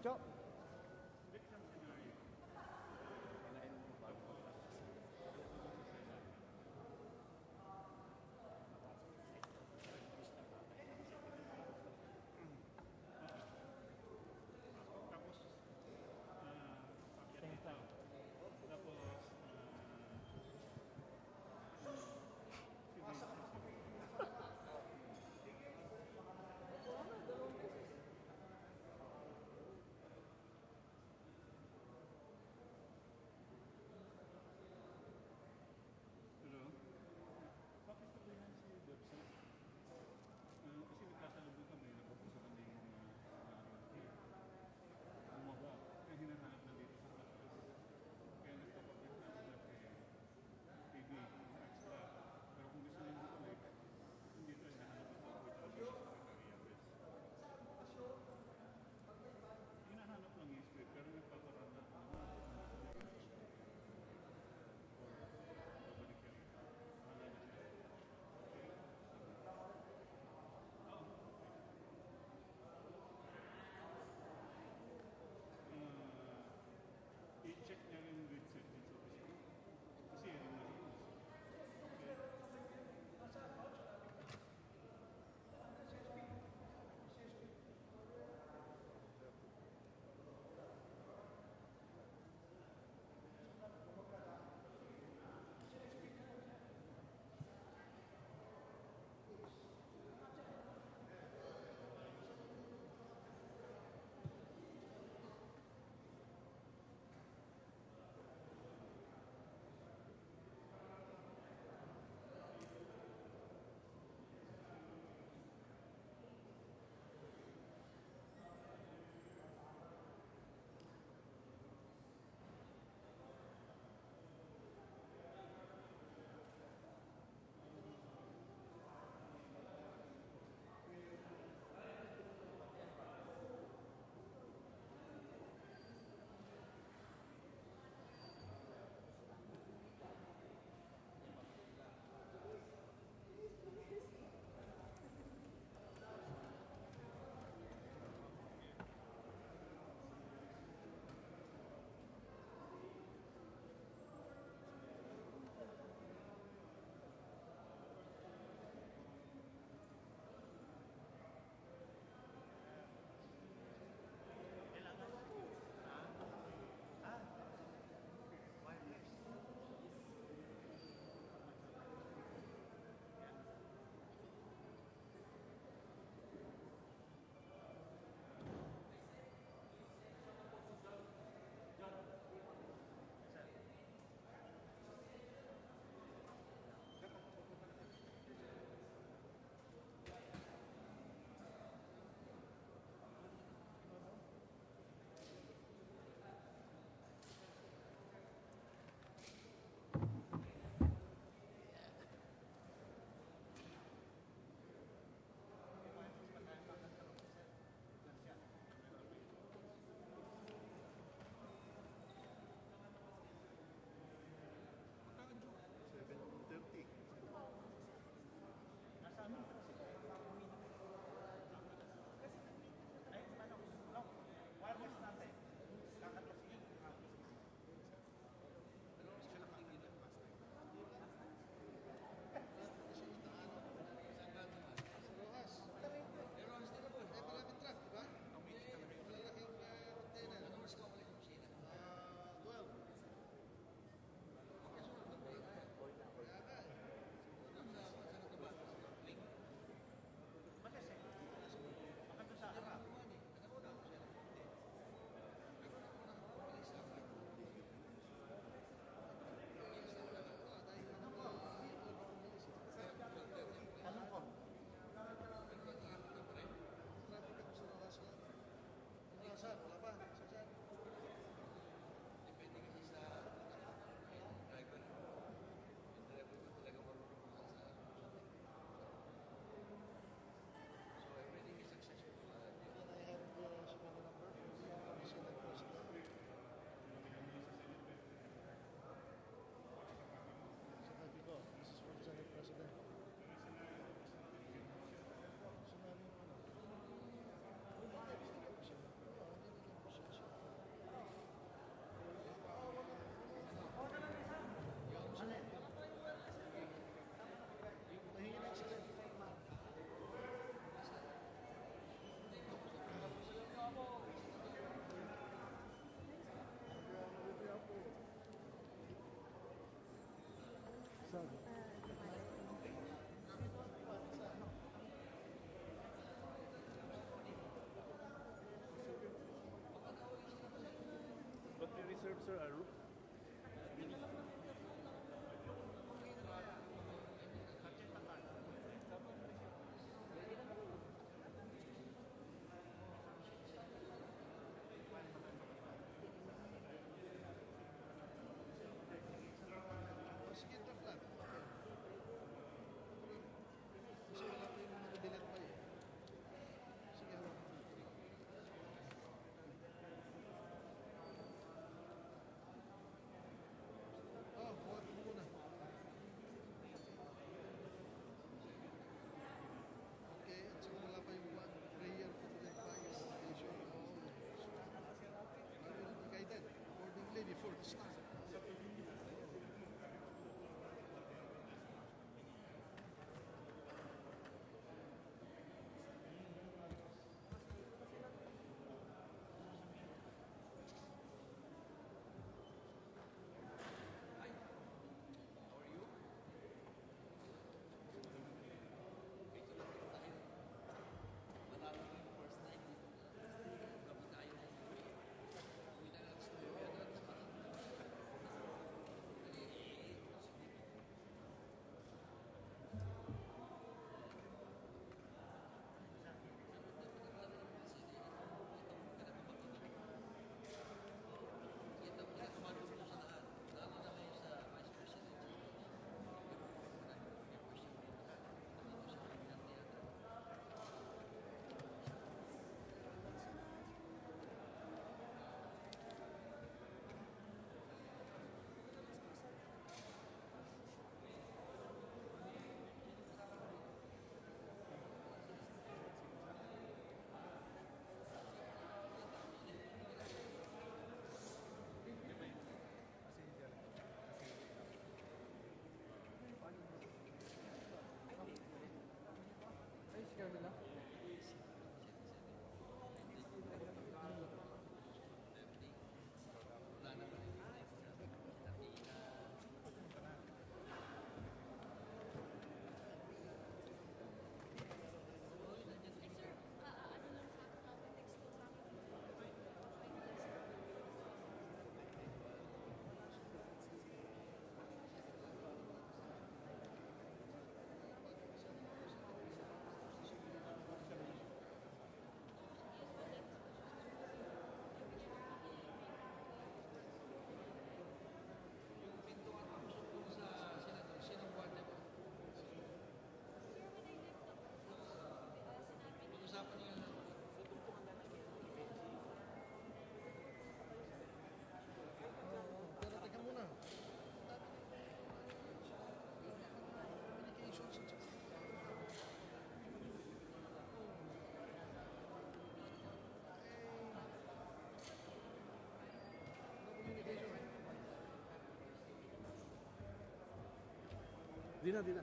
Cok. Sir, Sige, ito lang. Kasi wala pa yung mga bilat pa eh. Sige, hawak. Oh, huwag mo muna. Okay, at saka wala pa yung prayer for the fire station. I will be guided accordingly before the start. ay, sigaw nila. Pag-usapan niyo yan. Pero teka muna. Communications at saka. Communication. Di na, di na.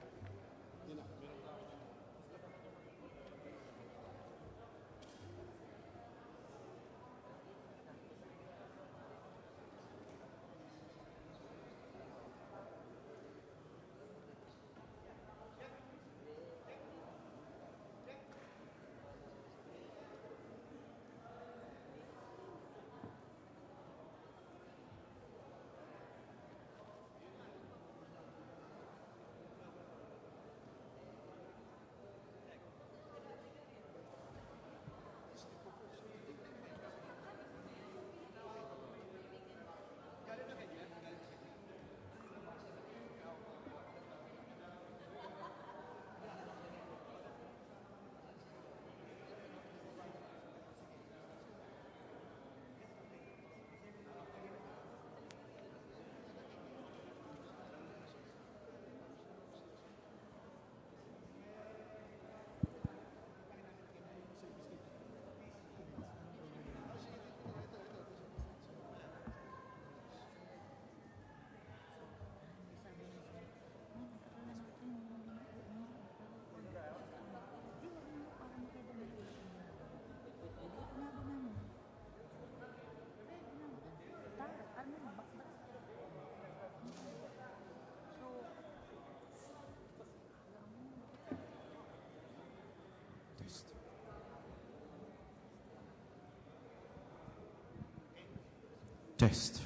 Test.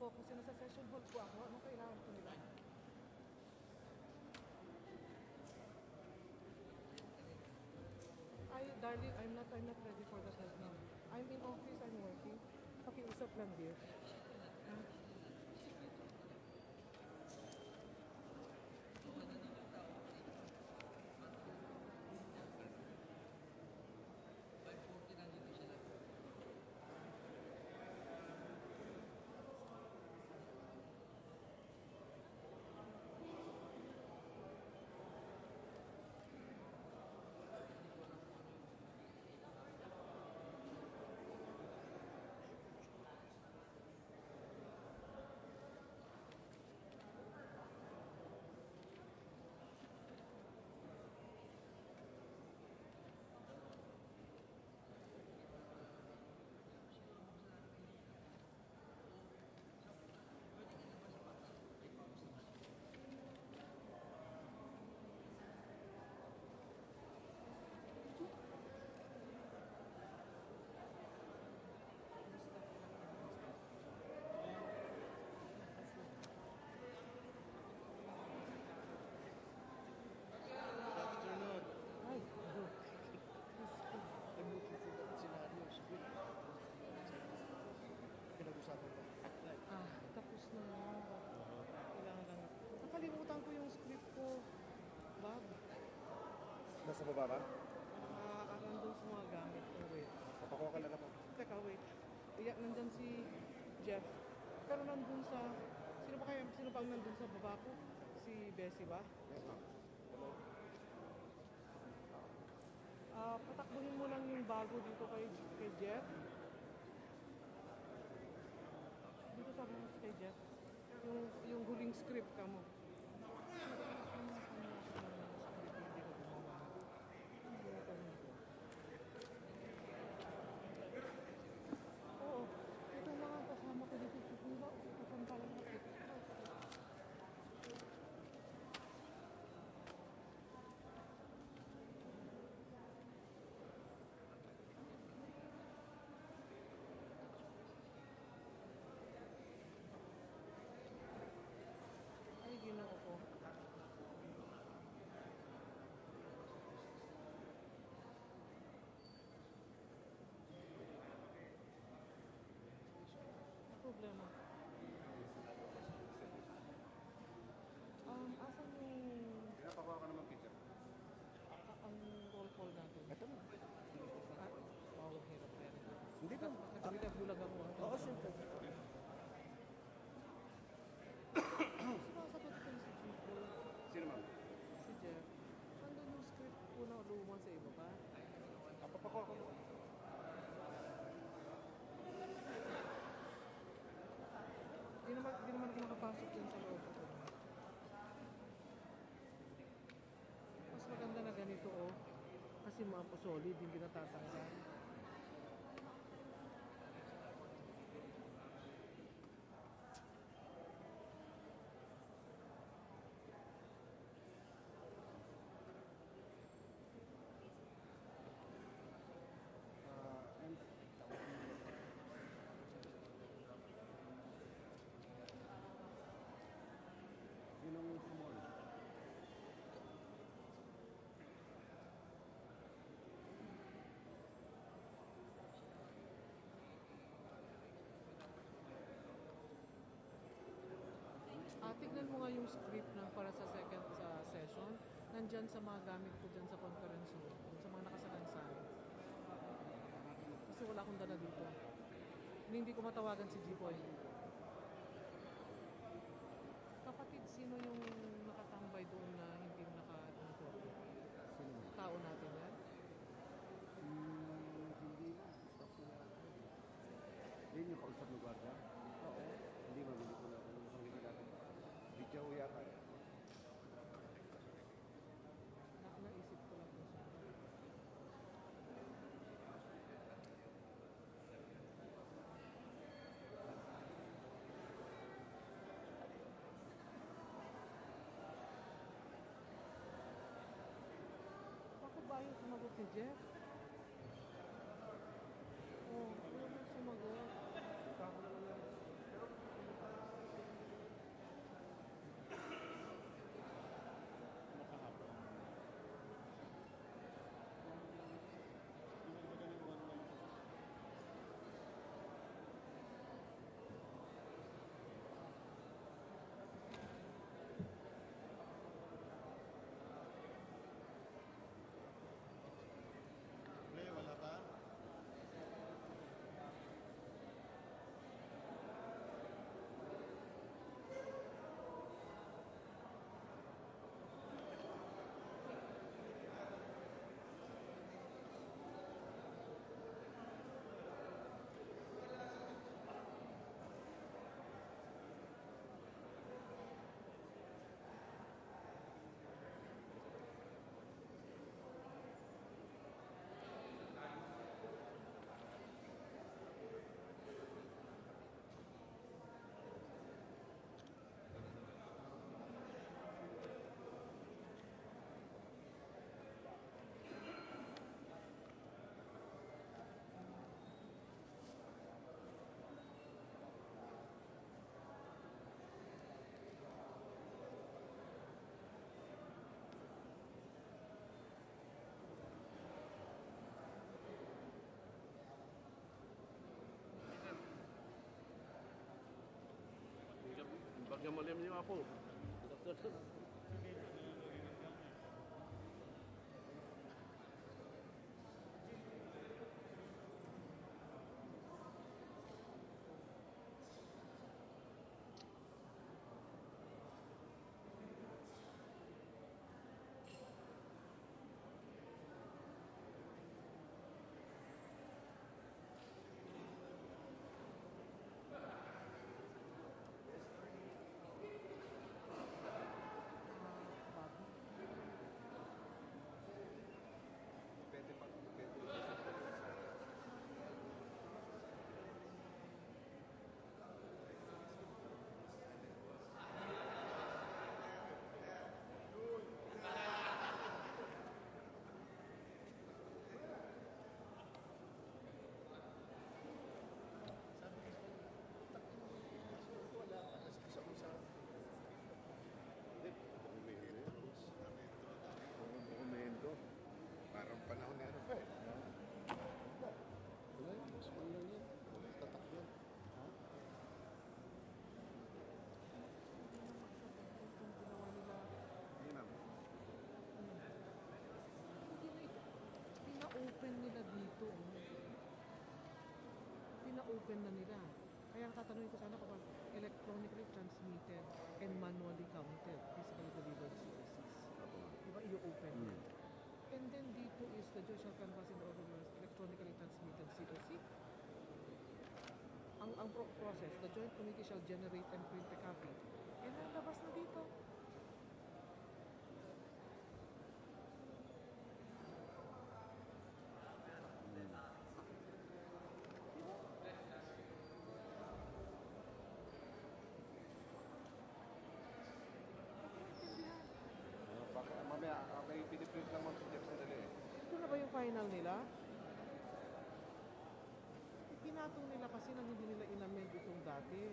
po kasi nasa session hall po ako. Anong kailangan po nila? Ay, darling, I'm not ready for that right now. I'm in office, I'm working. Pakiusap lang, dear. Ha? Afternoon. Ay, ano? Nag-meeting sila at senaryo. Sige. Pinag-usapan ko. Tapos na. Kailangan lang. Nakalimutan ko yung script ko. Bob. Nasa baba ba? Nandun sa mga gamit ko. Wait. Papakuha ka lang ako. Teka, wait. Nandun si Jeff. Pero nandun sa... Sino pang nandun sa baba ko? Si Bessie ba? Yes, ma'am. Hello. Patakbuhin mo lang yung bago dito kay Jeff. Dito sa kay Jeff. Yung huling script ka mo. Oo. Itong mga kasama ko dito. Kasama pala mga ay, ginoo ko. Ang problema. Asan yung Pinapakuha ka naman, Peter. ang roll call natin? Ito na. Wow, hirap yan. Hindi na. Nagbulag ako. Oo, siyempre. Sumasagot ko si Chico. Sino, ma'am? Si Jeff. Nandun yung script ko na luma sa iba pa. Papakuha ko. Di naman ako makapasok dyan sa loob ko. Mas maganda na ganito, oh. Kasi mga solid, hindi natatanggal. And yun ang sumol. Tignan mo nga yung script ng para sa second sa session. Nandyan sa mga gamit ko dyan sa conference room. Sa mga nakasalansan. Kasi wala akong dala dito. Hindi ko matawagan si G-Boy. Kapatid, sino yung nakatambay doon na hindi naka-uniform? Sino? Tao natin yan? Hindi na. Stop na natin. Yun yung kausap ng gwardiya. Oo. Hindi mabili ko na kung hindi natin. Video yata. Naisip ko lang po siya. Bakit ba yung sumagot ni Jeff? Oh, ano mo sumagot? Ikaw na lang yan. malim niyo ako. Bago. Depende pa. Depende. Dokumento. Parang panahon ni ano pa eh. Wala yun. Small lang yan. Tatak yan. Itong ginawa nila. Hindi ma'am. Pina-open nila dito. Pina-open na nila. Kaya ang tatanungin ko sana kapag electronically transmitted and manually counted, physically delivered COCs. Diba, i-open. And then dito is the judge shall canvass in the order of electronically transmitted COC. Ang process, the joint committee shall generate and print a copy. And lalabas na dito. Mamaya, may piniprint lang ma'am sa Jeff sandali eh. Ito na ba yung final nila? Pinatong nila kasi nang hindi nila inamend itong dati.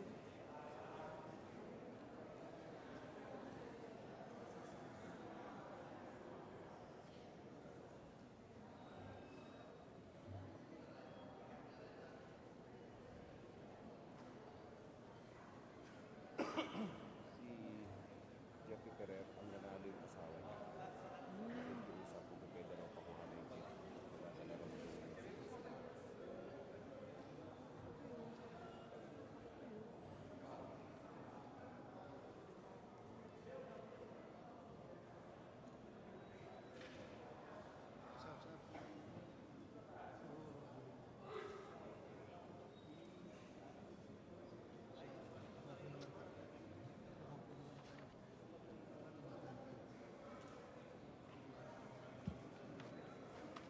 Si Jeffrey Ferrer, ang nanalo yung asawa niya. Nag-uusap kung pwede daw pakuha na yung kit. Wala na lang yung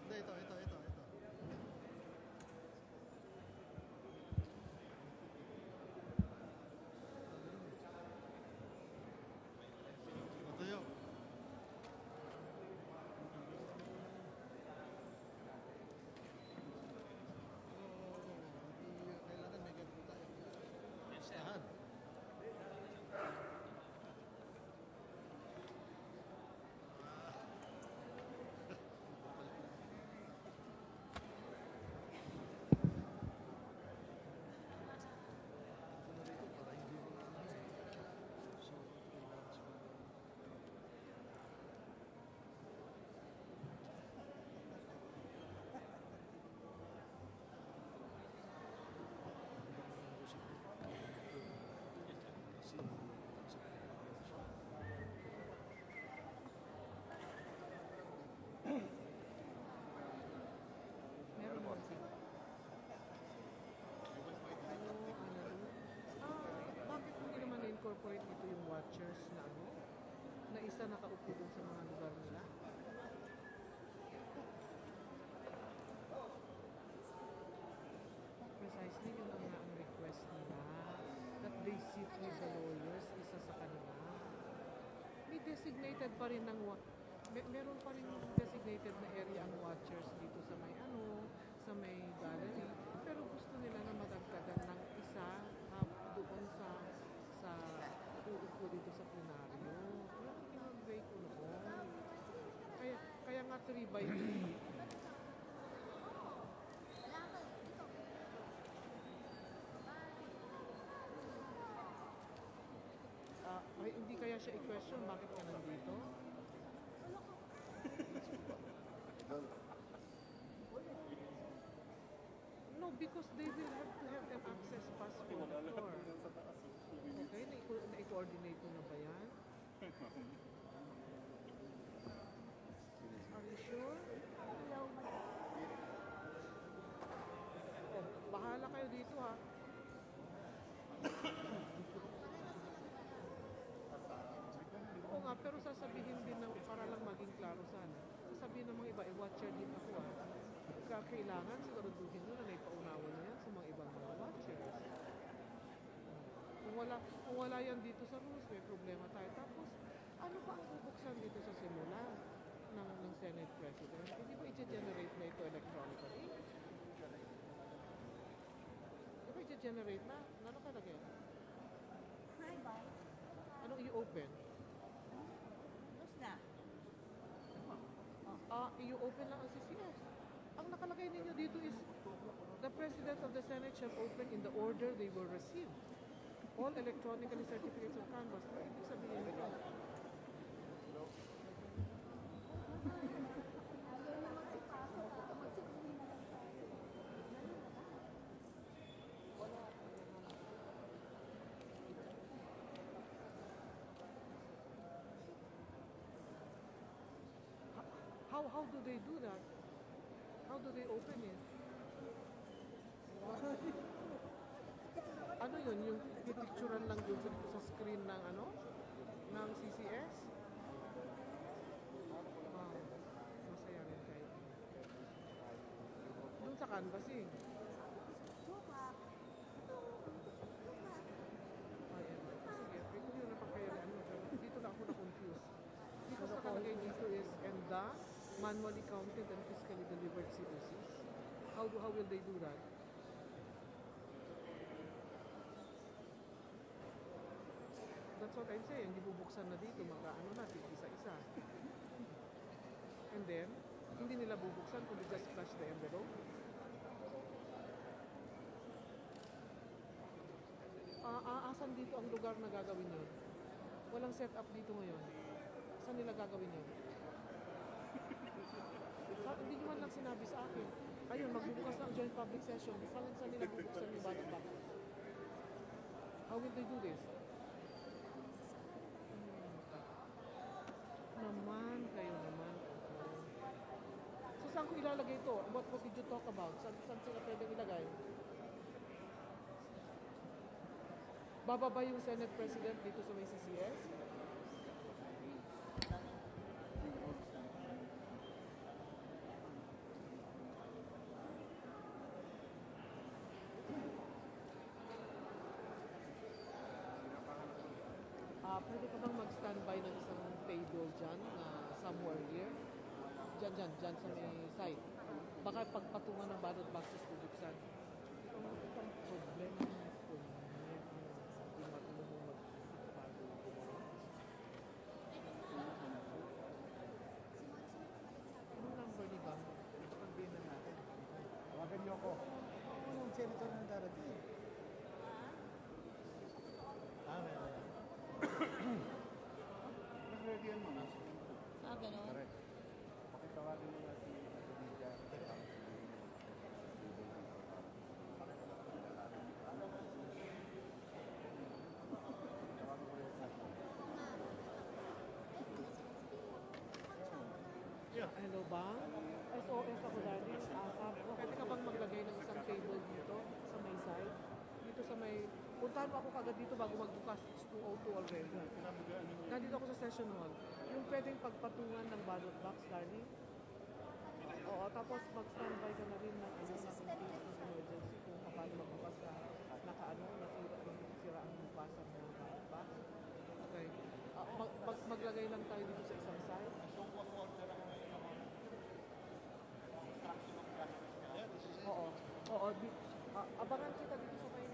Hindi, ito. Tuyo. Kailangan may ganito tayo. Listahan. Meron mo. Bakit hindi naman na-incorporate dito yung watchers na ano? Na isa nakaupo dun sa mga lugar nila? Precisely yun ang nga ang request nila. That they sit with the lawyers, isa sa kanila. May designated pa rin ng meron pa rin designated na area ang watchers dito sa may sa may gallery. Pero gusto nila na madagdagan ng isa doon sa uupo dito sa plenaryo. Yun ang pinag-break ko noon. Kaya nga 3/3. siya i-question bakit ka nandito? No, because they will have to have an access pass for the floor. Okay, na-coordinate mo na ba yan? Are you sure? Oh, bahala kayo dito ha. Oo nga, pero sasabihin din na para lang maging klaro sana. Sasabihin ng mga iba, watcher din ako ha. Kailangan siguraduhin nyo na naipaunawan na yan sa mga ibang mga watchers. Kung wala yan dito sa rules, may problema tayo. Tapos, ano ba ang bubuksan dito sa simula ng Senate President? Hindi ba i-generate na ito electronically? Di ba i-generate na? Ano ka lagay? Anong i-open? I-open lang ang CCS. Ang nakalagay ninyo dito is the President of the Senate shall open in the order they were received. All electronically certificates of canvas. Ano ibig sabihin nito? How do they do that? How do they open it? Ano yun? Yung pipicturan lang dun sa screen ng ano? Ng CCS? Wow. Masaya rin kayo. Dun sa canvas eh. Sige, kung yun napapayari ano. Dito lang ako na-confuse. Because nakalagay dito is, and the manually counted and physically delivered COCs. How will they do that? That's what I'm saying. Hindi bubuksan na dito. Mag-ano na, isa-isa. And then, hindi nila bubuksan kundi just flash the envelope. Asan dito ang lugar na gagawin yun? Walang setup dito ngayon. Saan nila gagawin yun? Hindi nyo man lang sinabi sa akin. Ayun, magbubukas ng joint public session. Saan nila bubuksan yung ballot box? How will they do this? Naman, kayo naman. So, saan ko ilalagay ito? What did you talk about? Saan sila pwedeng ilagay? Bababa yung Senate President dito sa may CCS? Pwede ka bang mag-standby ng isang table dyan na somewhere here? Dyan sa may side. Baka pagpatungan ng ballot boxes bubuksan. Itong problema ng connect. Hindi matulong mo magpapado. Anong number ni Bam? Pagbihin na natin. Tawagan niyo ako. Ako yung senator na darating. Meron. Nag-ready yan mo na. Ganon. Correct. Pakitawagin mo na si Adonija. Hello ba? SOS ako dati. Pwede ka bang maglagay ng isang table dito sa may side? Dito sa may... Puntahan mo ako kagad dito bago magbukas. It's 2:02 already. Nandito ako sa session hall. Yung pwedeng pagpatungan ng ballot box, darling. Oo, tapos mag-standby ka na rin ng emergency kung paano magbukas sa nasira ang bukasan ng ballot box. Okay. Maglagay lang tayo dito sa isang side. Oo. Abangan kita dito sa may...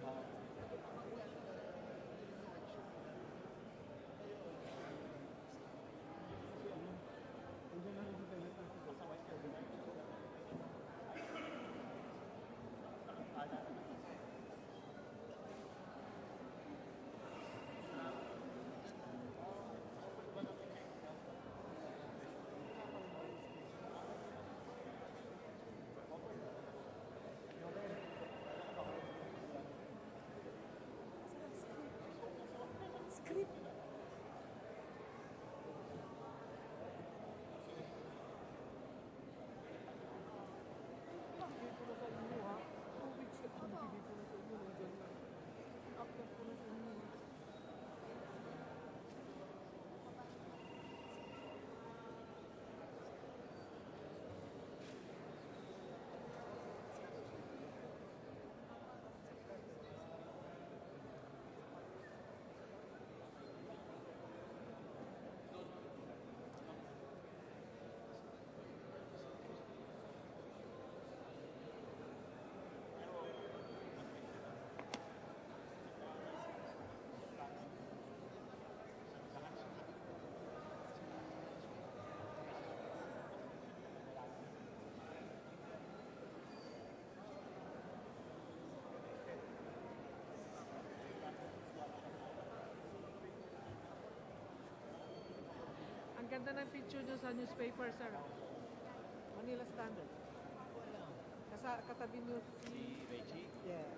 Ganda ng picture nyo sa newspaper, sir. Manila Standard. Katabi nyo si Reggie? Yeah.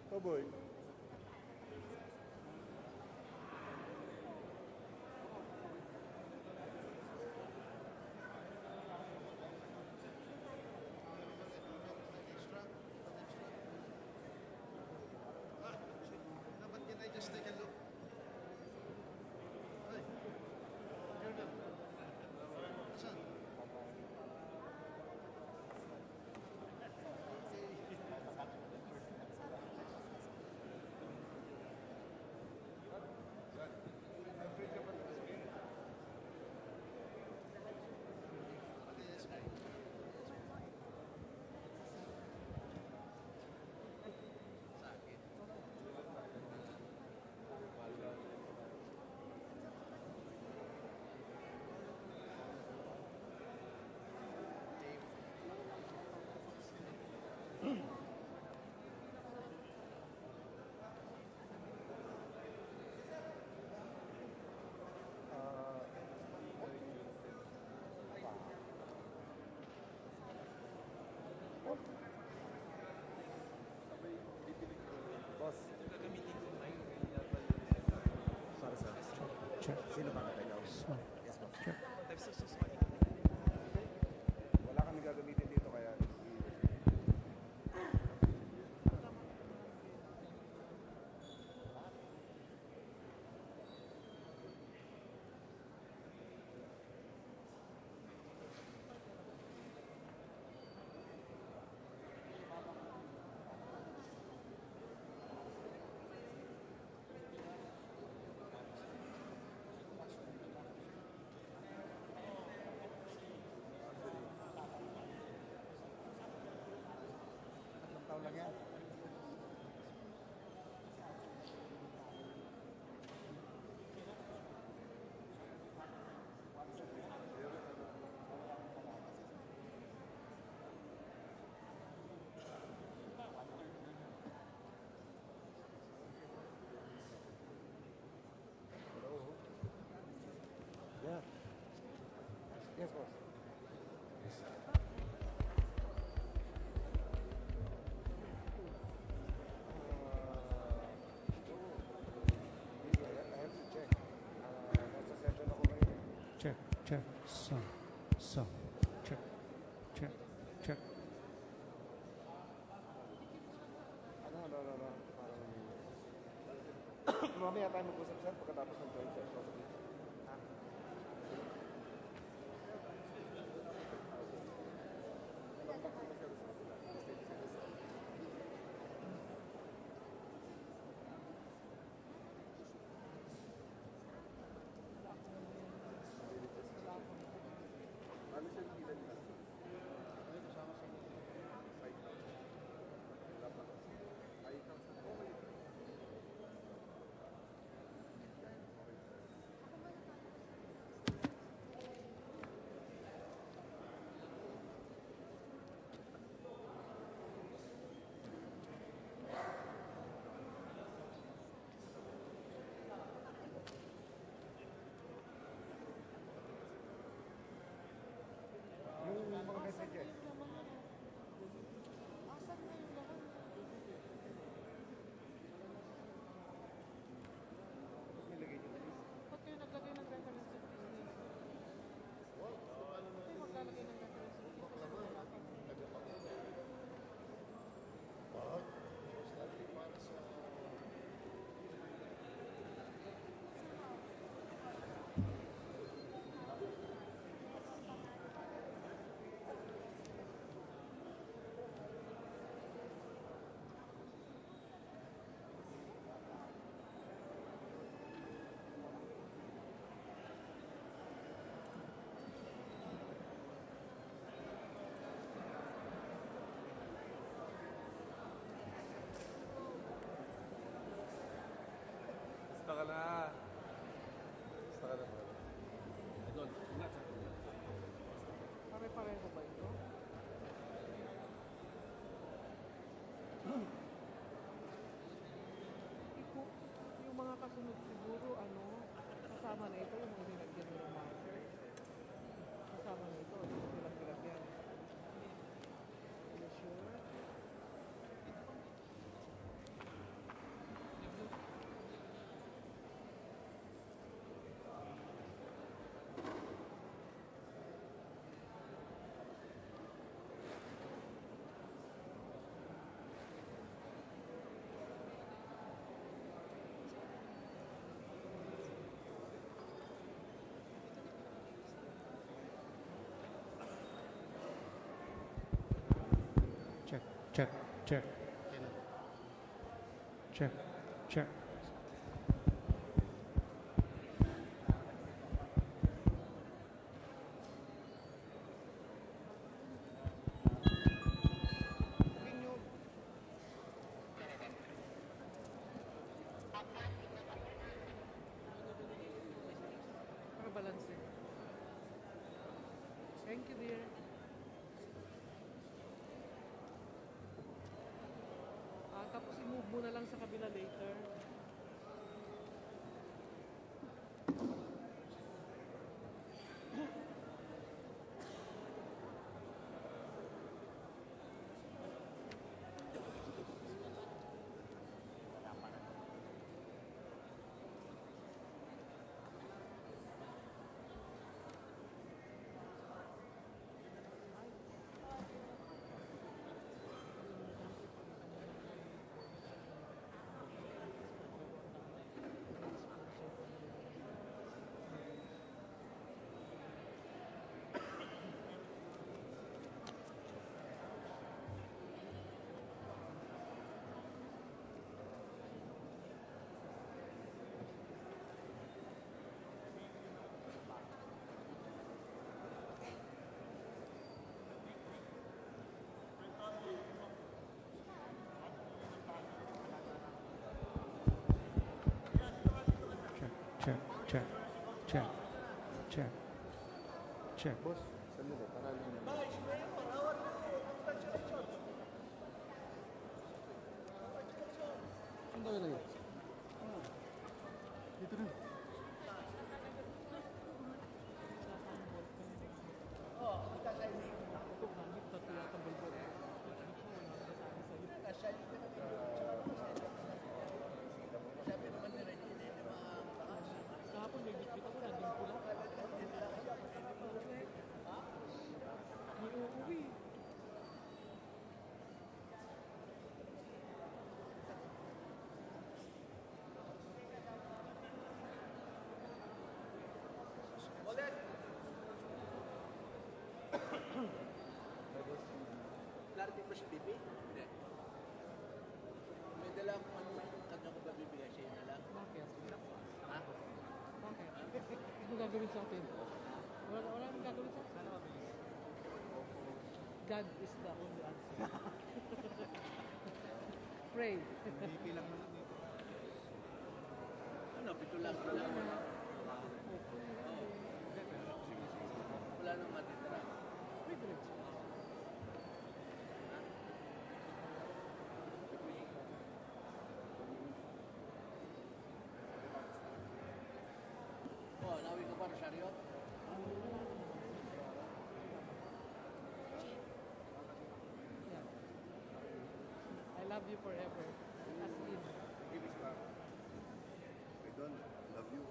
Oh boy. Extra? But can I just take a look? Hey, Jordan. Saan? Boss. Para sa sino ka ikaw? Yes, boss. Wala kami gagamitin dito kaya taon lang yan. Yeah. Yes, boss. I have to check. Nasa session ako ngayon. Check, check, so, check, check, check. No. Parang... Mamaya tayo mag-usap, sir, pagkatapos ng joint session. Ha? Ano siya yung pila nila? Ano kasama sa 5,000? Wala pa. 5,000. Okay. ka na. Basta ka na. Idol, ingat sa kanya. Pare-pareho ba ito? Iku- yung mga kasunod siguro, ano, kasama na ito, yung mga nilagyan mo ng marker. Kasama na ito, yung silang nilagyan. Are you sure? Check, check, check, check, check. Inyo. Para balance. Thank you, dear. Tapos i-move mo na lang sa kabila later. Check, check, check, check, check. Boss, sandali. Para lang naman. Ang gawin na yun? Dito rin. Kahapon may bitbit ako, nandun pula. May uuwi. Darating ba si Bibi? Hindi. May dala akong ano, kanya ko ba bibigay siya na lang? Bakit? Ha? Bakit? Ano gagawin sa atin? Wala nang gagawin sa atin. God is the only answer. Pray. Bibi lang naman dito. Ano, pito lang. Wala nang matitira. Privilege. Oh, nawi ka ba, Rosario? Yeah. I love you forever. As in. Give us back. I don't love you.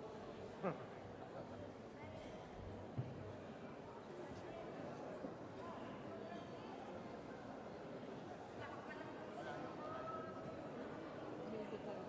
Umiikot lang.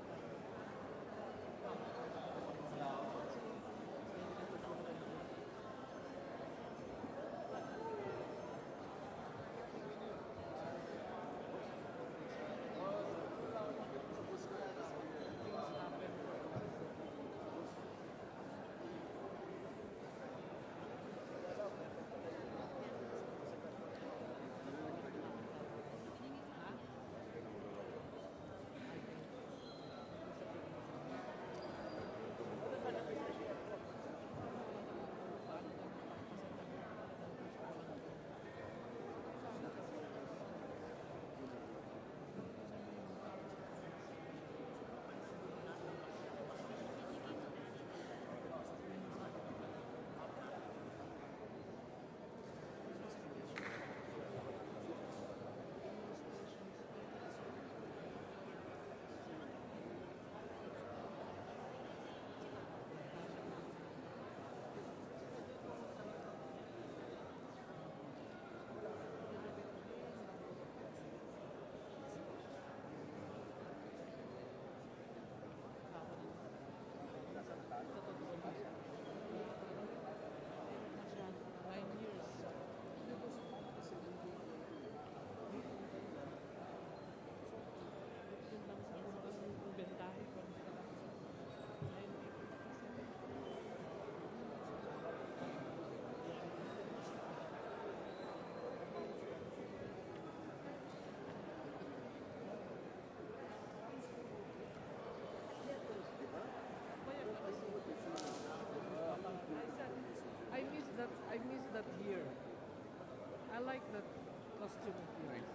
yung appearance.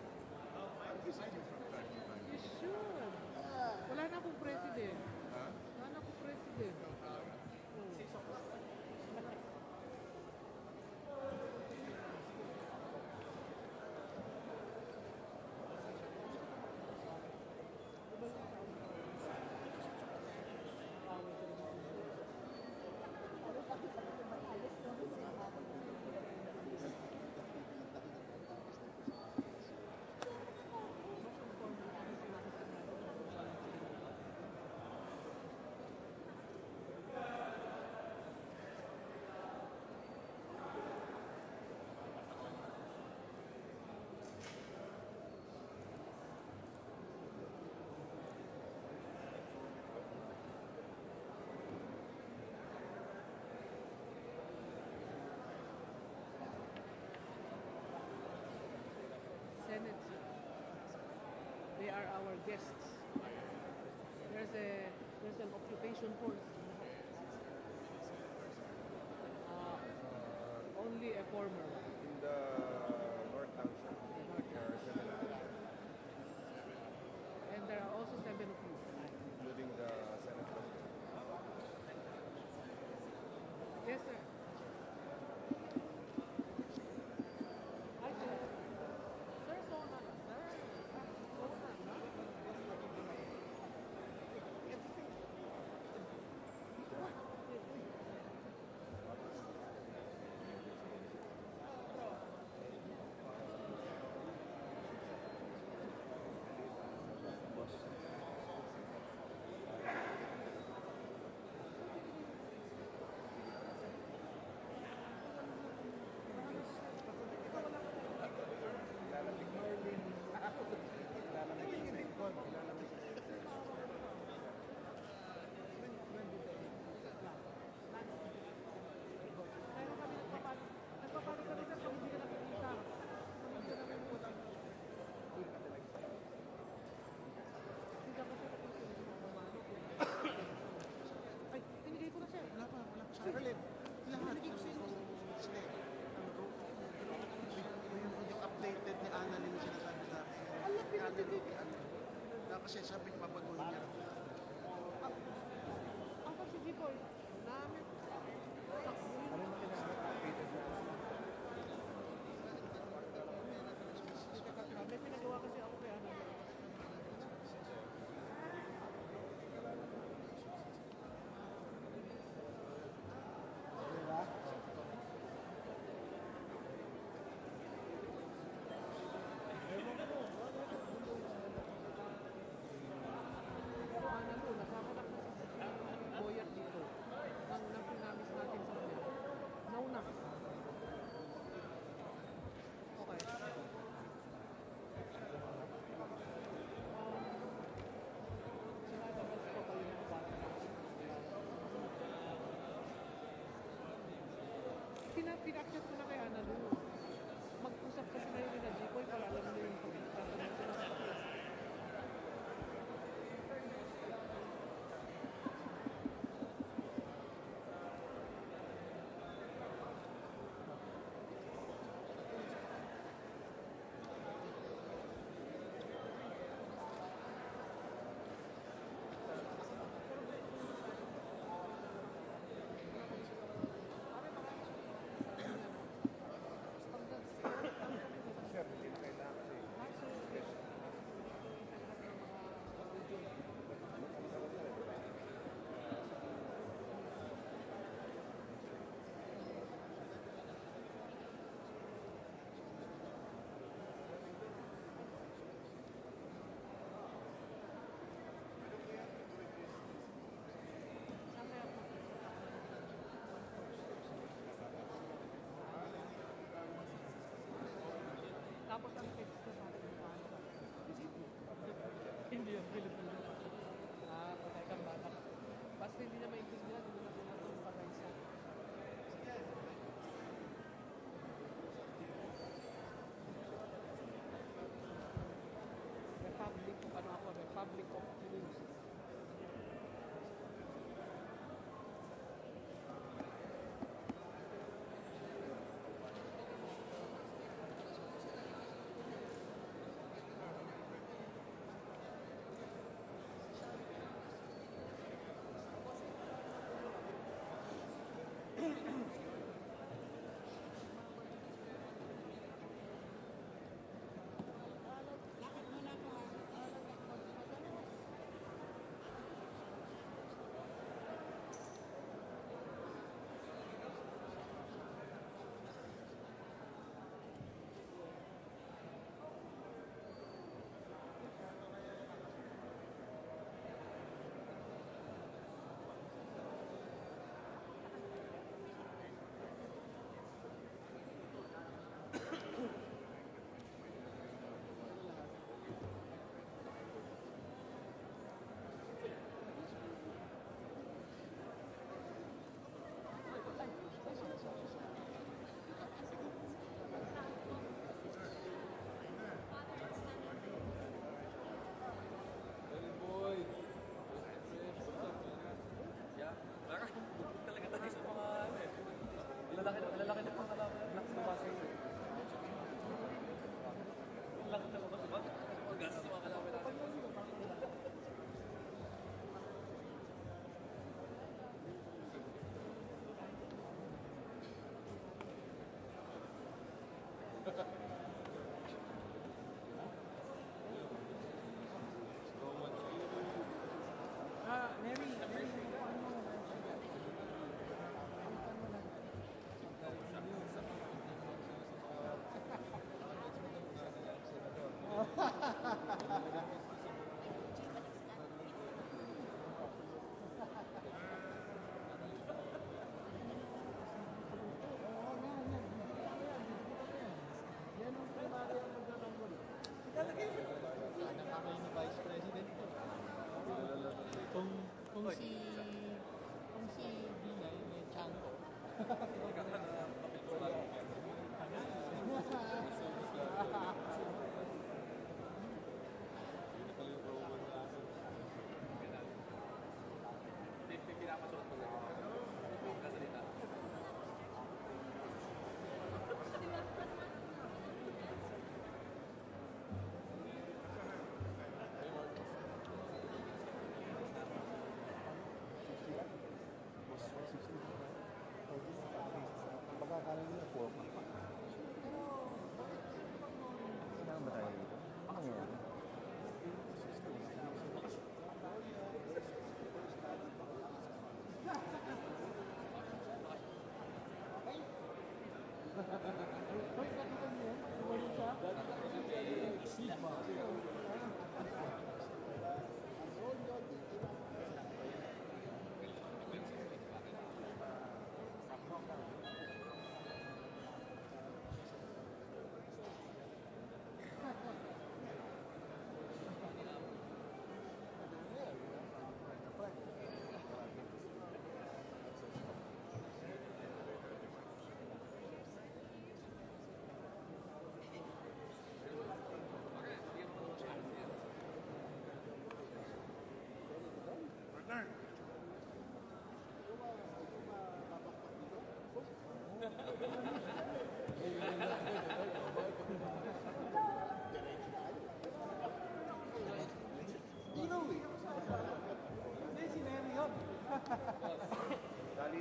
I'll visit you from time to time. You should. Wala na akong president. Ha? Wala na akong president. Ikaw talaga. Senate. They are our guests. There's an occupation force. Only a former one. In the North Township, there are 7 officials, And there are also 7 of you. including the Senate President. Yes, sir. Hi, sir. Sir, Sona lang, sir. Sona lang. Kaya kami nagpapano kami sir pag hindi ka nakikita. Pag hindi ka namin puta. Hindi ka kasi nakikita ng mga mano. Ay, binigay ko na sir. Wala pa sa Aralin. Lahat. Hindi. Yung updated ni Annalyn yung sinasabi sa akin. Alam, pinabigay ko. Kasi sabi niya papatuloy niya. Ang pag si Jipoy, namin. Ano na kailangan updated na? May pinagawa kasi ako kay Ana. Pero Ana ko, nakakalak na si Boyat dito. Nang pinamis natin sa kanya. Nauna. Okay. Sinalabas ko kayo ng bata. Pinakyat ko na kay Ana Lu. Mag-usap kasi kayo ni Jipoy para alam niyo yung pagkakaroon sila sa kapila. Sir, hindi na kailangan kasi.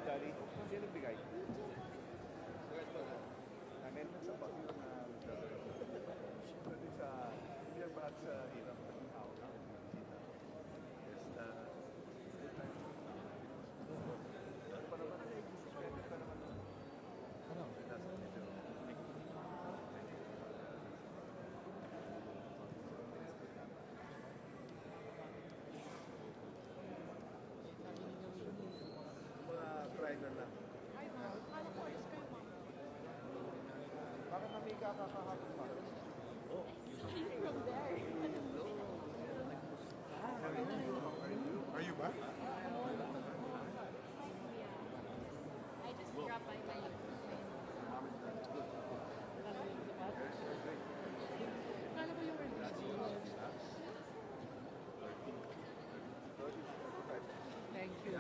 Dali. Sino bigay? Namin sa Baguio na Pwede sa, hindi ang bahat sa hirap ng tao na. Pa naman, pwede pa naman. Ano? Mga primer lang. Ay, ma'am. Akala ko ayos kayo, ma'am. Baka kami kakakahapon pa. Are you ba? I just dropped by my Akala ko yung early stage. Thank you.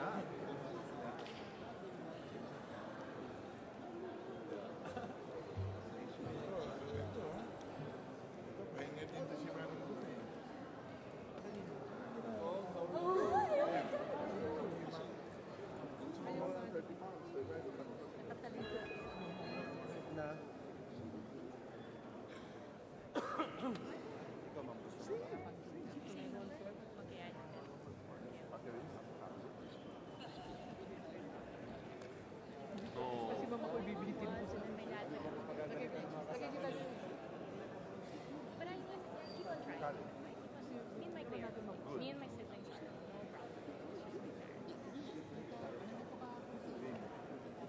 Pahinga din to si Manong Buti. Na? Ikaw, ma'am, gusto mo ba? Kasi mama ko ibibitin mo sa may lahat. Lagay kita dyan. But I can keep on trying. Me and my clear. Me and my siblings are no problem.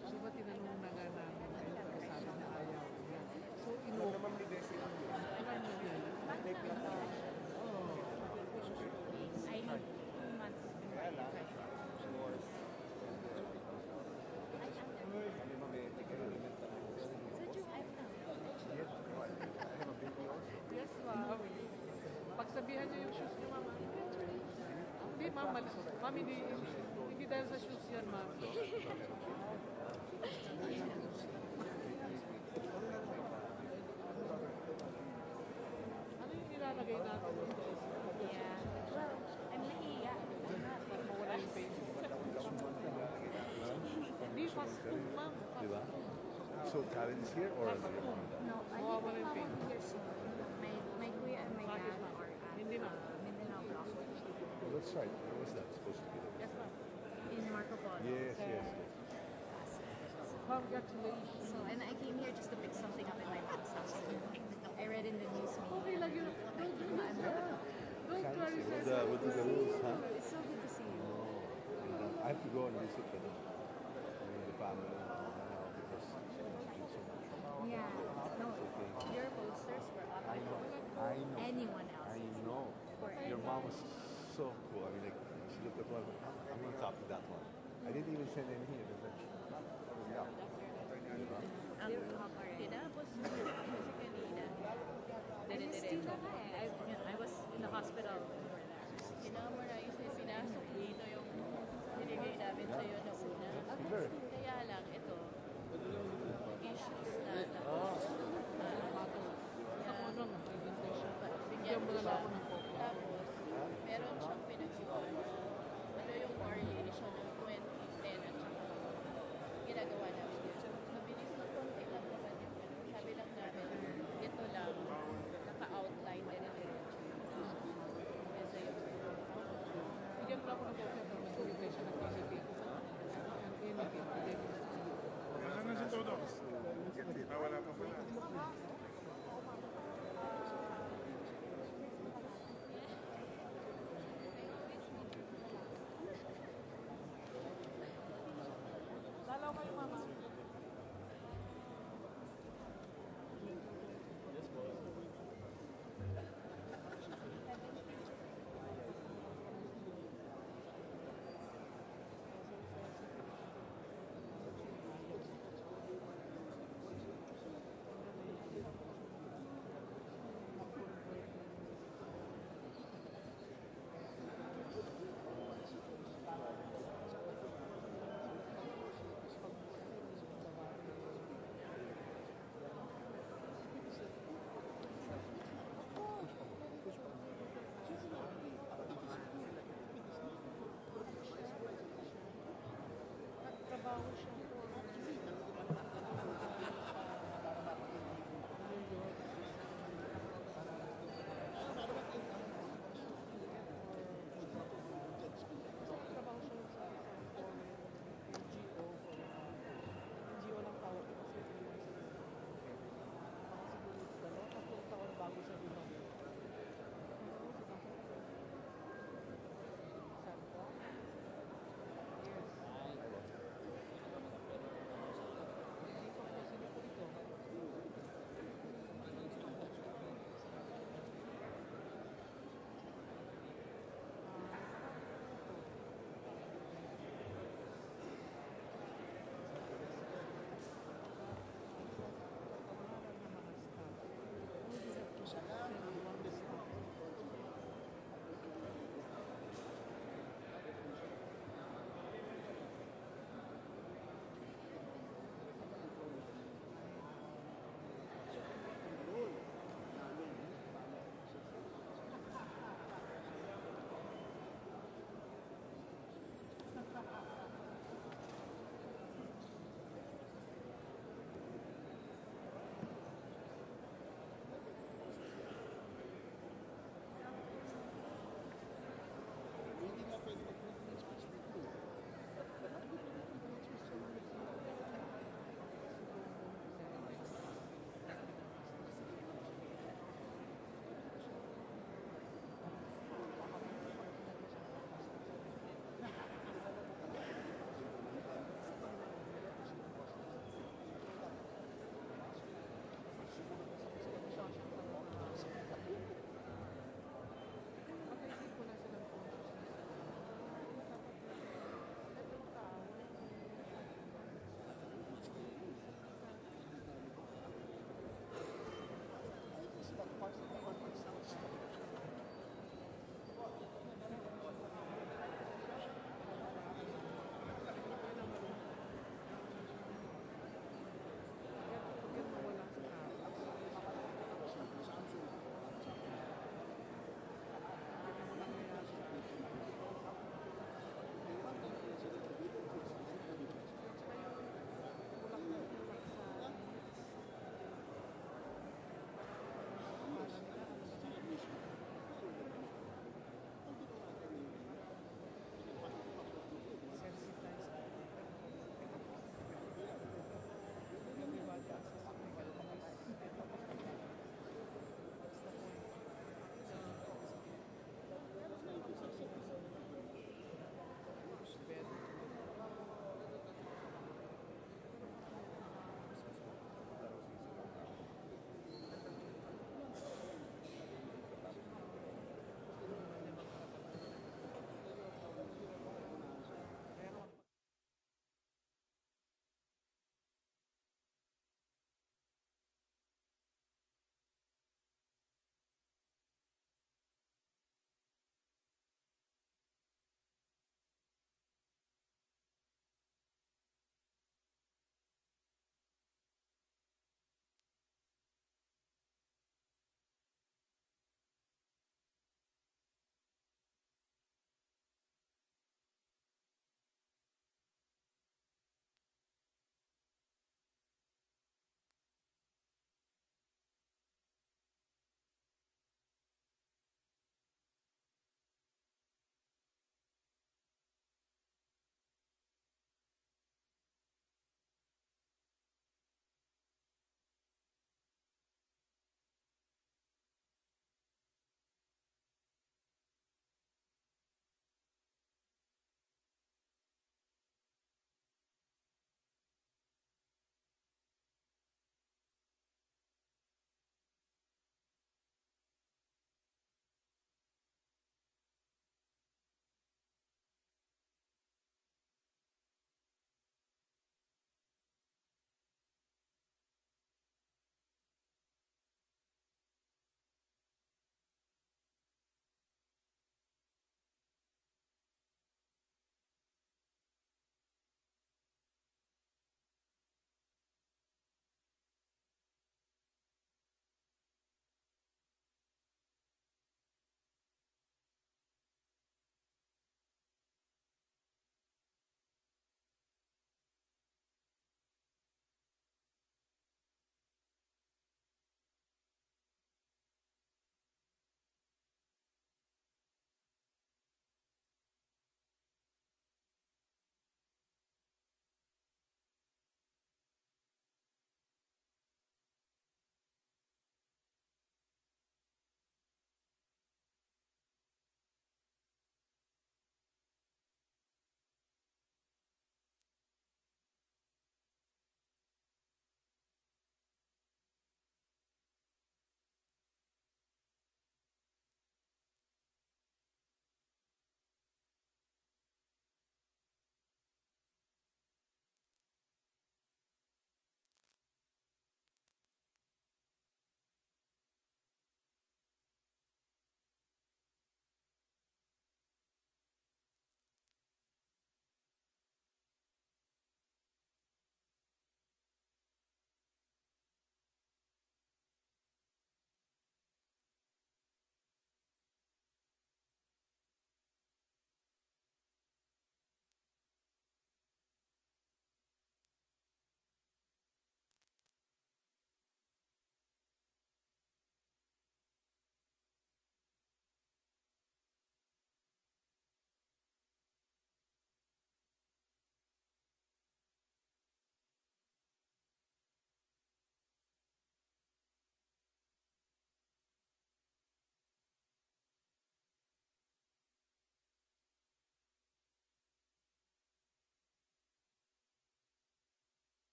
Di ba tinanong na nga namin pero sabi na ayaw niya. So, Ano naman ni Desi lang yun? ilan mo yun? Take lang na. Oo. I need 2 months. Kaya lang, more. Kami mamete kayo, limit lang. Yes, ma'am. Pagsabihan niyo yung shoes niyo, mama. Hindi, ma'am. Ma'am, hindi dahil sa shoes yan, ma'am. Ano yung nilalagay natin? Yeah. Well, I'm nahiya. I'm not. Para mawala yung pain. Hindi, fast food, ma'am. Di ba? So Karen is here or? No, I Mawawala yung pain. here soon. My kuya and my dad are at Hindi na. Mindanao Block Oh, that's right. Where was that supposed to be? Yes, ma'am. in Marco Polo. Yes. Congratulations. So, and I came here just to pick something up in my mom's house. I read in the news Okay lang yun. Don't do this. Don't try to say What are the rules, huh? It's so good to see you. I have to go and visit with them. The family now because she's been so much. Yeah. No, your posters were up. I know. Anyone else. I know. For Your mom was so cool. I mean, like, she looked at one, I'm going to copy that one. I didn't even send any here. Yeah. Tinapos kasi kanina. Dire-diretso. I was in the hospital. Sinamarize na pinasok dito yung binigay namin sa'yo na una. Sure. Kaya lang, ito, issues na Sa unang presentation. Bigyan mo na lang ako ng copy. Tapos, meron siyang pinag-iwan na ano yung correlation ng 2010 at saka ginagawa namin yun. Mabilis na konti lang naman yung ano. Sabi lang namin, ito lang, naka-outline din ito. Kasi yung Bigyan mo lang ako ng copy ng presentation ng anything. Nasaan na si Todo? Wala pa pala.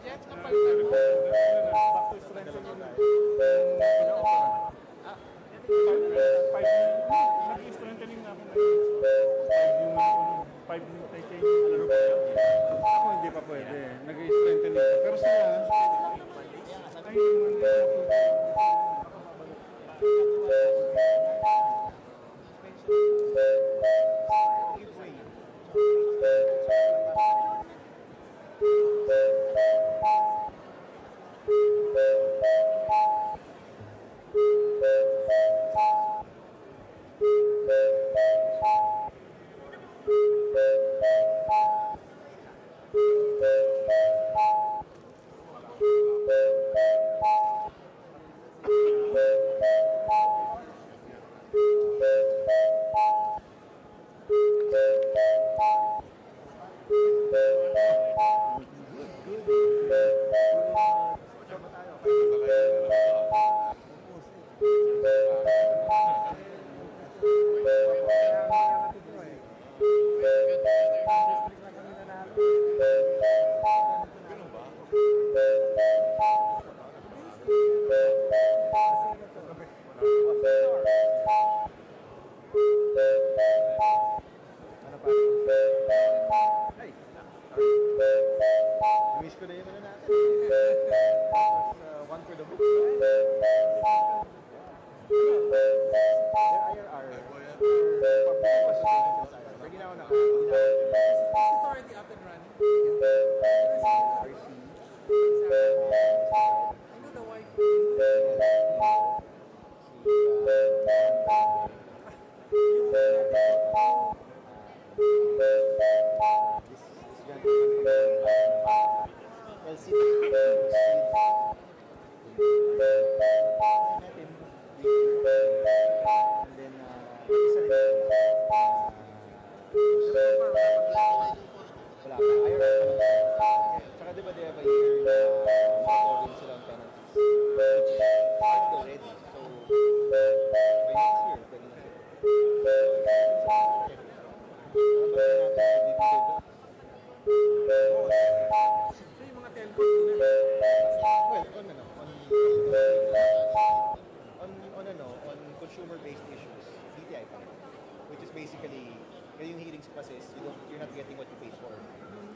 Jeff, napalitan mo? Back to strengthening na. Nag-strengthening na ako ngayon. 5 yung taking. Ako hindi pa pwede. Nag-strengthening pa. Pero sila, Ay, yung Miss ko na yung ano natin. Tapos, one for the books. Their IRR. Pag ginawa na It's already up and running. RC. I know the wife. Tsaka diba they have a year na moratorium sila on penalties. Which started already. So, by next year, pwede na sila. So yung mga telcos na. Well, on consumer-based issues, DTI pa rin. Which is basically, kaya yung hearings process, you're not getting what you paid for.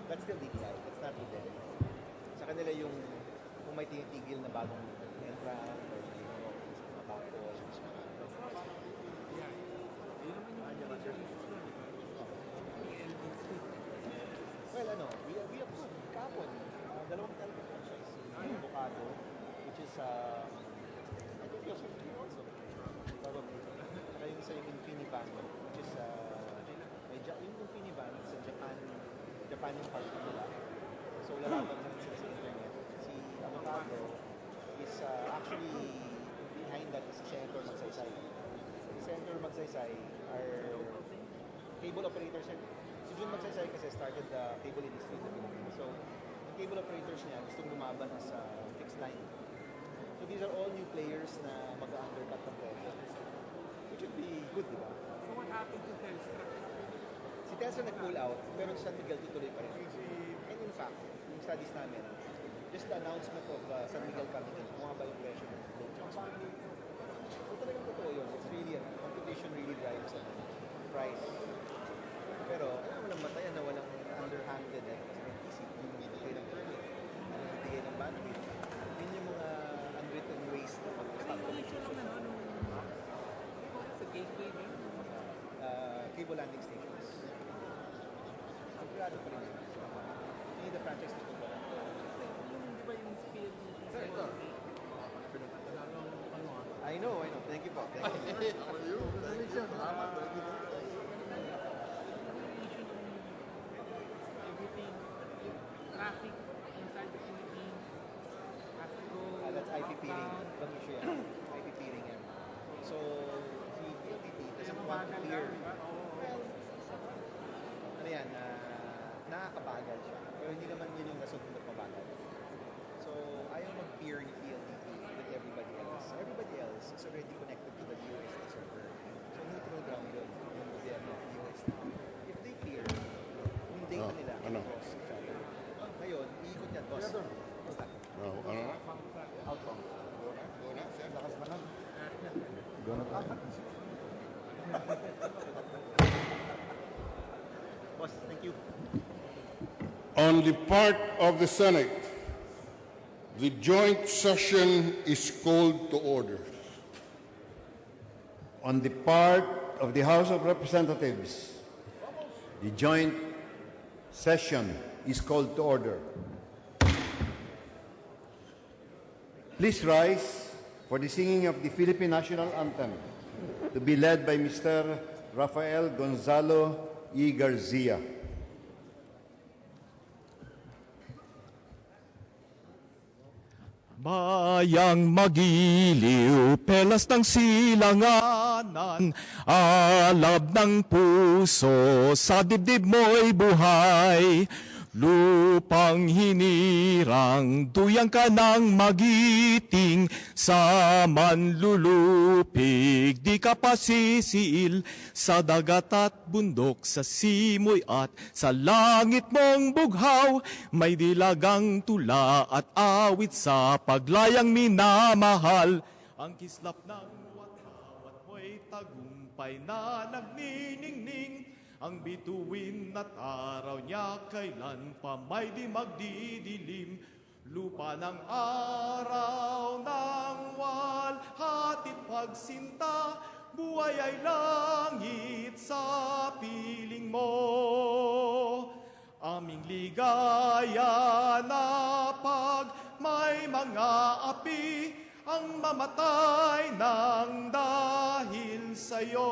That's still DTI. That's not with them. Sa kanila yung kung may tinitigil na bagong entrant or may mga mapapos, mas marami. Yun naman yung major issues nun. Well, we approved kahapon, dalawang telco franchise. Yung Avocado, which is, I think you'll also. Probably. Saka yung isa yung Infinivan, which is, yung Infinivan, sa Japan yung partner nila. So, lalaban naman sila sa internet. Si Avocado is actually, behind that is si Senator Magsaysay. Si Senator Magsaysay are cable operators yan. Si Jun Magsaysay kasi started the cable industry in the Philippines. So, yung cable operators niya gustong lumaban sa fixed line. So, these are all new players na mag-undercut ng presyo. Which would be good, di ba? So what happened to Telstra? Si Telstra nag-pull out, pero si San Miguel tutuloy pa rin. And in fact, yung studies namin, just the announcement of San Miguel coming in, bumaba yung presyo ng load transfer. So talagang totoo yun. It's really, competition really drives price. Pero, alam mo lang matayan na walang underhanded isip yung bibigay ng permit, yung bibigay ng bandwidth. Yun yung mga unwritten ways na pag-stop. May issue lang na nung sa gateway din. Cable landing stations. Sigurado pa rin yun. Hindi the franchise na ito. Yung di ba yung speed I know. Thank you po. Thank you. How are you? Salamat. everything, traffic inside the Philippines has to go That's IP peering. outbound. Ibang issue yan. IP peering yan. So, si PLDT doesn't want to clear. Well, ano yan, nakakabagal siya. Pero hindi naman yun yung rason kung mabagal. So, ayaw mag-peer ni PLDT with everybody else. Everybody else is already connected to the DOST server. So, neutral ground yun. Yung gobyerno, DOST. If they peer, yung data nila, cross each other. Ngayon, iikot yan, boss. Ano na? Outbound. Lakas na lang. Gano'n tayo. Boss, thank you. On the part of the Senate, the joint session is called to order. On the part of the House of Representatives, the joint session is called to order. Please rise for the singing of the Philippine National Anthem to be led by Mr. Rafael Gonzalo E. Garcia. Bayang magiliw, pelas ng silanganan, alab ng puso, sa dibdib mo'y buhay. Lupang hinirang, duyang ka ng magiting, sa manlulupig, di ka pasisiil, sa dagat at bundok, sa simoy at sa langit mong bughaw, may dilagang tula at awit sa paglayang minamahal. Ang kislap ng watawat mo'y tagumpay na nagniningning, ang bituin at araw niya kailan pa may di magdidilim. Lupa ng araw ng walhati't pagsinta, buhay ay langit sa piling mo. Aming ligaya na pag may mga api, ang mamatay ng dahil sa'yo.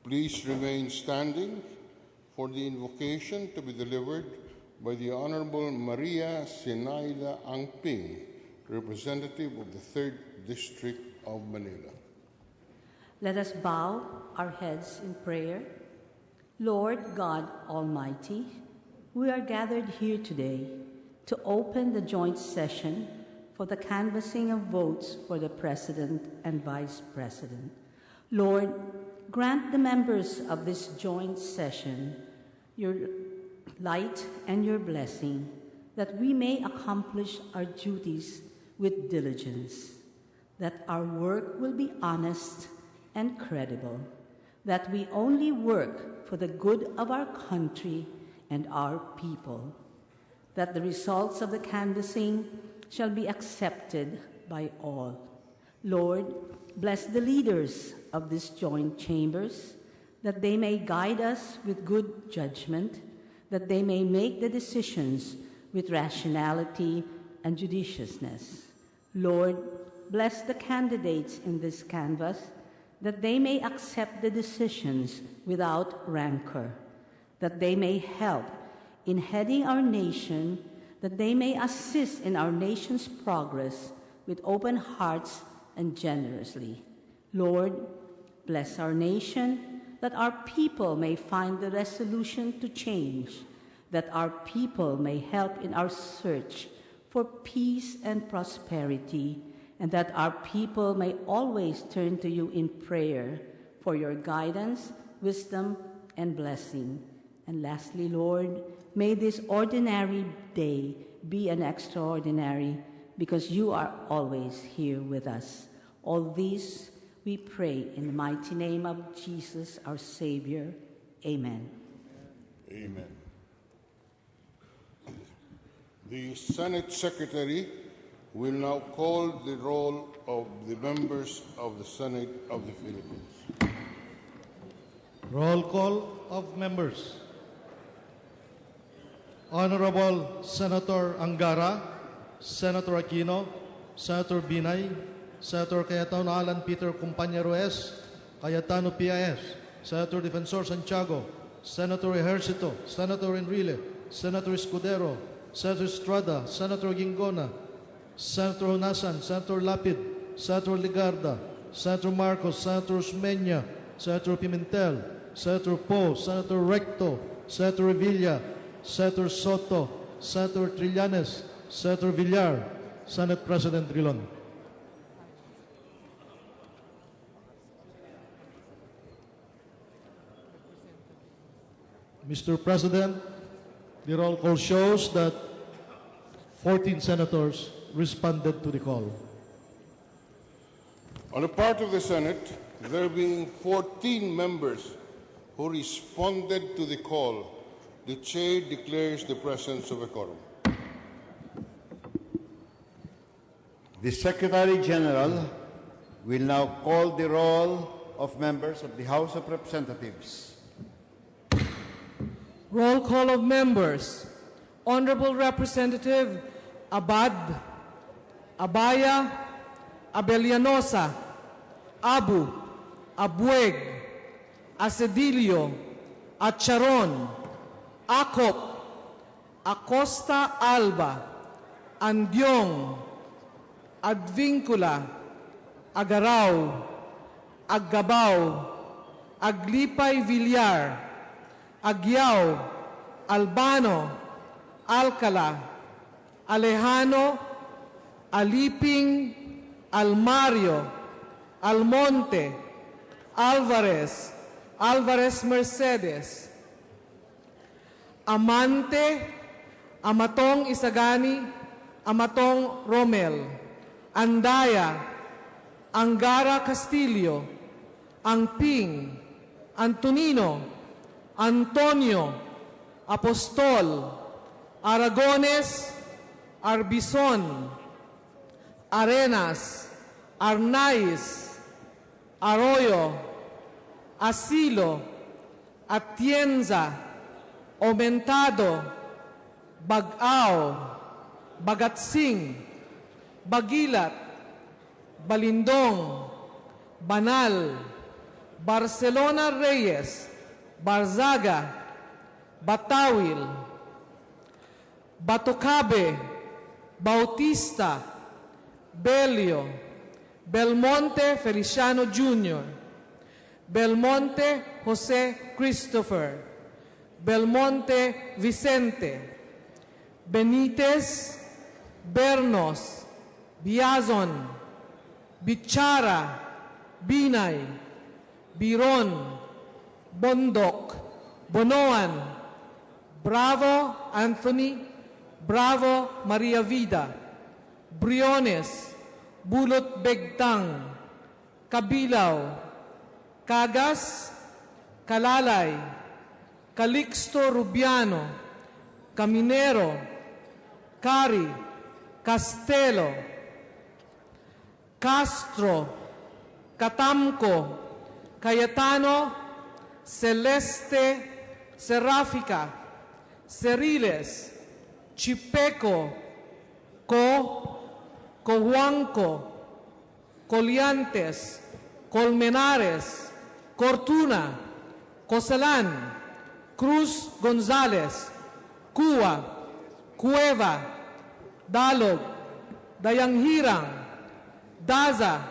Please remain standing for the invocation to be delivered by the Honorable Maria Sinaida Angping, representative of the 3rd District of Manila. Let us bow our heads in prayer. Lord God Almighty, we are gathered here today to open the joint session for the canvassing of votes for the President and Vice President. Lord, grant the members of this joint session your light and your blessing, that we may accomplish our duties with diligence, that our work will be honest and credible, that we only work for the good of our country and our people, that the results of the canvassing shall be accepted by all. Lord, bless the leaders of these joint chambers, that they may guide us with good judgment, that they may make the decisions with rationality and judiciousness. Lord, bless the candidates in this canvass, that they may accept the decisions without rancor, that they may help in heading our nation, that they may assist in our nation's progress with open hearts and generously. Lord, bless our nation, that our people may find the resolution to change, that our people may help in our search for peace and prosperity, and that our people may always turn to you in prayer for your guidance, wisdom, and blessing. And lastly, Lord, may this ordinary day be an extraordinary, because you are always here with us. All these we pray in the mighty name of Jesus, our Savior. Amen. Amen. The Senate Secretary will now call the roll of the members of the Senate of the Philippines. Roll call of members. Honorable Senator Angara, Senator Aquino, Senator Binay, Senator Cayetano Alan Peter Compañero S., Cayetano PIS, Senator Defensor Santiago, Senator Ejercito, Senator Enrile, Senator Escudero, Senator Estrada, Senator Gingona, Senator Honasan, Senator Lapid, Senator Ligarda, Senator Marcos, Senator Usmeña, Senator Pimentel, Senator Poe, Senator Recto, Senator Revilla, Senator Soto, Senator Trillanes, Senator Villar, Senate President Drilon. Mr. President, the roll call shows that 14 senators responded to the call. On the part of the Senate, there being 14 members who responded to the call, the chair declares the presence of a quorum. The Secretary General will now call the roll of members of the House of Representatives. Roll call of members. Honorable Representative Abad, Abaya, Abellanosa, Abu, Abueg, Acedillo, Acharon, Acop, Acosta Alba, Andiong, Advincula, Agaraw, Aggabaw, Aglipay Villar, Agyao, Albano, Alcala, Alejano, Aliping, Almario, Almonte, Alvarez, Alvarez Mercedes, Amante, Amatong Isagani, Amatong Romel, Andaya, Angara Castillo, Angping, Antonino, Antonio, Apostol, Aragones, Arbison, Arenas, Arnaiz, Arroyo, Asilo, Atienza, Aumentado, Bagao, Bagatsing, Bagilat, Balindong, Banal, Barcelona Reyes, Barzaga, Batawil, Batocabe, Bautista, Belio, Belmonte Feliciano Jr., Belmonte Jose Christopher, Belmonte Vicente, Benitez, Bernos, Biazon, Bichara, Binay, Biron, Bondok, Bonoan, Bravo Anthony, Bravo Maria Vida, Briones, Bulot Begtang, Kabilaw, Kagas, Kalalay, Calixto Rubiano, Caminero, Cari, Castelo, Castro, Catamco, Cayetano, Celeste, Serafica, Ceriles, Chipeco, Cohuanco, Coliantes, Colmenares, Cortuna, Cosalan, Cruz Gonzales, Cua, Cueva, Dalog, Dayanghirang, Daza,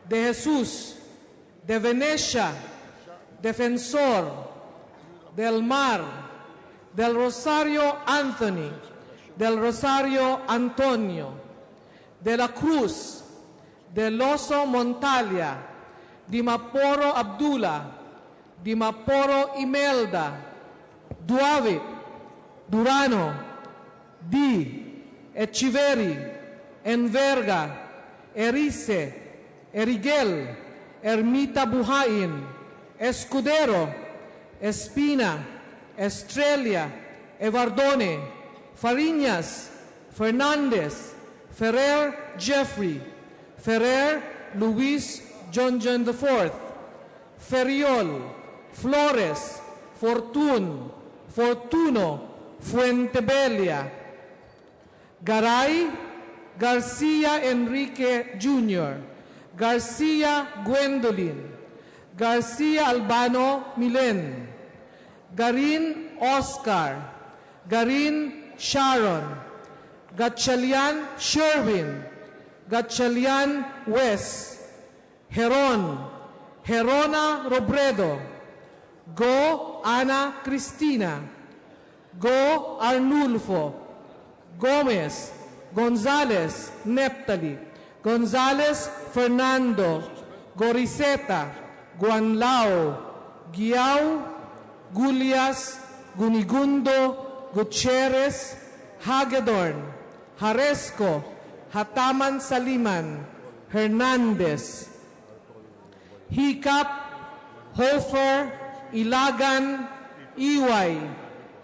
De Jesus, De Venecia, Defensor, Del Mar, Del Rosario Anthony, Del Rosario Antonio, De la Cruz, Del Oso Montalia, Di Maporo Abdullah, Di Maporo Imelda, Duavit, Durano, Di, Echiveri, Enverga, Erice, Erigel, Ermita Buhain, Escudero, Espina, Estrella, Evardone, Fariñas, Fernandez, Ferrer Jeffrey, Ferrer Luis John IV, Ferriol, Flores, Fortuno, Fuentebella, Garay, Garcia Enrique Jr., Garcia Gwendolyn, Garcia Albano Milen, Garin Oscar, Garin Sharon, Gatchalian Sherwin, Gatchalian Wes, Heron, Herona Robredo, Go Ana Cristina, Go Arnulfo, Gomez, Gonzales Neptali, Gonzales Fernando, Goriseta, Guanlao, Giao, Gulias, Gunigundo, Gutierrez, Hagedorn, Haresco, Hataman Saliman, Hernandez, Hicap, Hofer, Ilagan, Iway,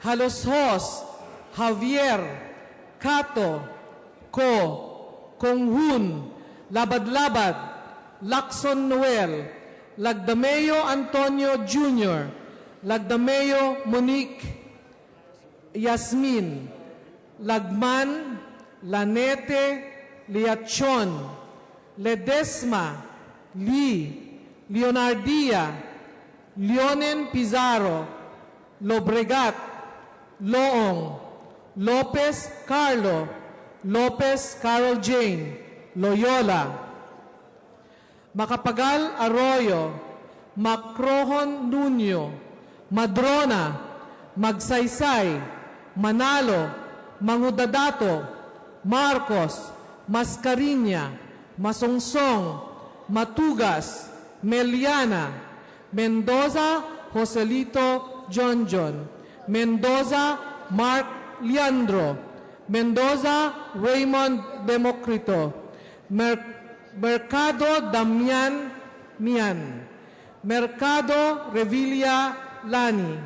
Haloshos, Javier, Cato, Konghun, Labad-Labad, Lacson Noel, Lagdameo Antonio Jr., Lagdameo Monique, Yasmin, Lagman, Lanete, Liachon, Ledesma, Lee, Leonardia, Leonen Pizarro, Lobregat, Loong, Lopez Carlo, Lopez Carol Jane, Loyola, Macapagal Arroyo, Macrohon Nuño, Madrona, Magsaysay, Manalo, Mangudadato, Marcos, Mascariña, Masongsong, Matugas, Meliana, Mendoza, Joselito John, Mendoza, Mark Leandro, Mendoza, Raymond Democrito, Mercado Damian Mian, Mercado Revilla Lani,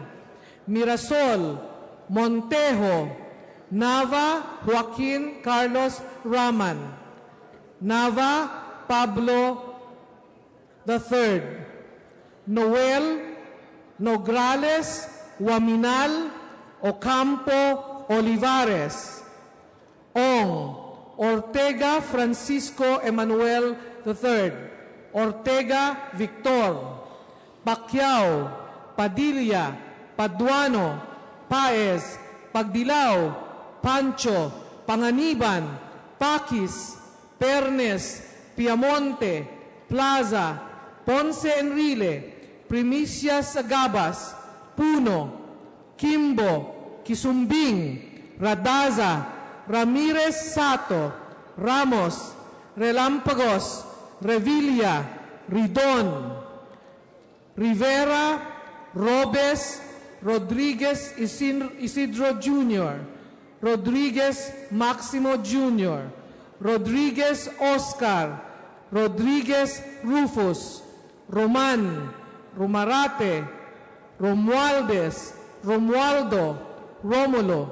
Mirasol Montejo, Nava Joaquin Carlos Raman, Nava Pablo III, Noel Nograles Waminal Ocampo Olivares, Ong Ortega Francisco Emmanuel III, Ortega Victor, Pacquiao, Padilla, Paduano, Paez, Pagdilaw, Pancho, Panganiban, Pakis, Pernes, Piamonte, Plaza, Ponce Enrile, Primicias Agabas, Puno, Kimbo, Kisumbing, Radaza, Ramirez Sato, Ramos, Relampagos, Revilla, Ridon, Rivera, Robes, Rodriguez Isidro Jr., Rodriguez Maximo Jr., Rodriguez Oscar, Rodriguez Rufus, Roman, Romarate, Romualdez, Romualdo, Romulo,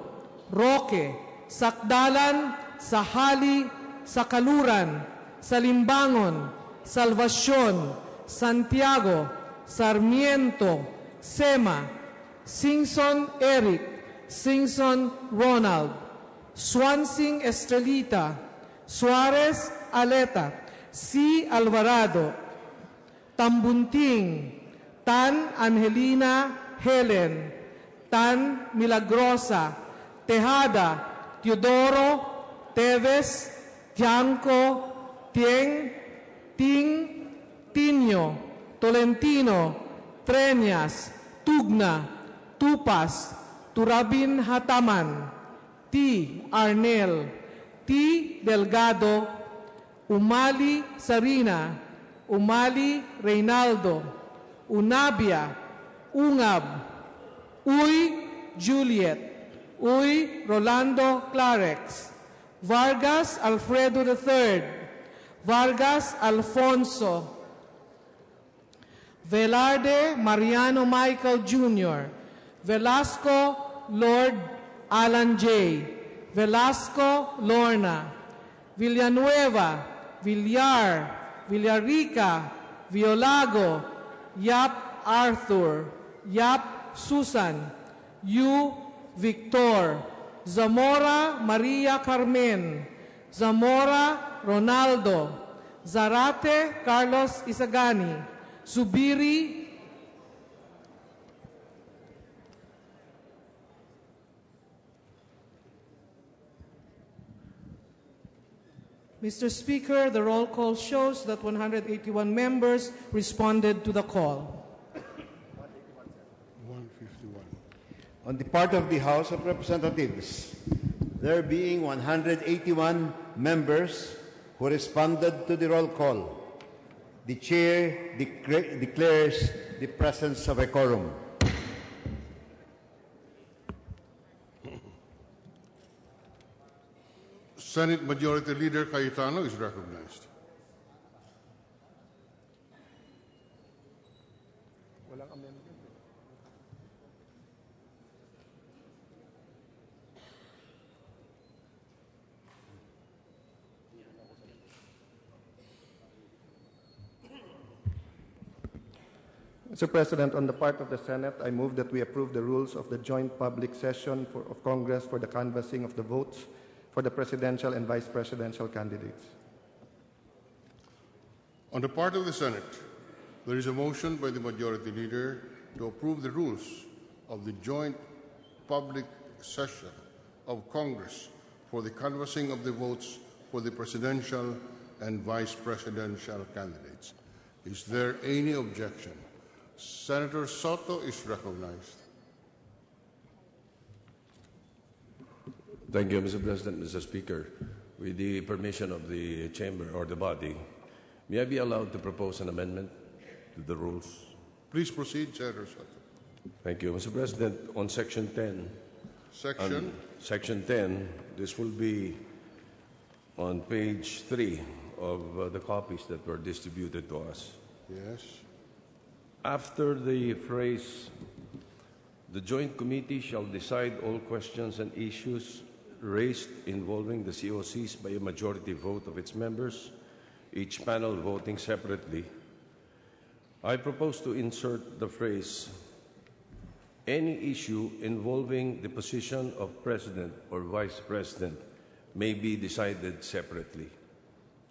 Roque, Sakdalan, Sahali, Sakaluran, Salimbangon, Salvacion, Santiago, Sarmiento, Sema, Singson Eric, Singson Ronald, Swansing Estrelita, Suarez Aleta, C. Alvarado, Tambunting, Tan Angelina Helen, Tan Milagrosa, Tejada, Teodoro, Teves, Gianco, Tieng, Ting, Tinio, Tolentino, Treñas, Tugna, Tupas, Turabin Hataman, T. Arnel, T. Delgado, Umali Sarina, Umali Reynaldo, Unabia, Ungab, Uy Juliet, Uy Rolando Clarex, Vargas Alfredo III, Vargas Alfonso, Velarde Mariano Michael Jr., Velasco Lord Alan J., Velasco Lorna, Villanueva, Villar, Villarica, Violago, Yap Arthur, Yap Susan, Yu Victor, Zamora Maria Carmen, Zamora Ronaldo, Zarate Carlos Isagani, Zubiri Mr. Speaker, the roll call shows that 181 members responded to the call. 151. On the part of the House of Representatives, there being 181 members who responded to the roll call, the Chair declares the presence of a quorum. Senate Majority Leader Cayetano is recognized. Mr. President, on the part of the Senate, I move that we approve the rules of the joint public session of Congress for the canvassing of the votes for the presidential and vice presidential candidates. On the part of the Senate, there is a motion by the Majority Leader to approve the rules of the joint public session of Congress for the canvassing of the votes for the presidential and vice presidential candidates. Is there any objection? Senator Soto is recognized. Thank you, Mr. President, Mr. Speaker. With the permission of the chamber or the body, may I be allowed to propose an amendment to the rules? Please proceed, Senator Soto. Thank you, Mr. President. On Section 10, Section? Section 10, this will be on page 3 of the copies that were distributed to us. Yes. After the phrase, "The joint committee shall decide all questions and issues raised involving the COCs by a majority vote of its members, each panel voting separately," I propose to insert the phrase, "Any issue involving the position of President or Vice President may be decided separately,"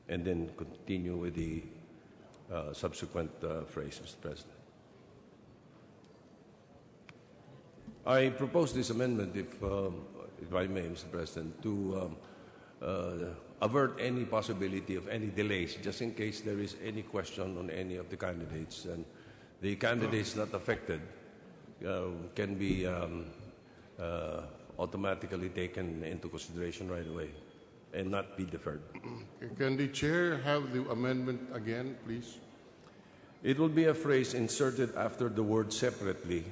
and then continue with the subsequent phrase, Mr. President. I propose this amendment, if I may, Mr. President, to avert any possibility of any delays, just in case there is any question on any of the candidates, and the candidates not affected can be automatically taken into consideration right away and not be deferred. Can the chair have the amendment again, please? It will be a phrase inserted after the word "separately"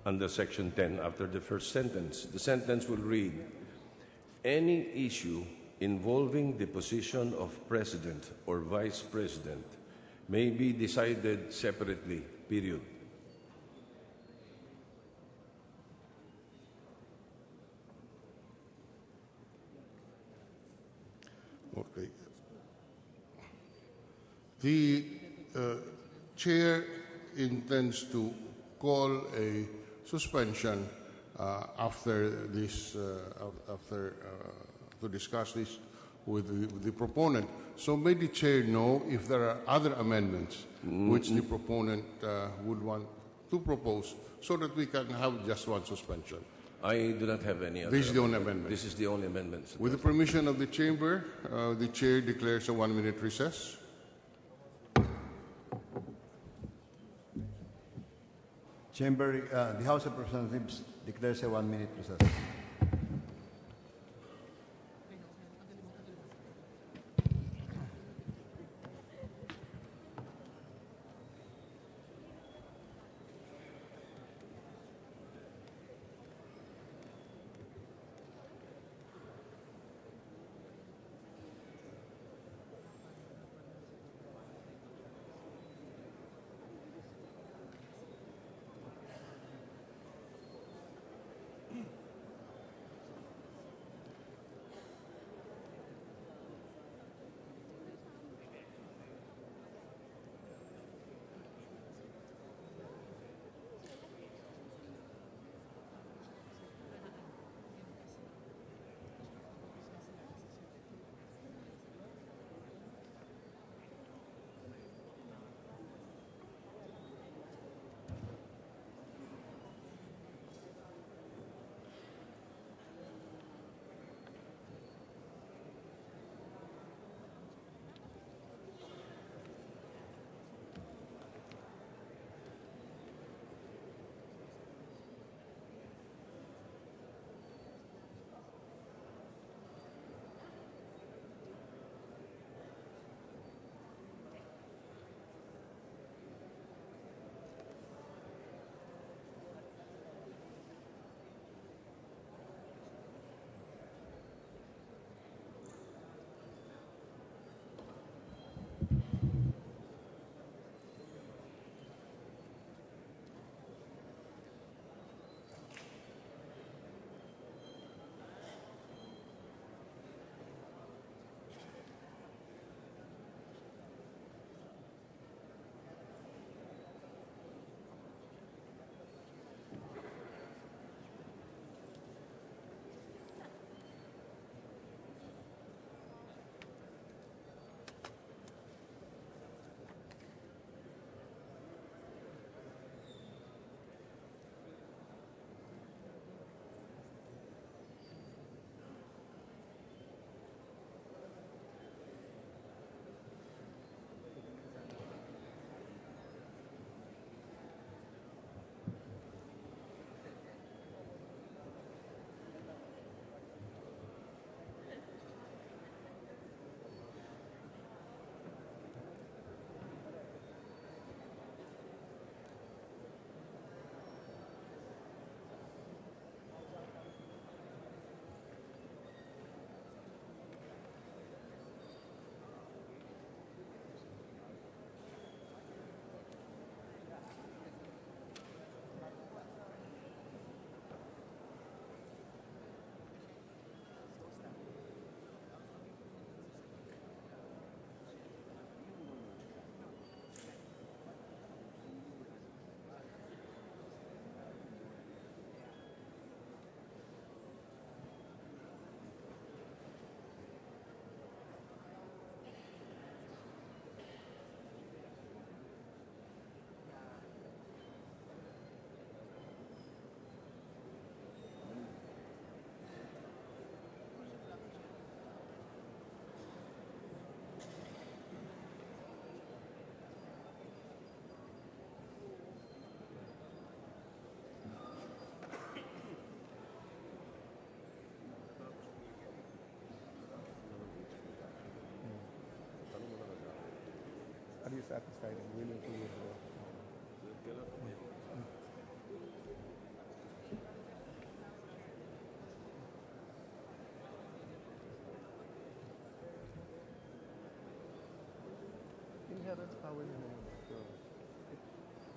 under Section 10, after the first sentence. The sentence will read, "Any issue involving the position of President or Vice President may be decided separately, period." Okay. The chair intends to call a suspension after this, to discuss this with the proponent. So may the chair know if there are other amendments which the proponent would want to propose, so that we can have just one suspension. I do not have any other. This is the only amendment. This is the only amendment, Mr. With the permission of the chamber, the chair declares a 1-minute recess. Chamber, the House of Representatives declares a 1-minute recess. power nila yun. So,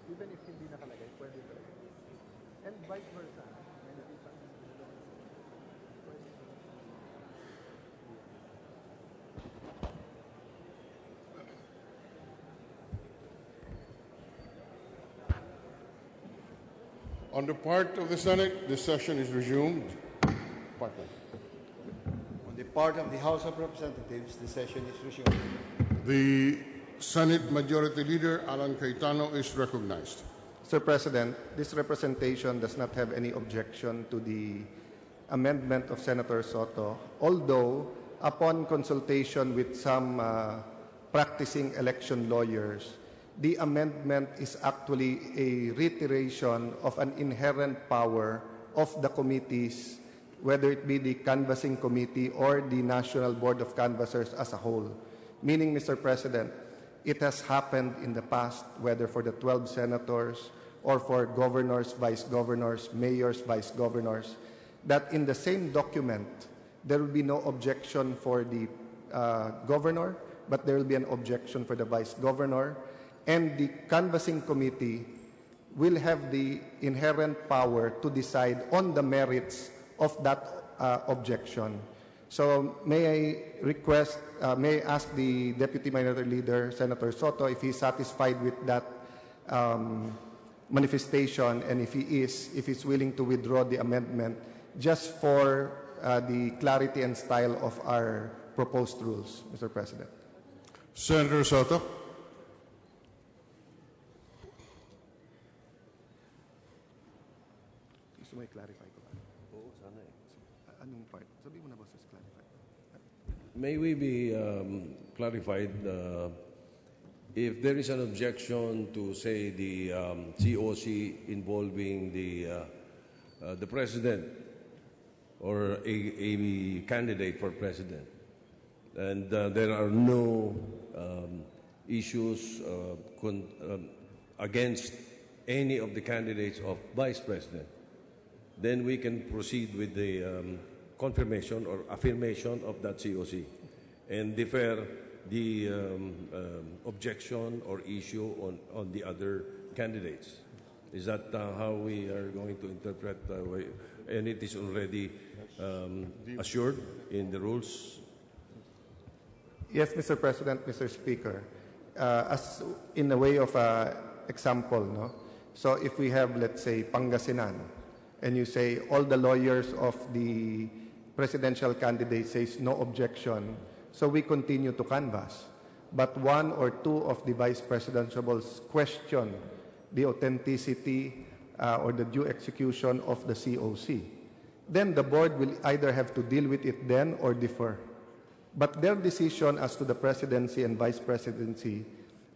even if hindi nakalagay, pwede ba? And vice versa. May nakita ko pwede. On the part of the Senate, the session is resumed. Partner. On the part of the House of Representatives, the session is resumed. The Senate Majority Leader, Alan Cayetano, is recognized. Mr. President, this representation does not have any objection to the amendment of Senator Soto, although upon consultation with some practicing election lawyers, the amendment is actually a reiteration of an inherent power of the committees, whether it be the canvassing committee or the National Board of Canvassers as a whole. Meaning, Mr. President, it has happened in the past, whether for the 12 senators or for governors, vice governors, mayors, vice governors, that in the same document, there will be no objection for the governor, but there will be an objection for the vice governor, and the canvassing committee will have the inherent power to decide on the merits of that objection. So may I request, may I ask the Deputy Minority Leader, Senator Soto, if he's satisfied with that manifestation, and if he's willing to withdraw the amendment just for the clarity and style of our proposed rules, Mr. President. Senator Soto. Gusto mo i-clarify ko ba? Oo, sana eh. Anong part? Sabi mo na boses clarify. May we be clarified if there is an objection to, say, the COC involving the president or a candidate for president, and there are no issues against any of the candidates of vice president, then we can proceed with the confirmation or affirmation of that COC and defer the objection or issue on the other candidates. Is that how we are going to interpret, and it is already assured in the rules? Yes, Mr. President, Mr. Speaker. As in a way of example, no? So if we have, let's say, Pangasinan, and you say all the lawyers of the presidential candidate says no objection, so we continue to canvass. But one or two of the vice presidentials question the authenticity or the due execution of the COC. Then the board will either have to deal with it then or defer. But their decision as to the presidency and vice presidency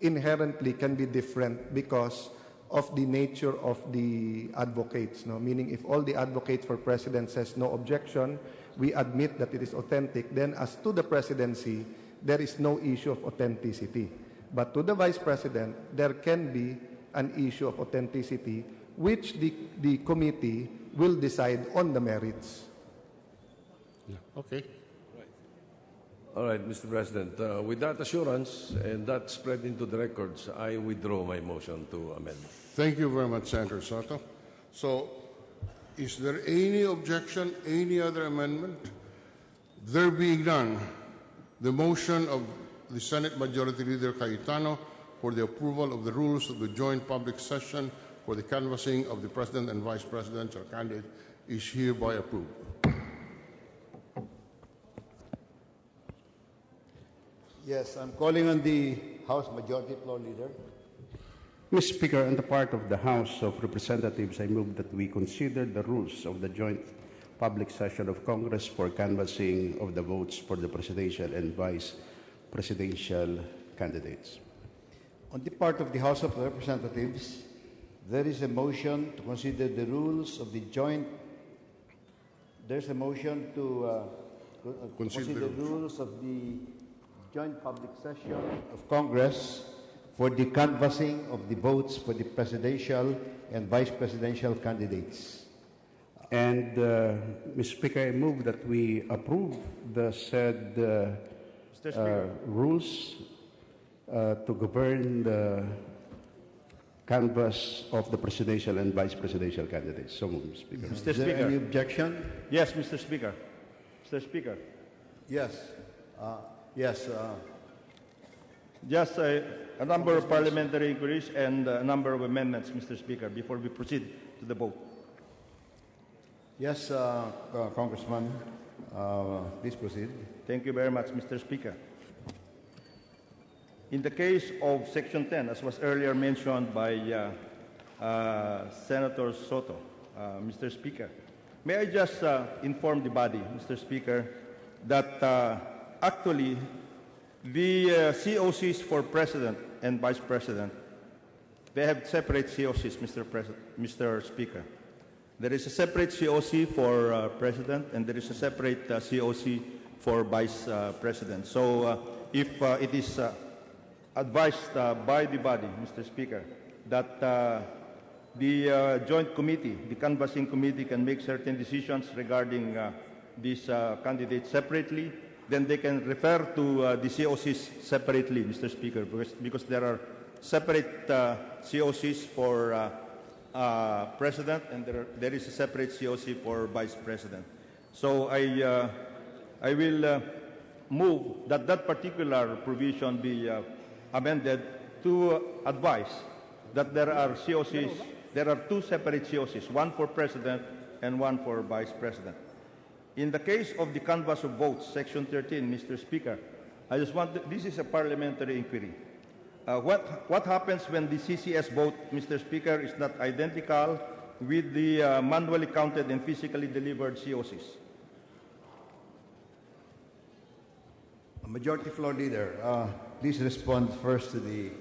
inherently can be different because of the nature of the advocates. No? Meaning if all the advocates for president says no objection, we admit that it is authentic. Then as to the presidency, there is no issue of authenticity. But to the vice president, there can be an issue of authenticity which the committee will decide on the merits. Yeah. Okay. All right, Mr. President. With that assurance and that spread into the records, I withdraw my motion to amend. Thank you very much, Senator Soto. So, is there any objection, any other amendment? There being none, the motion of the Senate Majority Leader Cayetano for the approval of the rules of the joint public session for the canvassing of the President and Vice Presidential candidate is hereby approved. Yes, I'm calling on the House Majority Floor Leader. Mr. Speaker, on the part of the House of Representatives, I move that we consider the rules of the joint public session of Congress for canvassing of the votes for the presidential and vice presidential candidates. On the part of the House of Representatives, there is a motion to consider the rules of the joint. There's a motion to consider the rules of the joint public session of Congress for the canvassing of the votes for the presidential and vice presidential candidates. And, Mr. Speaker, I move that we approve the said rules to govern the canvass of the presidential and vice presidential candidates. So moved, Speaker. Mr. Is there Speaker. any objection? Yes, Mr. Speaker. Mr. Speaker. Yes. Yes. Just a number of parliamentary inquiries and a number of amendments, Mr. Speaker, before we proceed to the vote. Yes, Congressman. Please proceed. Thank you very much, Mr. Speaker. In the case of Section 10, as was earlier mentioned by Senator Soto, Mr. Speaker, may I just inform the body, Mr. Speaker, that actually the COCs for President and Vice President, they have separate COCs, Mr. Speaker. There is a separate COC for President and there is a separate COC for Vice President. So if it is advised by the body, Mr. Speaker, that the joint committee, the canvassing committee, can make certain decisions regarding these candidates separately, then they can refer to the COCs separately, Mr. Speaker, because there are separate COCs for President and there is a separate COC for Vice President. So I will move that that particular provision be amended to advise that there are COCs, there are two separate COCs, one for President and one for Vice President. In the case of the canvass of votes, Section 13, Mr. Speaker, I just want to, this is a parliamentary inquiry. What happens when the CCS vote, Mr. Speaker, is not identical with the manually counted and physically delivered COCs? Majority Floor Leader, please respond first to the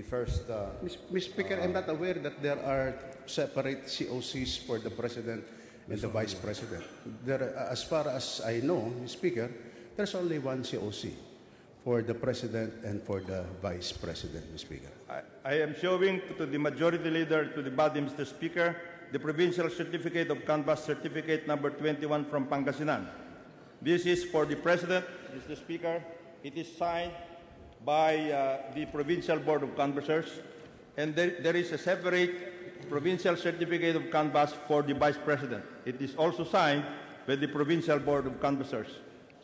first. Mr. Speaker, I'm not aware that there are separate COCs for the President and the Vice President. There, as far as I know, Mr. Speaker, there's only one COC for the President and for the Vice President, Mr. Speaker. I am showing to the Majority Leader, to the body, Mr. Speaker, the Provincial Certificate of Canvass Certificate number 21 from Pangasinan. This is for the President, Mr. Speaker. It is signed by the Provincial Board of Canvassers, and there is a separate Provincial Certificate of Canvass for the Vice President. It is also signed by the Provincial Board of Canvassers.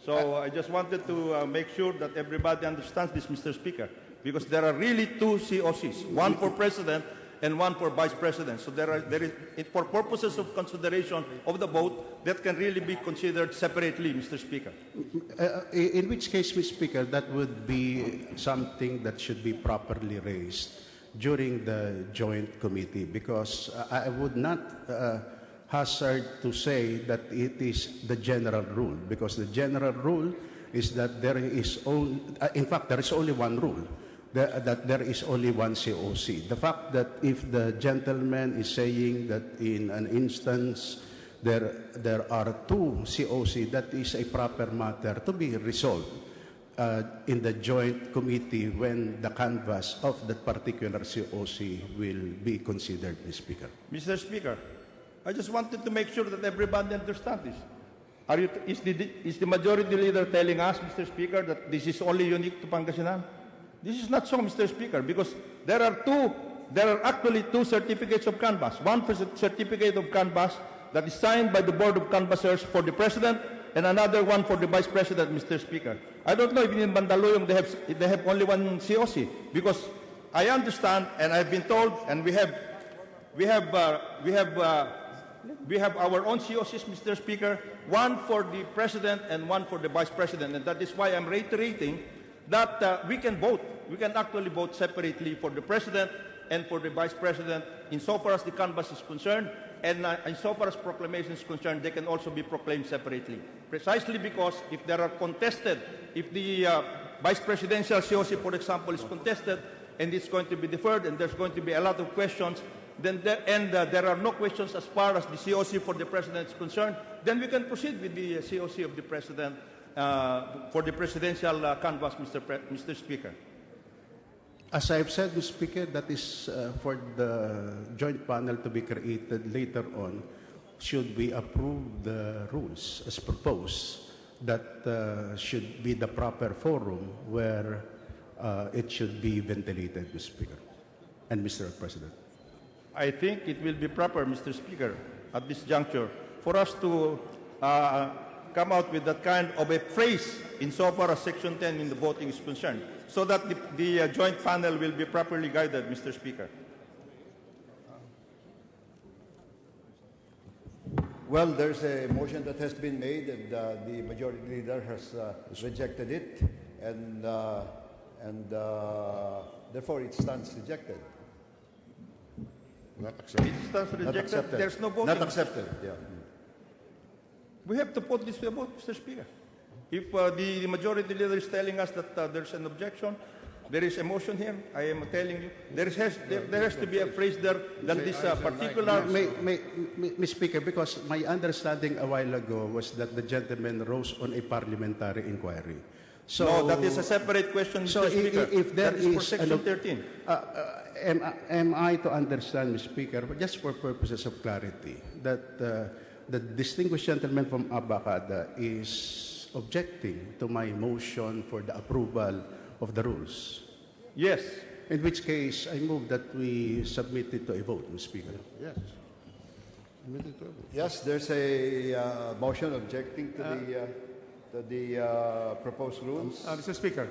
So I just wanted to make sure that everybody understands this, Mr. Speaker, because there are really two COCs, one for President and one for Vice President. So there is, for purposes of consideration of the vote, that can really be considered separately, Mr. Speaker. In which case, Mr. Speaker, that would be something that should be properly raised during the joint committee, because I would not hazard to say that it is the general rule, because the general rule is that there is only, in fact, there is only one rule, that there is only one COC. The fact that if the gentleman is saying that in an instance there are two COC, that is a proper matter to be resolved in the joint committee when the canvass of that particular COC will be considered, Mr. Speaker. Mr. Speaker, I just wanted to make sure that everybody understands this. Is the Majority Leader telling us, Mr. Speaker, that this is only unique to Pangasinan? This is not so, Mr. Speaker, because there are actually two certificates of canvass. One certificate of canvass that is signed by the Board of Canvassers for the President, and another one for the Vice President, Mr. Speaker. I don't know if in Mandaluyong they have only one COC, because I understand and I've been told, and we have our own COCs, Mr. Speaker, one for the President and one for the Vice President, and that is why I'm reiterating that we can vote. We can actually vote separately for the President and for the Vice President insofar as the canvass is concerned, and insofar as proclamation is concerned, they can also be proclaimed separately. Precisely because if there are contested, if the Vice Presidential COC, for example, is contested and it's going to be deferred and there's going to be a lot of questions, then there are no questions as far as the COC for the President is concerned, then we can proceed with the COC of the President for the presidential canvass, Mr. Speaker. As I've said, Mr. Speaker, that is for the joint panel to be created later on. Should we approve the rules as proposed, that should be the proper forum where it should be ventilated, Mr. Speaker and Mr. President. I think it will be proper, Mr. Speaker, at this juncture, for us to come out with that kind of a phrase insofar as Section 10 in the voting is concerned, so that the joint panel will be properly guided, Mr. Speaker. Well, there's a motion that has been made, and the majority leader has rejected it, and therefore it stands rejected. Not accepted. It stands rejected. Not accepted. There's no voting. Not accepted, yeah. We have to put this to a vote, Mr. Speaker. If the majority leader is telling us that there's an objection, there is a motion here. I am telling you, there has to be a phrase there that this particular... Mr. Speaker, because my understanding a while ago was that the gentleman rose on a parliamentary inquiry. So, no, that is a separate question, Mr. Speaker. If there that is for is Section 13. Am I to understand, Mr. Speaker, just for purposes of clarity, that the distinguished gentleman from Abacada is objecting to my motion for the approval of the rules? Yes. In which case, I move that we submit it to a vote, Mr. Speaker. Yes. Yes, there's a motion objecting to the proposed rules. Mr. Speaker.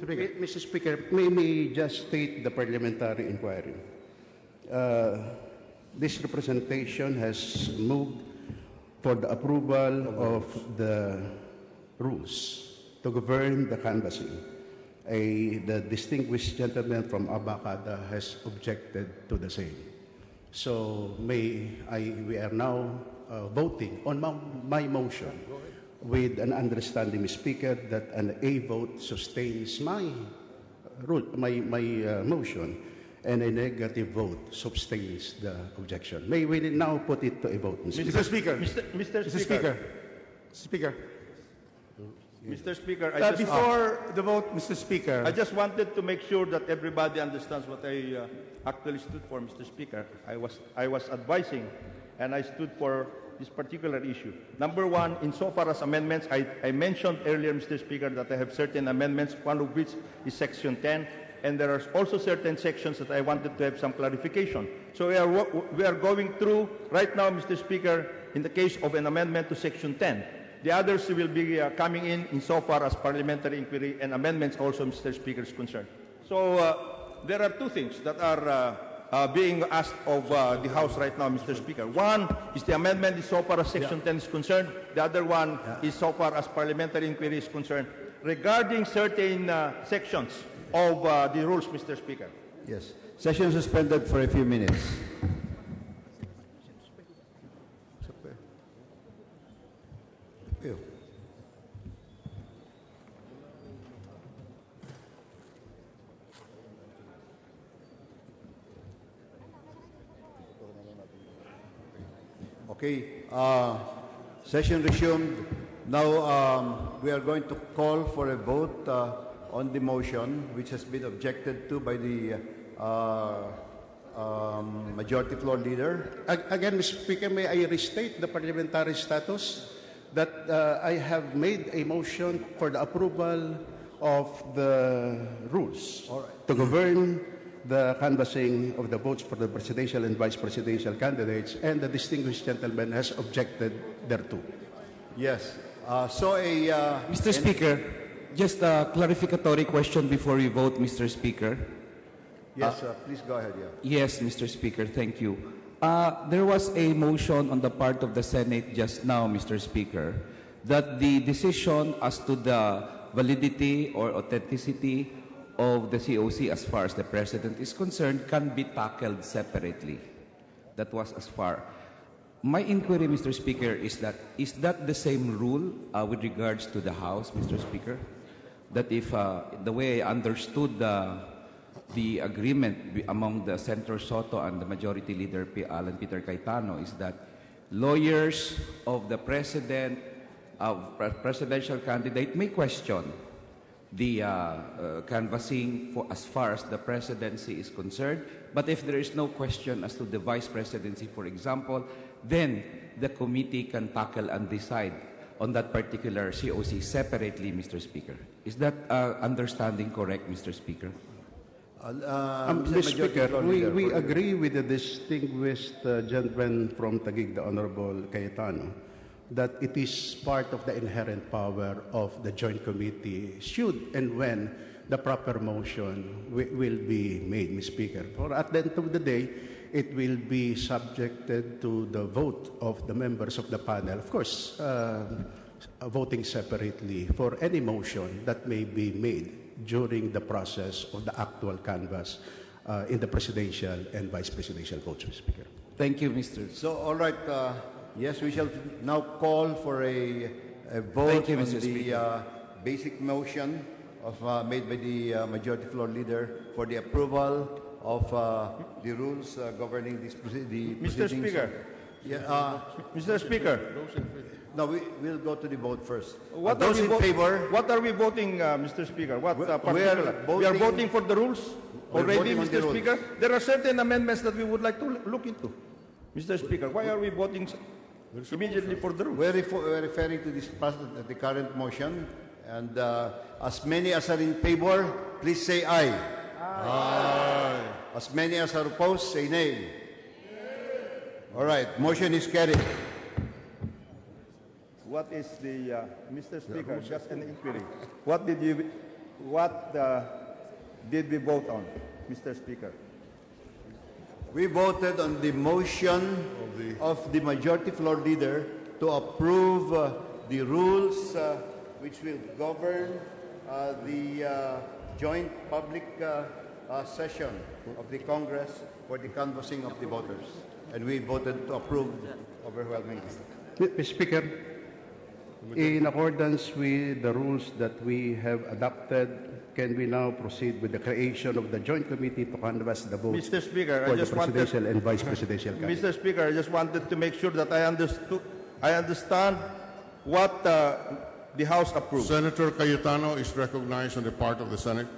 Mr. Speaker, may me just state the parliamentary inquiry. This representation has moved for the approval of the rules to govern the canvassing. The distinguished gentleman from Abacada has objected to the same. So we are now voting on my motion with an understanding, Mr. Speaker, that an A vote sustains my motion, and a negative vote sustains the objection. May we now put it to a vote, Mr. Speaker? Mr. Speaker, before the vote, Mr. Speaker. I just wanted to make sure that everybody understands what I actually stood for, Mr. Speaker. I was advising, and I stood for this particular issue. Number one, insofar as amendments, I mentioned earlier, Mr. Speaker, that I have certain amendments, one of which is Section 10, and there are also certain sections that I wanted to have some clarification. So we are going through right now, Mr. Speaker, in the case of an amendment to Section 10. The others will be coming in insofar as parliamentary inquiry and amendments also, Mr. Speaker, is concerned. So there are two things that are being asked of the House right now, Mr. Speaker. One is the amendment insofar as Section 10 is concerned. The other one is so far as parliamentary inquiry is concerned. Regarding certain sections of the rules, Mr. Speaker. Yes. Session suspended for a few minutes. Okay, session resumed. Now we are going to call for a vote on the motion which has been objected to by the majority floor leader. Again, Mr. Speaker, may I restate the parliamentary status that I have made a motion for the approval of the rules to govern the canvassing of the votes for the presidential and vice presidential candidates, and the distinguished gentleman has objected thereto. Yes. Mr. Speaker, just a clarificatory question before we vote, Mr. Speaker. Yes, please go ahead. Yeah. Yes, Mr. Speaker, thank you. There was a motion on the part of the Senate just now, Mr. Speaker, that the decision as to the validity or authenticity of the COC as far as the President is concerned can be tackled separately. That was as far. My inquiry, Mr. Speaker, is that the same rule with regards to the House, Mr. Speaker? That if, the way I understood the agreement among the Senator Soto and the Majority Leader Alan Peter Cayetano is that lawyers of the President, presidential candidate may question the canvassing for as far as the presidency is concerned. But if there is no question as to the vice presidency, for example, then the committee can tackle and decide on that particular COC separately, Mr. Speaker. Is that understanding correct, Mr. Speaker? Mr. Speaker, we agree with the distinguished gentleman from Taguig, the Honorable Cayetano, that it is part of the inherent power of the Joint Committee should and when the proper motion will be made, Mr. Speaker. For at the end of the day, it will be subjected to the vote of the members of the panel. Of course, voting separately for any motion that may be made during the process of the actual canvass in the presidential and vice presidential votes, Mr. Speaker. Thank you, Mr. So, all right. Yes, we shall now call for a vote on the basic motion made by the Majority Floor Leader for the approval of the rules governing the proceedings. Mr. Speaker. Mr. Speaker. No, we'll go to the vote first. What those in favor? What are we voting, Mr. Speaker? What We are voting for the rules already, Mr. Speaker? Rules. There are certain amendments that we would like to look into. Mr. Speaker, why are we voting immediately for the rules? We're referring to this the current motion, and as many as are in favor, please say aye. Aye. As many as are opposed, say nay. All right, motion is carried. What is the, Mr. Speaker, just an inquiry. What did we vote on, Mr. Speaker? We voted on the motion of the Majority Floor Leader to approve the rules which will govern the joint public session of the Congress for the canvassing of the voters. And we voted to approve overwhelmingly. Mr. Speaker, in accordance with the rules that we have adopted, can we now proceed with the creation of the Joint Committee to canvass the votes Mr. Speaker, for the presidential and vice presidential candidates? Mr. Speaker, I just wanted to make sure that I understand what the House approved. Senator Cayetano is recognized on the part of the Senate.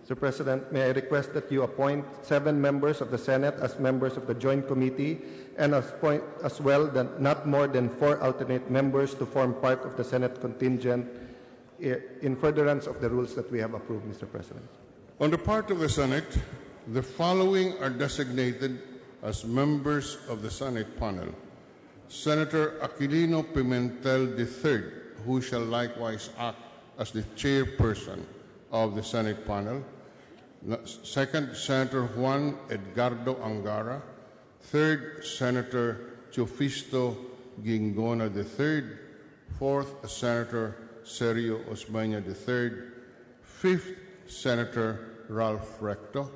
Mr. President, may I request that you appoint 7 members of the Senate as members of the Joint Committee and appoint as well not more than 4 alternate members to form part of the Senate contingent in furtherance of the rules that we have approved, Mr. President. On the part of the Senate, the following are designated as members of the Senate panel. Senator Aquilino Pimentel III, who shall likewise act as the chairperson of the Senate panel. Second, Senator Juan Edgardo Angara. Third, Senator Teofisto Gingona III. Fourth, Senator Sergio Osmeña III. Fifth, Senator Ralph Recto.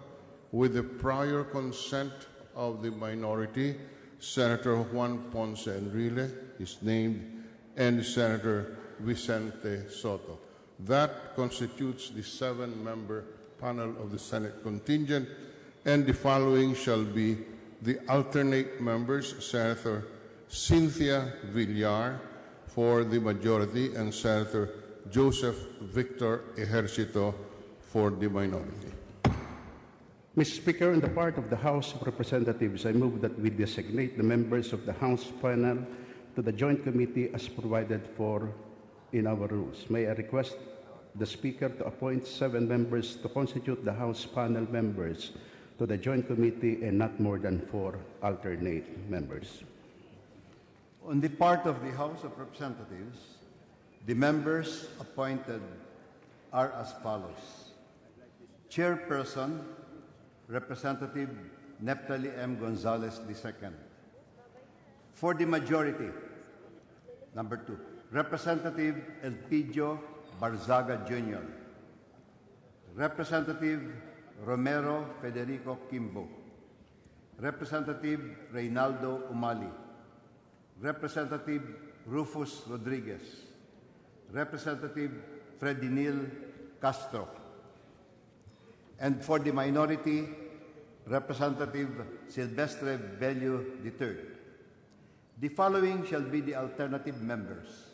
With the prior consent of the minority, Senator Juan Ponce Enrile is named, and Senator Vicente Soto. That constitutes the 7-member panel of the Senate contingent, and the following shall be the alternate members: Senator Cynthia Villar for the majority and Senator Joseph Victor Ejercito for the minority. Mr. Speaker, on the part of the House of Representatives, I move that we designate the members of the House panel to the Joint Committee as provided for in our rules. May I request the Speaker to appoint 7 members to constitute the House panel members to the Joint Committee and not more than 4 alternate members. On the part of the House of Representatives, the members appointed are as follows. Chairperson, Representative Neptali M. Gonzalez II. For the majority, number 2, Representative Elpidio Barzaga Jr. Representative Romero Federico Kimbo. Representative Reynaldo Umali. Representative Rufus Rodriguez. Representative Fredinil Castro. And for the minority, Representative Silvestre Bello III. The following shall be the alternative members.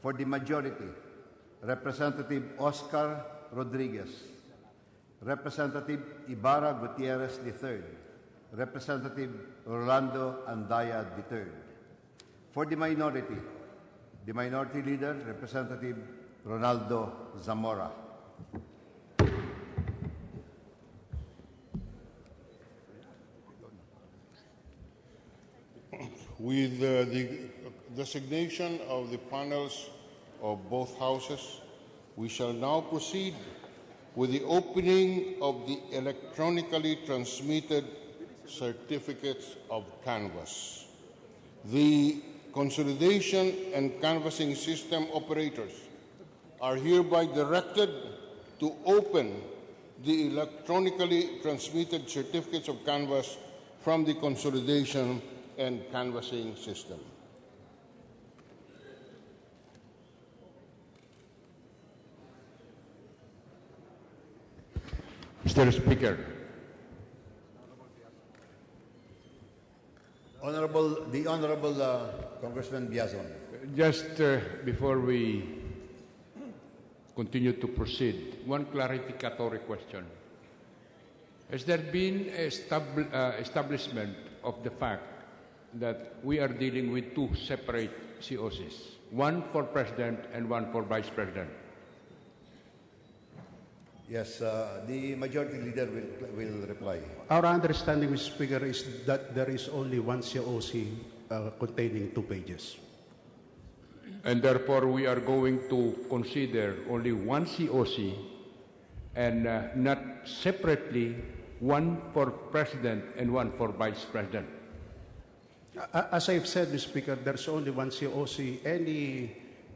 For the majority, Representative Oscar Rodriguez, Representative Ibarra Gutierrez III, Representative Rolando Andaya III. For the minority, The Minority Leader, Representative Ronaldo Zamora. With the designation of the panels of both houses, we shall now proceed with the opening of the electronically transmitted certificates of canvass. The consolidation and canvassing system operators are hereby directed to open the electronically transmitted certificates of canvass from the consolidation and canvassing system. Mr. Speaker, The Honorable Congressman Biazon. just before we continue to proceed, one clarificatory question. Has there been establishment of the fact that we are dealing with two separate COCs, one for President and one for Vice President? Yes, the Majority Leader will reply. Our understanding, Mr. Speaker, is that there is only one COC containing 2 pages. And therefore, we are going to consider only one COC and not separately one for President and one for Vice President. As I've said, Mr. Speaker, there's only one COC.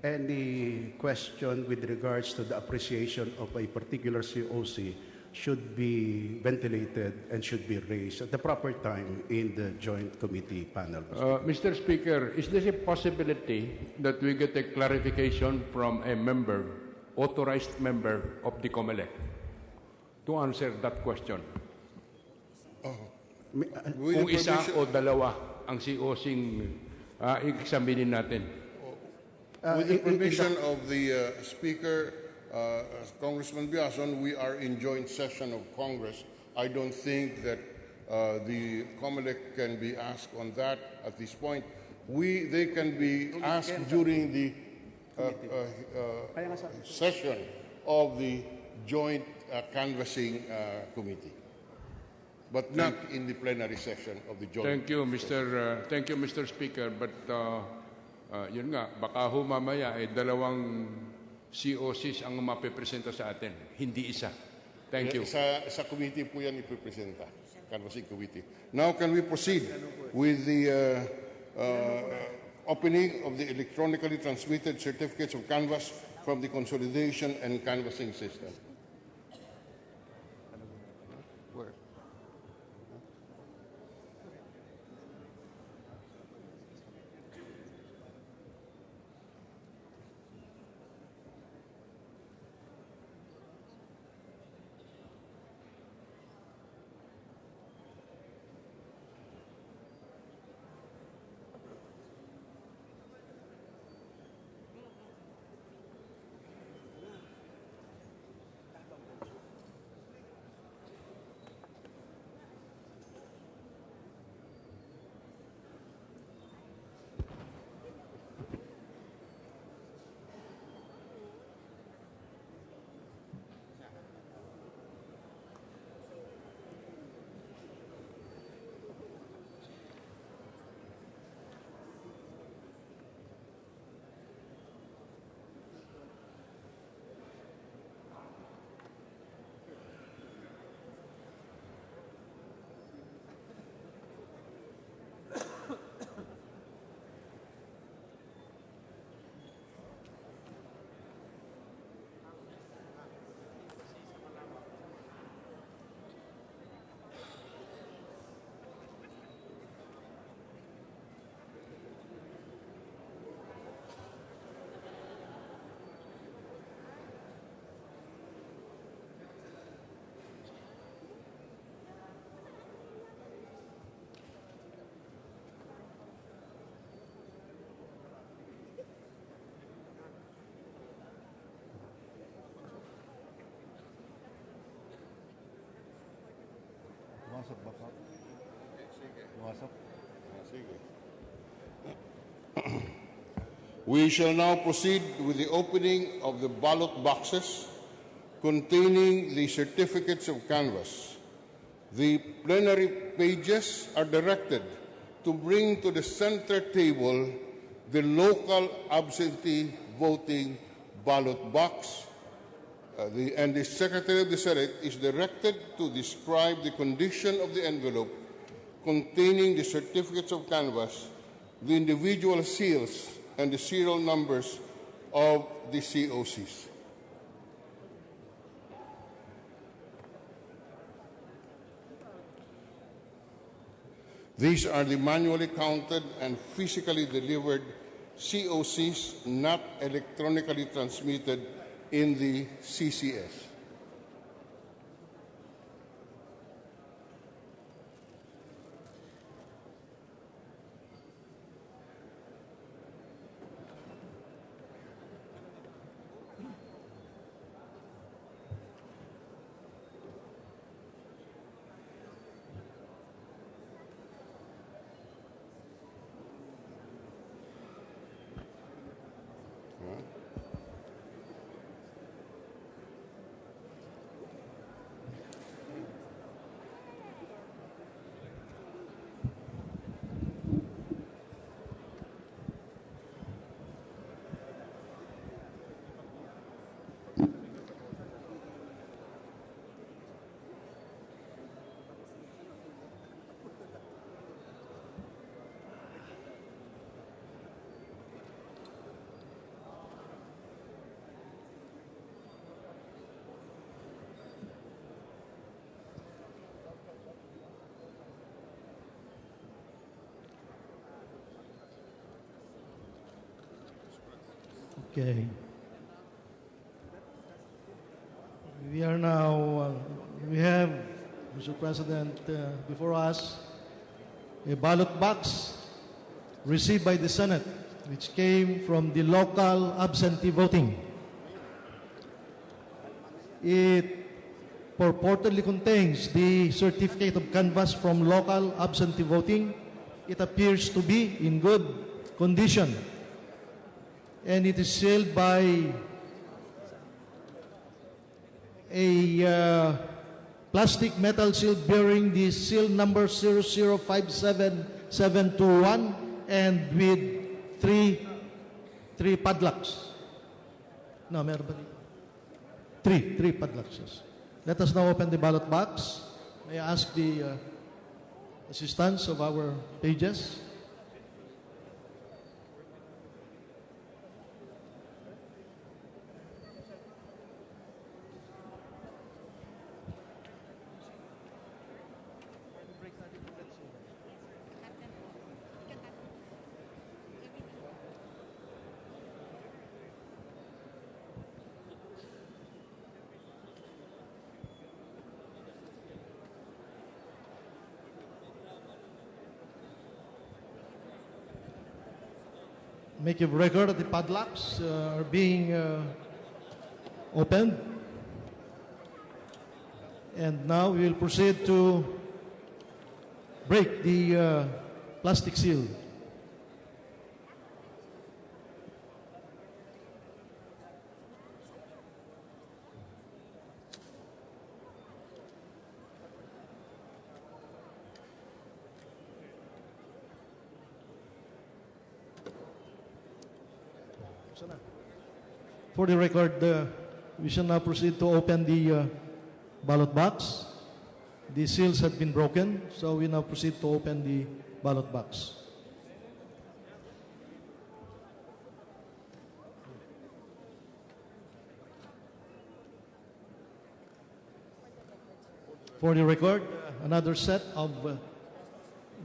Any question with regards to the appreciation of a particular COC should be ventilated and should be raised at the proper time in the Joint Committee panel. Mr. Speaker, is there a possibility that we get a clarification from a member, authorized member of the COMELEC, to answer that question? Kung isa o dalawa ang COC-ing examinin natin. With the permission of the Speaker, Congressman Biazon, we are in joint session of Congress. I don't think that the COMELEC can be asked on that at this point. They can be asked during the session of the joint canvassing committee, but not in the plenary session of the joint. Thank you, Mr. Speaker. But yun nga, baka ho mamaya dalawang COCs ang mapipresenta sa atin, hindi isa. Thank you. Sa committee po yan ipipresenta, canvassing committee. Now can we proceed with the opening of the electronically transmitted certificates of canvass from the consolidation and canvassing system? Pumasok ba po? Pumasok? Sige. We shall now proceed with the opening of the ballot boxes containing the certificates of canvass. The plenary pages are directed to bring to the center table the local absentee voting ballot box, and the Secretary of the Senate is directed to describe the condition of the envelope containing the certificates of canvass, the individual seals, and the serial numbers of the COCs. These are the manually counted and physically delivered COCs, not electronically transmitted in the CCS. Okay. We are now, we have, Mr. President, before us, a ballot box received by the Senate, which came from the local absentee voting. It purportedly contains the certificate of canvass from local absentee voting. It appears to be in good condition, and it is sealed by a plastic metal seal bearing the seal number 0057721 and with three padlocks. No, meron ba? Three padlocks, yes. Let us now open the ballot box. May I ask the assistance of our pages? Make a record that the padlocks are being opened. And now we will proceed to break the plastic seal. For the record, we shall now proceed to open the ballot box. The seals have been broken, so we now proceed to open the ballot box. For the record, another set of,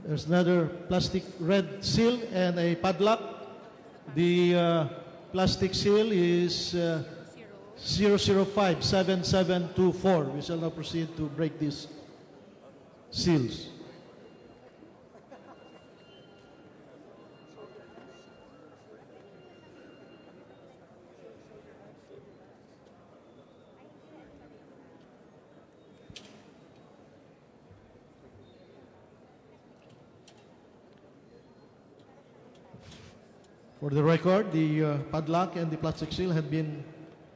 there's another plastic red seal and a padlock. The plastic seal is 0057724. We shall now proceed to break these seals. For the record, the padlock and the plastic seal had been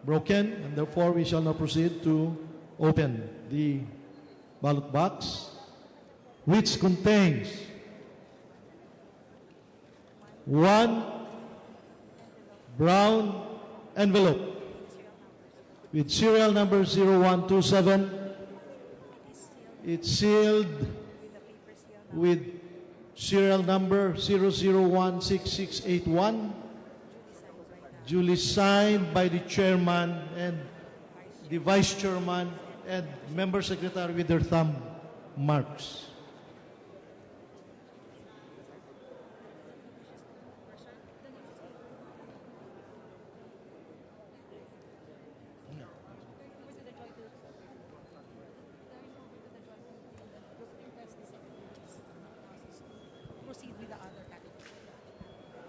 broken, and therefore we shall now proceed to open the ballot box, which contains one brown envelope with serial number 0127. It's sealed with serial number 0016681, duly signed by the chairman and the vice chairman and member secretary with their thumb marks.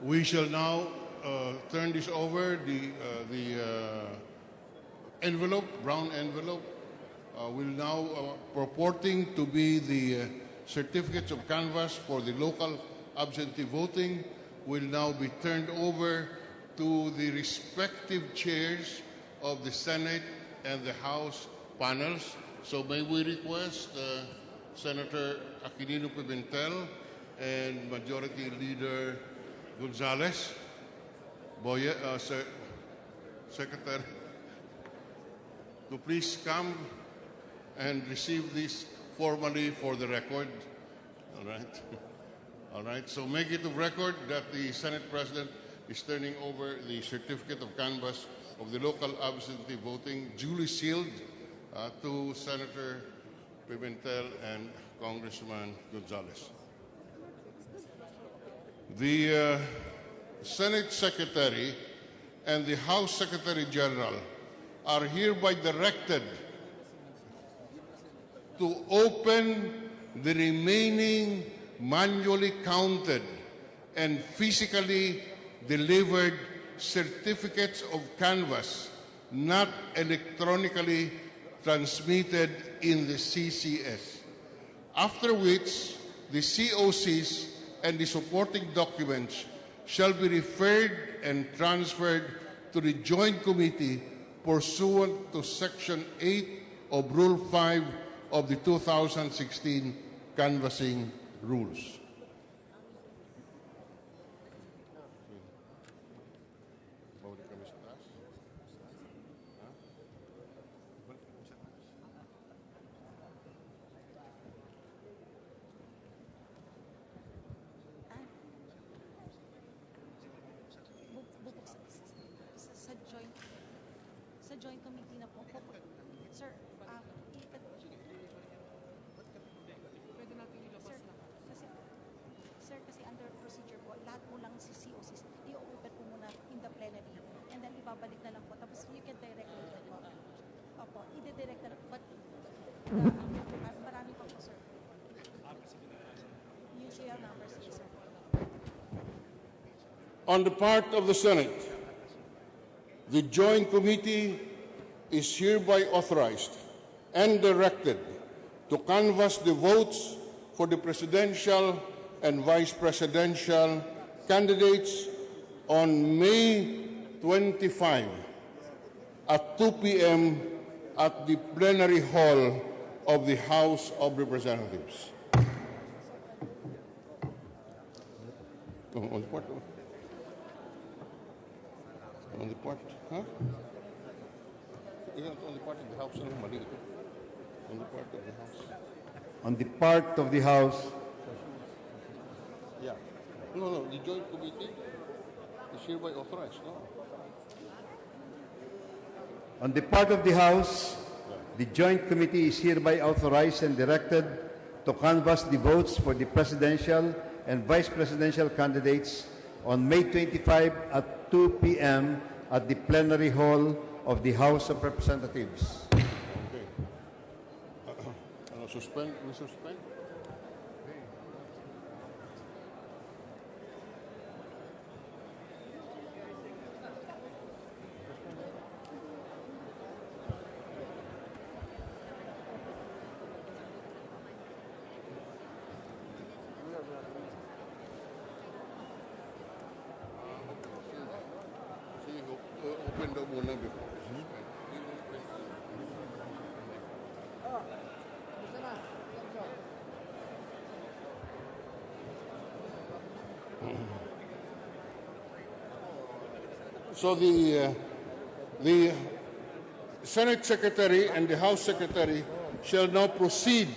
We shall now turn this over. The envelope, brown envelope, will now purporting to be the certificates of canvass for the local absentee voting will now be turned over to the respective chairs of the Senate and the House panels. So may we request Senator Aquilino Pimentel and Majority Leader Gonzales, Secretary, to please come and receive this formally for the record. All right. All right. So make it a record that the Senate President is turning over the certificate of canvass of the local absentee voting, duly sealed, to Senator Pimentel and Congressman Gonzales. The Senate Secretary and the House Secretary General are hereby directed to open the remaining manually counted and physically delivered certificates of canvass not electronically transmitted in the CCS, after which the COCs and the supporting documents shall be referred and transferred to the Joint Committee pursuant to Section 8 of Rule 5 of the 2016 Canvassing Rules. Sa joint committee na po. Sir, kasi under procedure po, lahat po lang si COCs, i-open po muna in the plenary and then ibabalik na lang po. Tapos you can direct later po. Opo, i-direct na lang. But marami pa po, sir. Yung serial numbers, sir. On the part of the Senate, the Joint Committee is hereby authorized and directed to canvass the votes for the presidential and vice presidential candidates on May 25 at 2 p.m. at the plenary hall of the House of Representatives. On the part, huh? On the part of the House, on the part of the House. On the part of the House, Yeah. No, the Joint Committee is hereby authorized, no? on the part of the House, the Joint Committee is hereby authorized and directed to canvass the votes for the presidential and vice presidential candidates on May 25 at 2 p.m. at the plenary hall of the House of Representatives. Okay. We suspend? muna before. So the Senate Secretary and the House Secretary shall now proceed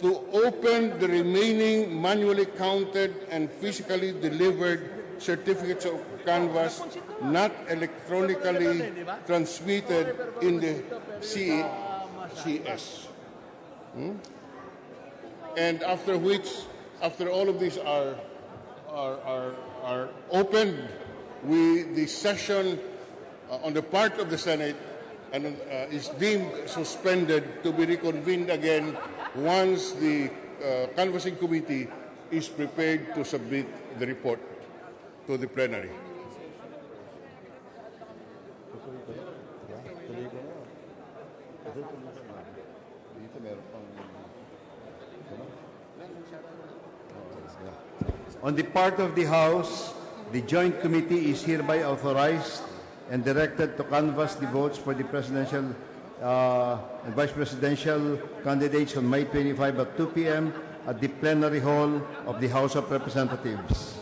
to open the remaining manually counted and physically delivered certificates of canvass not electronically transmitted in the CES. And after which, after all of these are opened, the session on the part of the Senate is deemed suspended to be reconvened again once the canvassing committee is prepared to submit the report to the plenary. On the part of the House, the Joint Committee is hereby authorized and directed to canvass the votes for the presidential and vice presidential candidates on May 25 at 2 p.m. at the plenary hall of the House of Representatives.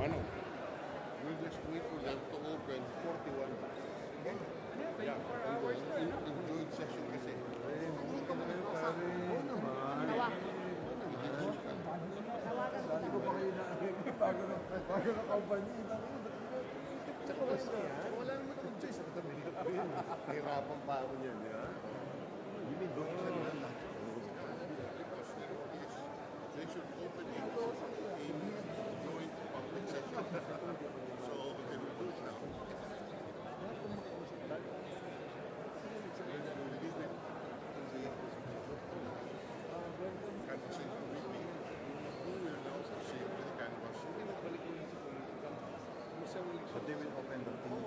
Mano, we'll just wait for them to open 41. Yeah, in joint session kasi. Sabi ko pa kayo na bago na company. Wala naman akong choice. Hirapan pa ako niyan, di ba? You need to open na lahat. They should open it in joint public session. So they will do it now. Leave it to the canvassing committee, who will now proceed with the canvass. But they will open the thing.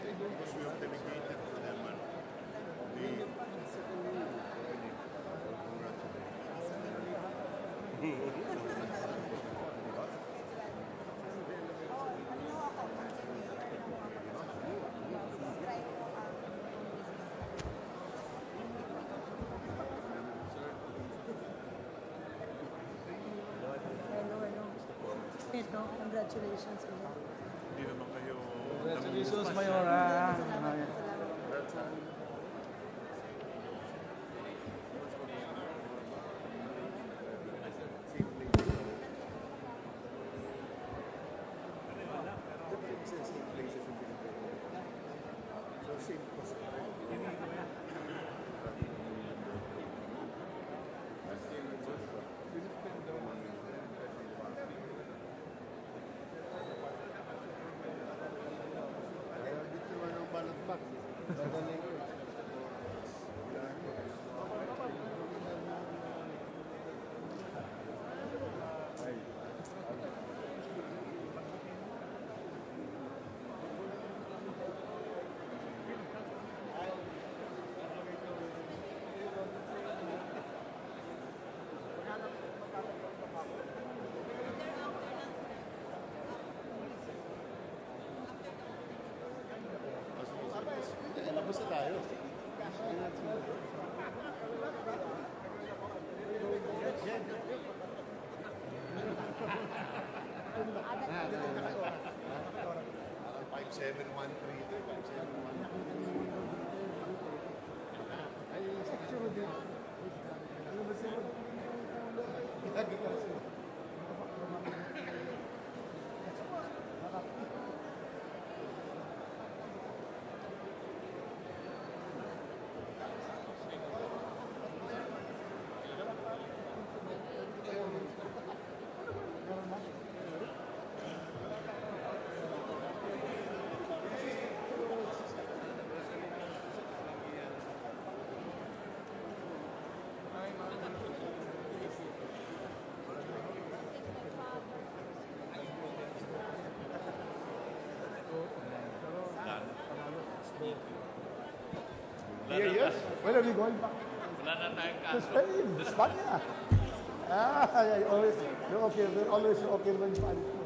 Because we have delegated to them Ito, congratulations. Hindi naman kayo... Congratulations, Mayora. Basta tayo. Lagi kasi. When are we going back? Wala na tayong To kaso. Spain, Spanya. You're okay. They're always okay when Spanish.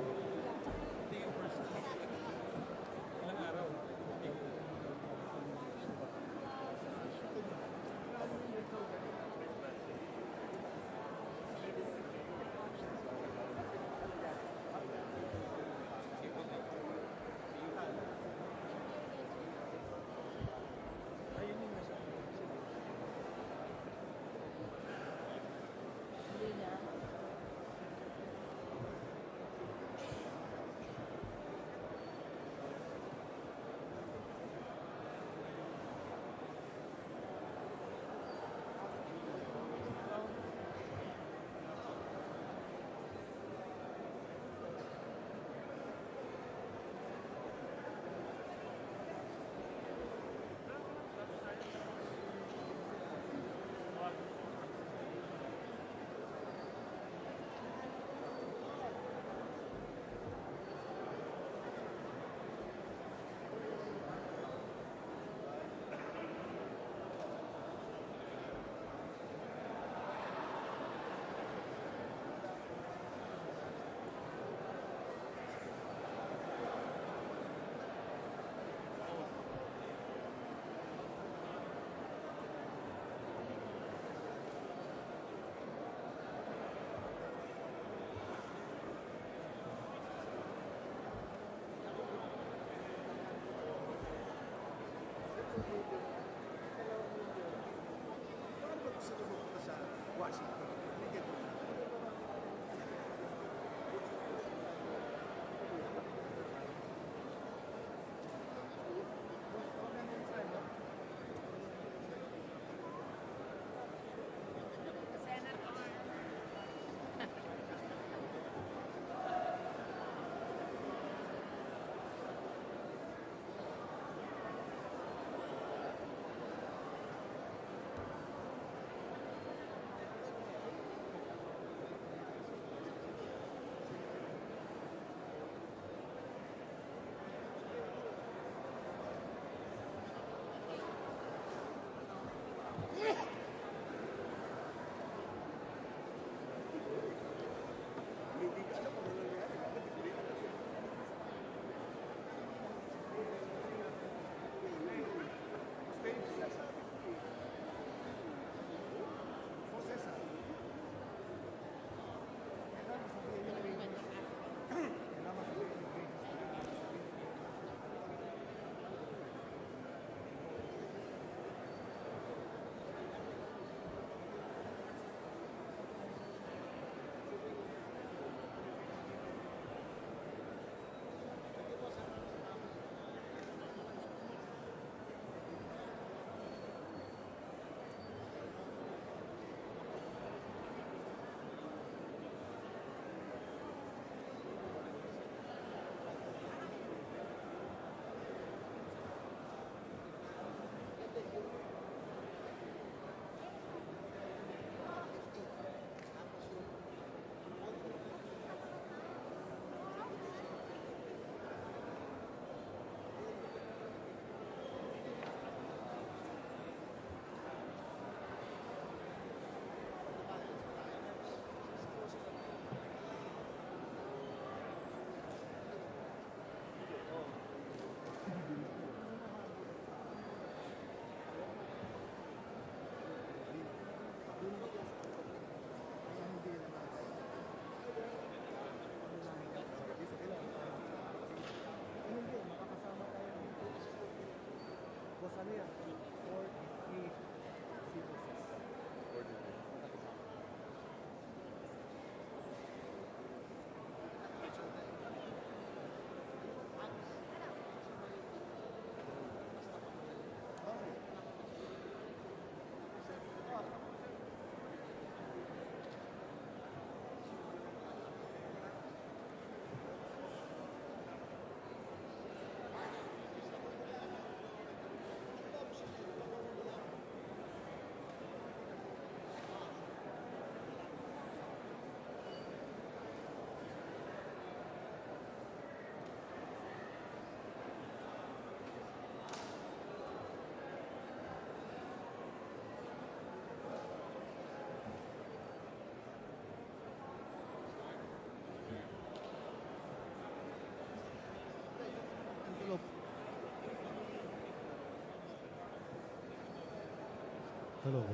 Hello.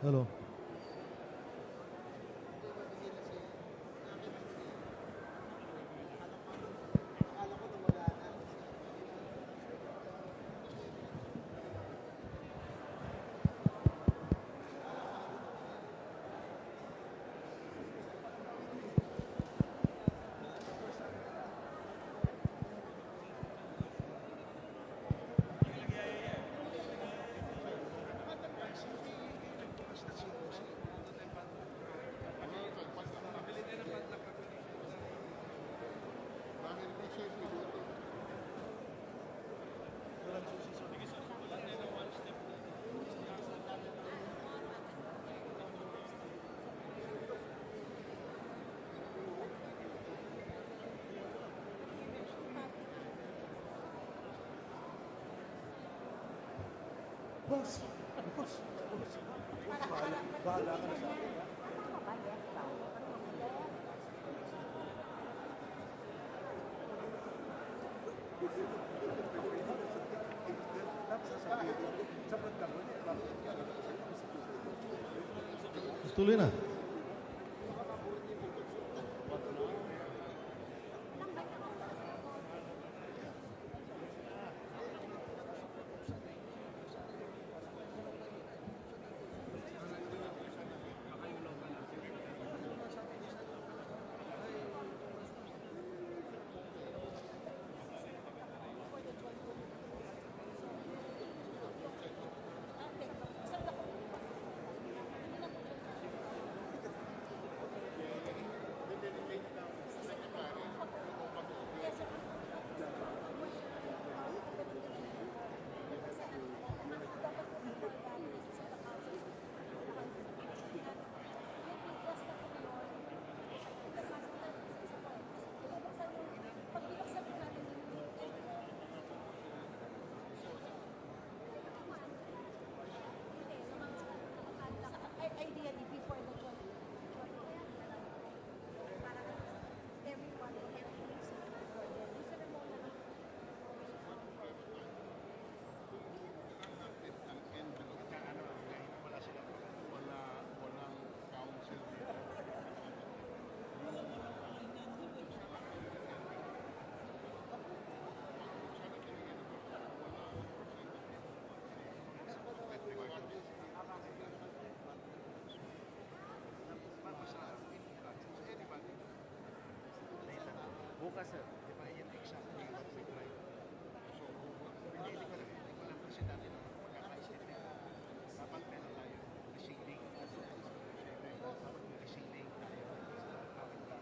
Hello. Boss, boss, boss. Bahala ka na sa akin. Tuloy na. Ideally, before the 20. Bukas, sir. Di ba yun exactly what we tried? So, hindi ko lang kasi dati na magkakaisip na dapat meron tayo receiving. Dapat may receiving tayo sa awit ka.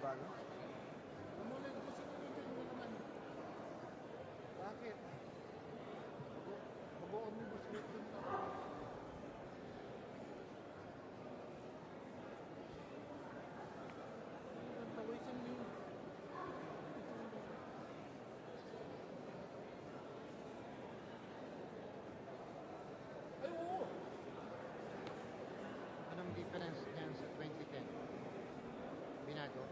bago? Umulan ko sinunod na naman. Bakit? Mag-omnibus meeting na. Ay, oo! Anong difference niyan sa 2010? Binago?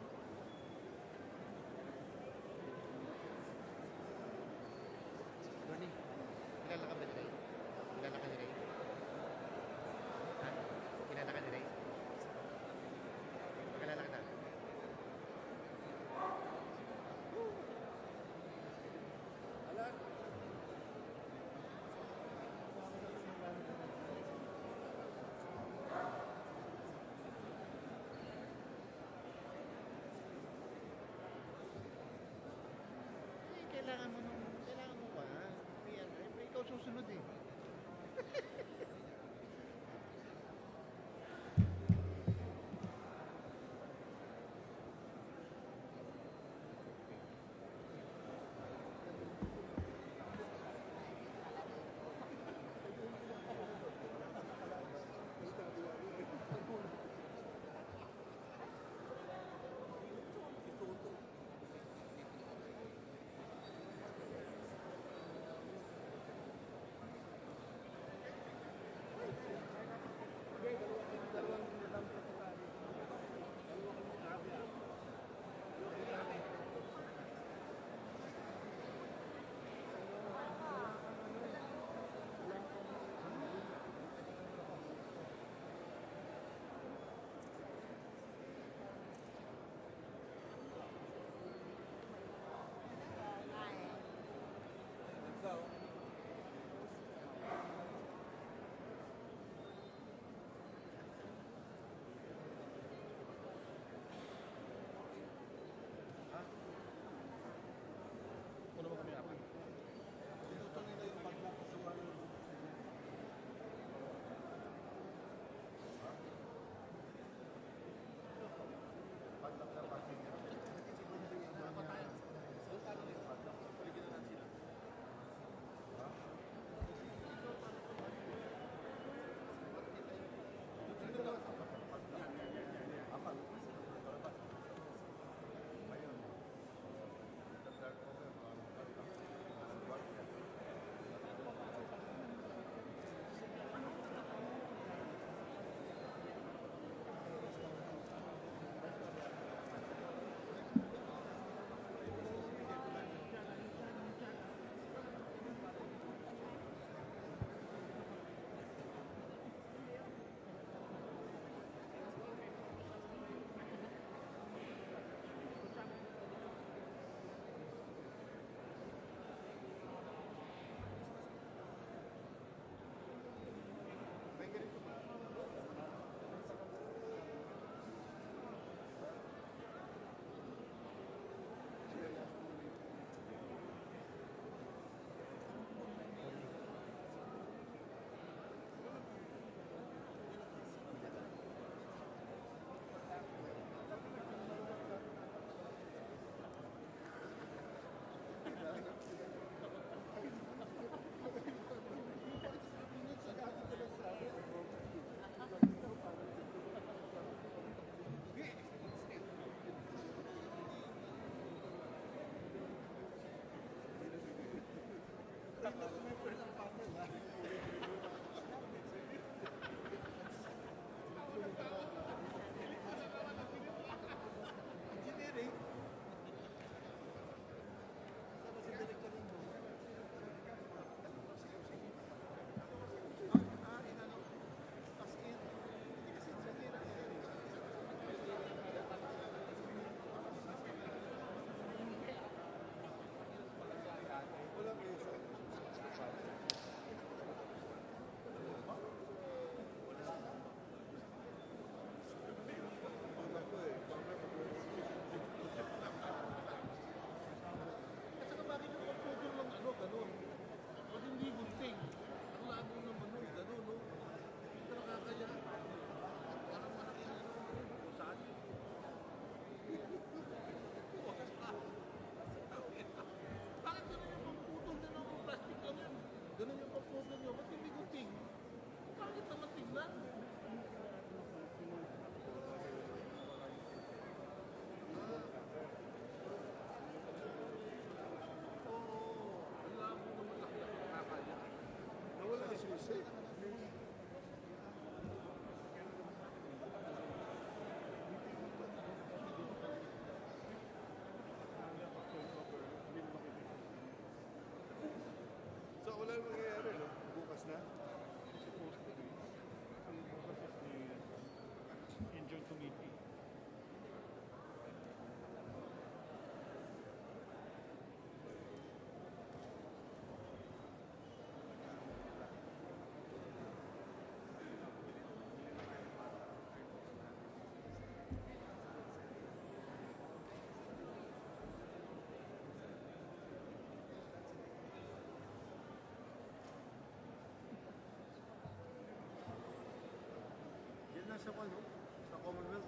sa Commonwealth.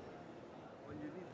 All you need.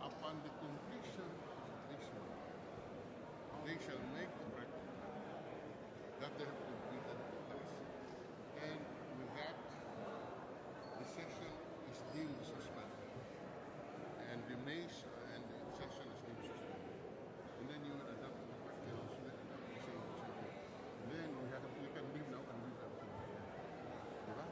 Upon the completion of this one, they shall make a record that they have completed the task. And with that, the session is deemed suspended. And the session is deemed suspended. And then you would adopt the fact that also would adopt the same procedure. And then we can leave now and leave everything. Diba?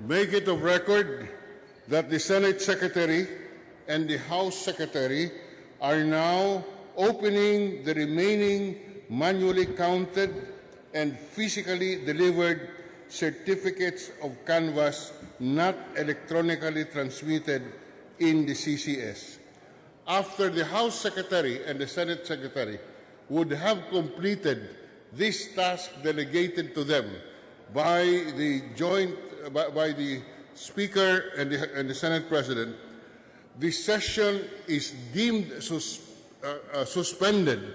Make it of record that the Senate Secretary and the House Secretary are now opening the remaining manually counted and physically delivered certificates of canvass not electronically transmitted in the CCS. After the House Secretary and the Senate Secretary would have completed this task delegated to them by the Speaker and the Senate President, the session is deemed suspended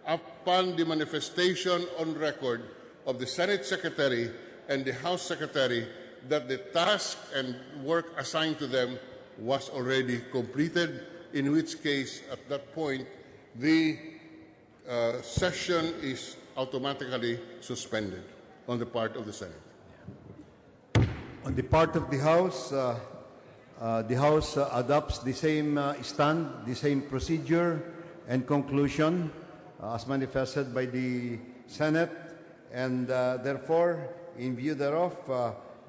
upon the manifestation on record of the Senate Secretary and the House Secretary that the task and work assigned to them was already completed, in which case, at that point, the session is automatically suspended on the part of the Senate. On the part of the House adopts the same stand, the same procedure and conclusion as manifested by the Senate, and therefore, in view thereof,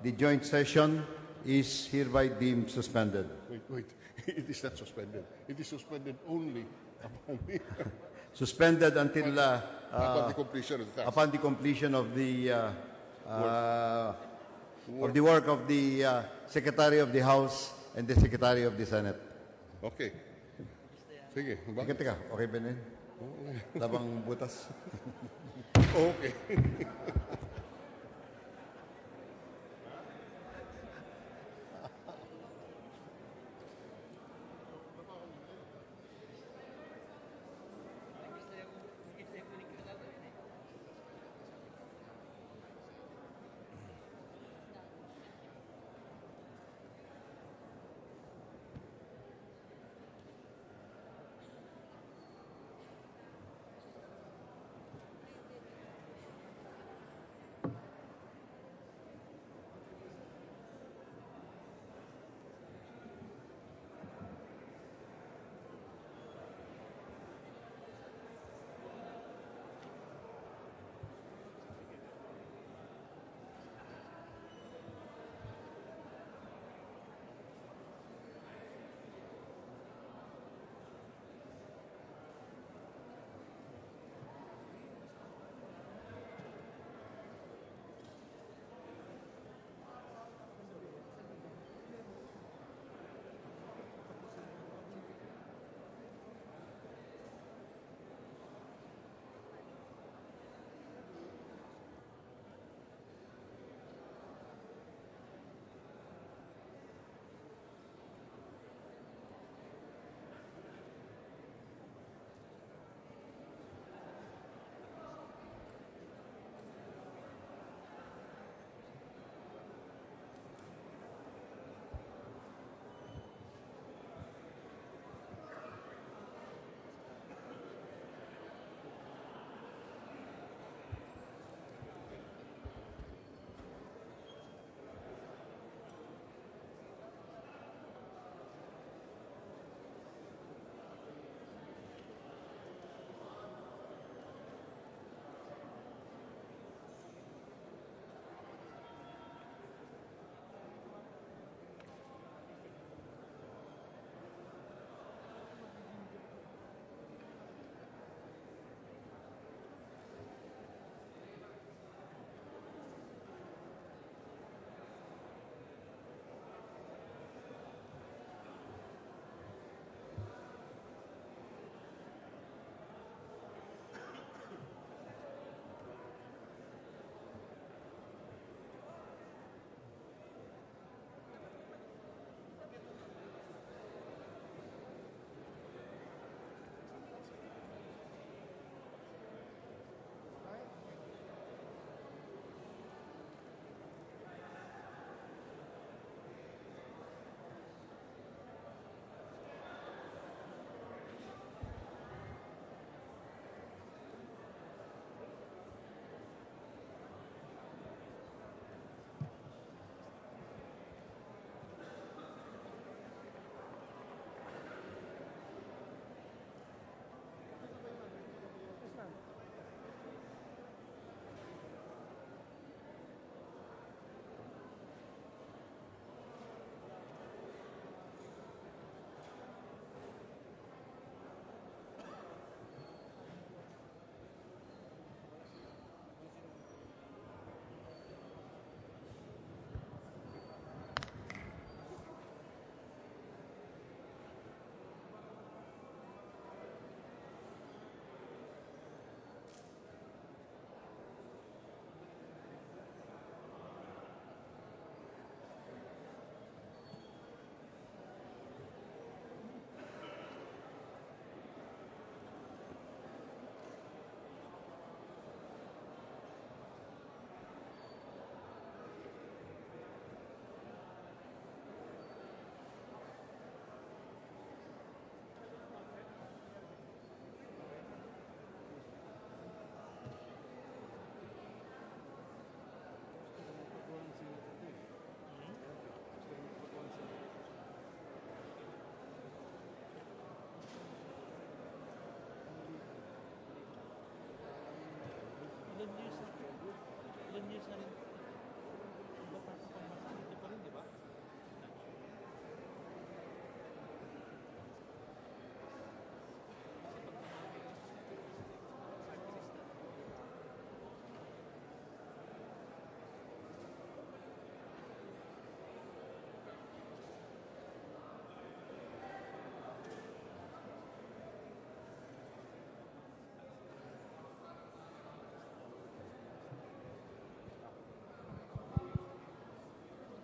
the joint session is hereby deemed suspended. Wait. It is not suspended. It is suspended only upon the Suspended until upon the completion of the task. Upon the completion of the work of the Secretary of the House and the Secretary of the Senate. Okay. Sige. Teka. Okay ba na yun? Labang butas. Okay.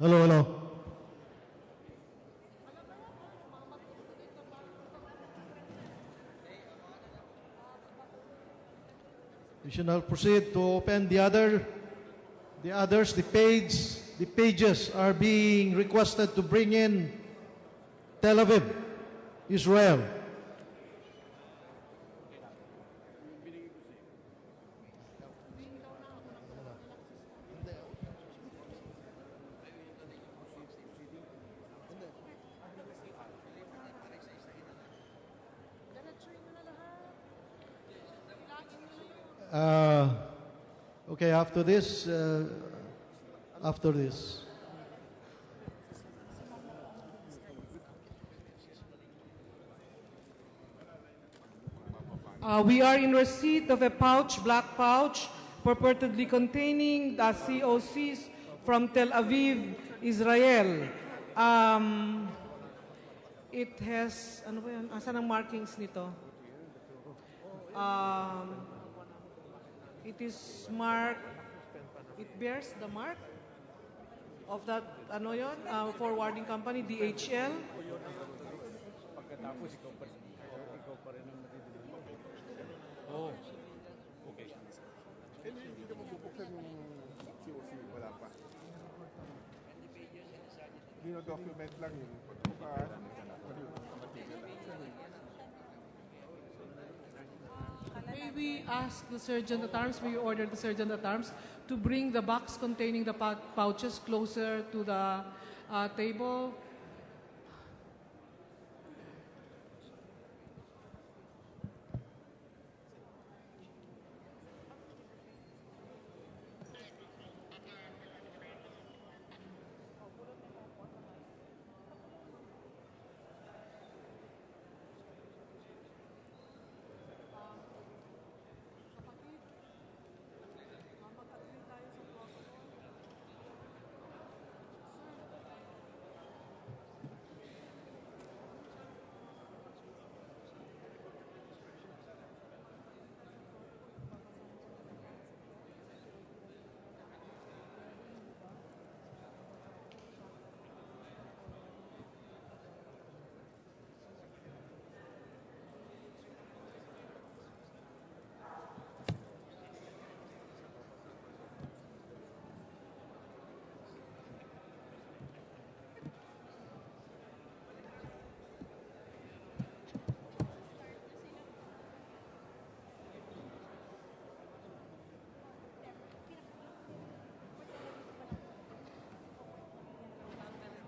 Hello, hello. We shall now proceed to open the others. The pages are being requested to bring in Tel Aviv, Israel. Okay, after this. We are in receipt of a black pouch, purportedly containing the COCs from Tel Aviv, Israel. It has, ano ba yan? Asan ang markings nito? It is marked, it bears the mark of that, ano yun? Forwarding company, DHL. Pagkatapos, ikaw pa rin ang matitibig. Oh, okay. Hindi ka mabubuksan yung COC, wala pa. Dino-document lang yung pagbukas, May we ask the Sergeant at Arms, may we order the Sergeant at Arms to bring the box containing the pouches closer to the table?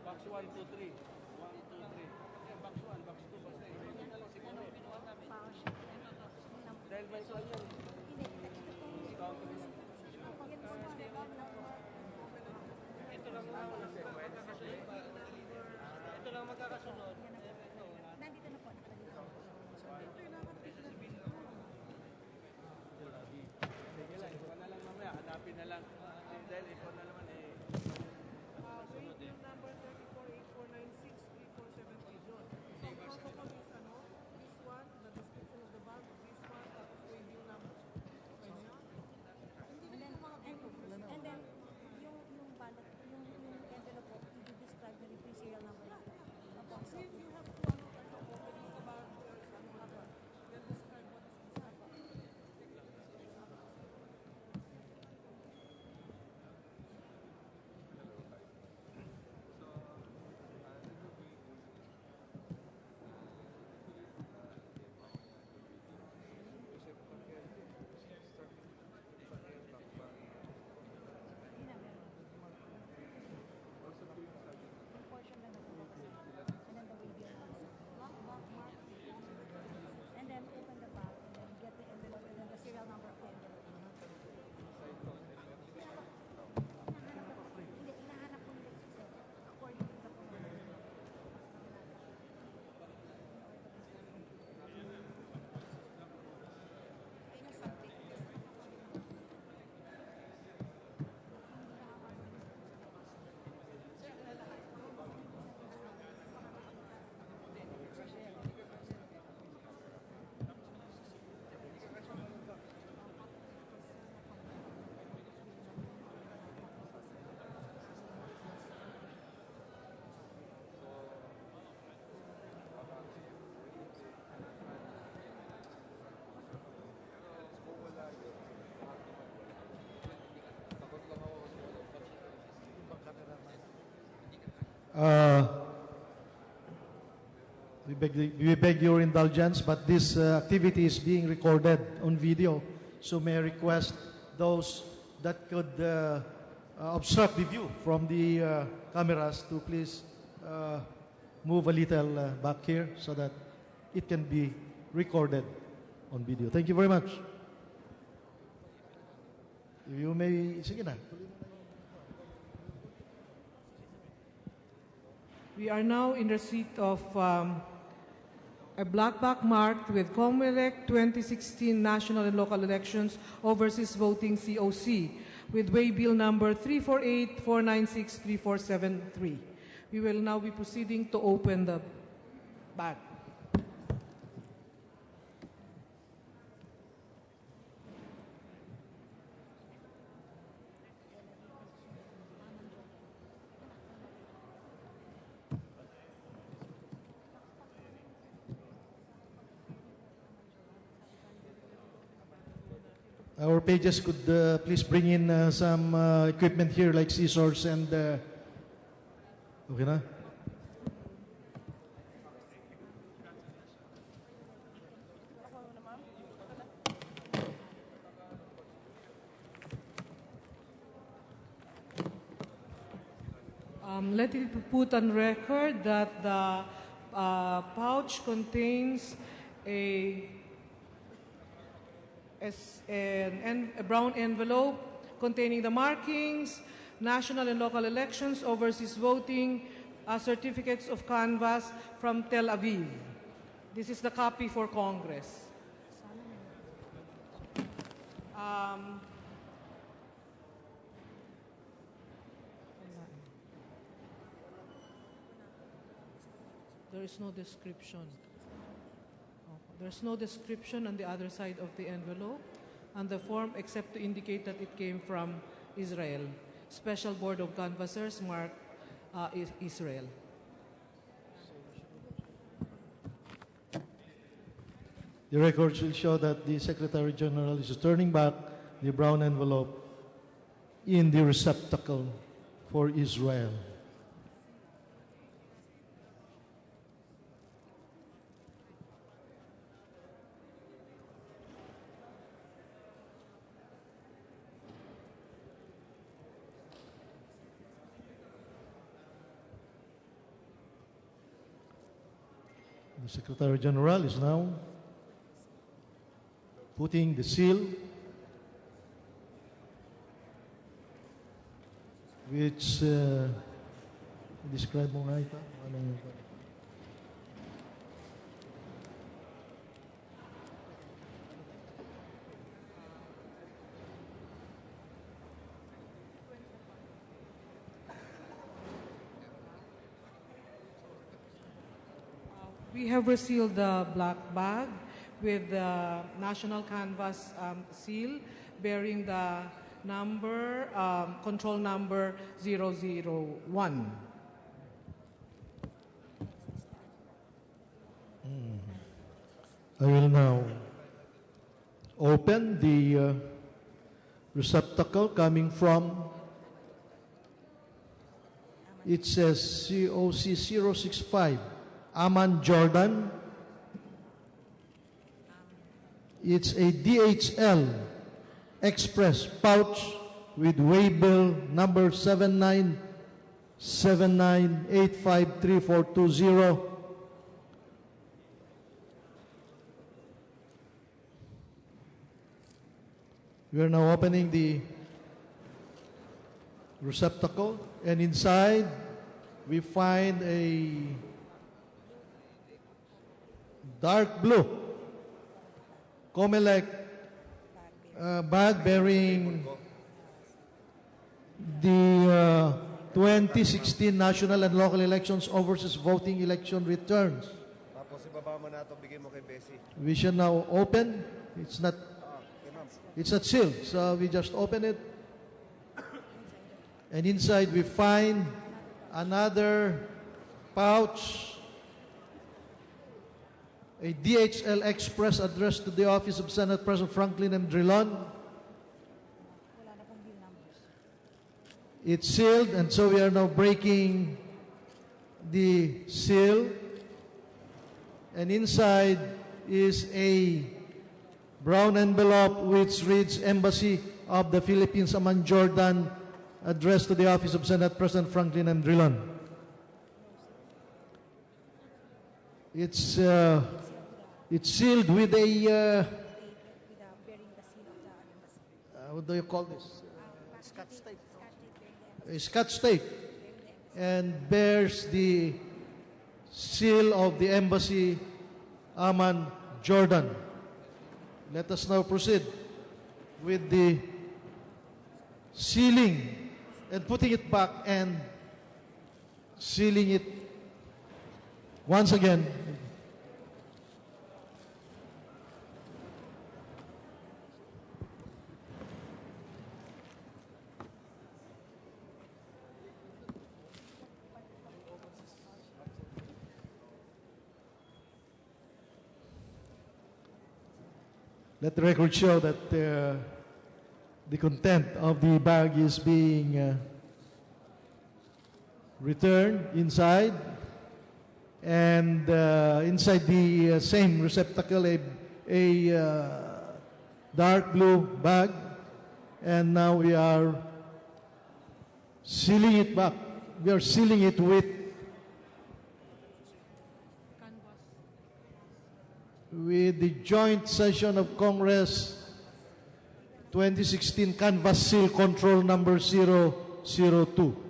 Box 1, 2, 3. 1, 2, 3. Yeah, box 1, box 2, box 3. Hindi na lang siguro. Dahil may call yan. Ito lang naman. Ito lang magkakasunod. Nandito na po. Sige lang, ikaw na lang mamaya. Hanapin na lang. Dahil ikaw na naman eh. Sunod eh. Number 3484963470 yun. So, protocol is ano? This one, the description of the bag, this one, tapos review number. Okay na yun? Hindi na yung mga And then, yung ballot, yung envelope po, i-describe na rin yung serial number natin. We beg your indulgence, but this activity is being recorded on video. So may I request those that could obstruct the view from the cameras to please move a little back here so that it can be recorded on video. Thank you very much. You may, sige na. We are now in receipt of a black box marked with COMELEC 2016 National and Local Elections Overseas Voting COC with waybill number 348-496-3473. We will now be proceeding to open the bag. Our pages could please bring in some equipment here like scissors and okay na? Let it be put on record that the pouch contains a brown envelope containing the markings, national and local elections, overseas voting, certificates of canvass from Tel Aviv. This is the copy for Congress. There is no description. There's no description on the other side of the envelope and the form except to indicate that it came from Israel. Special Board of Canvassers marked Israel. The records will show that the Secretary General is turning back the brown envelope in the receptacle for Israel. The Secretary General is now putting the seal, which describe mo nga ito. We have resealed the black bag with the national canvas seal bearing the number, control number 001. I will now open the receptacle coming from, it says COC 065. Aman Jordan. It's a DHL Express pouch with waybill number 7979853420. We are now opening the receptacle, and inside we find a dark blue COMELEC bag bearing the 2016 national and local elections overseas voting election returns. We shall now open. It's not sealed, so we just open it. And inside we find another pouch, a DHL Express addressed to the office of Senate President Franklin M. Drilon. It's sealed, and so we are now breaking the seal, and inside is a brown envelope which reads Embassy of the Philippines Amman Jordan, addressed to the Office of Senate President Franklin M. Drilon. It's sealed with a what do you call this? Scotch tape. A Scotch tape, and bears the seal of the Embassy Amman Jordan. Let us now proceed with the sealing and putting it back and sealing it once again. Let the record show that the content of the bag is being returned inside, and inside the same receptacle a dark blue bag, and now we are sealing it back. We are sealing it with the joint session of Congress 2016 Canvas Seal Control number 002.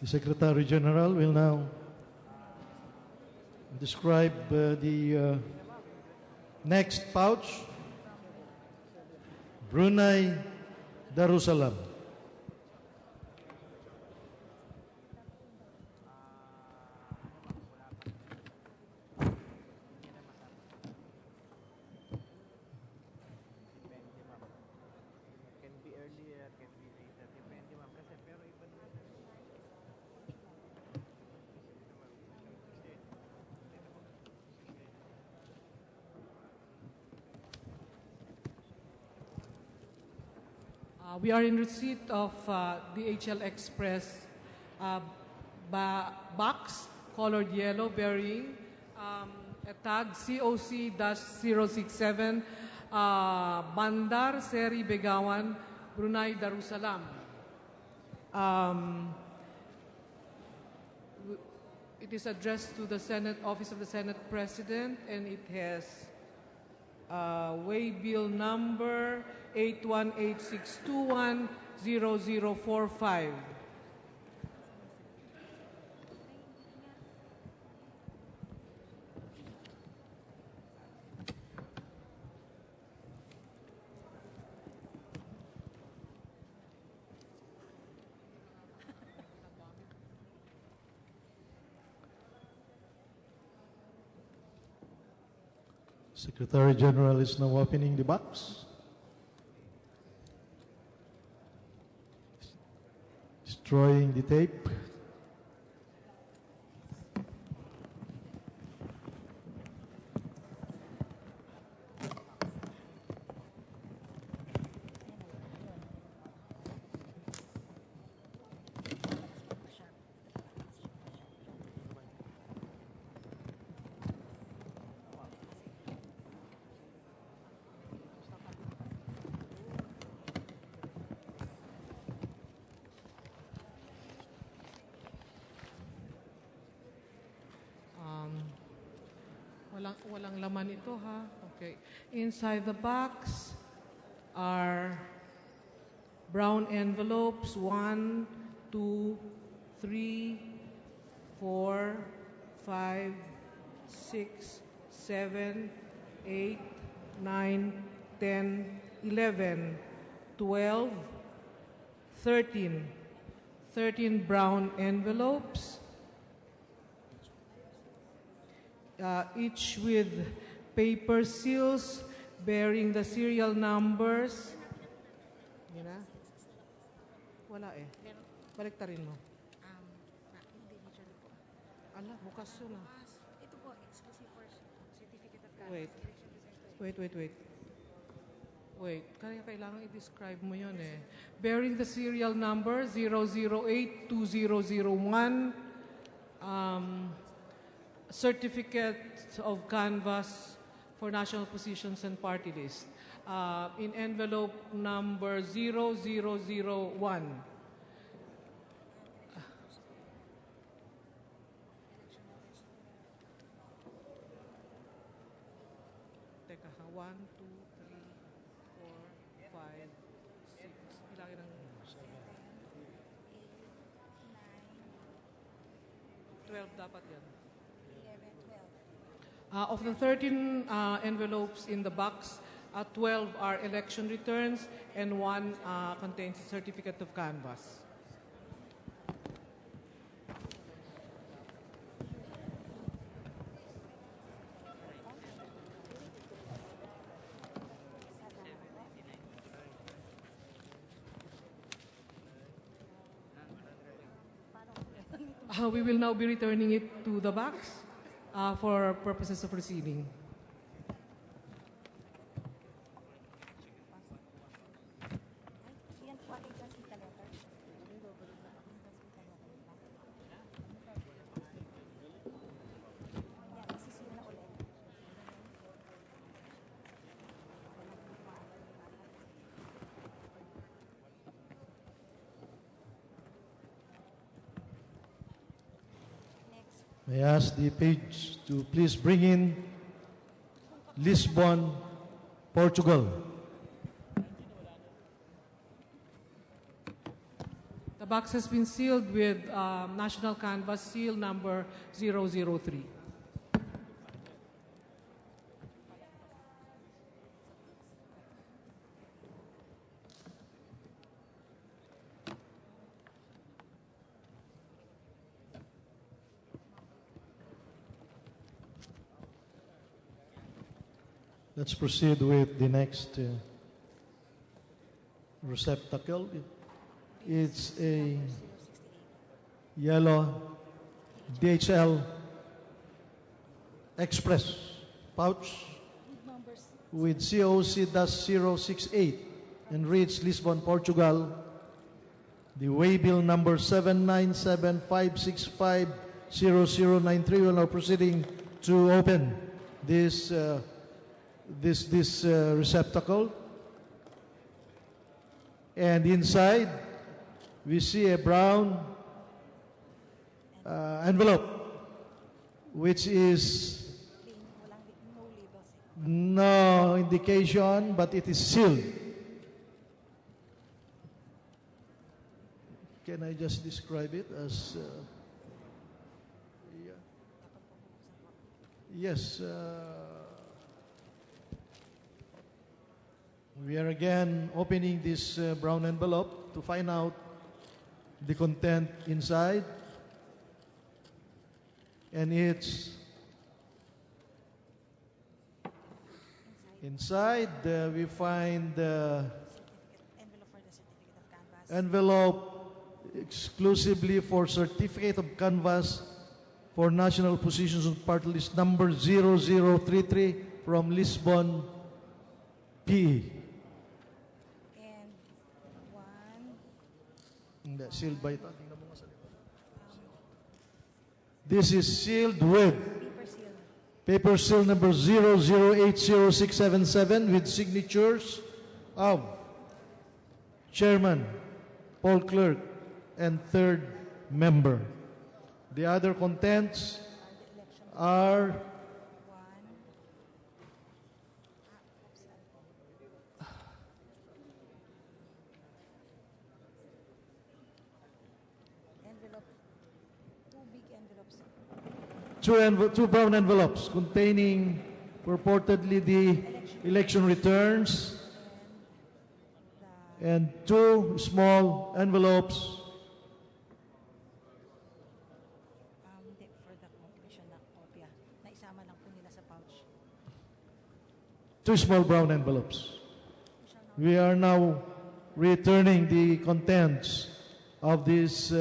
The Secretary General will now describe the next pouch, Brunei Darussalam. We are in receipt of the HL Express box, colored yellow, bearing a tag COC-067, Bandar Seri Begawan, Brunei Darussalam. It is addressed to the Senate Office of the Senate President, and it has waybill number 818-621-0045. Secretary General is now opening the box. Destroying the tape. walang laman ito, ha? Okay. Inside the box are brown envelopes, 1, 2, 3, 4, 5, 6, 7, 8, 9, 10, 11, 12, 13. 13 brown envelopes, each with paper seals bearing the serial numbers. Yun na? Wala eh. Baliktarin mo. Individually po. Ala, bukas yun ah. Ito po, exclusive for certificate of Wait. Wait, kaya kailangan i-describe mo yun eh. Bearing the serial number 008-2001, certificate of canvass for national positions and party list. In envelope number 0001. Teka ha, 1, 2, 3, 4, 5, 6. Ilagay ng 12 dapat yan. 11, 12. Of the 13 envelopes in the box, 12 are election returns and 1 contains a certificate of canvass. We will now be returning it to the box for purposes of receiving. Yan po ating transita letter. Yan, isisil na ulit. May I ask the page to please bring in Lisbon, Portugal. The box has been sealed with National Canvas seal number 003. Let's proceed with the next receptacle. It's a yellow DHL Express pouch with COC-068 and reads Lisbon, Portugal. The waybill number 797-565-0093. We're now proceeding to open this receptacle, and inside we see a brown envelope which is no indication, but it is sealed. Can I just describe it as yes, we are again opening this brown envelope to find out the content inside, and it's inside we find the envelope exclusively for certificate of canvass for national positions on party list number 0033 from Lisbon, PE. Hindi, sealed by ito. Tingnan mo nga sa likod. This is sealed with paper seal number 0080677 with signatures of Chairman, Paul Clerk, and third member. The other contents are two brown envelopes containing purportedly the election returns and two small envelopes Hindi, for the completion ng kopya. Naisama lang po nila sa pouch. two small brown envelopes. We are now returning the contents of these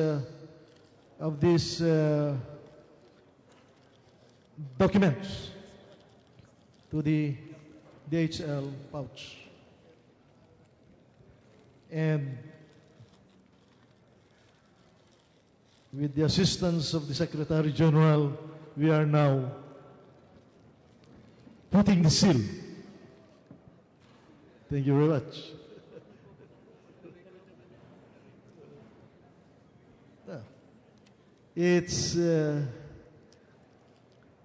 documents to the DHL pouch. And with the assistance of the Secretary General, we are now putting the seal. Thank you very much. It's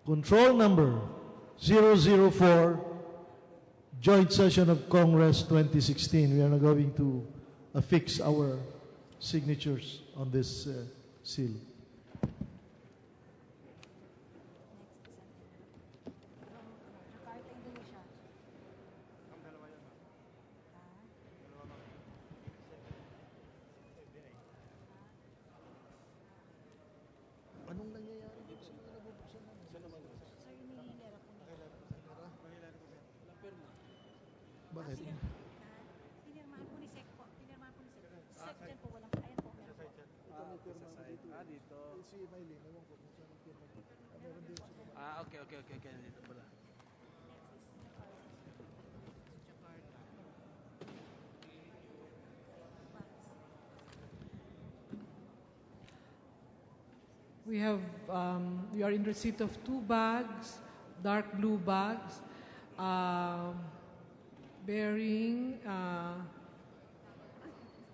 control number 004, joint session of Congress 2016. We are now going to affix our signatures on this seal. Anong nangyayari dito sa mga nabubuksan namin? Sir, hinihilera po nila. Bakit? Pinirmahan po ni Sec po. Pinirmahan po ni Sec. Sec dyan po, walang, ayan po, meron po. Dito. Si Maylin, ewan ko kung saan ang firma. Meron din siya. Okay. Dito pala. We have, we are in receipt of 2 bags, dark blue bags, bearing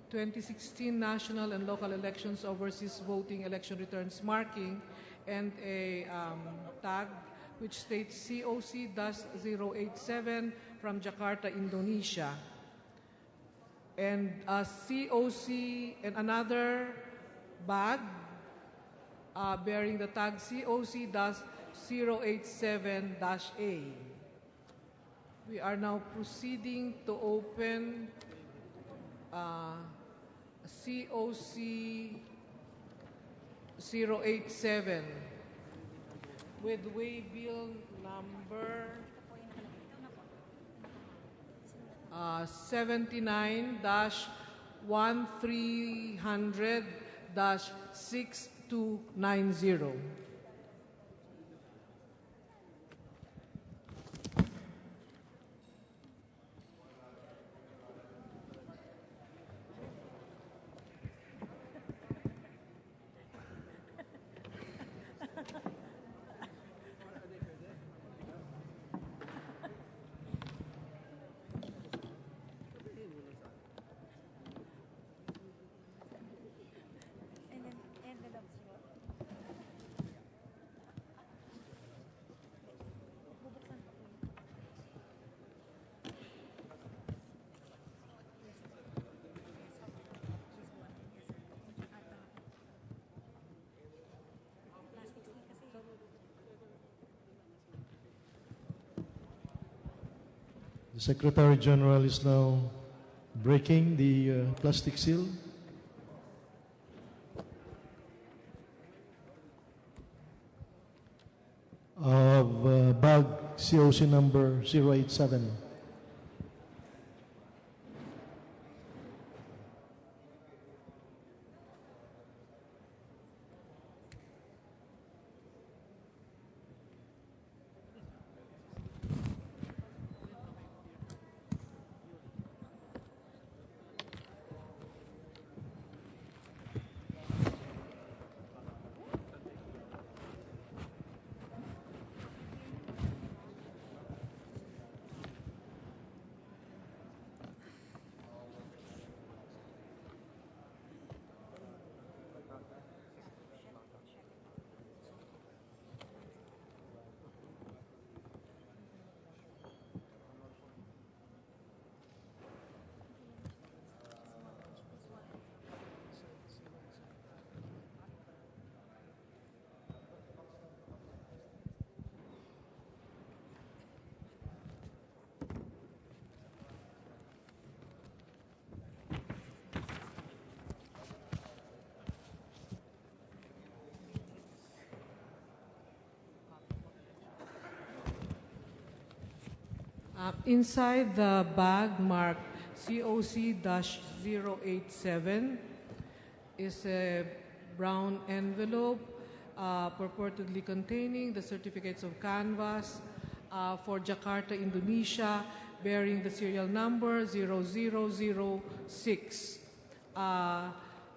2016 national and local elections overseas voting election returns marking and a tag which states COC-087 from Jakarta, Indonesia. And COC and another bag bearing the tag COC-087-A. We are now proceeding to open COC-087 with waybill number 79-1300-6290. And then envelopes po. Bubuksan po po yun. The Secretary General is now breaking the plastic seal. Of bag COC number 087. Inside the bag marked COC-087 is a brown envelope purportedly containing the certificates of canvass for Jakarta, Indonesia, bearing the serial number 0006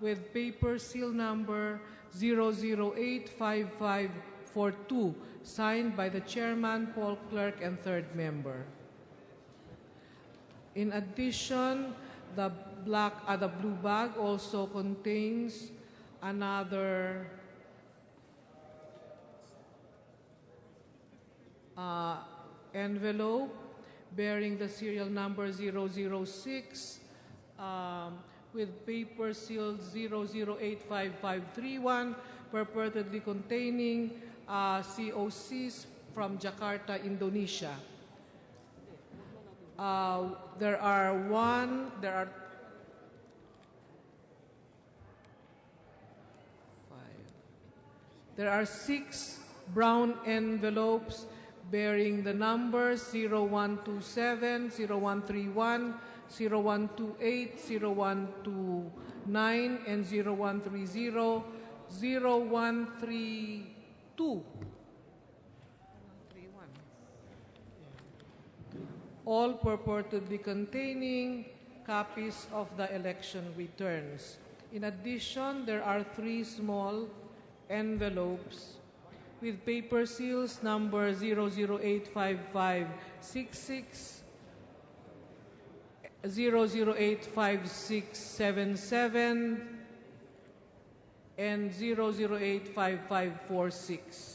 with paper seal number 0085542, signed by the chairman, Paul Clerk, and third member. In addition, the blue bag also contains another envelope bearing the serial number 006 with paper sealed 0085531, purportedly containing COCs from Jakarta, Indonesia. There are 6 brown envelopes bearing the numbers 0127, 0131, 0128, 0129, and 0130, 0132. All purportedly containing copies of the election returns. In addition, there are 3 small envelopes with paper seals number 0085566, 0085677, and 0085546.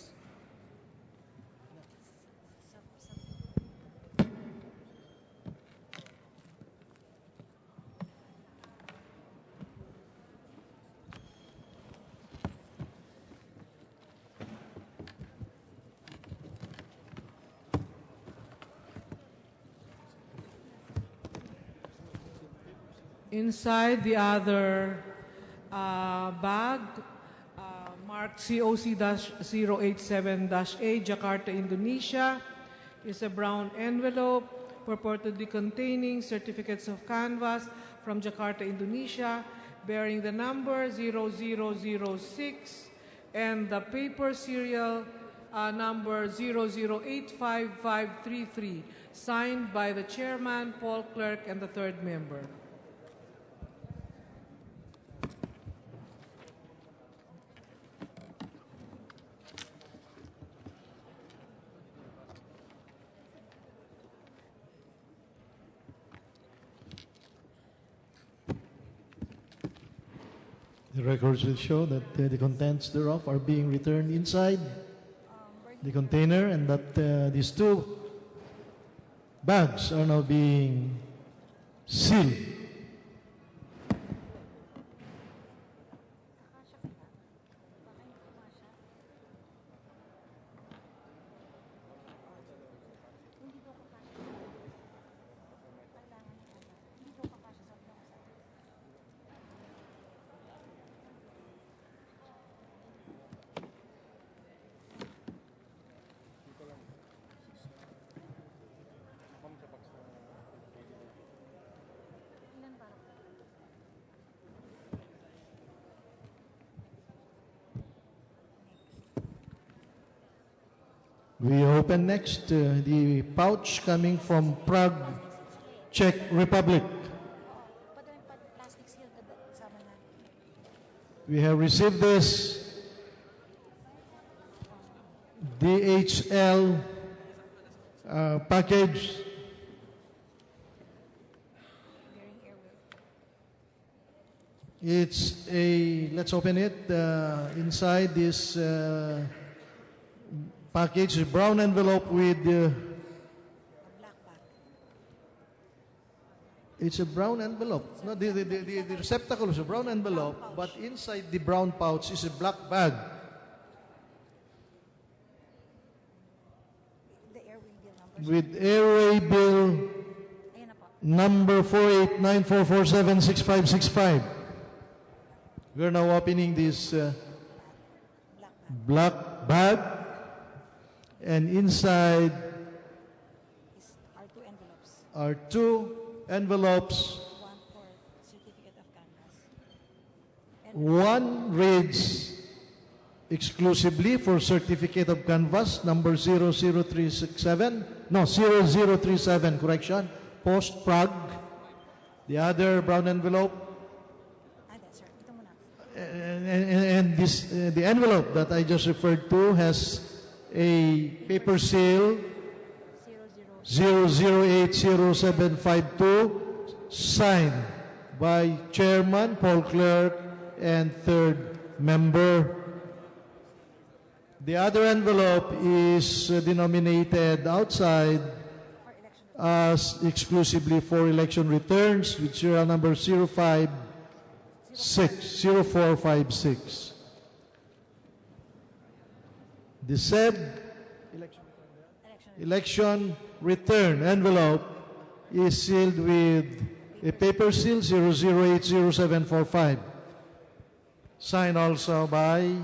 Inside the other bag, marked COC-087-A, Jakarta, Indonesia, is a brown envelope purportedly containing certificates of canvass from Jakarta, Indonesia, bearing the number 0006 and the paper serial number 00855533, signed by the chairman, Paul Clerk, and the third member. The records will show that the contents thereof are being returned inside the container, and that these 2 bags are now being sealed. We open next the pouch coming from Prague, Czech Republic. We have received this DHL package. It's let's open it. Inside this package, a brown envelope with it's a brown envelope. No, the receptacle is a brown envelope, but inside the brown pouch is a black bag. With airway bill number 4894476565. We are now opening this black bag. And inside are 2 envelopes. One for certificate of canvas. One reads exclusively for certificate of canvas, number 00367, no, 0037, correction, Post Prague. The other brown envelope, and this, the envelope that I just referred to has a paper seal 0080752 signed by Chairman, Paul Clerk, and third member. The other envelope is denominated outside as exclusively for election returns with serial number 0456. The said election return envelope is sealed with a paper seal 0080745, signed also by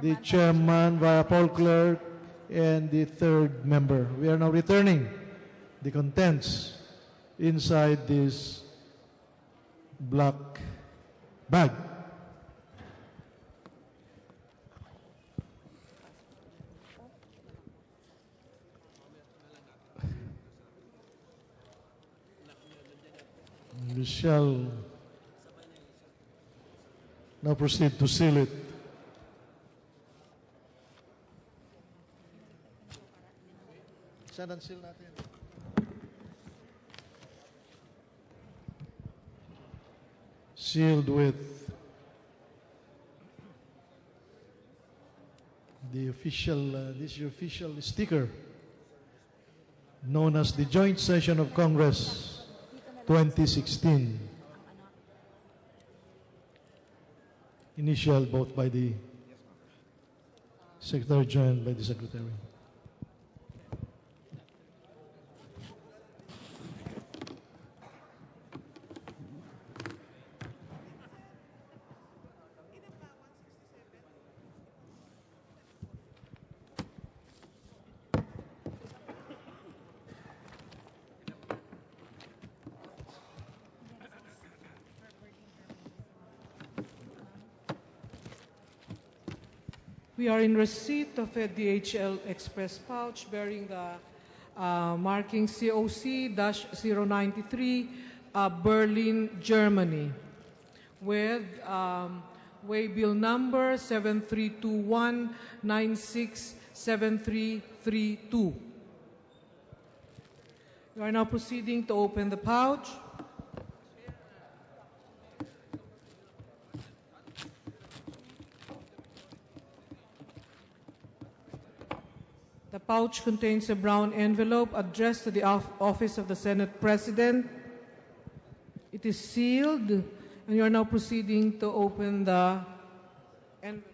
the chairman via Paul Clerk and the third member. We are now returning the contents inside this black bag. We shall now proceed to seal it. Saan ang seal natin? Sealed with the official, this is your official sticker, known as the Joint Session of Congress 2016. Initialed both by the Secretary General and by the Secretary. We are in receipt of a DHL Express pouch bearing the marking COC-093, Berlin, Germany, with waybill number 7321967332. We are now proceeding to open the pouch. The pouch contains a brown envelope addressed to the office of the Senate President. It is sealed, and you are now proceeding to open the envelope.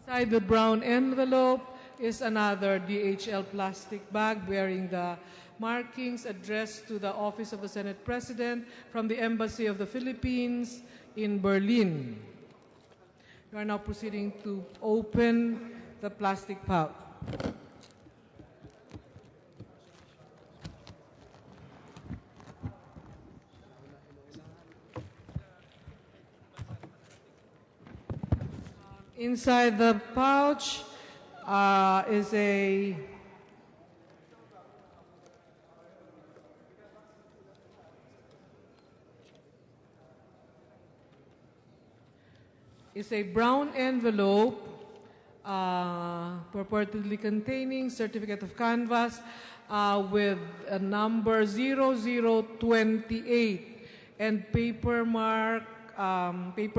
Inside the brown envelope is another DHL plastic bag bearing the markings addressed to the Office of the Senate President from the Embassy of the Philippines in Berlin. We are now proceeding to open the plastic pouch. Inside the pouch is a brown envelope purportedly containing certificate of canvass with a number 0028 and paper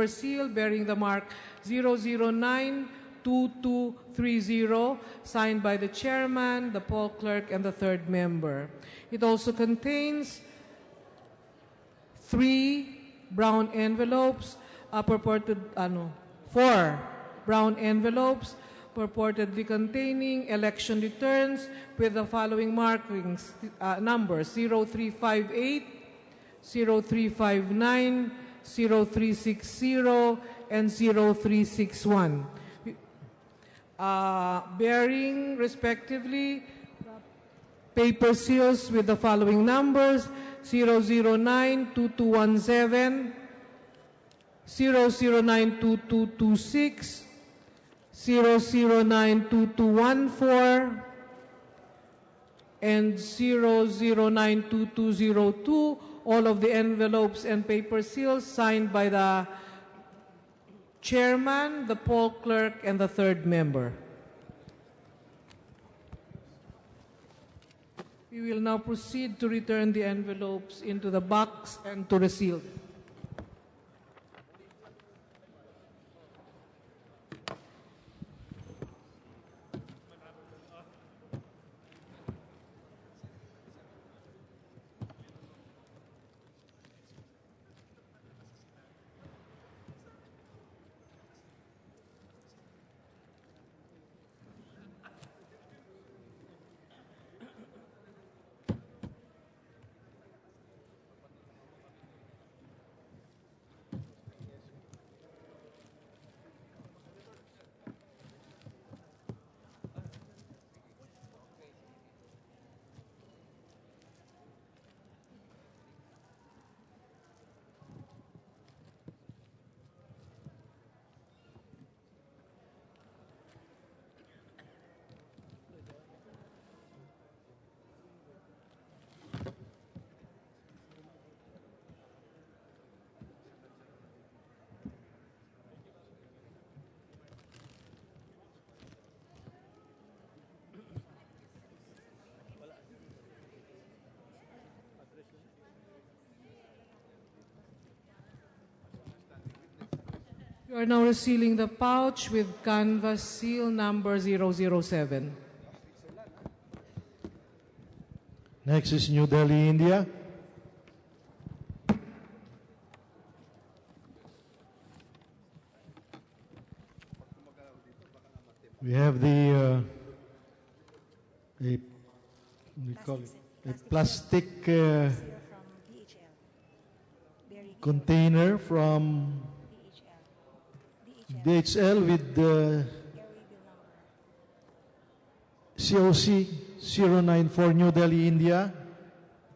seal bearing the mark 0092230, signed by the chairman, the Paul Clerk, and the third member. It also contains 3 brown envelopes, 4 brown envelopes purportedly containing election returns with the following markings, numbers 0358, 0359, 0360, and 0361. Bearing respectively paper seals with the following numbers 009-2217, 009-2226, 009-2214, and 009-2202, all of the envelopes and paper seals signed by the chairman, the poll clerk, and the third member. We will now proceed to return the envelopes into the box and to reseal them. You are now resealing the pouch with canvas seal number 007. Next is New Delhi, India. We have a plastic container from DHL with the COC 094 New Delhi, India,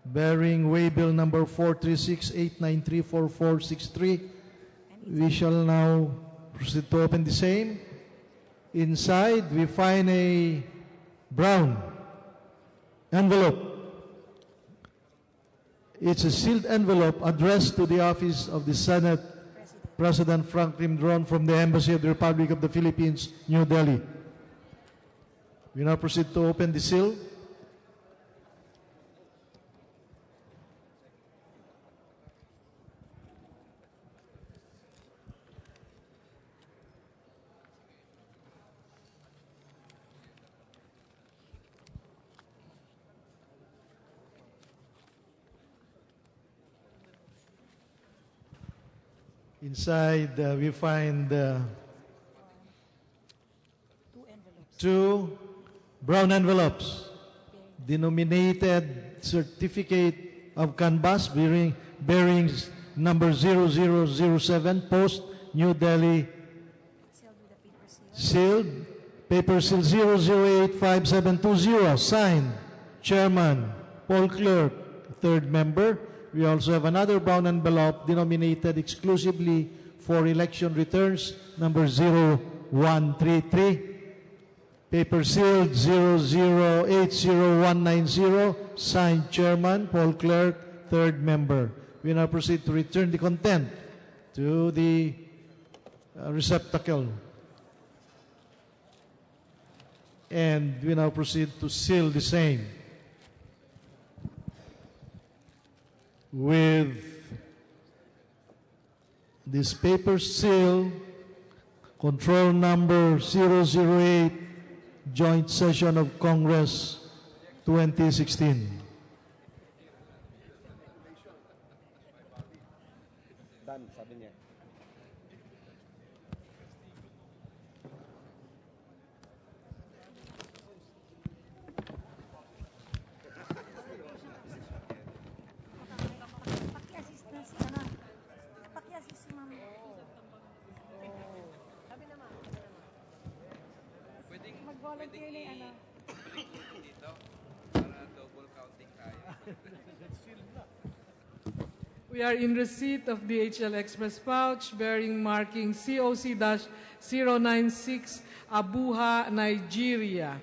bearing waybill number 436-893-4463. We shall now proceed to open the same. Inside, we find a brown envelope. It's a sealed envelope addressed to the office of the Senate President Franklin Dron from the Embassy of the Republic of the Philippines, New Delhi. We now proceed to open the seal. Inside, we find two brown envelopes, denominated certificate of canvas bearing number 0007, Post, New Delhi, sealed, paper seal 0085720, signed, Chairman, Paul Clerk, third member. We also have another brown envelope denominated exclusively for election returns, number 0133. Paper sealed 0080190, signed Chairman, Paul Clerk, third member. We now proceed to return the content to the receptacle. And we now proceed to seal the same with this paper seal, control number 008, Joint Session of Congress 2016. Done, sabi niya. volunteer na ano. Dito, para double counting tayo. We are in receipt of DHL Express pouch bearing marking COC-096 Abuja, Nigeria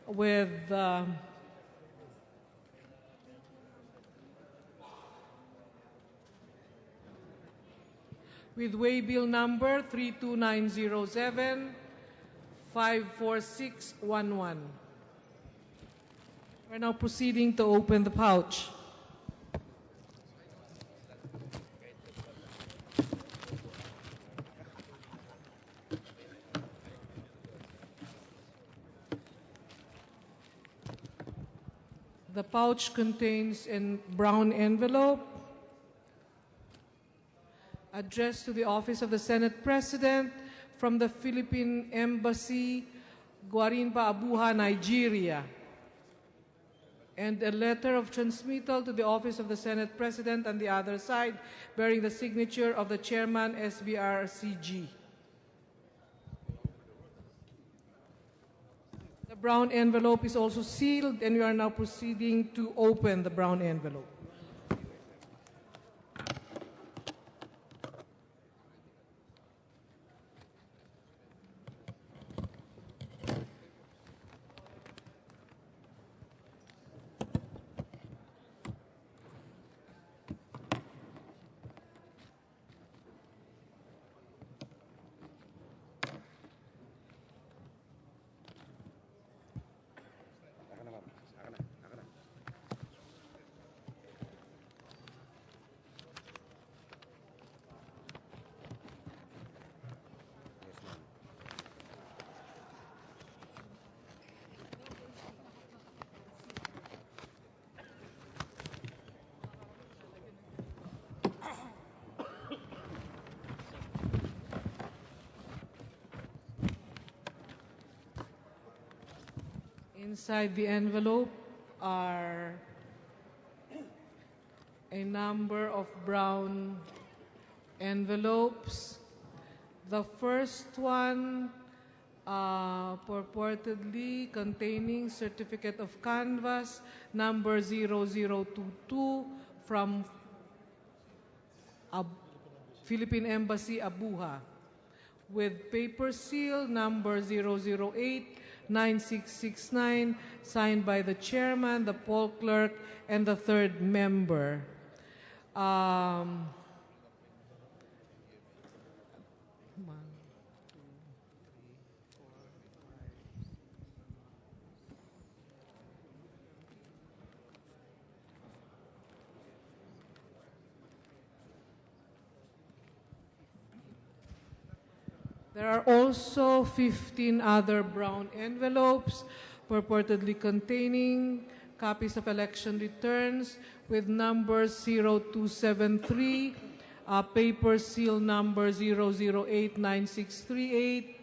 with waybill number 32907 54611. We're now proceeding to open the pouch. The pouch contains a brown envelope addressed to the Office of the Senate President from the Philippine Embassy, Guarimpa, Abuja, Nigeria, and a letter of transmittal to the Office of the Senate President on the other side, bearing the signature of the Chairman, SBRCG. The brown envelope is also sealed, and we are now proceeding to open the brown envelope. Inside the envelope are a number of brown envelopes. The first one purportedly containing certificate of canvas number 0022 from Philippine Embassy, Abuja, with paper seal number 008-9669, signed by the chairman, the poll clerk, and the third member. There are also 15 other brown envelopes purportedly containing copies of election returns with numbers 0273, paper seal number 0089638,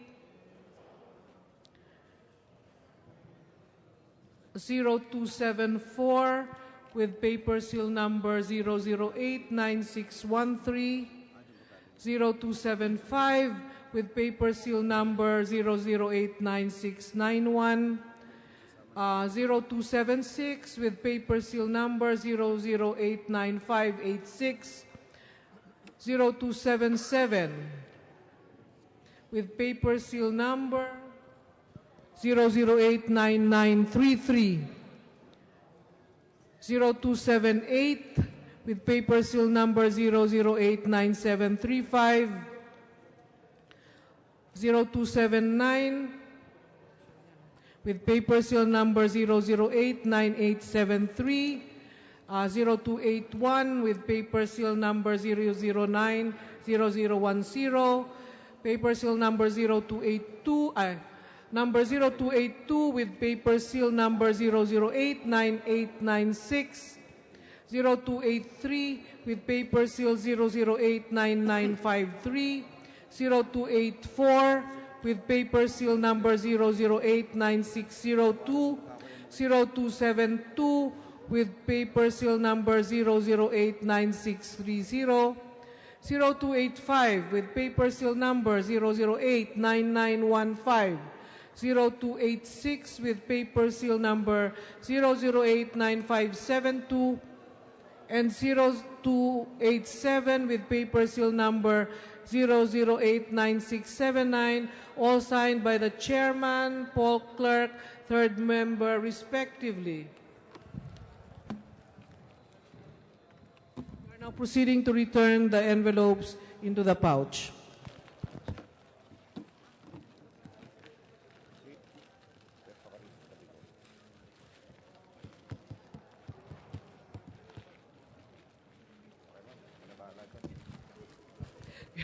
0274 with paper seal number 0089613, 0275 with paper seal number 0089691, 0276 with paper seal number 0089586, 0277 with paper seal number 0089933, 0278 with paper seal number 0089735, 0279 with paper seal number 0089873, 0281 with paper seal number 0090010, paper seal number 0282, number 0282 with paper seal number 0089896, 0283 with paper seal 0089953, 0284 with paper seal number 0089602, 0272 with paper seal number 0089630, 0285 with paper seal number 0089915, 0286 with paper seal number 0089572 and 0287 with paper seal number 0089679, all signed by the chairman, Paul Clerk, third member, respectively. We are now proceeding to return the envelopes into the pouch.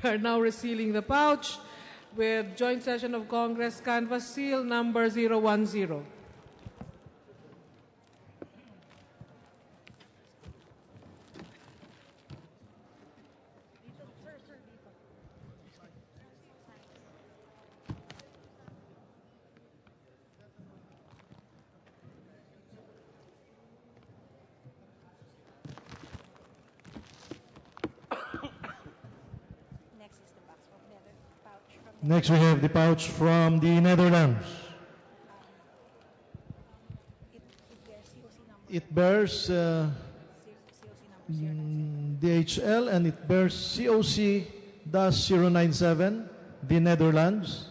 We are now resealing the pouch with joint session of Congress canvas seal number 010. Next, we have the pouch from the Netherlands. It bears DHL and it bears COC-097, the Netherlands.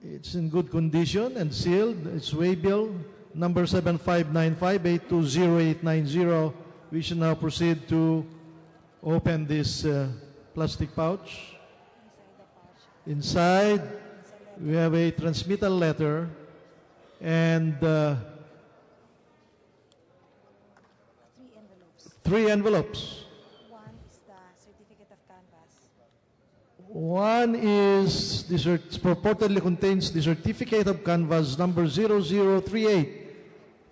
It's in good condition and sealed. It's waybill number 7595820890. We shall now proceed to open this plastic pouch. Inside, we have a transmittal letter and three envelopes. One is purportedly contains the certificate of canvas number 0038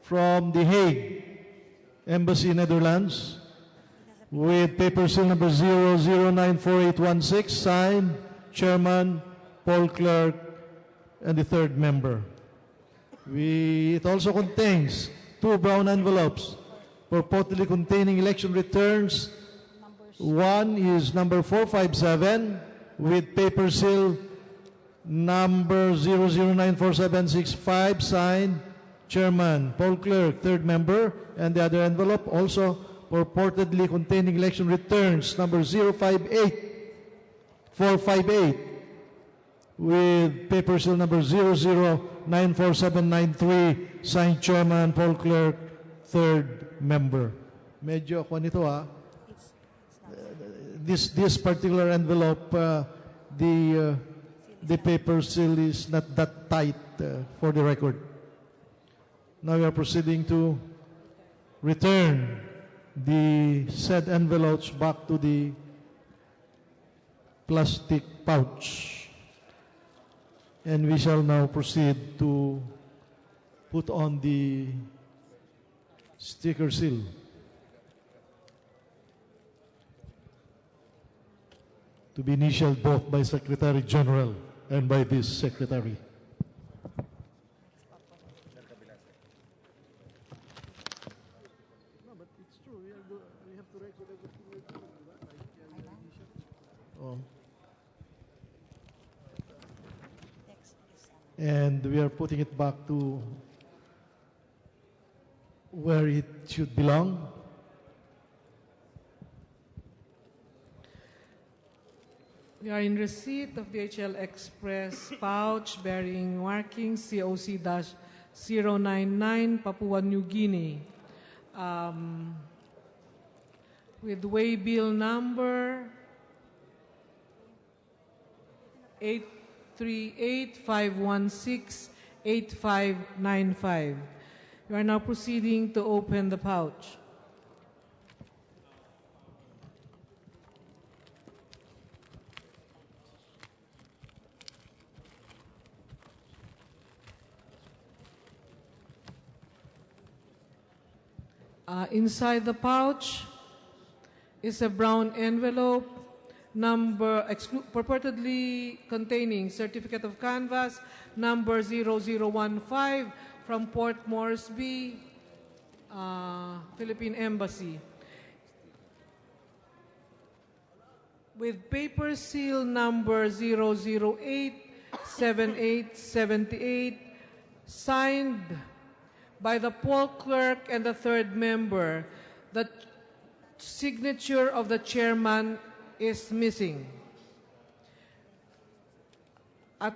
from The Hague Embassy, Netherlands, with paper seal number 0094816, signed Chairman, Paul Clerk, and the third member. It also contains two brown envelopes purportedly containing election returns. One is number 457 with paper seal number 0094765, signed Chairman, Paul Clerk, third member, and the other envelope also purportedly containing election returns number 058458 with paper seal number 0094793, signed Chairman, Paul Clerk, third member. Medyo ako nito this particular envelope, the paper seal is not that tight for the record. Now we are proceeding to return the said envelopes back to the plastic pouch. And we shall now proceed to put on the sticker seal. To be initialed both by Secretary General and by this Secretary. No, but it's true. We have to record everything. And we are putting it back to where it should belong. We are in receipt of DHL Express pouch bearing marking COC-099 Papua New Guinea with waybill number 838-516-8595. We are now proceeding to open the pouch. Inside the pouch is a brown envelope purportedly containing certificate of canvas number 0015 from Port Moresby, Philippine Embassy. with paper seal number 0087878, signed by the poll clerk and the third member. The signature of the chairman is missing. A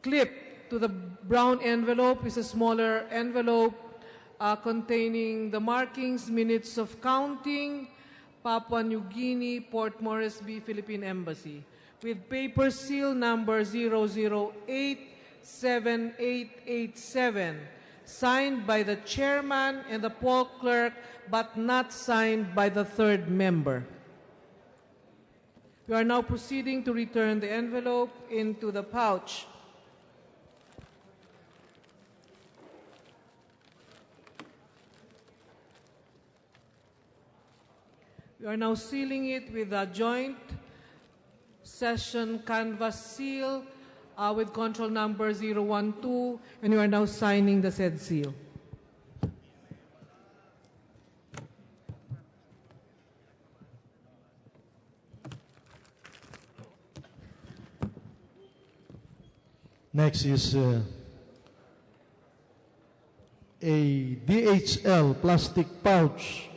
clip to the brown envelope is a smaller envelope containing the markings, minutes of counting, Papua New Guinea, Port Moresby, Philippine Embassy, with paper seal number 0087887, signed by the chairman and the poll clerk, but not signed by the third member. We are now proceeding to return the envelope into the pouch. We are now sealing it with a joint session canvas seal with control number 012, and we are now signing the said seal. Next is a DHL plastic pouch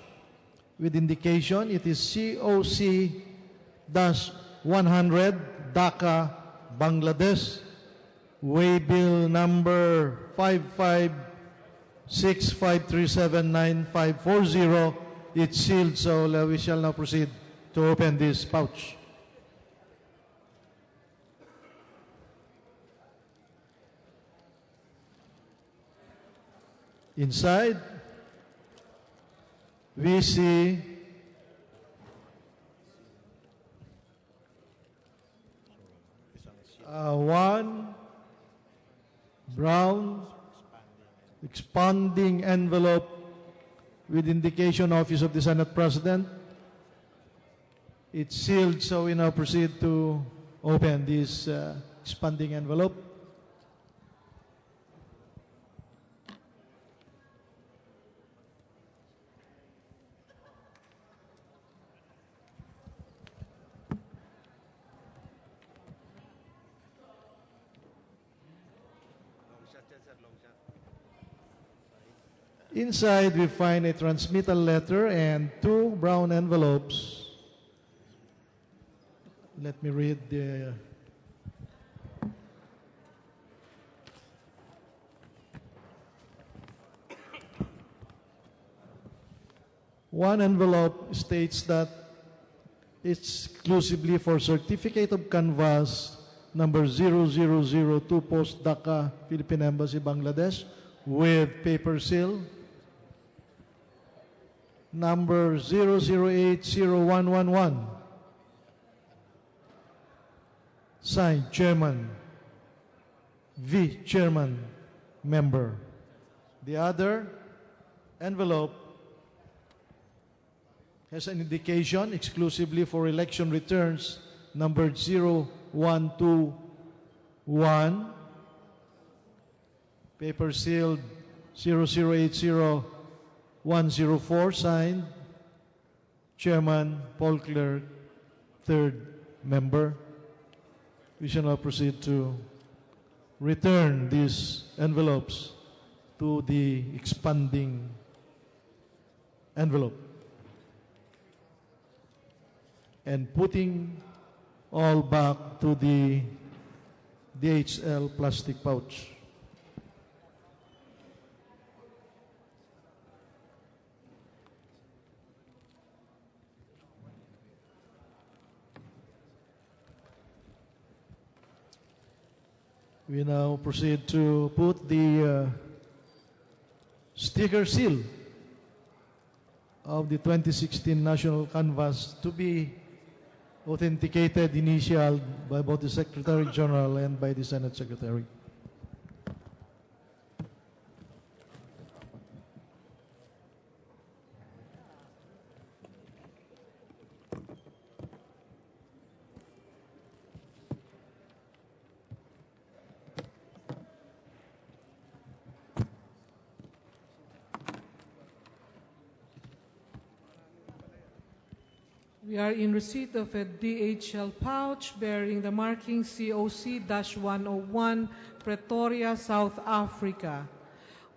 with indication it is COC-100 Dhaka, Bangladesh, waybill number 5565379540. It's sealed, so we shall now proceed to open this pouch. Inside, we see one brown expanding envelope with indication Office of the Senate President. It's sealed, so we now proceed to open this expanding envelope. Inside, we find a transmittal letter and two brown envelopes. Let me read the... One envelope states that it's exclusively for Certificate of Canvas number 0002 Post Dhaka, Philippine Embassy, Bangladesh, with paper seal. Number 0080111, signed Chairman, V. Chairman, Member. The other envelope has an indication exclusively for election returns, number 0121, paper sealed 0080104, signed Chairman, Paul Clerk, third member. We shall now proceed to return these envelopes to the expanding envelope and putting all back to the DHL plastic pouch. We now proceed to put the sticker seal of the 2016 National Canvas to be authenticated, initialed by both the Secretary General and by the Senate Secretary. We are in receipt of a DHL pouch bearing the marking COC-101, Pretoria, South Africa.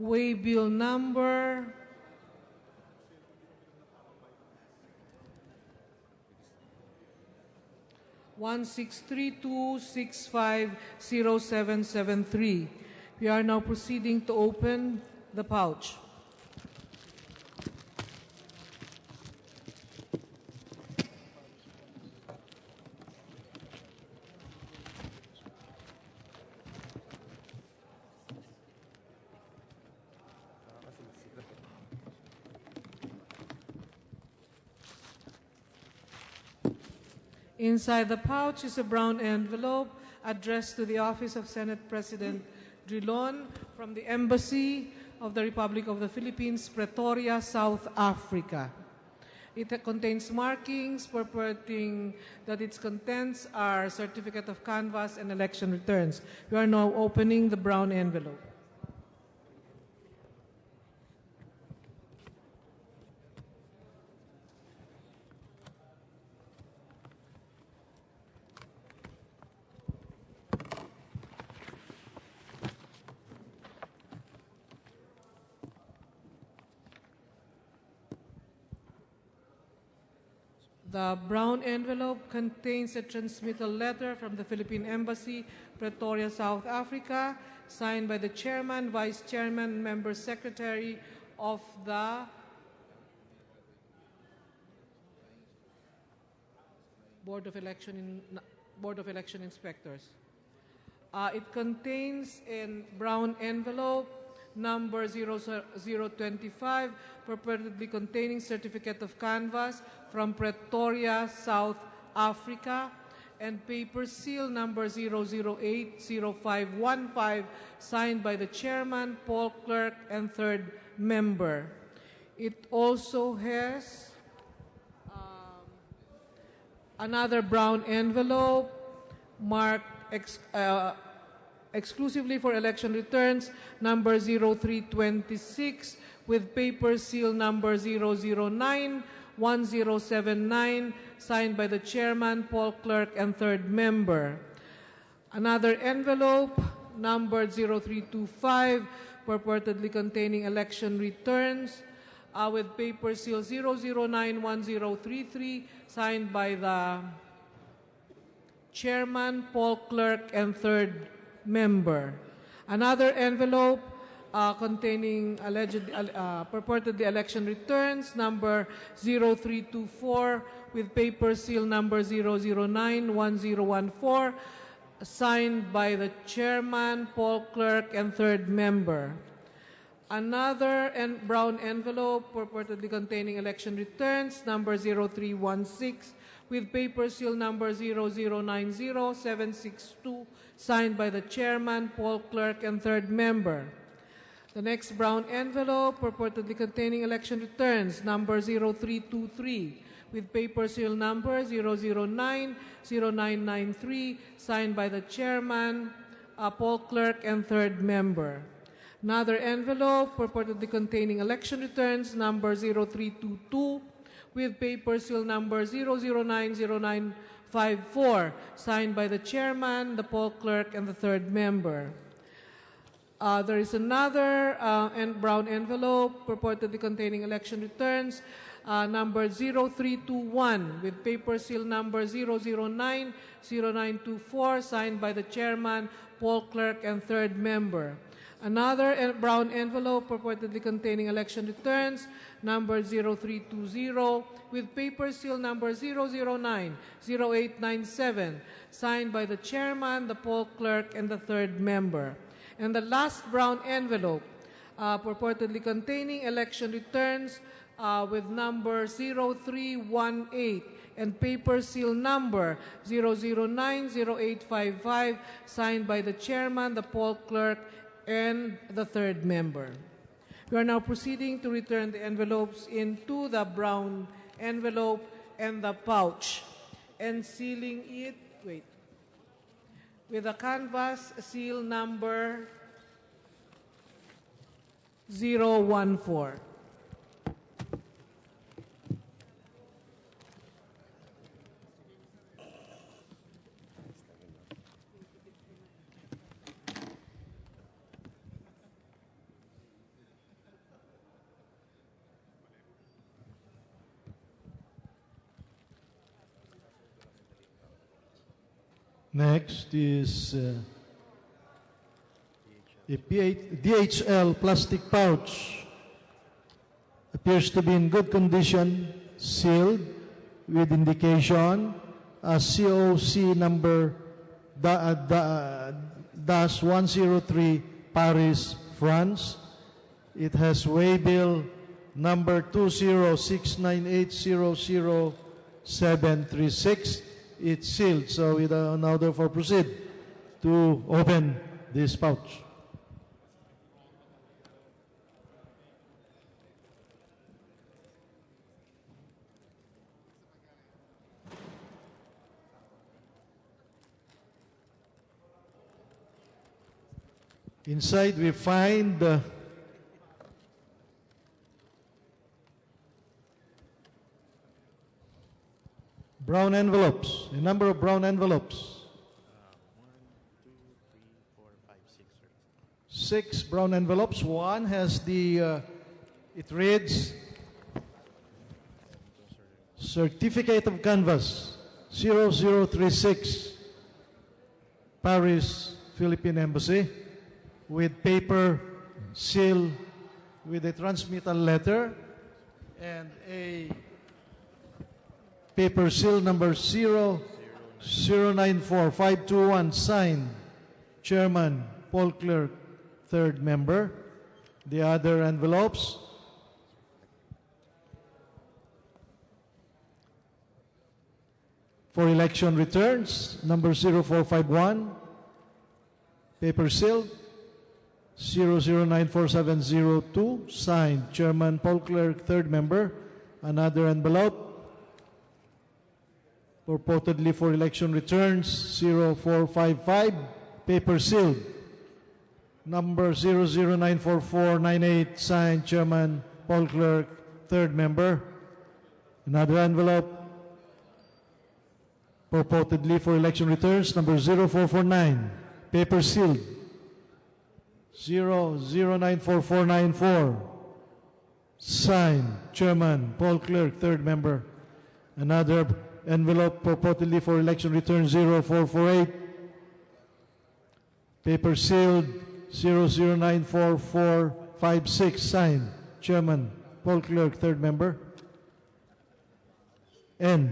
Waybill number 1632650773. We are now proceeding to open the pouch. Inside the pouch is a brown envelope addressed to the Office of Senate President Drilon from the Embassy of the Republic of the Philippines, Pretoria, South Africa. It contains markings purporting that its contents are certificate of canvass and election returns. We are now opening the brown envelope. The brown envelope contains a transmittal letter from the Philippine Embassy, Pretoria, South Africa, signed by the Chairman, Vice Chairman, and Member Secretary of the Board of Election Inspectors. It contains a brown envelope number 0025, purportedly containing certificate of canvass from Pretoria, South Africa, and paper seal number 0080515, signed by the chairman, poll clerk, and third member. It also has another brown envelope marked exclusively for election returns, number 0326, with paper seal number 0091079, signed by the chairman, poll clerk, and third member. Another envelope, numbered 0325, purportedly containing election returns, with paper seal 0091033, signed by the chairman, poll clerk, and third member. Another envelope containing purportedly election returns, number 0324, with paper seal number 0091014, signed by the chairman, poll clerk, and third member. Another brown envelope purportedly containing election returns, number 0316, with paper seal number 0090762, signed by the chairman, poll clerk, and third member. The next brown envelope purportedly containing election returns, number 0323, with paper seal number 0090993, signed by the chairman, poll clerk, and third member. Another envelope purportedly containing election returns, number 0322, with paper seal number 0090954, signed by the chairman, the poll clerk, and the third member. There is another brown envelope purportedly containing election returns, number 0321, with paper seal number 0090924, signed by the chairman, poll clerk, and third member. Another brown envelope purportedly containing election returns, number 0320, with paper seal number 0090897, signed by the chairman, the poll clerk, and the third member. And the last brown envelope purportedly containing election returns with number 0318 and paper seal number 0090855, signed by the chairman, the poll clerk, and the third member. We are now proceeding to return the envelopes into the brown envelope and the pouch, and sealing it, with a canvas seal number 014. Next is a DHL plastic pouch. Appears to be in good condition, sealed with indication COC number -103 Paris, France. It has waybill number 20698000736. It's sealed, so we now therefore proceed to open this pouch. Inside we find brown envelopes, a number of brown envelopes. 6 brown envelopes. One has it reads, Certificate of Canvas 0036, Paris, Philippine Embassy, with paper seal with a transmittal letter and a paper seal number 0094521, signed Chairman Paul Clerk, third member. The other envelopes, for election returns, number 0451, paper sealed, 009472, signed Chairman Paul Clerk, third member. Another envelope, purportedly for election returns, 0455, paper sealed, number 009448, signed Chairman Paul Clerk, third member. Another envelope, purportedly for election returns, number 0449, paper sealed, 00944494, signed Chairman Paul Clerk, third member. Another envelope purportedly for election return 0448, paper sealed, 00944456, signed Chairman Paul Clerk, third member. And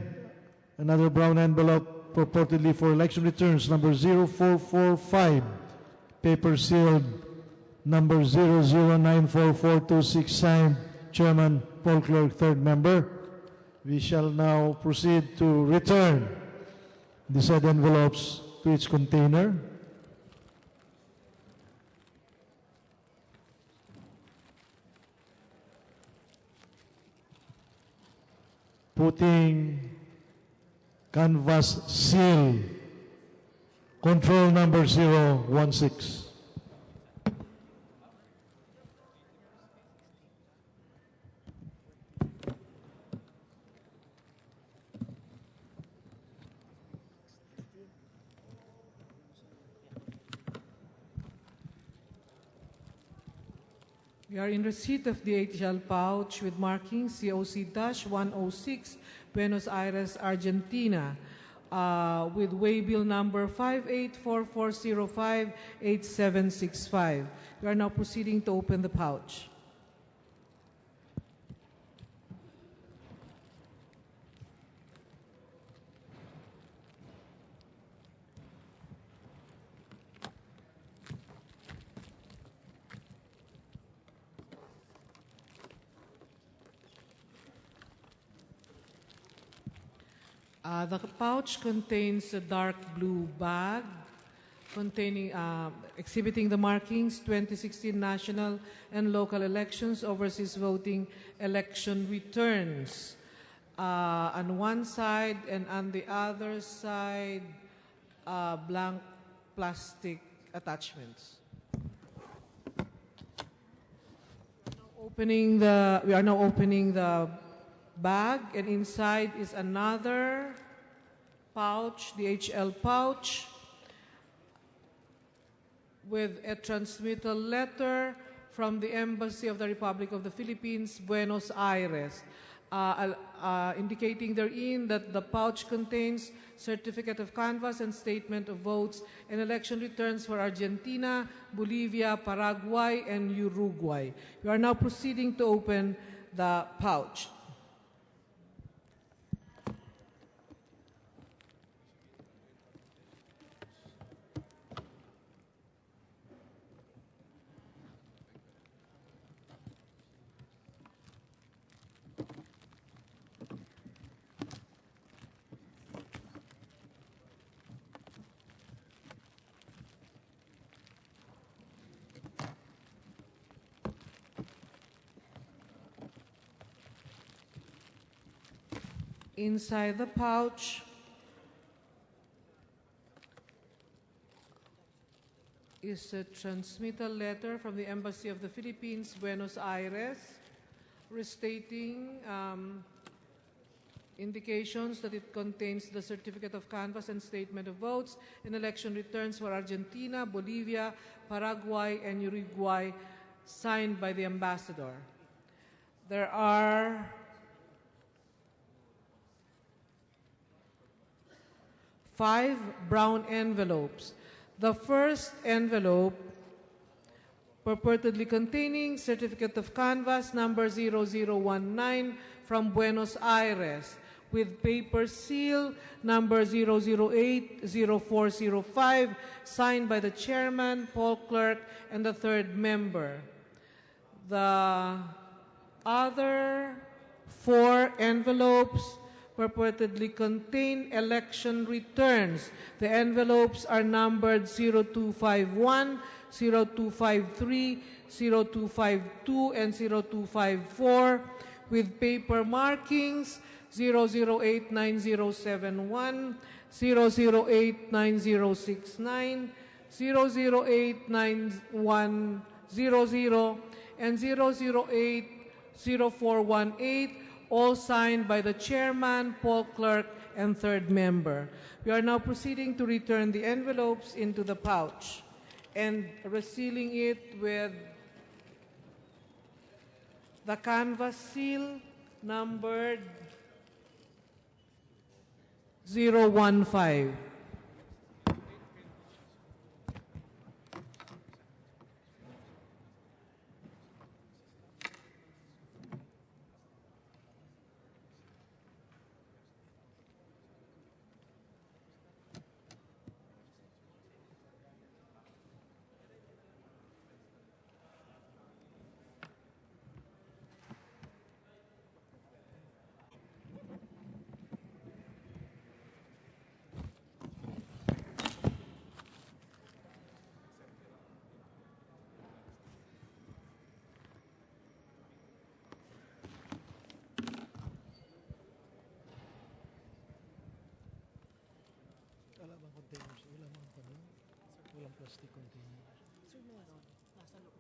another brown envelope purportedly for election returns number 0445, paper sealed, number 00944426, signed Chairman Paul Clerk, third member. We shall now proceed to return the said envelopes to its container. Putting canvas seal, control number 016. We are in receipt of the DHL pouch with marking COC-106, Buenos Aires, Argentina, with waybill number 5844058765. We are now proceeding to open the pouch. The pouch contains a dark blue bag containing, exhibiting the markings 2016 national and local elections, overseas voting election returns. On one side and on the other side, blank plastic attachments. We are now opening the bag, and inside is another pouch, the DHL pouch, with a transmittal letter from the Embassy of the Republic of the Philippines, Buenos Aires. indicating therein that the pouch contains certificate of canvass and statement of votes and election returns for Argentina, Bolivia, Paraguay, and Uruguay. We are now proceeding to open the pouch. Inside the pouch is a transmittal letter from the Embassy of the Philippines, Buenos Aires, restating indications that it contains the certificate of canvass and statement of votes and election returns for Argentina, Bolivia, Paraguay, and Uruguay, signed by the ambassador. There are 5 brown envelopes. The first envelope purportedly containing certificate of canvass number 0019 from Buenos Aires with paper seal number 0080405 signed by the chairman, poll clerk, and the third member. The other 4 envelopes purportedly contain election returns. The envelopes are numbered 0251, 0253, 0252, and 0254 with paper markings 0089071, 0089069, 0089100, and 0080418, all signed by the chairman, poll clerk, and third member. We are now proceeding to return the envelopes into the pouch and resealing it with the canvas seal numbered 015. Wala bang containers? Wala bang container? Walang plastic container. Sir, meron. Nasa loob.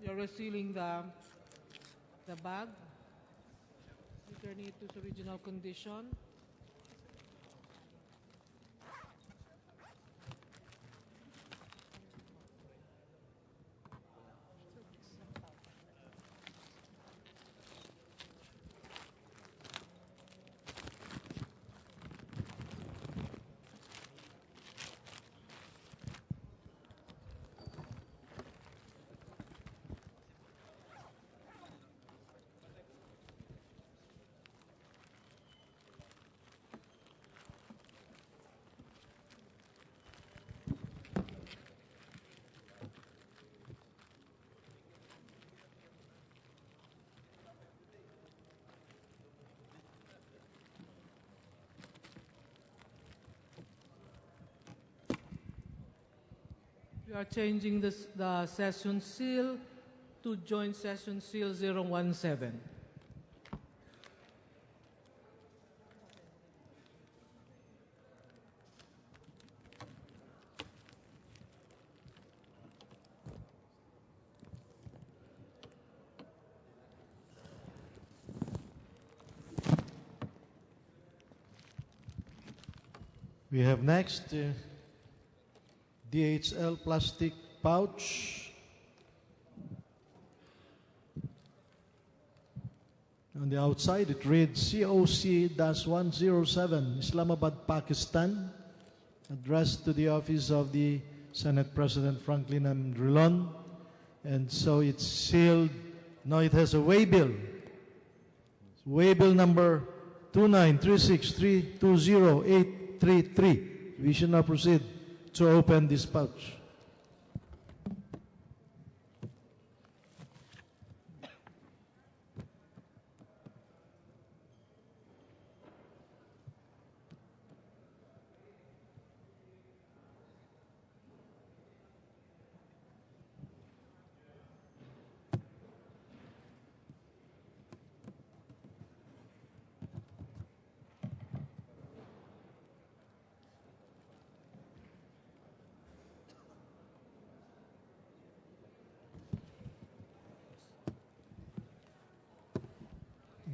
You're resealing the bag, returning it to its original condition. We are changing the session seal to joint session seal 017. We have next DHL plastic pouch. On the outside, it reads COC-107, Islamabad, Pakistan, addressed to the office of the Senate President Franklin M. Drilon. And so it's sealed. Now it has a waybill. Waybill number 29363208333. We shall now proceed to open this pouch.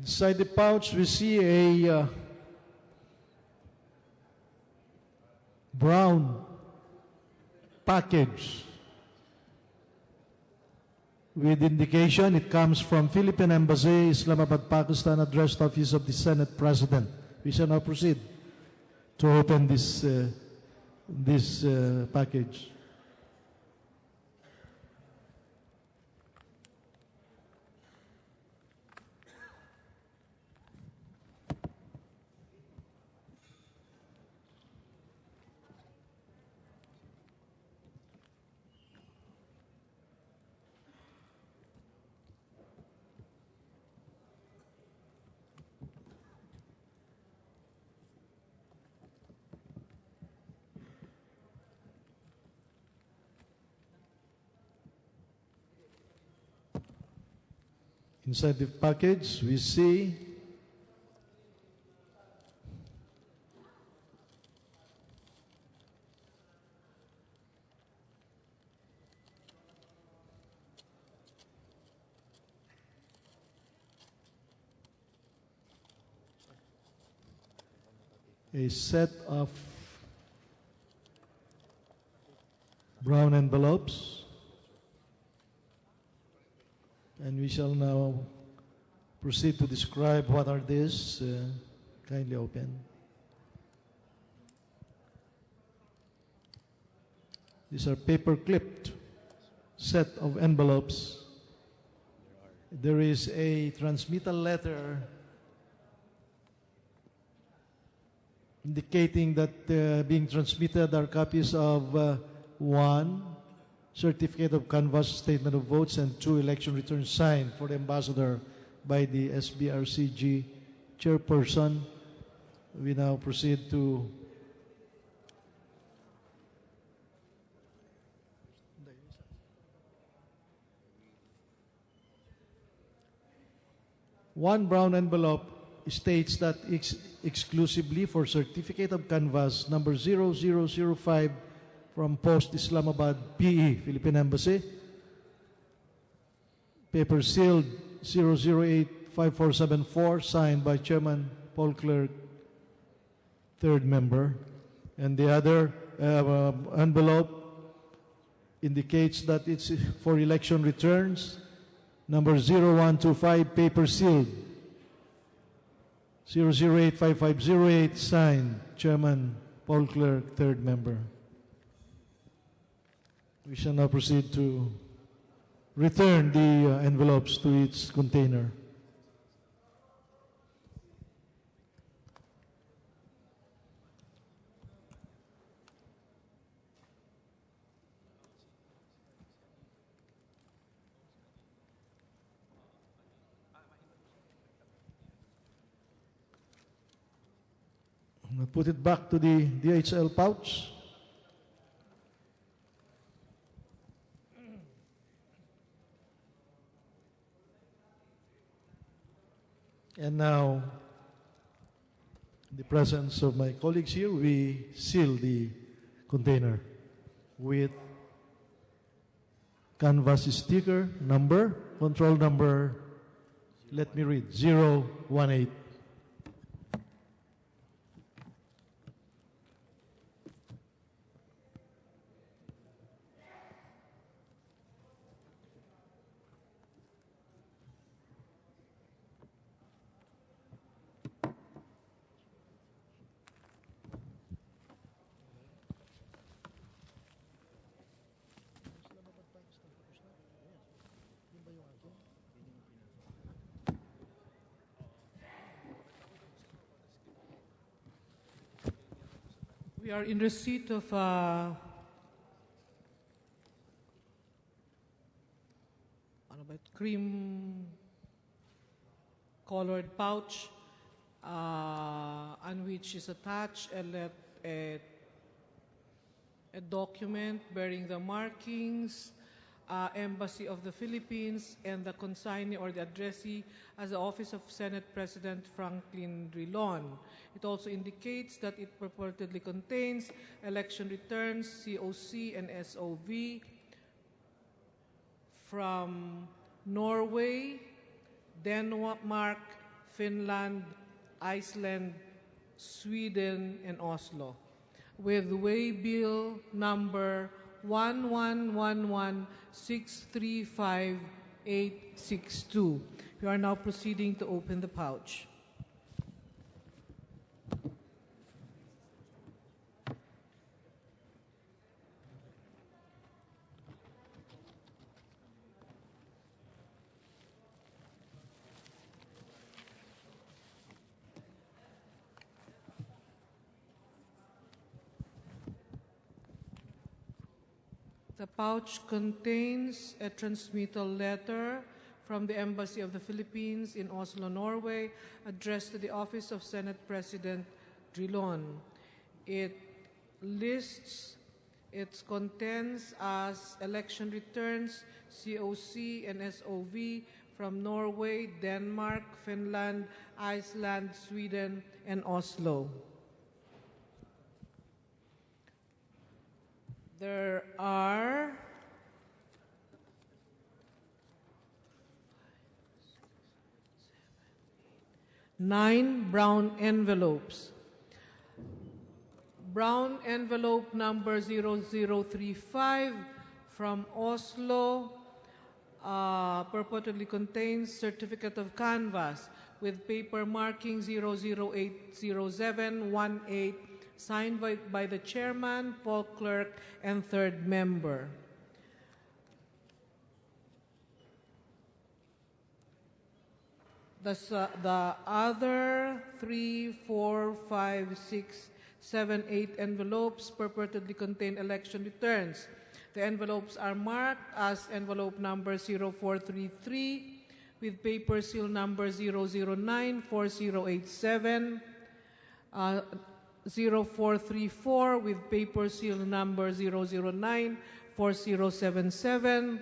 Inside the pouch, we see a brown package with indication it comes from Philippine Embassy, Islamabad, Pakistan, addressed office of the Senate President. We shall now proceed to open this package. Inside the package, we see a set of brown envelopes. And we shall now proceed to describe what are these. Kindly open. These are paper-clipped set of envelopes. There is a transmittal letter indicating that being transmitted are copies of 1, certificate of canvass, statement of votes, and 2 election returns signed for the ambassador by the SBRCG chairperson. We now proceed to one brown envelope states that exclusively for certificate of canvass number 0005 from Post Islamabad, PE, Philippine Embassy. Paper sealed 0085474, signed by Chairman Paul Clerk, third member. And the other envelope indicates that it's for election returns, number 0125, paper sealed 0085508, signed Chairman Paul Clerk, third member. We shall now proceed to return the envelopes to its container. We'll put it back to the DHL pouch. And now, in the presence of my colleagues here, we seal the container with canvas sticker number, control number, let me read, 018. We are in receipt of cream colored pouch on which is attached a document bearing the markings, Embassy of the Philippines, and the consignee or the addressee as the Office of Senate President Franklin Drilon. It also indicates that it purportedly contains election returns, COC and SOV from Norway, Denmark, Finland, Iceland, Sweden, and Oslo, with waybill number 1111635-862. We are now proceeding to open the pouch. The pouch contains a transmittal letter from the Embassy of the Philippines in Oslo, Norway, addressed to the Office of Senate President Drilon. It lists its contents as election returns, COC and SOV from Norway, Denmark, Finland, Iceland, Sweden, and Oslo. There are 9 brown envelopes. Brown envelope number 0035 from Oslo purportedly contains certificate of canvass with paper marking 0080718, signed by the chairman, Paul Clerk, and third member. The other 3, 4, 5, 6, 7, 8 envelopes purportedly contain election returns. The envelopes are marked as envelope number 0433 with paper seal number 0094087, 0434 with paper seal number 0094077,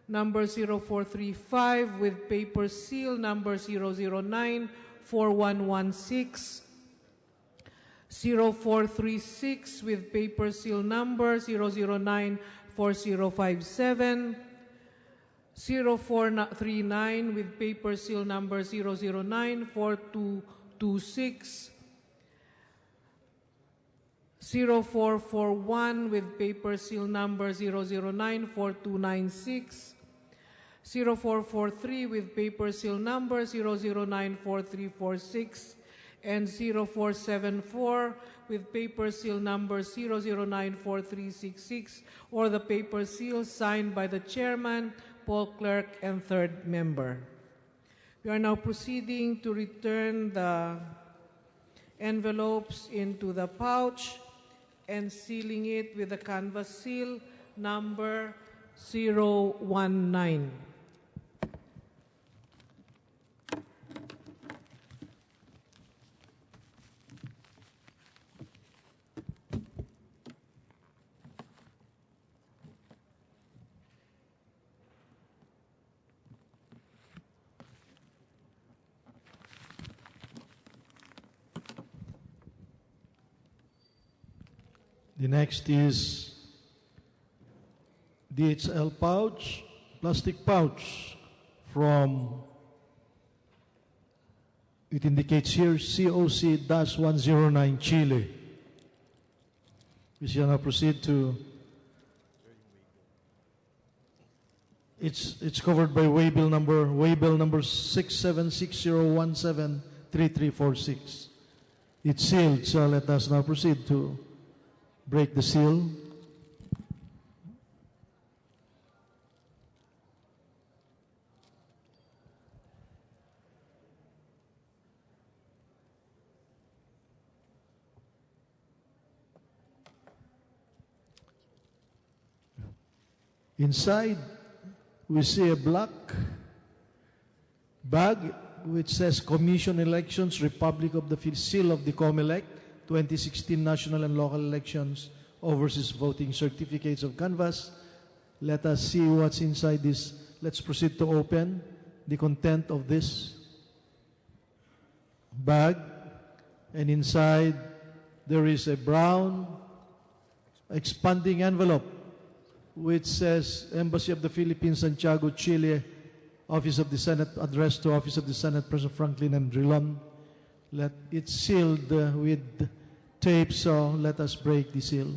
number 0435 with paper seal number 0094116, 0436 with paper seal number 0094057, 0439 with paper seal number 0094226, 0441 with paper seal number 0094296, 0443 with paper seal number 0094346, and 0474 with paper seal number 0094366, or the paper seal signed by the chairman, Paul Clerk, and third member. We are now proceeding to return the envelopes into the pouch and sealing it with the canvas seal number 019. The next is DHL pouch, plastic pouch from, it indicates here, COC-109 Chile. We shall now proceed to, it's covered by waybill number 6760173346. It's sealed, so let us now proceed to break the seal. Inside, we see a black bag which says Commission Elections, Republic of the Seal of the COMELEC, 2016 National and Local Elections, Overseas Voting Certificates of Canvas. Let us see what's inside this. Let's proceed to open the content of this bag. And inside, there is a brown expanding envelope which says Embassy of the Philippines, Santiago, Chile, Office of the Senate, addressed to Office of the Senate, President Franklin and Drilon. It's sealed with tape, so let us break the seal.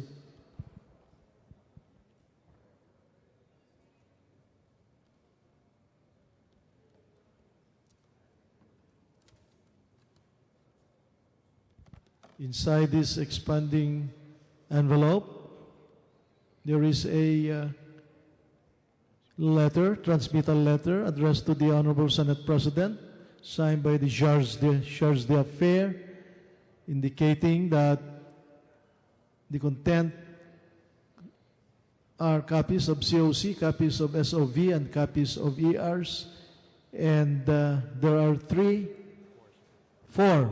Inside this expanding envelope, there is a letter, transmittal letter, addressed to the Honorable Senate President, signed by the Charge d'Affaires, indicating that the content are copies of COC, copies of SOV, and copies of ERs. And there are four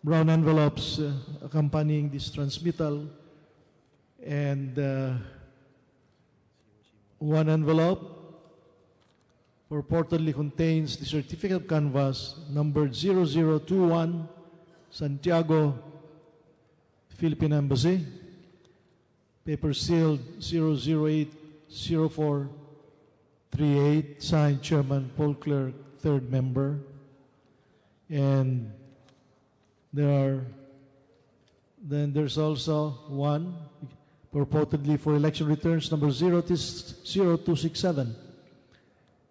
brown envelopes accompanying this transmittal. And one envelope purportedly contains the certificate of canvass numbered 0021 Santiago, Philippine Embassy, paper sealed 0080438, signed Chairman Paul Clerk, third member. And there's also one purportedly for election returns number 0267,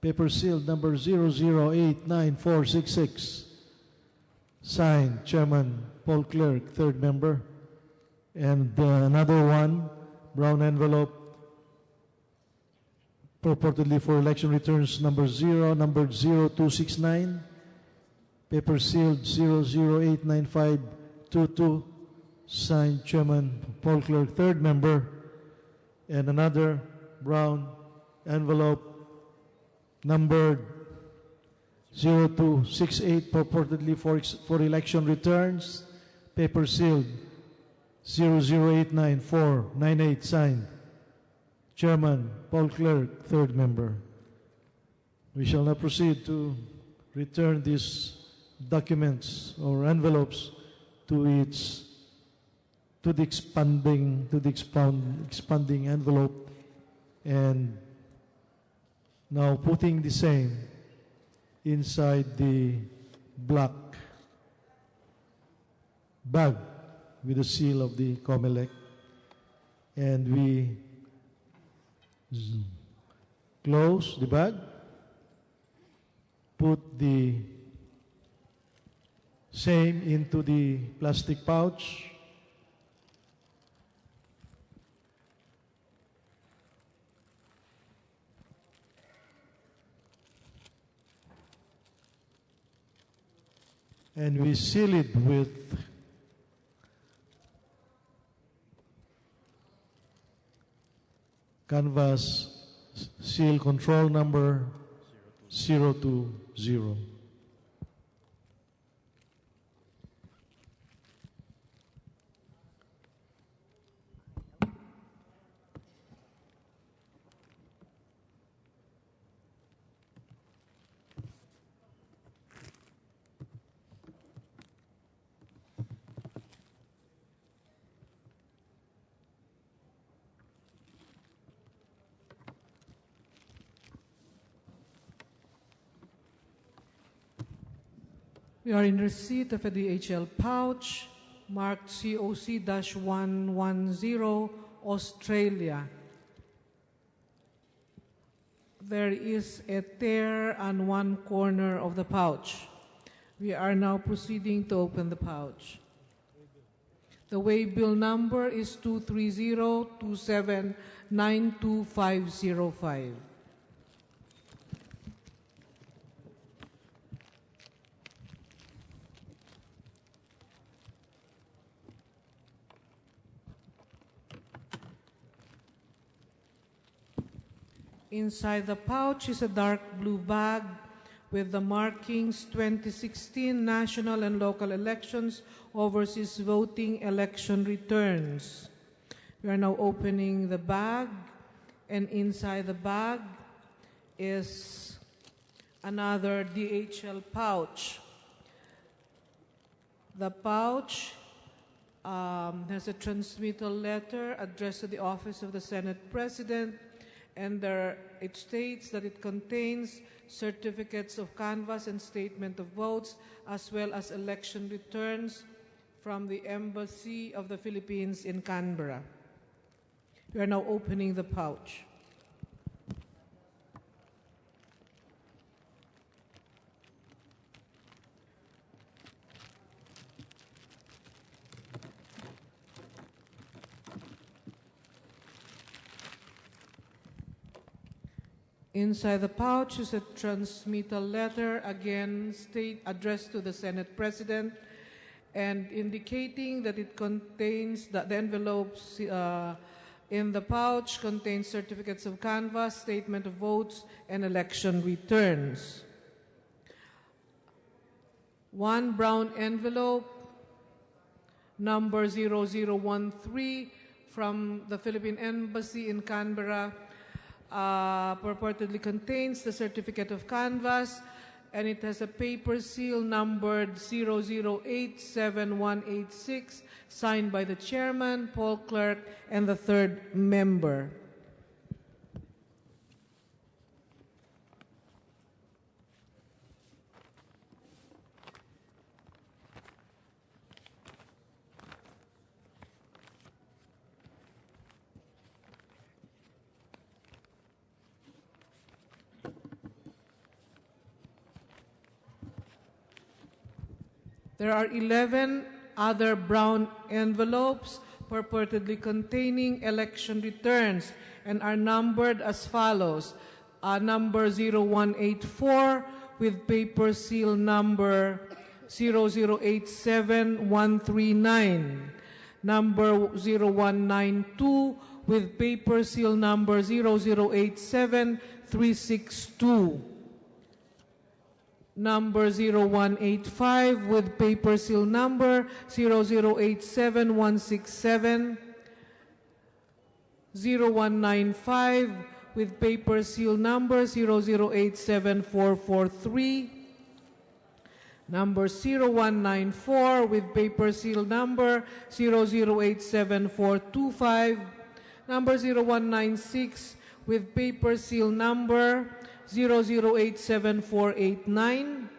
paper sealed number 0089466, signed Chairman Paul Clerk, third member. And another one, brown envelope, purportedly for election returns numbered 0269, paper sealed 0089522, signed Chairman Paul Clerk, third member. And another brown envelope numbered 0268, purportedly for election returns, paper sealed 0089498, signed Chairman Paul Clerk, third member. We shall now proceed to return these documents or envelopes to the expanding envelope, and now putting the same inside the black bag with the seal of the COMELEC. And we close the bag, put the same into the plastic pouch, and we seal it with canvas seal control number 020. We are in receipt of a DHL pouch marked COC-110 Australia. There is a tear on one corner of the pouch. We are now proceeding to open the pouch. The waybill number is 23027925505. Inside the pouch is a dark blue bag with the markings 2016 National and Local Elections Overseas Voting Election Returns. We are now opening the bag, and inside the bag is another DHL pouch. The pouch has a transmittal letter addressed to the Office of the Senate President, and it states that it contains certificates of canvass and statement of votes, as well as election returns from the Embassy of the Philippines in Canberra. We are now opening the pouch. Inside the pouch is a transmittal letter, again addressed to the Senate President, and indicating that it contains, the envelopes in the pouch contains certificates of canvass, statement of votes, and election returns. One brown envelope, number 0013, from the Philippine Embassy in Canberra, purportedly contains the certificate of canvass, and it has a paper seal numbered 008786, signed by the chairman, Paul Clerk, and the third member. There are 11 other brown envelopes purportedly containing election returns and are numbered as follows. Number 0184 with paper seal number 0087139. Number 0192 with paper seal number 0087362. Number 0185 with paper seal number 0087167, 0195 with paper seal number 0087443, number 0194 with paper seal number 0087425, number 0196 with paper seal number 0087489,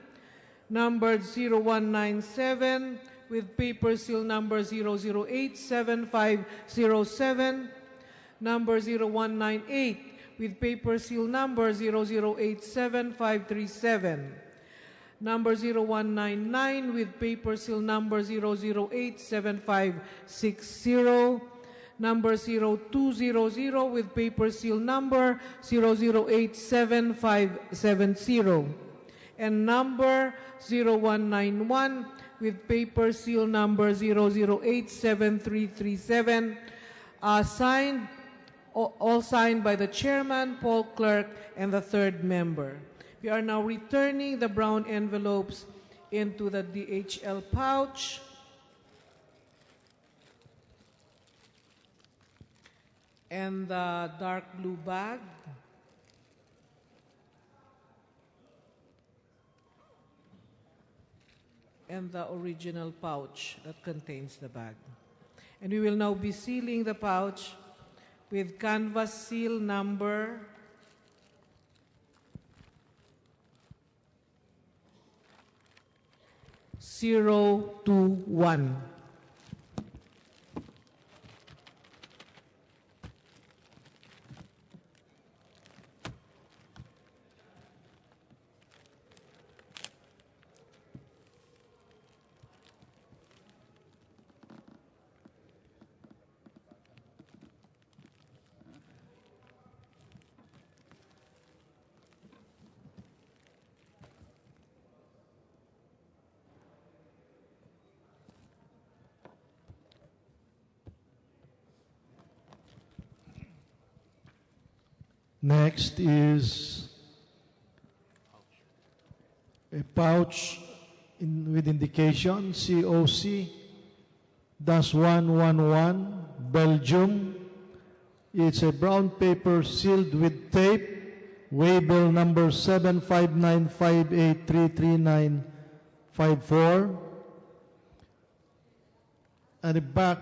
number 0197 with paper seal number 0087507, number 0198 with paper seal number 0087537, number 0199 with paper seal number 0087560, number 0200 with paper seal number 0087570, and number 0191 with paper seal number 0087337, signed, all signed by the chairman, Paul Clerk, and the third member. We are now returning the brown envelopes into the DHL pouch. And the dark blue bag. And the original pouch that contains the bag. And we will now be sealing the pouch with canvas seal number 021. Next is a pouch with indication COC -111 Belgium. It's a brown paper sealed with tape, waybill number 75958333954. And the back,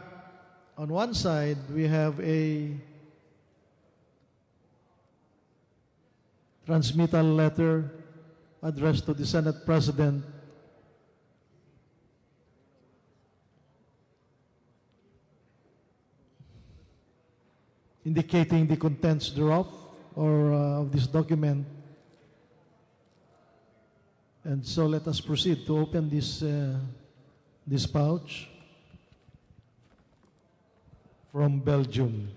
on one side, we have a transmittal letter addressed to the Senate President indicating the contents thereof or of this document. And so let us proceed to open this pouch from Belgium.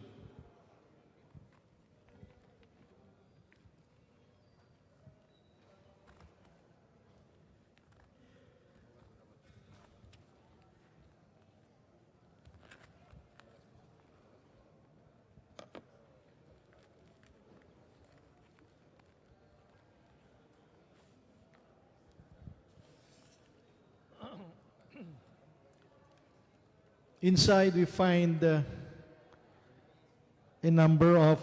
Inside we find a number of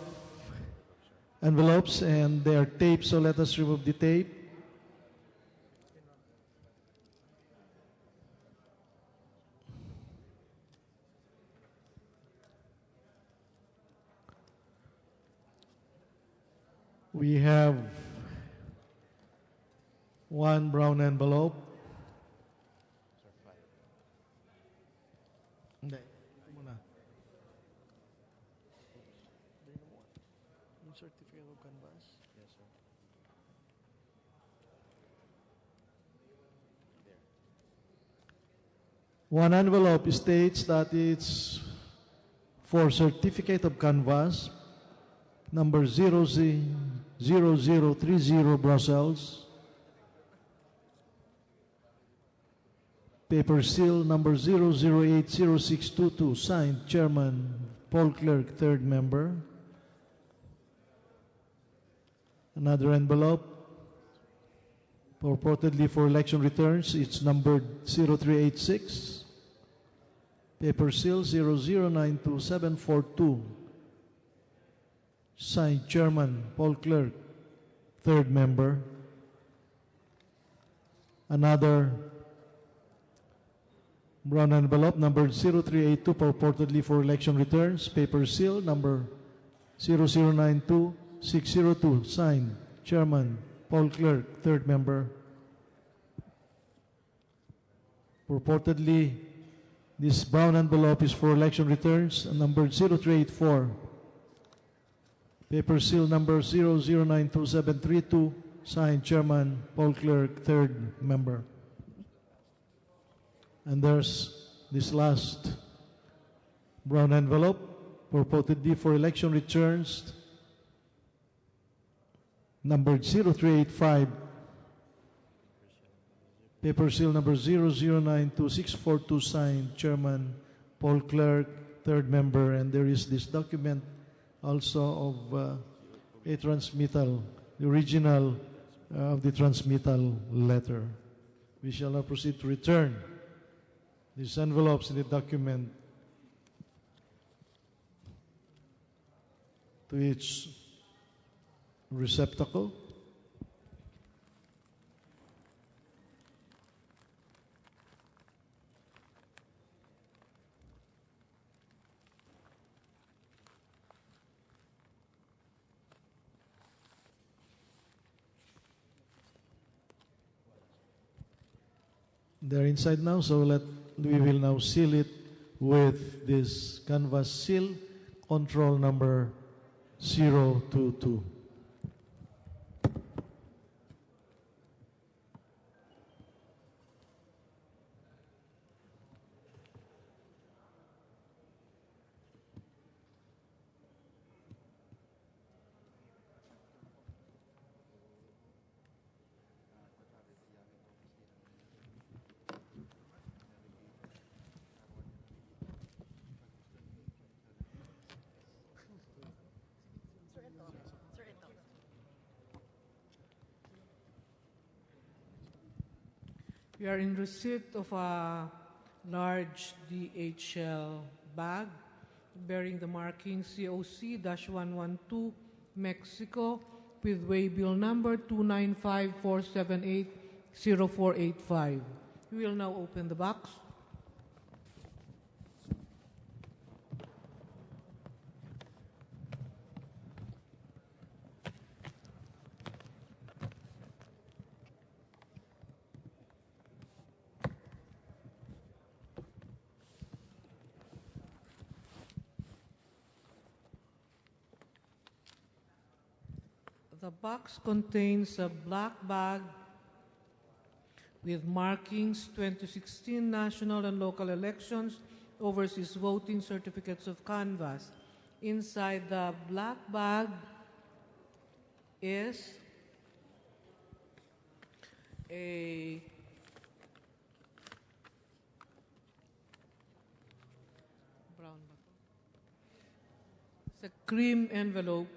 envelopes and they are taped, so let us remove the tape. We have one brown envelope. Hindi. Ito muna. Yung certificate of canvas? Yes, sir. One envelope states that it's for certificate of canvas, number 0030 Brussels. Paper seal number 0080622, signed Chairman Paul Clerk, third member. Another envelope, purportedly for election returns, it's numbered 0386. Paper seal 0092742, signed Chairman Paul Clerk, third member. Another brown envelope number 0382, purportedly for election returns, paper seal number 0092602, signed Chairman Paul Clerk, third member. Purportedly, this brown envelope is for election returns, number 0384, paper seal number 0092732, signed Chairman Paul Clerk, third member. And there's this last brown envelope, purportedly for election returns, numbered 0385, paper seal number 0092642, signed Chairman Paul Clerk, third member. And there is this document also of a transmittal, the original of the transmittal letter. We shall now proceed to return these envelopes in the document to its receptacle. They're inside now, so we will now seal it with this canvas seal, control number 022. We are in receipt of a large DHL bag bearing the marking COC-112 Mexico with waybill number 295-478-0485. We will now open the box. The box contains a black bag with markings 2016 national and local elections, overseas voting certificates of canvass. Inside the black bag is a brown bag. It's a cream envelope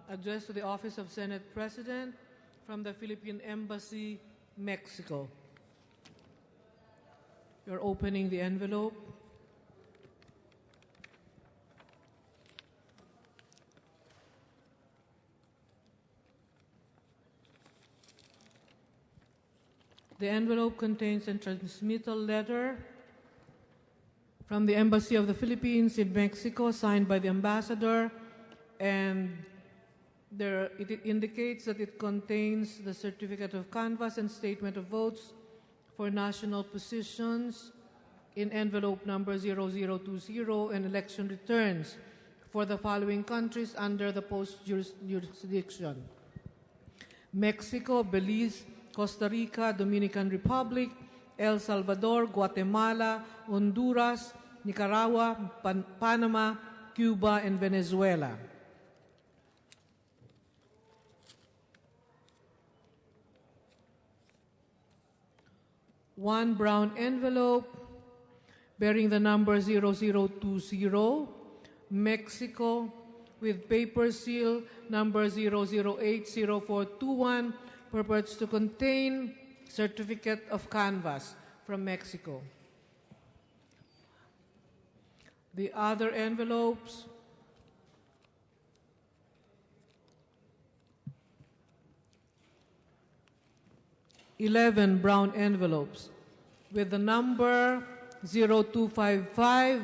addressed to the Office of Senate President from the Philippine Embassy, Mexico. You're opening the envelope. The envelope contains a transmittal letter from the Embassy of the Philippines in Mexico, signed by the ambassador, and it indicates that it contains the certificate of canvass and statement of votes for national positions in envelope number 0020 and election returns for the following countries under the post jurisdiction: Mexico, Belize, Costa Rica, Dominican Republic, El Salvador, Guatemala, Honduras, Nicaragua, Panama, Cuba, and Venezuela. One brown envelope bearing the number 0020, Mexico, with paper seal number 0080421, purports to contain certificate of canvass from Mexico. The other envelopes (11 brown envelopes with the number 0255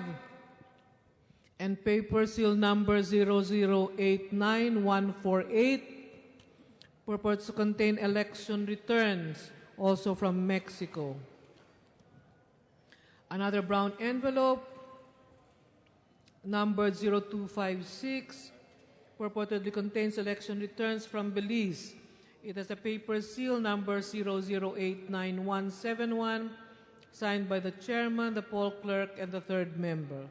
and paper seal number 0089148, purports to contain election returns, also from Mexico. Another brown envelope, number 0256, purportedly contains election returns from Belize. It has a paper seal number 0089171, signed by the chairman, the poll clerk, and the third member.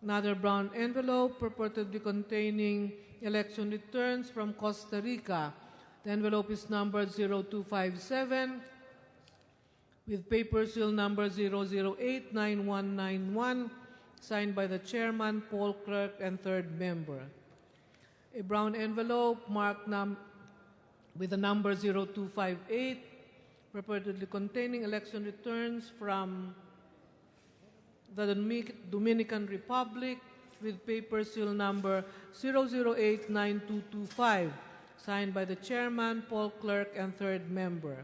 Another brown envelope purportedly containing election returns from Costa Rica. The envelope is numbered 0257 with paper seal number 0089191, signed by the chairman, poll clerk, and third member. A brown envelope marked with the number 0258, purportedly containing election returns from the Dominican Republic, with paper seal number 0089225, signed by the chairman, poll clerk, and third member.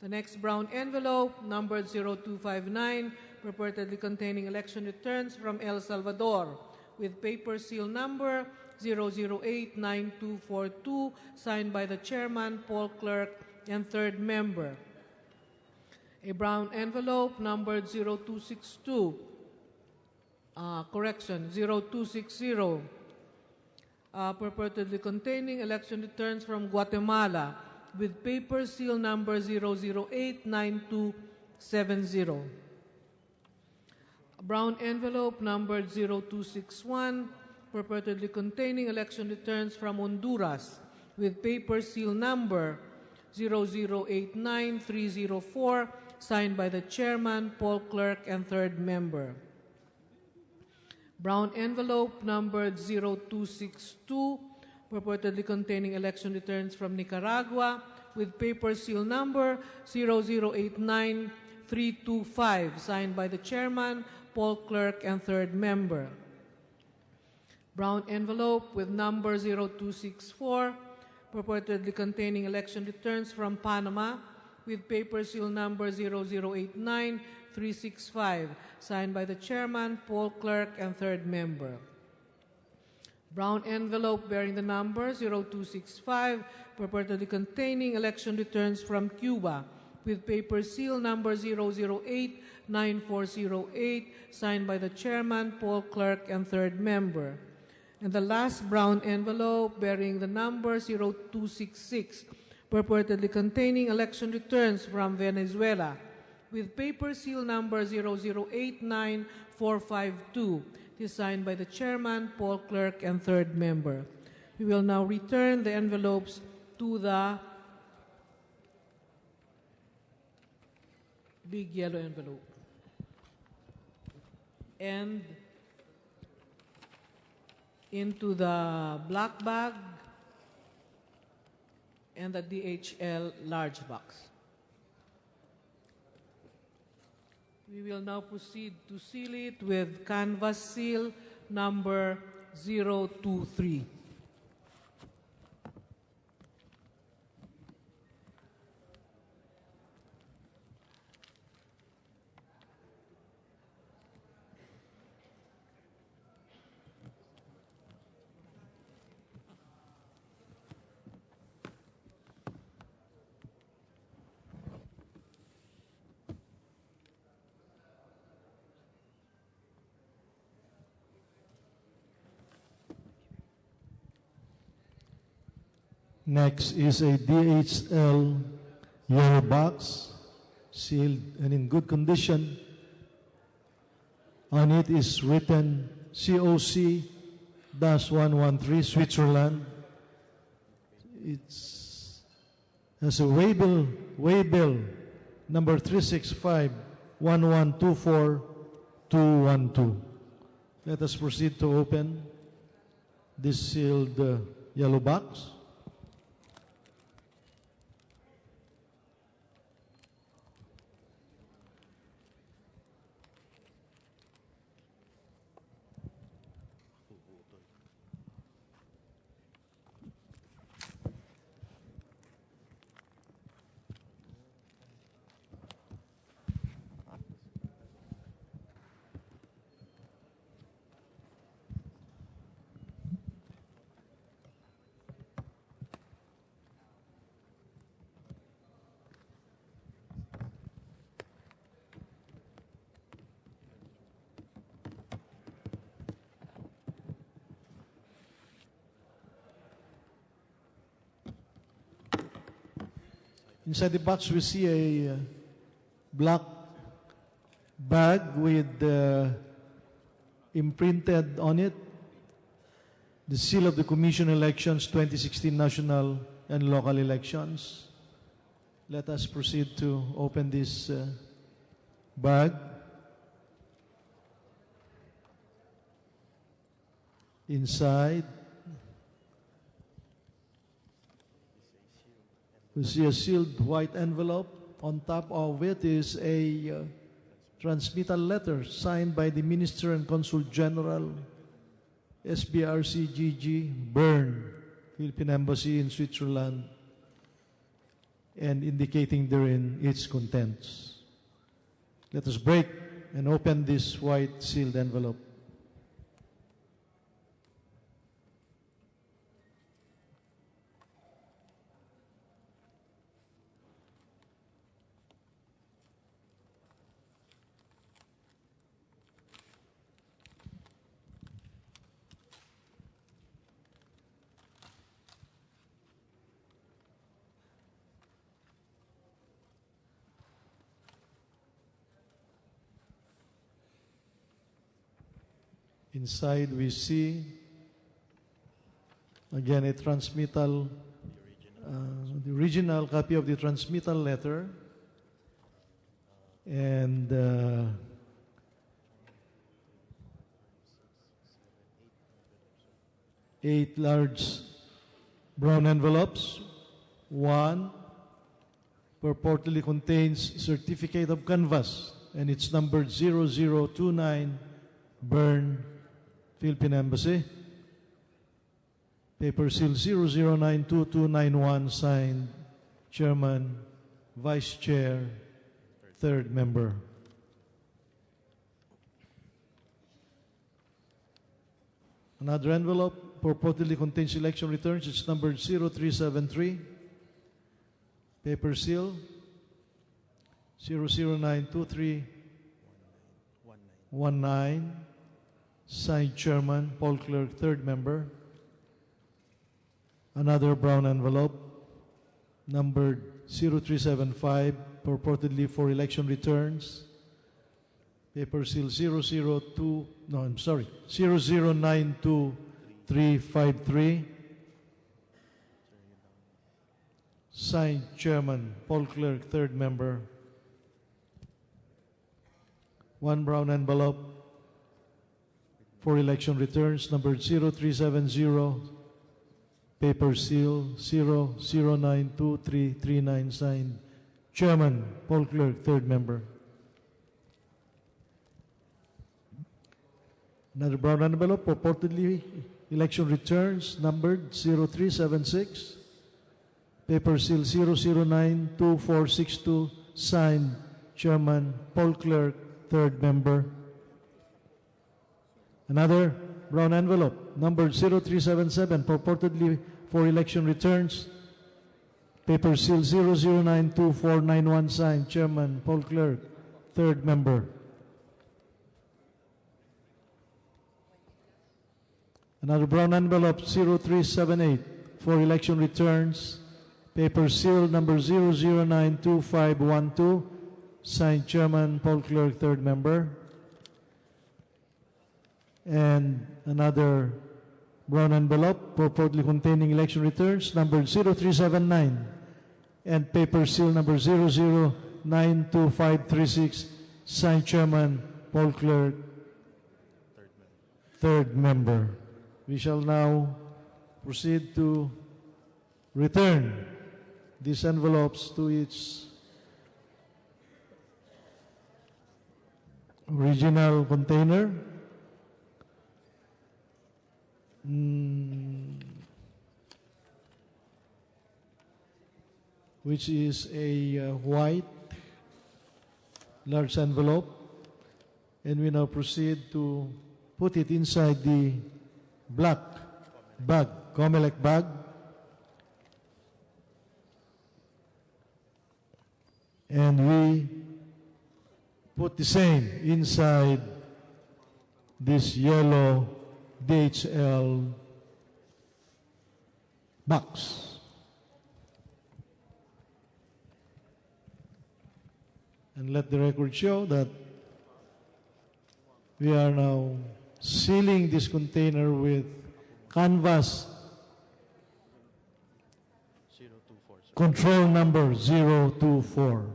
The next brown envelope, numbered 0259, purportedly containing election returns from El Salvador, with paper seal number 0089242, signed by the chairman, poll clerk, and third member. A brown envelope numbered 0262, 0260, purportedly containing election returns from Guatemala with paper seal number 0089270. A brown envelope numbered 0261, purportedly containing election returns from Honduras with paper seal number 0089304, signed by the chairman, poll clerk, and third member. Brown envelope numbered 0262, purportedly containing election returns from Nicaragua with paper seal number 0089325, signed by the chairman, poll clerk, and third member. Brown envelope with number 0264, purportedly containing election returns from Panama with paper seal number 0089365, signed by the chairman, poll clerk, and third member. Brown envelope bearing the number 0265, purportedly containing election returns from Cuba with paper seal number 0089408, signed by the chairman, poll clerk, and third member. And the last brown envelope bearing the number 0266, purportedly containing election returns from Venezuela with paper seal number 0089452, signed by the chairman, poll clerk, and third member. We will now return the envelopes to the big yellow envelope. And into the black bag and the DHL large box. We will now proceed to seal it with canvas seal number 023. Next is a DHL yellow box, sealed and in good condition. On it is written COC-113 Switzerland. It has a waybill number 365-1124-212. Let us proceed to open this sealed yellow box. Inside the box, we see a black bag with imprinted on it the seal of the Commission Elections 2016 national and local elections. Let us proceed to open this bag. Inside, we see a sealed white envelope. On top of it is a transmittal letter signed by the Minister and Consul General, SBRCGG, Bern, Philippine Embassy in Switzerland, and indicating therein its contents. Let us break and open this white sealed envelope. Inside we see, again, a transmittal, the original copy of the transmittal letter, and 8 large brown envelopes. One purportedly contains certificate of canvas, and it's numbered 0029, Bern, Philippine Embassy. Paper seal 00922291, signed Chairman, Vice Chair, third member. Another envelope purportedly contains election returns. It's numbered 0373. Paper seal 0092319. Signed Chairman, Paul Clerk, third member. Another brown envelope numbered 0375, purportedly for election returns. Paper seal 0092353. Signed Chairman, Paul Clerk, third member. One brown envelope for election returns, numbered 0370. Paper seal 0092339, signed Chairman, Paul Clerk, third member. Another brown envelope, purportedly election returns, numbered 0376. Paper seal 0092462, signed Chairman, Paul Clerk, third member. Another brown envelope, numbered 0377, purportedly for election returns. Paper seal 0092491, signed Chairman, Paul Clerk, third member. Another brown envelope, 0378, for election returns. Paper seal number 0092512, signed Chairman, Paul Clerk, third member. And another brown envelope purportedly containing election returns, numbered 0379, and paper seal number 0092536, signed Chairman, Paul Clerk, third member. We shall now proceed to return these envelopes to its original container. Which is a white large envelope, and we now proceed to put it inside the black bag, Comelec bag. And we put the same inside this yellow DHL box. And let the record show that we are now sealing this container with canvas control number 024.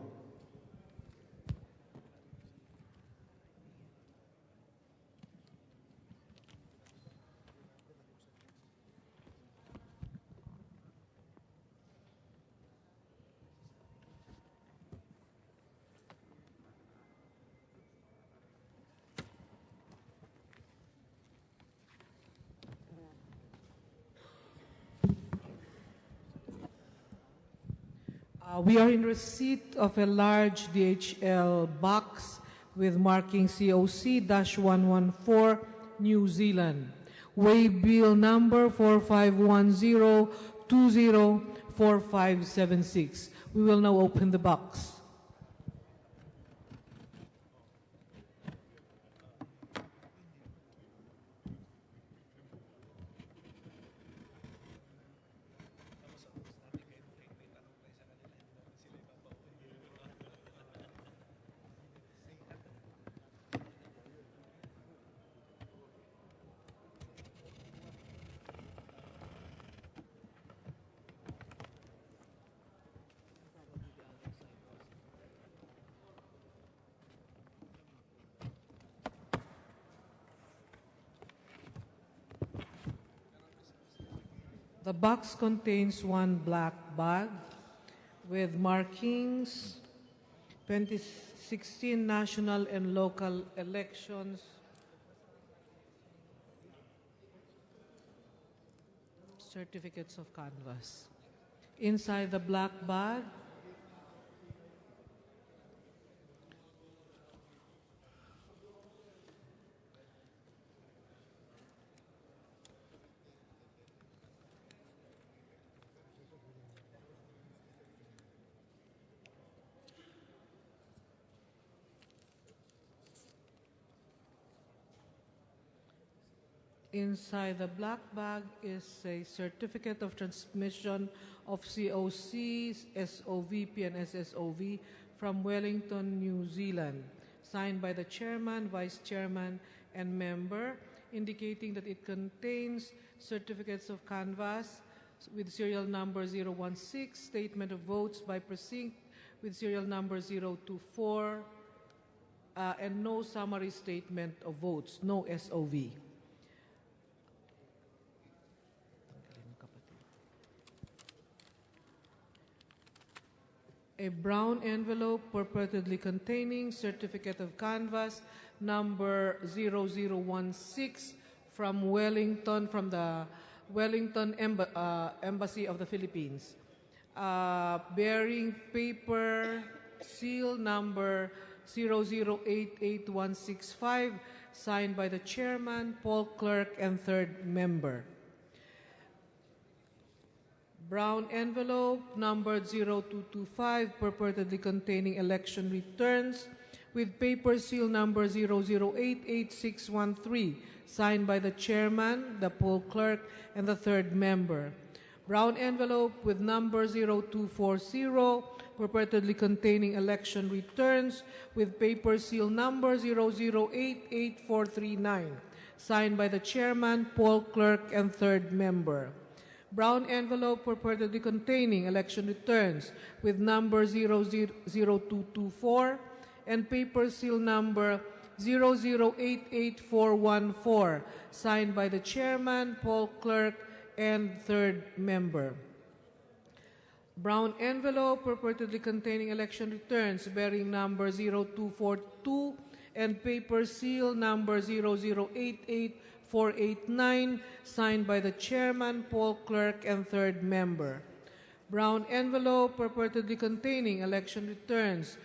We are in receipt of a large DHL box with marking COC-114, New Zealand. Waybill number 4510204576. We will now open the box. The box contains one black bag with markings 2016 national and local elections, certificates of canvass. Inside the black bag, inside the black bag is a certificate of transmission of COCs, SOVP, and SSOV from Wellington, New Zealand, signed by the chairman, vice chairman, and member, indicating that it contains certificates of canvass with serial number 016, statement of votes by precinct with serial number 024, and no summary statement of votes, no SOV. A brown envelope purportedly containing certificate of canvass number 0016 from Wellington, from the Wellington Embassy of the Philippines, bearing paper seal number 0088165, signed by the chairman, Paul Clerk, and third member. Brown envelope numbered 0225, purportedly containing election returns, with paper seal number 0088613, signed by the chairman, the poll clerk, and the third member. Brown envelope with number 0240, purportedly containing election returns, with paper seal number 0088439, signed by the chairman, poll clerk, and third member. Brown envelope purportedly containing election returns with number 00224 and paper seal number 0088414, signed by the chairman, poll clerk, and third member. Brown envelope purportedly containing election returns bearing number 0242 and paper seal number 0088489, signed by the chairman, poll clerk, and third member. Brown envelope purportedly containing election returns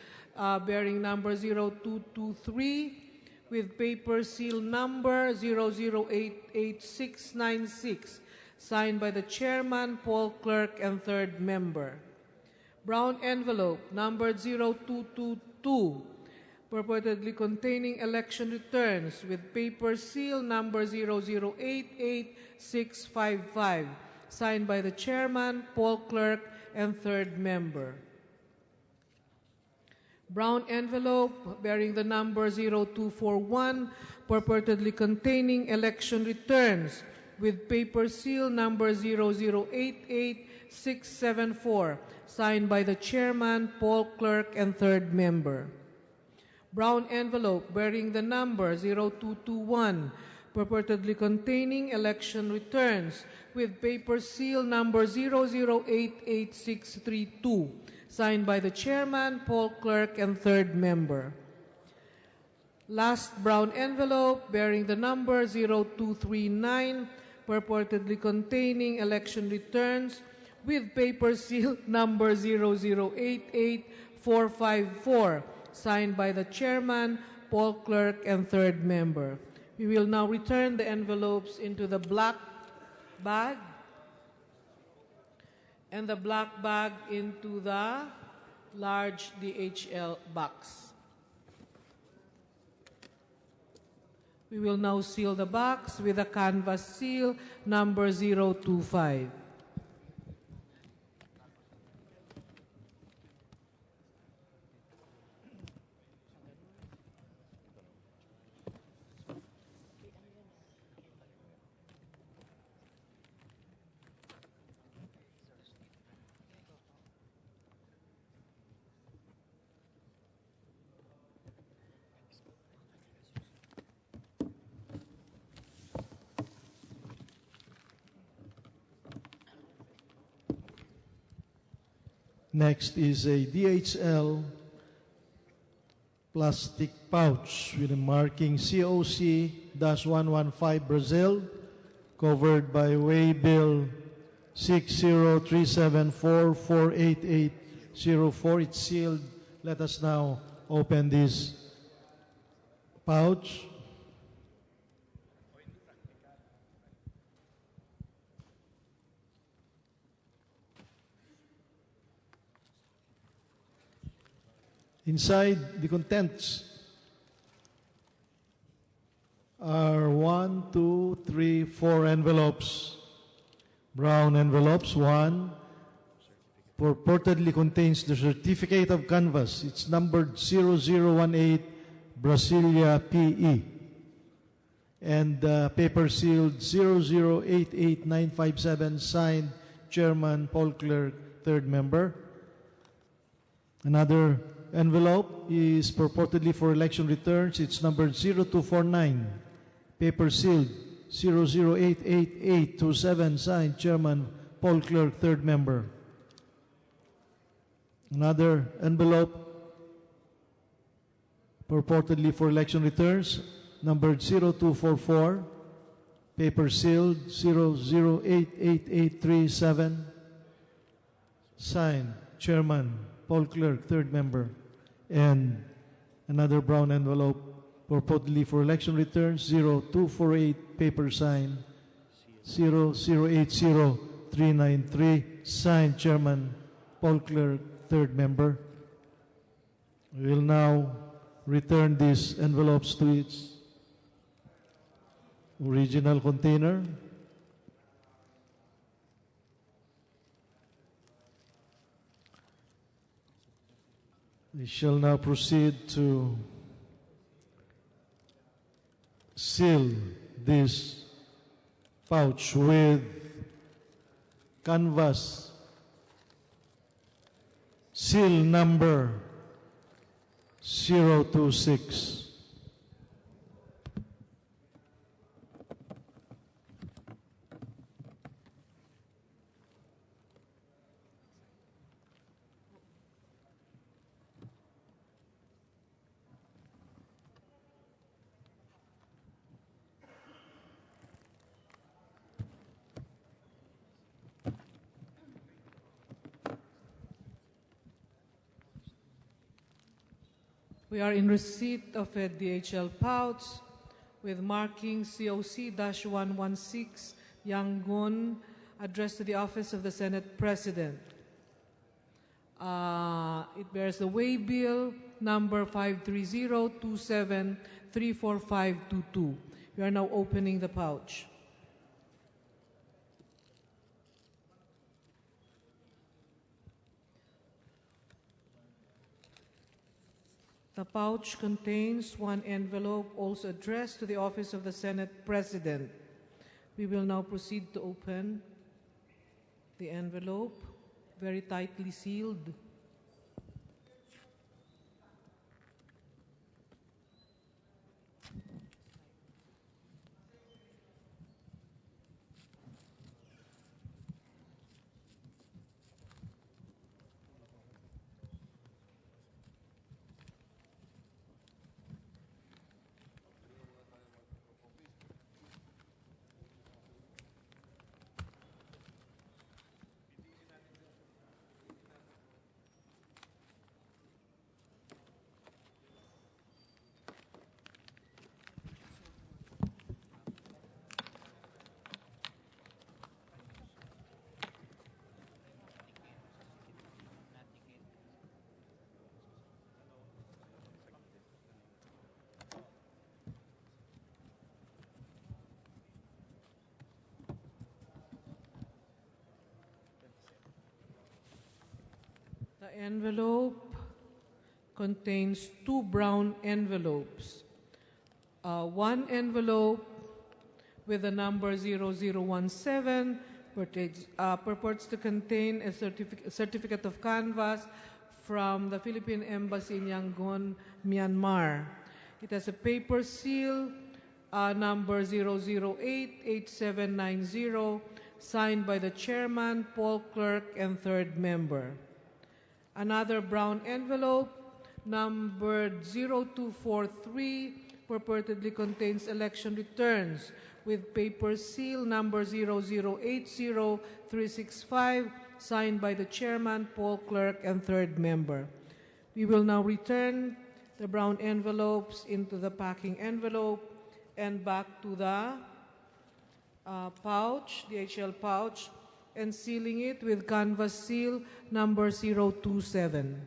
bearing number 0223 with paper seal number 0088696, signed by the chairman, poll clerk, and third member. Brown envelope numbered 0222, purportedly containing election returns with paper seal number 0088655, signed by the chairman, poll clerk, and third member. Brown envelope bearing the number 0241, purportedly containing election returns with paper seal number 0088674, signed by the chairman, poll clerk, and third member. Brown envelope bearing the number 0221, purportedly containing election returns with paper seal number 0088632, signed by the chairman, poll clerk, and third member. Last brown envelope bearing the number 0239, purportedly containing election returns with paper seal number 0088454, signed by the chairman, poll clerk, and third member. We will now return the envelopes into the black bag and the black bag into the large DHL box. We will now seal the box with a canvas seal number 025. Next is a DHL plastic pouch with a marking COC-115 Brazil, covered by Waybill 6037448804. It's sealed. Let us now open this pouch. Inside the contents are 1, 2, 3, 4 envelopes. Brown envelopes. One purportedly contains the certificate of canvas. It's numbered 0018 Brasilia PE. And paper sealed 0088957, signed Chairman Paul Clerk, third member. Another envelope is purportedly for election returns. It's numbered 0249. Paper sealed 0088827, signed Chairman Paul Clerk, third member. Another envelope purportedly for election returns, numbered 0244. Paper sealed 0088837, signed Chairman Paul Clerk, third member. And another brown envelope purportedly for election returns, 0248, paper sign 0080393, signed Chairman Paul Clerk, third member. We will now return these envelopes to its original container. We shall now proceed to seal this pouch with canvas seal number 026. We are in receipt of a DHL pouch with marking COC-116 Yangon, addressed to the office of the Senate President. It bears the waybill number 53027345522. We are now opening the pouch. The pouch contains one envelope also addressed to the office of the Senate President. We will now proceed to open the envelope, very tightly sealed. The envelope contains two brown envelopes. One envelope with the number 0017 purports to contain a certificate of canvas from the Philippine Embassy in Yangon, Myanmar. It has a paper seal number 0088790, signed by the chairman, Paul Clerk, and third member. Another brown envelope, numbered 0243, purportedly contains election returns with paper seal number 0080365, signed by the chairman, poll clerk, and third member. We will now return the brown envelopes into the packing envelope and back to the pouch, the HL pouch, and sealing it with canvas seal number 027.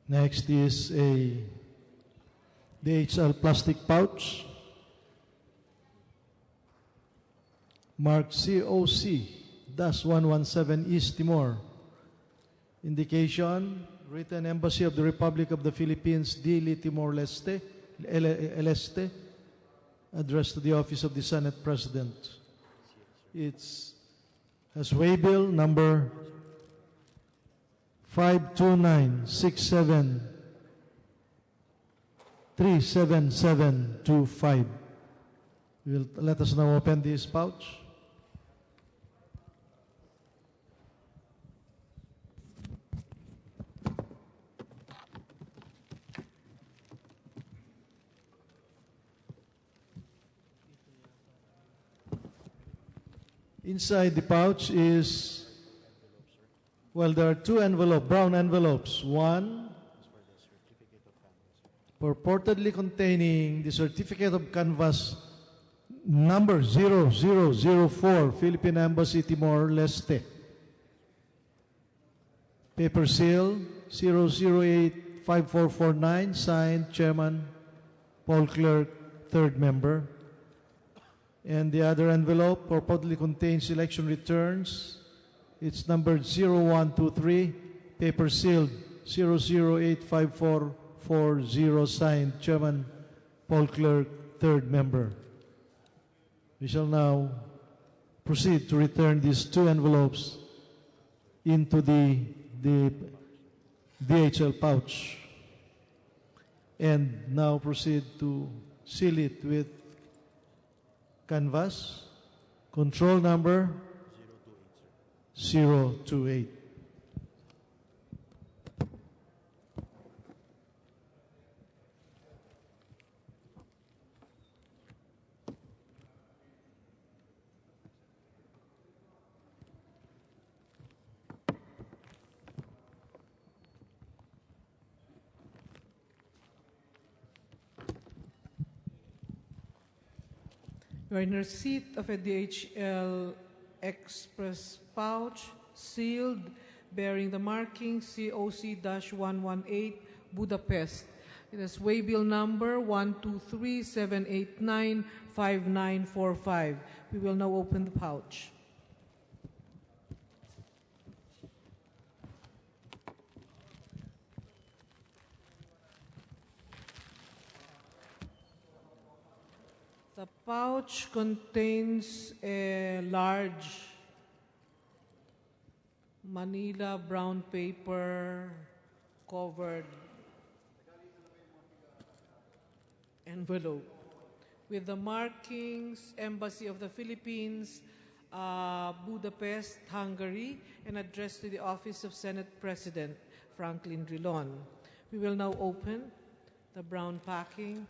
Next is a DHL plastic pouch marked COC-117 East Timor. Indication, written Embassy of the Republic of the Philippines, Dili, Timor-Leste, Leste, addressed to the Office of the Senate President. It's has waybill number 52967-37725. Let us now open this pouch. Inside the pouch is, well, there are two brown envelopes. One purportedly containing the certificate of canvass number 0004, Philippine Embassy, Timor-Leste. Paper seal 0085449, signed Chairman, poll clerk, third member. And the other envelope purportedly contains election returns. It's numbered 0123, paper sealed 0085440, signed Chairman, poll clerk, third member. We shall now proceed to return these two envelopes into the DHL pouch, and now proceed to seal it with canvas, control number 028. You are in receipt of a DHL Express pouch, sealed, bearing the marking COC-118, Budapest. It has waybill number 123-789-5945. We will now open the pouch. The pouch contains a large Manila brown paper covered envelope with the markings Embassy of the Philippines, Budapest, Hungary, and addressed to the Office of Senate President Franklin Drilon. We will now open the brown packing.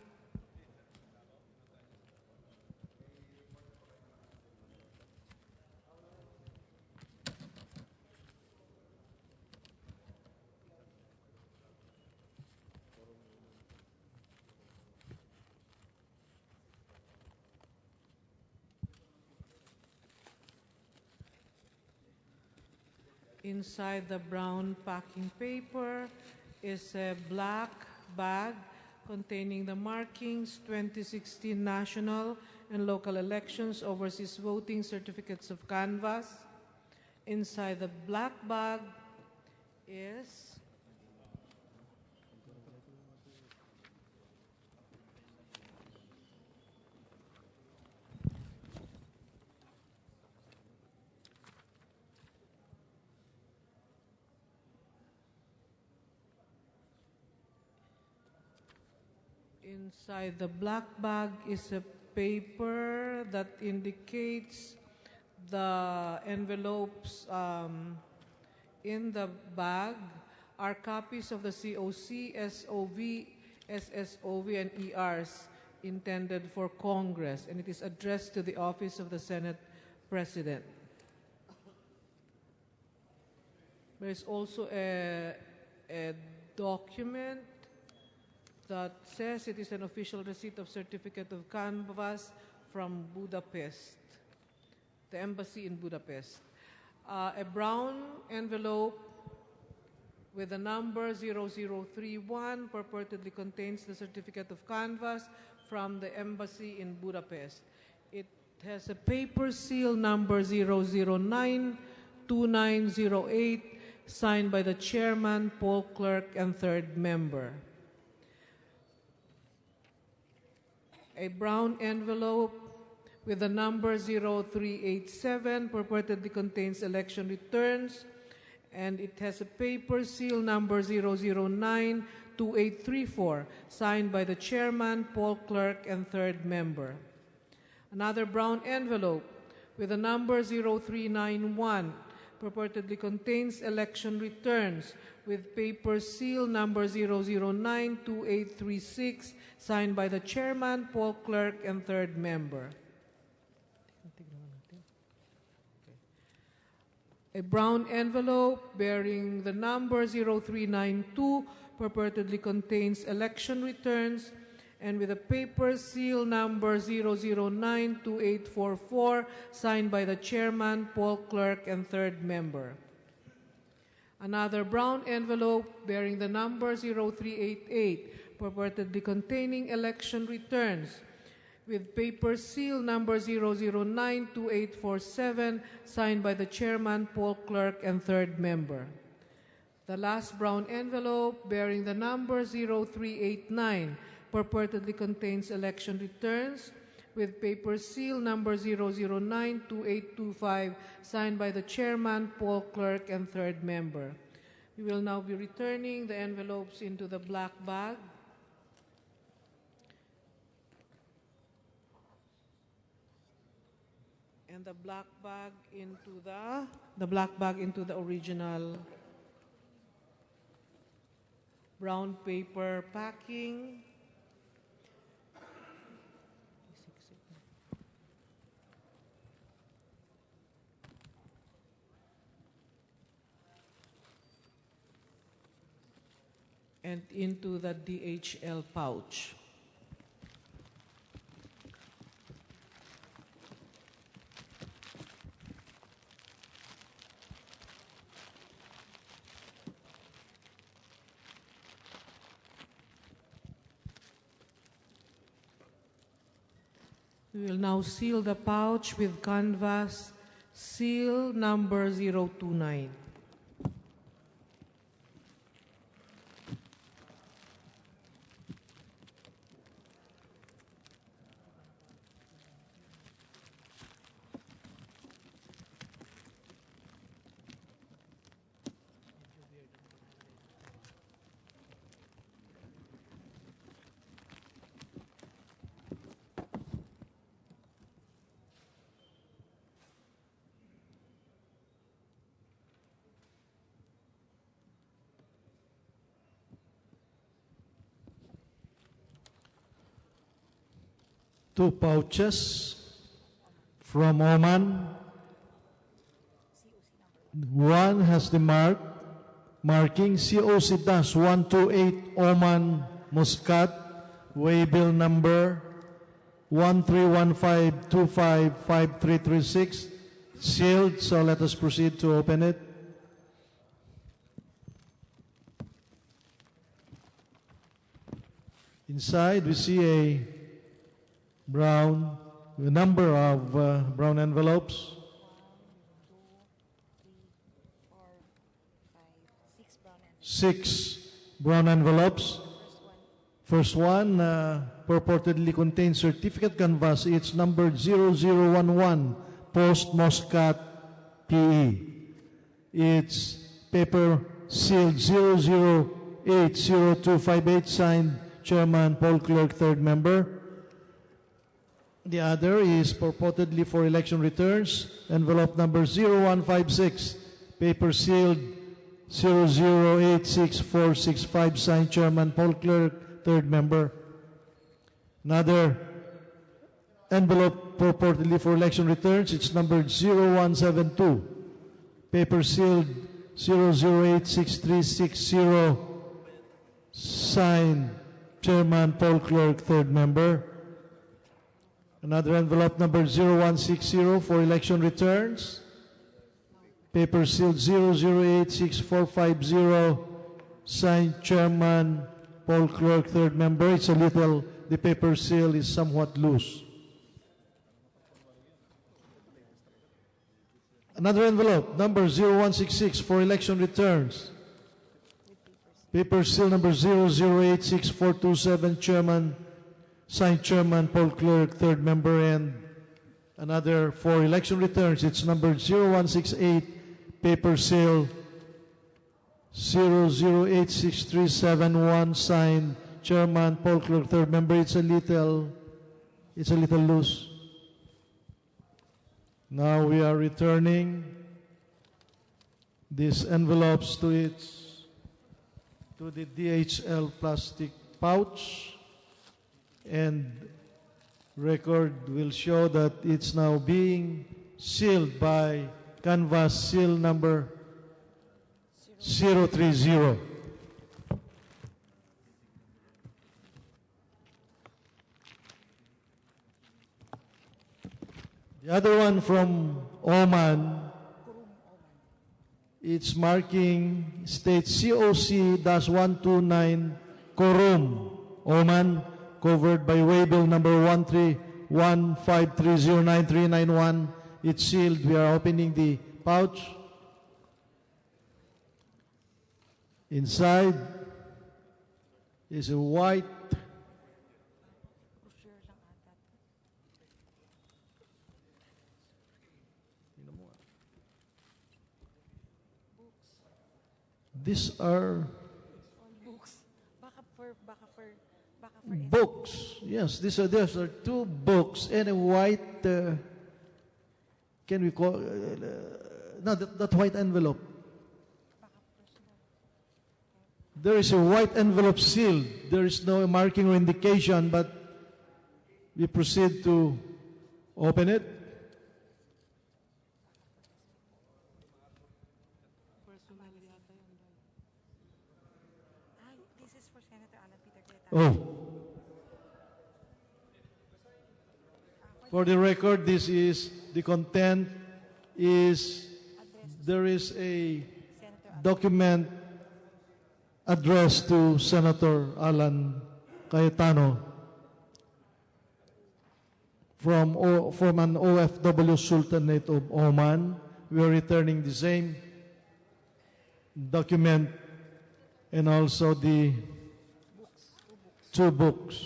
Inside the brown packing paper is a black bag containing the markings 2016 national and local elections, overseas voting, certificates of canvass. Inside the black bag is inside the black bag is a paper that indicates the envelopes in the bag are copies of the COC, SOV, SSOV, and ERs intended for Congress, and it is addressed to the Office of the Senate President. There is also a document that says it is an official receipt of certificate of canvass from Budapest, the embassy in Budapest. A brown envelope with the number 0031 purportedly contains the certificate of canvass from the embassy in Budapest. It has a paper seal number 0092908 signed by the chairman, poll clerk, and third member. A brown envelope with the number 0387 purportedly contains election returns, and it has a paper seal number 0092834 signed by the chairman, poll clerk, and third member. Another brown envelope with the number 0391 purportedly contains election returns with paper seal number 0092836 signed by the chairman, poll clerk, and third member. A brown envelope bearing the number 0392 purportedly contains election returns and with a paper seal number 0092844 signed by the chairman, poll clerk, and third member. Another brown envelope bearing the number 0388 purportedly containing election returns with paper seal number 0092847 signed by the chairman, poll clerk, and third member. The last brown envelope bearing the number 0389 purportedly contains election returns with paper seal number 0092825 signed by the chairman, poll clerk, and third member. We will now be returning the envelopes into the black bag. And the black bag into the original brown paper packing. And into the DHL pouch. We will now seal the pouch with canvas seal number 029. Two pouches from Oman. One has the marking COC-128 Oman Muscat, waybill number 1315255336, sealed, so let us proceed to open it. Inside we see a number of brown envelopes. 6 brown 6 brown envelopes. First one purportedly contains certificate canvas. It's numbered 0011, Post Muscat, PE. It's paper sealed 0080258, signed Chairman Paul Clerk, third member. The other is purportedly for election returns, envelope number 0156, paper sealed 0086465, signed Chairman Paul Clerk, third member. Another envelope purportedly for election returns, it's numbered 0172, paper sealed 0086360, signed Chairman Paul Clerk, third member. Another envelope number 0160 for election returns, paper sealed 0086450, signed Chairman Paul Clerk, third member. It's a little, the paper seal is somewhat loose. Another envelope, number 0166 for election returns, paper seal number 0086427, Chairman, signed Chairman Paul Clerk, third member. And another for election returns, it's number 0168, paper seal 0086371, signed Chairman Paul Clerk, third member. It's a little loose. Now we are returning these envelopes to the DHL plastic pouch, and record will show that it's now being sealed by canvas seal number 030. The other one from Oman, its marking states COC-129 quorum, Oman, covered by waybill number 13153093991. It's sealed. We are opening the pouch. Inside is a white these are books. Yes, these are two books and a white, can we call, no, that white envelope. There is a white envelope sealed. There is no marking or indication, but we proceed to open it. This is for Senator Alan Peter Cayetano. Oh. For the record, this is, the content is, there is a document addressed to Senator Alan Cayetano from an OFW Sultanate of Oman. We are returning the same document and also the two books.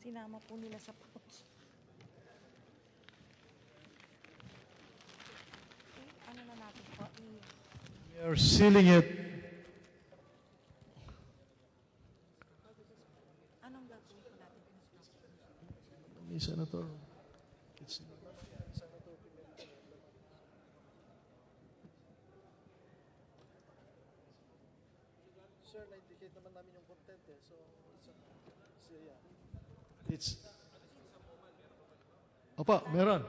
Sinama po nila sa pouch. Ano na natin po? We are sealing it. Anong gagawin po natin? Senator, it's Sir, na-indicate naman namin yung content eh. So, it's Opo, meron.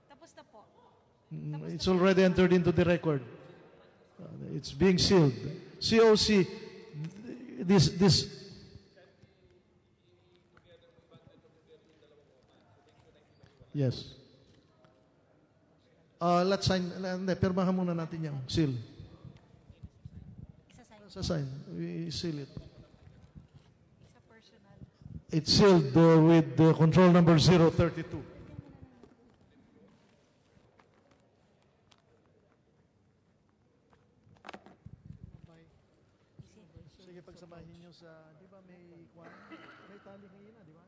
Tapos na po. It's already entered into the record. It's being sealed. COC, this yes. Let's sign. Pirmahan muna natin yung seal. Sa sign. We seal it. It's sealed with the control number 032. Sige, pagsamahin nyo sa, di ba may tali ngayon na, di ba?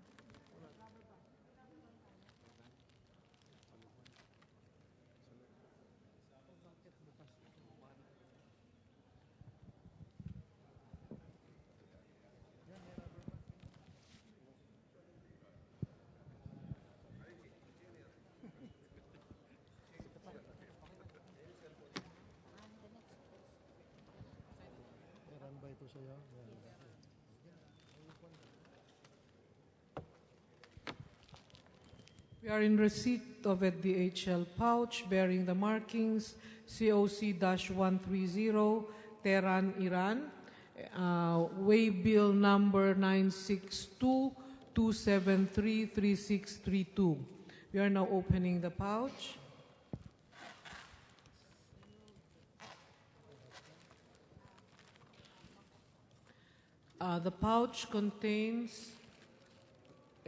Meron ba ito sa'yo? We are in receipt of a DHL pouch bearing the markings COC-130, Tehran, Iran, waybill number 962-273-3632. We are now opening the pouch. The pouch contains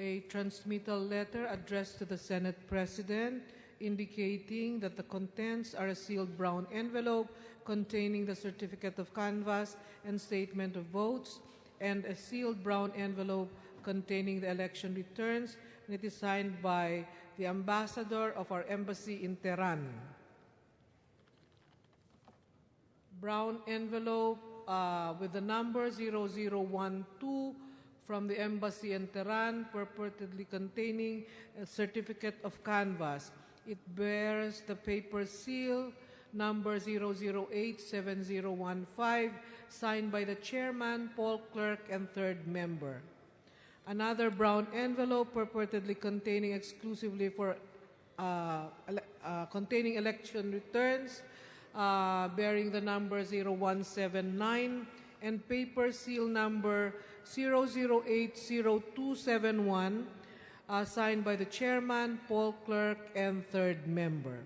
a transmittal letter addressed to the Senate President indicating that the contents are a sealed brown envelope containing the certificate of canvass and statement of votes, and a sealed brown envelope containing the election returns, and it is signed by the ambassador of our embassy in Tehran. Brown envelope with the number 0012 from the embassy in Tehran, purportedly containing a certificate of canvass. It bears the paper seal number 0087015, signed by the chairman, Paul Clerk, and third member. Another brown envelope purportedly containing exclusively for containing election returns, bearing the number 0179, and paper seal number 0080271, signed by the chairman, Paul Clerk, and third member.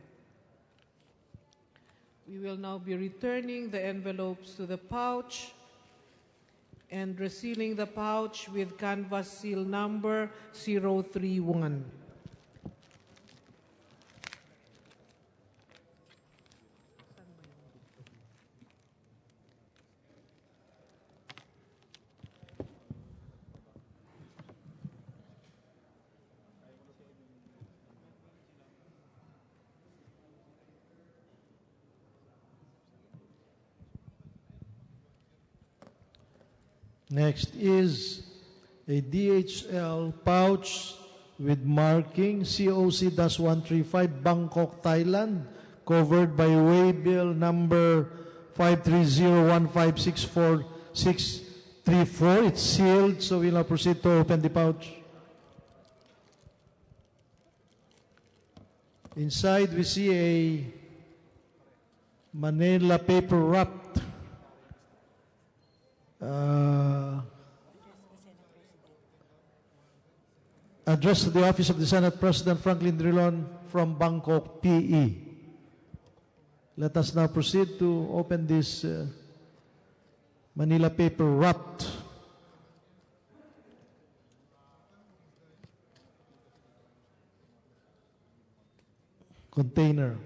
We will now be returning the envelopes to the pouch and resealing the pouch with canvas seal number 031. Next is a DHL pouch with marking COC-135 Bangkok, Thailand, covered by waybill number 530156464. It's sealed, so we'll now proceed to open the pouch. Inside, we see a Manila paper wrapped addressed to the Office of the Senate President Franklin Drilon from Bangkok, PE. Let us now proceed to open this Manila paper wrapped container.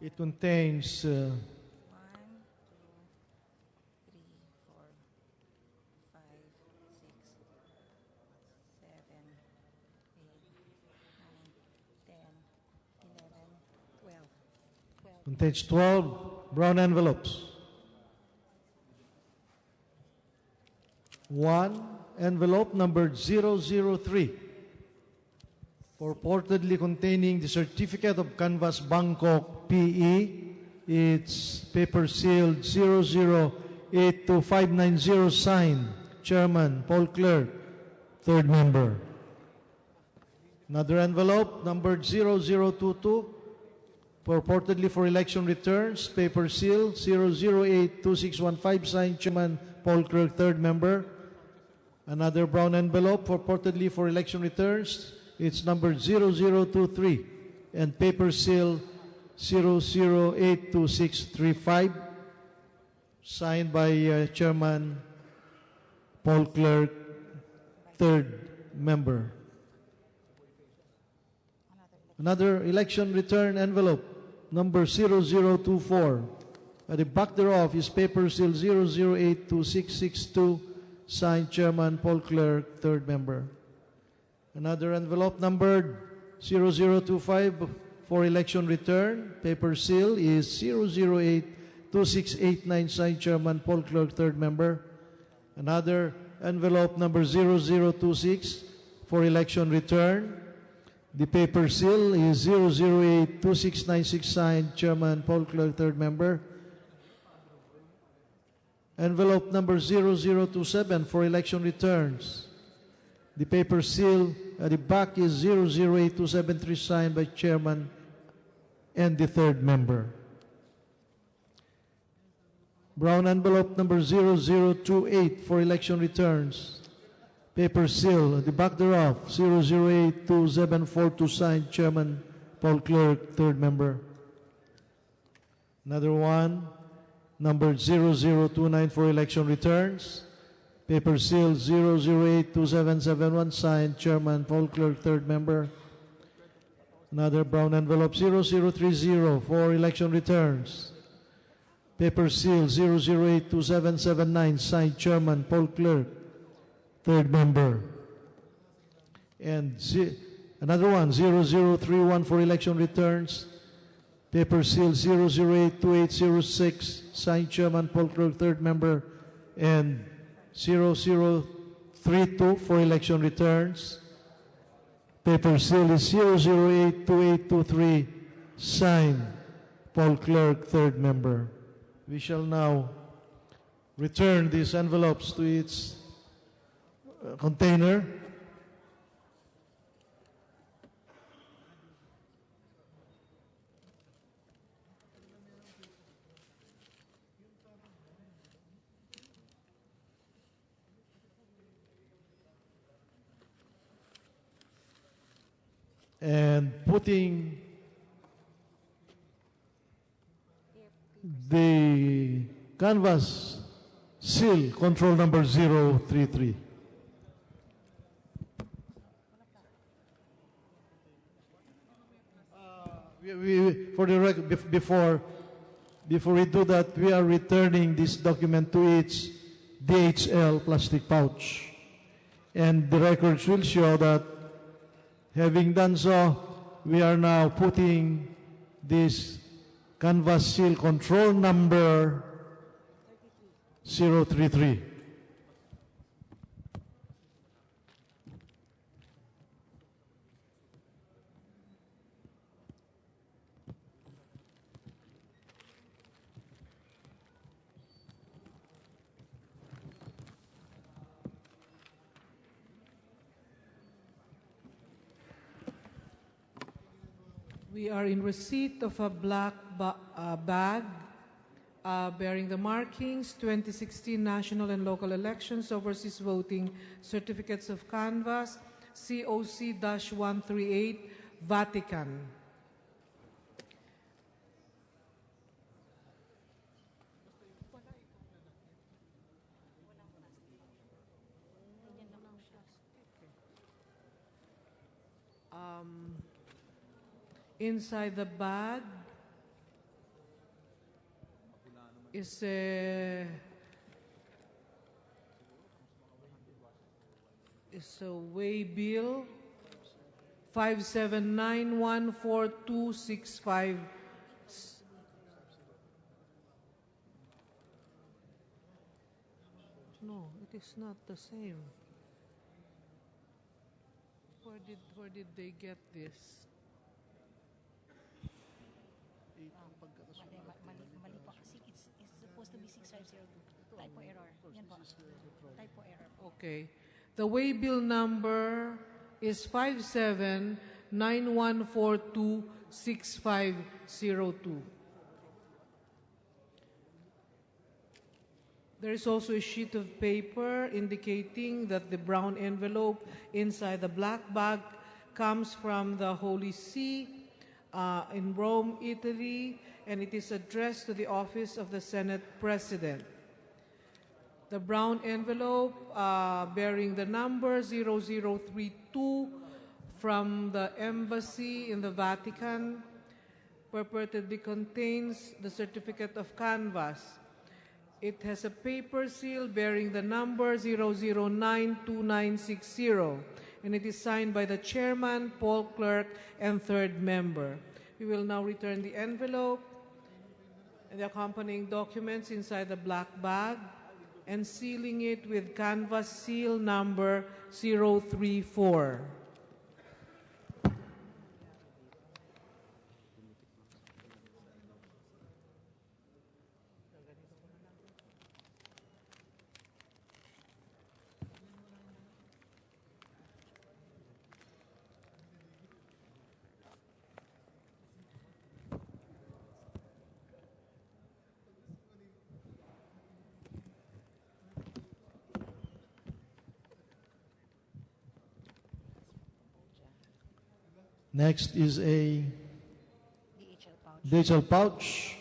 It contains 1, 2, 3, 4, 5, 6, 7, 8, 9, 10, 11, 12. Contains 12 brown envelopes. One envelope numbered 003, purportedly containing the certificate of canvass Bangkok, PE. It's paper sealed 0082590, signed Chairman Paul Clerk, third member. Another envelope, numbered 0022, purportedly for election returns, paper seal 0082615, signed Chairman Paul Clerk, third member. Another brown envelope, purportedly for election returns, it's numbered 0023, and paper seal 0082635, signed by Chairman Paul Clerk, third member. Another election return envelope, number 0024. At the back thereof is paper seal 0082662, signed Chairman Paul Clerk, third member. Another envelope numbered 0025 for election return, paper seal is 0082689, signed Chairman Paul Clerk, third member. Another envelope number 0026 for election return. The paper seal is 0082696, signed Chairman Paul Clerk, third member. Envelope number 0027 for election returns. The paper seal at the back is 008273, signed by Chairman and the third member. Brown envelope number 0028 for election returns. Paper seal at the back thereof 0082742, signed Chairman Paul Clerk, third member. Another one, number 0029 for election returns. Paper seal 0082771, signed Chairman Paul Clerk, third member. Another brown envelope 0030 for election returns. Paper seal 0082779, signed Chairman Paul Clerk, third member. And another one 0031 for election returns. Paper seal 0082806, signed Chairman Paul Clerk, third member. And 0032 for election returns. Paper seal is 0082823, signed Paul Clerk, third member. We shall now return these envelopes to its container. And putting the canvas seal, control number 033. For the record, before we do that, we are returning this document to its DHL plastic pouch. And the records will show that having done so, we are now putting this canvas seal control number 033. We are in receipt of a black bag bearing the markings 2016 national and local elections, overseas voting certificates of canvas, COC-138, Vatican. Inside the bag is a way bill 579142265. No, it is not the same. Where did they get this? Mali po kasi it's supposed to be 6502. Typo error. Yan po. Typo error. Okay. The way bill number is 5791426502. There is also a sheet of paper indicating that the brown envelope inside the black bag comes from the Holy See in Rome, Italy, and it is addressed to the office of the Senate President. The brown envelope bearing the number 0032 from the embassy in the Vatican purportedly contains the certificate of canvass. It has a paper seal bearing the number 0092960, and it is signed by the chairman, poll clerk, and third member. We will now return the envelope and the accompanying documents inside the black bag and sealing it with canvas seal number 034. Next is a DHL pouch.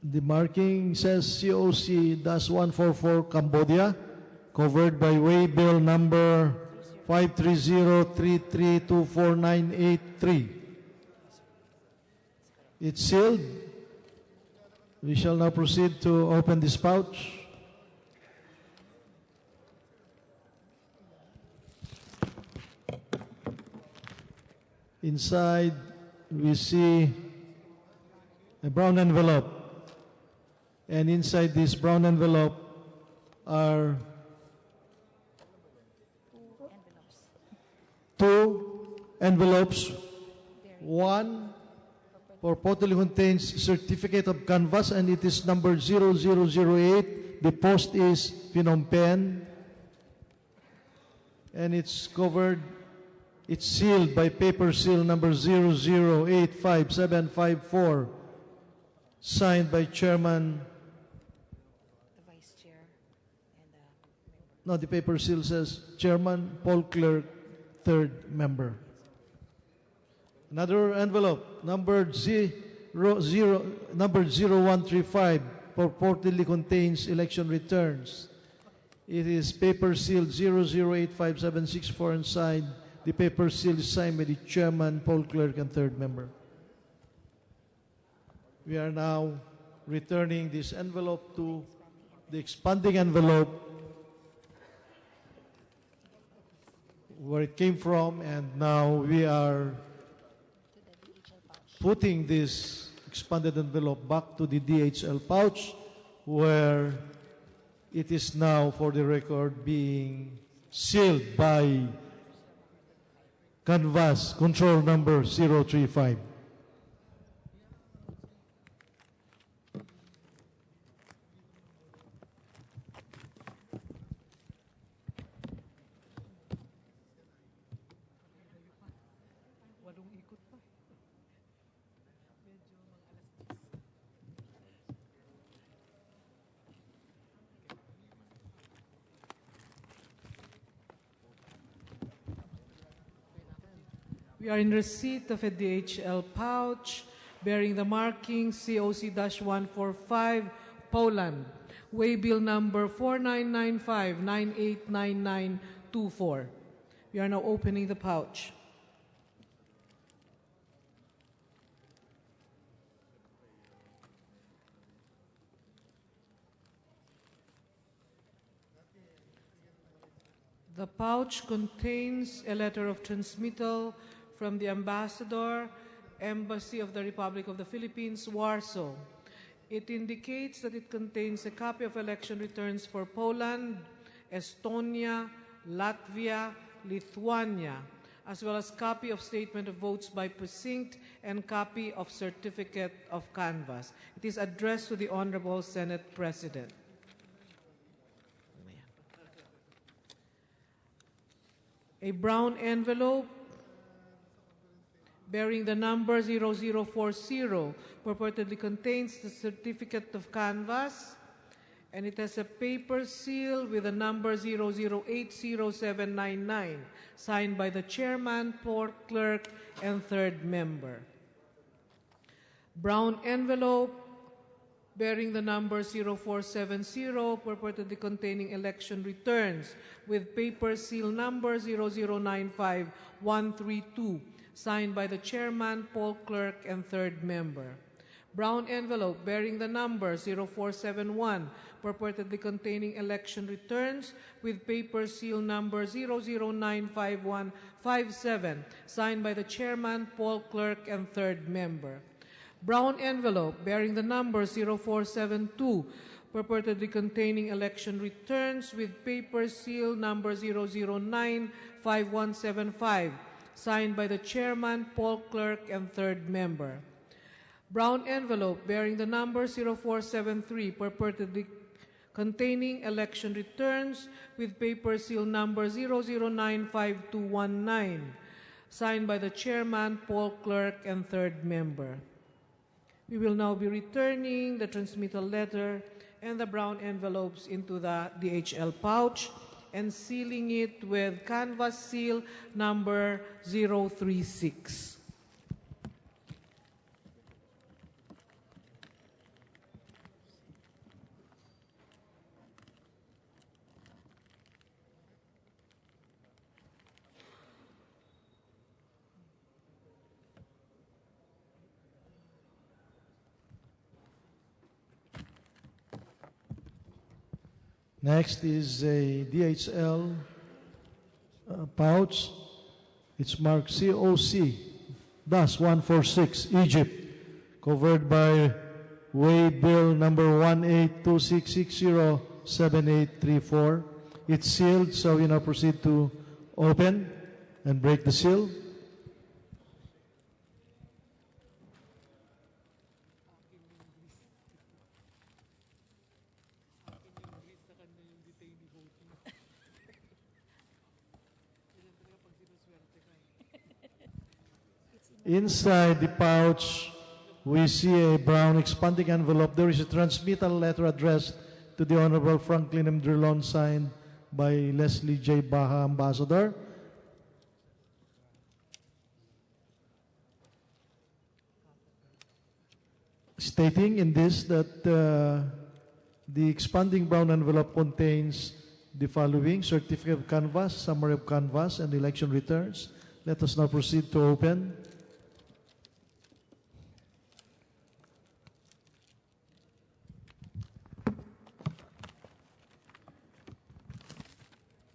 The marking says COC-144 Cambodia, covered by waybill number 53033249883. It's sealed. We shall now proceed to open this pouch. Inside, we see a brown envelope. And inside this brown envelope are two envelopes. One purportedly contains certificate of canvass, and it is number 0008. The post is Phnom Penh. And it's covered. It's sealed by paper seal number 0085754, signed by Chairman. The Vice Chair and No, the paper seal says Chairman, poll clerk, third member. Another envelope, number 0135, purportedly contains election returns. It is paper sealed 0085764 inside. The paper seal is signed by the chairman, poll clerk, and third member. We are now returning this envelope to the expanding envelope where it came from, and now we are putting this expanded envelope back to the DHL pouch, where it is now, for the record, being sealed by canvas control number 035. We are in receipt of a DHL pouch bearing the marking COC-145, Poland, waybill number 4995989924. We are now opening the pouch. The pouch contains a letter of transmittal from the Ambassador, Embassy of the Republic of the Philippines, Warsaw. It indicates that it contains a copy of election returns for Poland, Estonia, Latvia, Lithuania, as well as copy of statement of votes by precinct and copy of certificate of canvass. It is addressed to the Honorable Senate President. A brown envelope bearing the number 0040 purportedly contains the certificate of canvass, and it has a paper seal with the number 00807999, signed by the chairman, fourth clerk, and third member. Brown envelope bearing the number 0470 purportedly containing election returns with paper seal number 0095132, signed by the chairman, poll clerk, and third member. Brown envelope bearing the number 0471 purportedly containing election returns with paper seal number 0095157, signed by the chairman, poll clerk, and third member. Brown envelope bearing the number 0472 purportedly containing election returns with paper seal number 0095175, signed by the chairman, poll clerk, and third member. Brown envelope bearing the number 0473 purportedly containing election returns with paper seal number 0095219, signed by the chairman, poll clerk, and third member. We will now be returning the transmittal letter and the brown envelopes into the DHL pouch and sealing it with canvas seal number 036. Next is a DHL pouch. It's marked COC-146, Egypt, covered by Way Bill number 1826607834. It's sealed, so we now proceed to open and break the seal. Inside the pouch, we see a brown expanding envelope. There is a transmittal letter addressed to the Honorable Franklin M. Drilon, signed by Leslie J. Baha, Ambassador. Stating in this that the expanding brown envelope contains the following: certificate of canvass, summary of canvass, and election returns. Let us now proceed to open.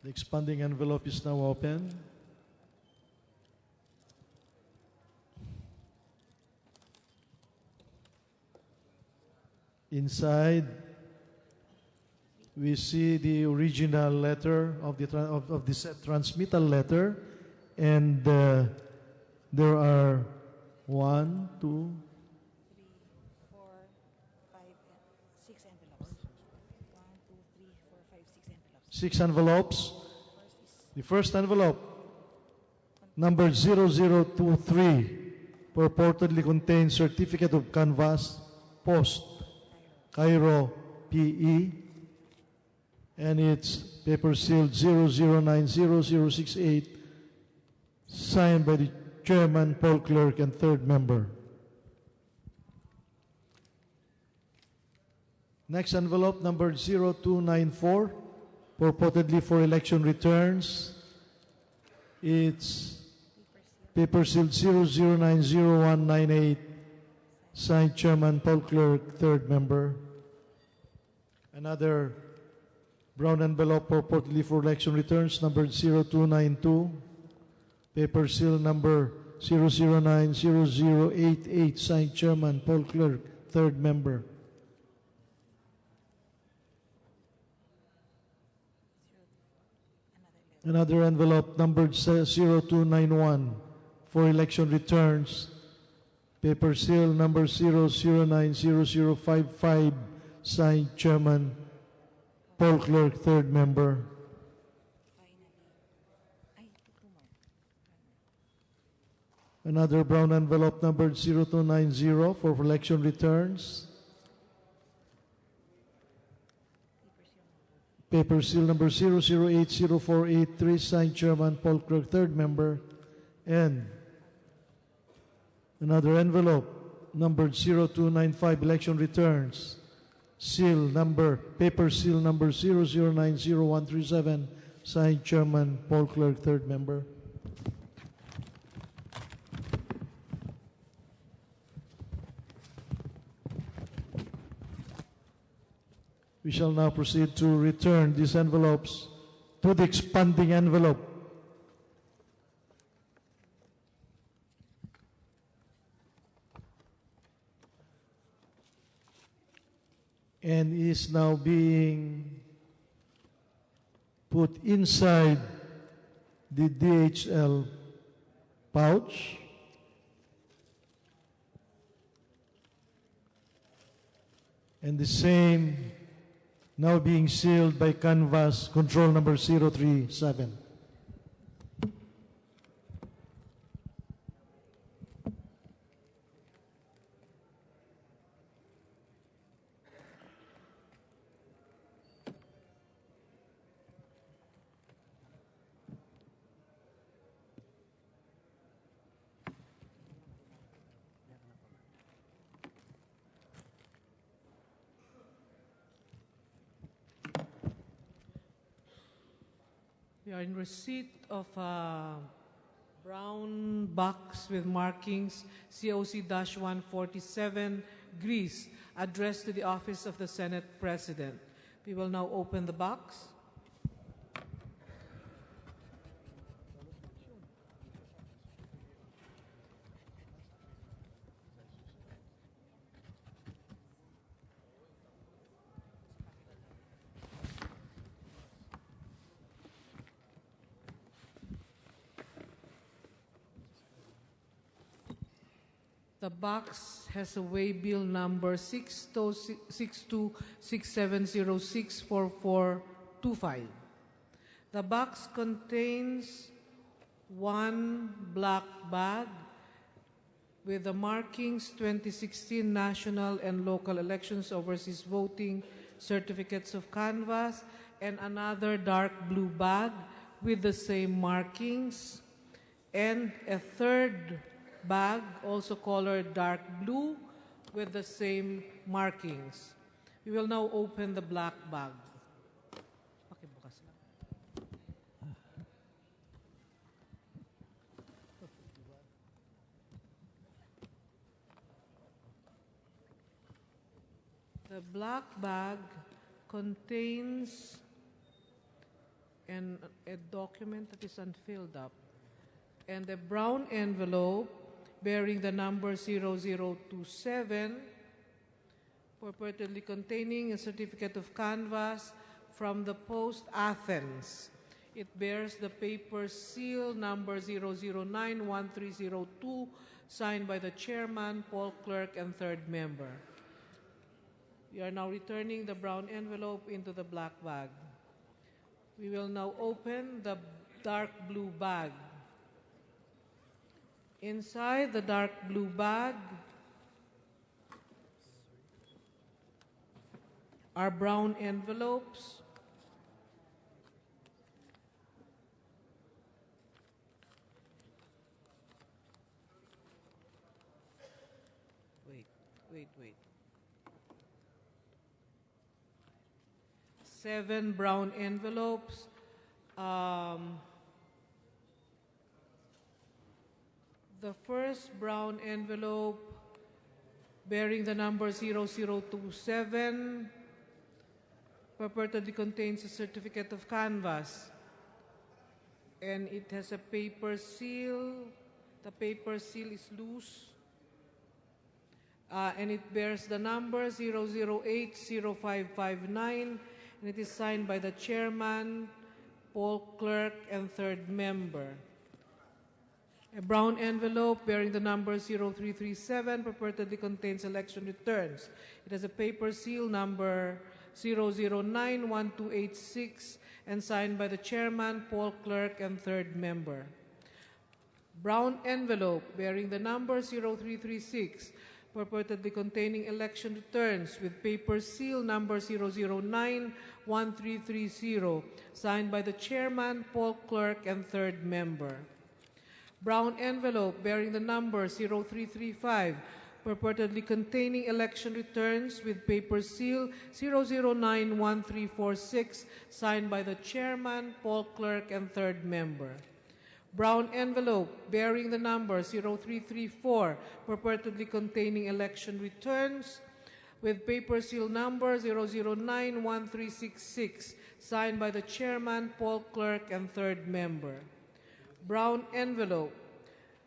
The expanding envelope is now open. Inside, we see the original letter of the transmittal letter, and there are 1, 2, 6 envelopes. The first envelope, number 0023, purportedly contains certificate of canvass, post, Cairo, PE, and it's paper sealed 0090068, signed by the chairman, poll clerk, and third member. Next envelope, number 0294, purportedly for election returns. It's paper sealed 00900198, signed chairman, poll clerk, third member. Another brown envelope purportedly for election returns, number 0292, paper seal number 0090088, signed chairman, poll clerk, third member. Another envelope numbered 0291 for election returns, paper seal number 0090055, signed chairman, poll clerk, third member. Another brown envelope numbered 0290 for election returns. Paper seal number 00804883, signed Chairman Paul Clerk, third member. And another envelope numbered 0295, election returns. Paper seal number 0090137, signed Chairman Paul Clerk, third member. We shall now proceed to return these envelopes to the expanding envelope. And is now being put inside the DHL pouch. And the same now being sealed by canvas control number 037. We are in receipt of a brown box with markings COC-147 Greece addressed to the Office of the Senate President. We will now open the box. The box has a waybill number 6267064425. The box contains one black bag with the markings 2016 national and local elections overseas voting certificates of canvas, and another dark blue bag with the same markings, and a third bag, also colored dark blue, with the same markings. We will now open the black bag. Pakibukas lang. The black bag contains a document that is unfilled up, and a brown envelope bearing the number 0027, purportedly containing a certificate of canvas from the Post Athens. It bears the paper seal number 0091302, signed by the chairman, Paul Clerk, and third member. We are now returning the brown envelope into the black bag. We will now open the dark blue bag. Inside the dark blue bag are brown envelopes. Wait. 7 brown envelopes. The first brown envelope bearing the number 0027 purportedly contains a certificate of canvas, and it has a paper seal. The paper seal is loose, and it bears the number 0080559, and it is signed by the chairman, Paul Clerk, and third member. A brown envelope bearing the number 0337 purportedly contains election returns. It has a paper seal number 0091286 and signed by the chairman, Paul Clerk, and third member. Brown envelope bearing the number 0336, purportedly containing election returns with paper seal number 0091330, signed by the chairman, poll clerk, and third member. Brown envelope bearing the number 0335, purportedly containing election returns with paper seal 0091346, signed by the chairman, poll clerk, and third member. Brown envelope bearing the number 0334, purportedly containing election returns with paper seal number 0091366, signed by the chairman, poll clerk, and third member. Brown envelope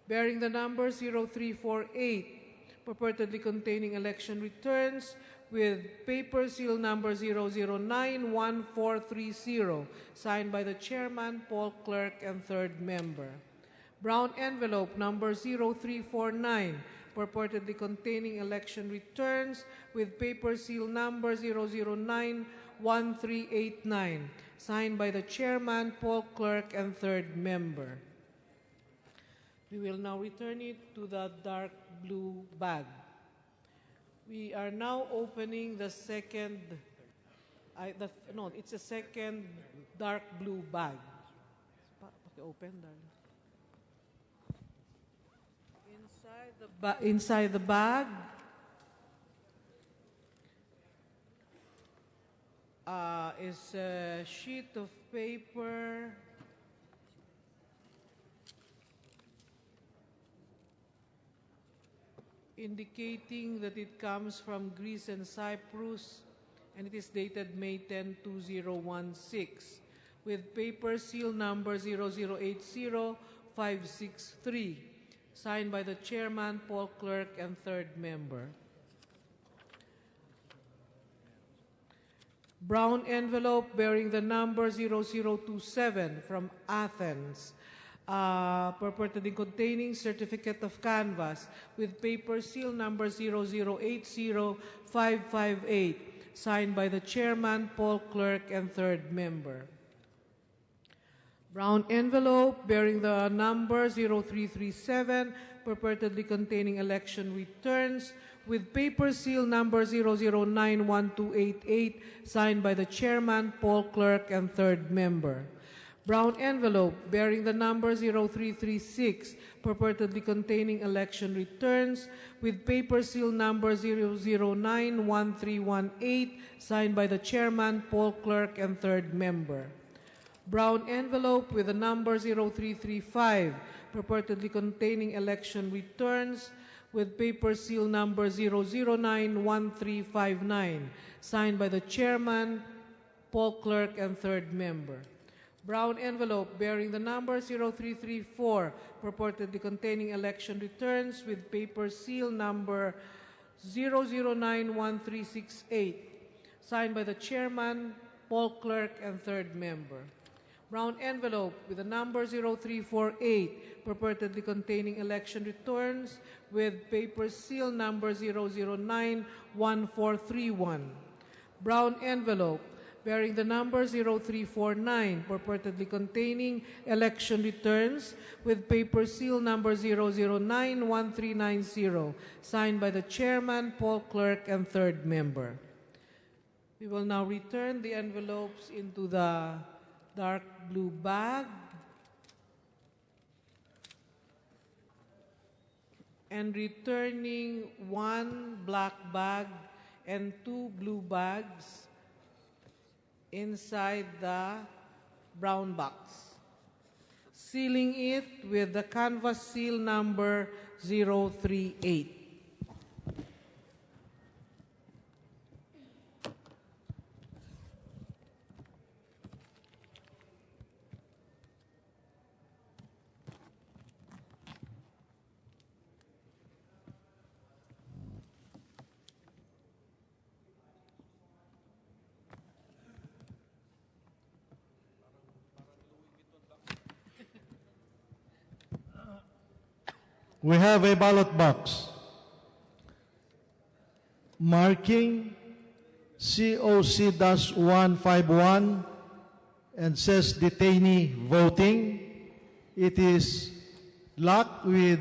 bearing the number 0348, purportedly containing election returns with paper seal number 0091430, signed by the chairman, poll clerk, and third member. Brown envelope number 0349, purportedly containing election returns with paper seal number 0091389, signed by the chairman, poll clerk, and third member. We will now return it to the dark blue bag. We are now opening the second, it's a second dark blue bag. Open, darling. Inside the bag is a sheet of paper indicating that it comes from Greece and Cyprus, and it is dated May 10, 2016, with paper seal number 0080563, signed by the chairman, poll clerk, and third member. Brown envelope bearing the number 0027 from Athens, purportedly containing certificate of canvass with paper seal number 0080558, signed by the chairman, poll clerk, and third member. Brown envelope bearing the number 0337, purportedly containing election returns with paper seal number 0091288, signed by the chairman, poll clerk, and third member. Brown envelope bearing the number 0336, purportedly containing election returns with paper seal number 0091318, signed by the chairman, poll clerk, and third member. Brown envelope with the number 0335, purportedly containing election returns with paper seal number 0091359, signed by the chairman, poll clerk, and third member. Brown envelope bearing the number 0334, purportedly containing election returns with paper seal number 0091368, signed by the chairman, poll clerk, and third member. Brown envelope with the number 0348, purportedly containing election returns with paper seal number 0091431. Brown envelope bearing the number 0349, purportedly containing election returns with paper seal number 0091390, signed by the chairman, poll clerk, and third member. We will now return the envelopes into the dark blue bag and returning one black bag and two blue bags inside the brown box, sealing it with the canvas seal number 038. We have a ballot box marking COC-151 and says detainee voting. It is locked with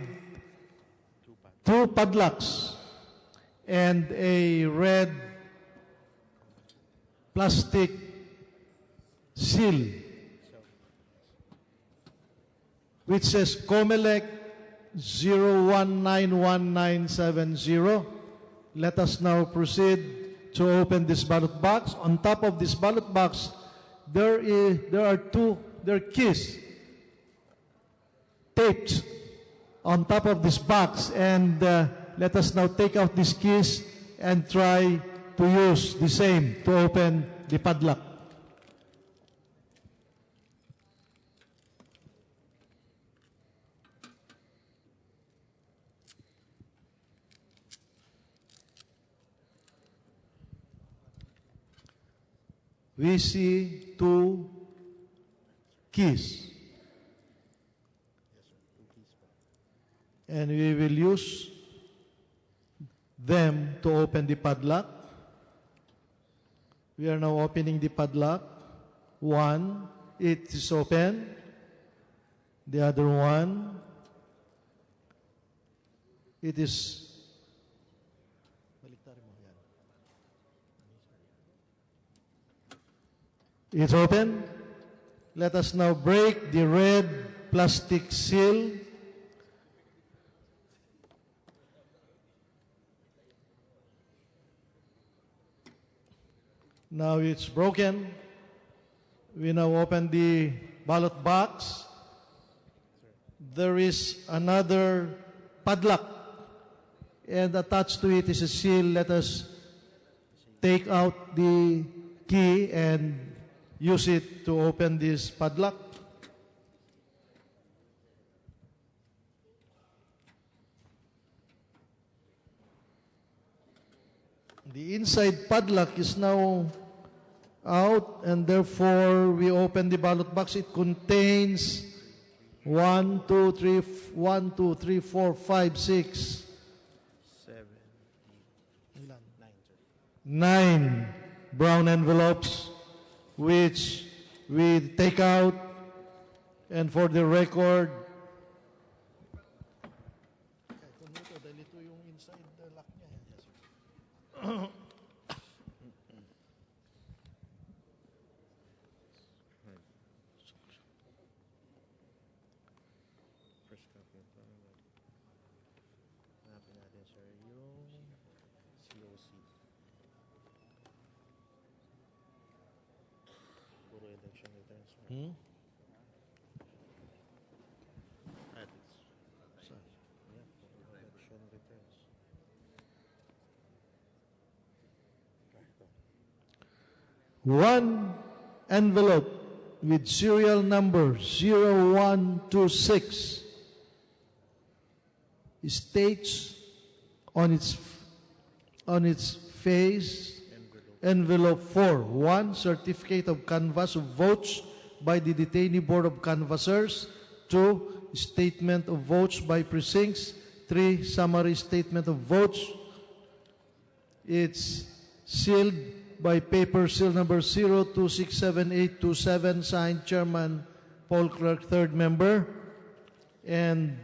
two padlocks and a red plastic seal which says COMELEC 0191970. Let us now proceed to open this ballot box. On top of this ballot box, there are keys taped on top of this box, and let us now take out these keys and try to use the same to open the padlock. We see two keys. And we will use them to open the padlock. We are now opening the padlock. One, it is open. The other one, it is it's open. Let us now break the red plastic seal. Now it's broken. We now open the ballot box. There is another padlock, and attached to it is a seal. Let us take out the key and use it to open this padlock. The inside padlock is now out, and therefore we open the ballot box. It contains 1, 2, 3, 4, 5, 6, 9 brown envelopes, which we take out, and for the record, one envelope with serial number 0126 states on its face, envelope 4, 1, certificate of canvass of votes by the detainee board of canvassers, 2, statement of votes by precincts, 3, summary statement of votes. It's sealed by paper seal number 026787, signed Chairman Paul Clerk, third member. And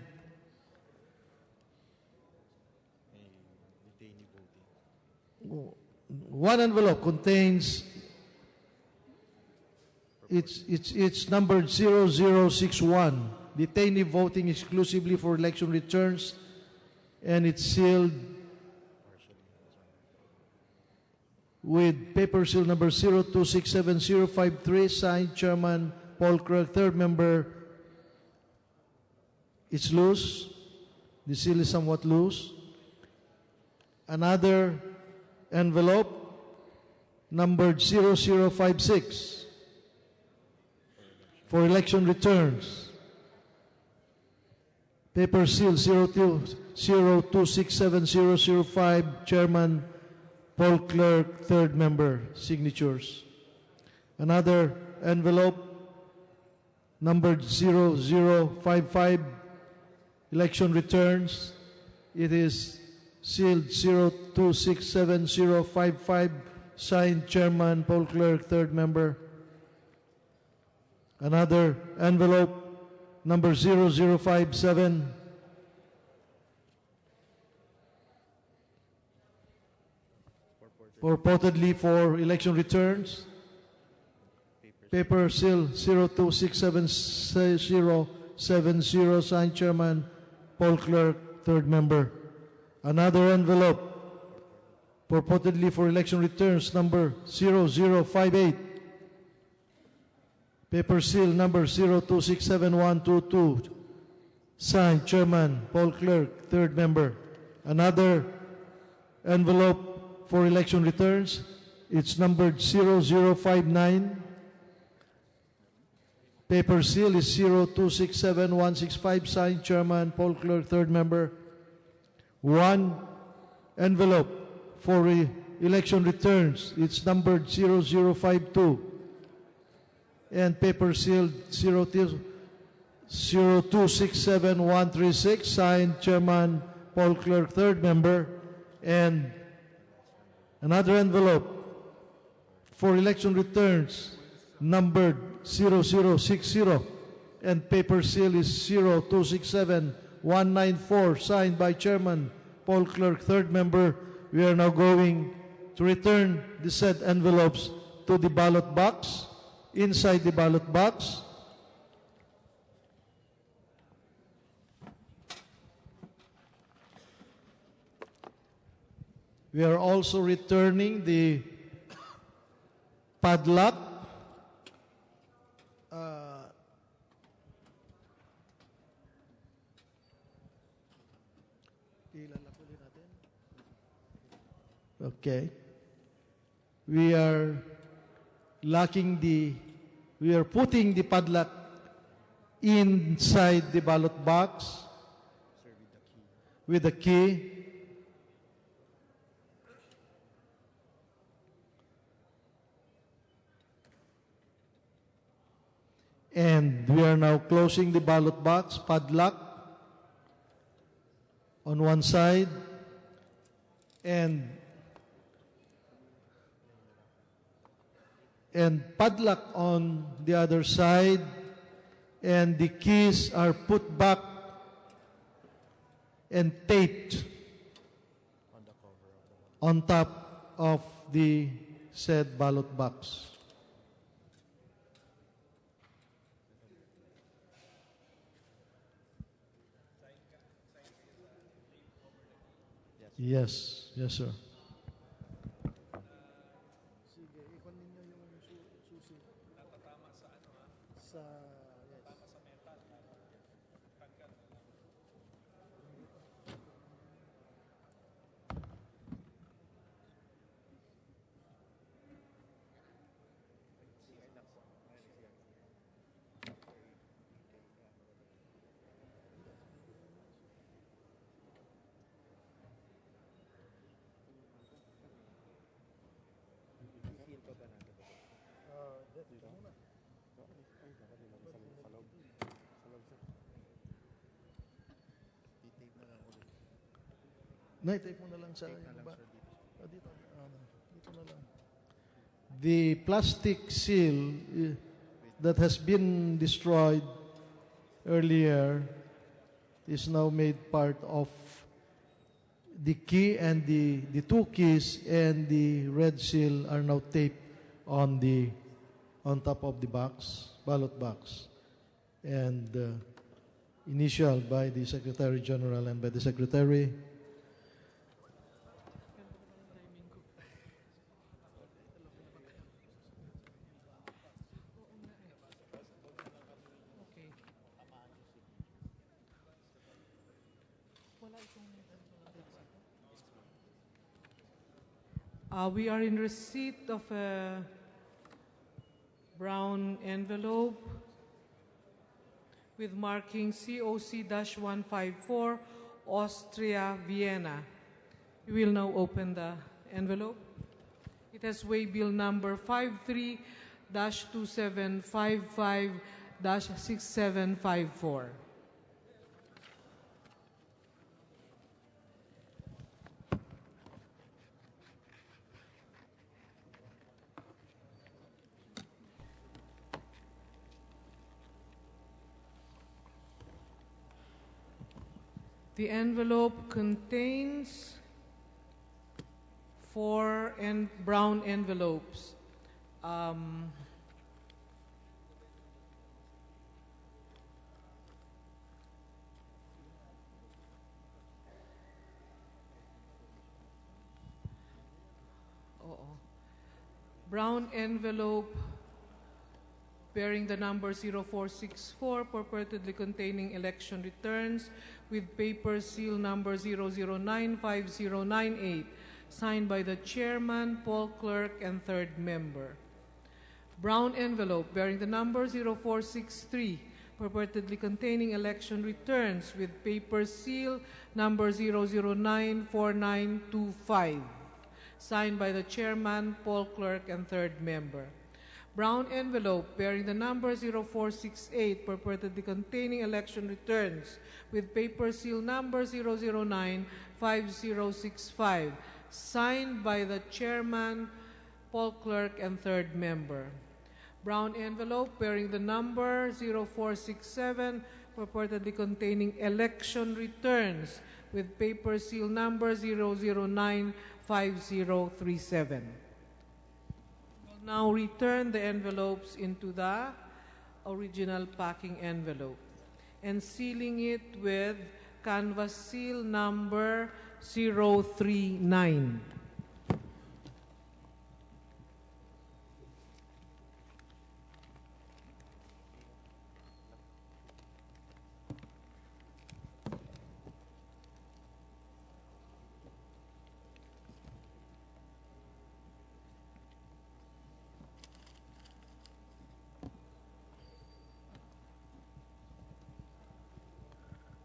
one envelope contains, it's numbered 0061, detainee voting exclusively for election returns, and it's sealed with paper seal number 02677053, signed Chairman Paul Clerk, third member. It's loose. The seal is somewhat loose. Another envelope numbered 0056 for election returns. Paper seal 02670005, Chairman Paul Clerk, third member, signatures. Another envelope numbered 0055, election returns. It is sealed 02670055, signed Chairman Paul Clerk, third member. Another envelope number 0057, purportedly for election returns. Paper seal 02677070, signed Chairman Paul Clerk, third member. Another envelope purportedly for election returns, number 0058. Paper seal number 02671122, signed Chairman Paul Clerk, third member. Another envelope for election returns, it's numbered 0059. Paper seal is 0267165, signed Chairman Paul Clerk, third member. One envelope for election returns, it's numbered 0052. And paper sealed 0267136, signed Chairman Paul Clerk, third member. And another envelope for election returns, numbered 0060, and paper seal is 0267194, signed by Chairman Paul Clerk, third member. We are now going to return the said envelopes to the ballot box. Inside the ballot box, we are also returning the padlock. Okay. We are putting the padlock inside the ballot box with the key. And we are now closing the ballot box, padlock on one side, and padlock on the other side, and the keys are put back and taped on top of the said ballot box. Yes, yes, sir. Tape mo na lang sa iba. Dito na lang. The plastic seal that has been destroyed earlier is now made part of the key, and the two keys and the red seal are now taped on top of the box, ballot box, and initialed by the Secretary General and by the Secretary. We are in receipt of a brown envelope with marking COC-154, Austria, Vienna. We will now open the envelope. It has waybill number 53-2755-6754. The envelope contains 4 brown envelopes. Brown envelope bearing the number 0464, purportedly containing election returns, with paper seal number 0095098, signed by the chairman, poll clerk, and third member. Brown envelope bearing the number 0463, purportedly containing election returns, with paper seal number 0094925, signed by the chairman, poll clerk, and third member. Brown envelope bearing the number 0468, purportedly containing election returns, with paper seal number 0095065, signed by the chairman, poll clerk, and third member. Brown envelope bearing the number 0467, purportedly containing election returns, with paper seal number 0095037. We'll now return the envelopes into the original packing envelope and sealing it with canvas seal number 039.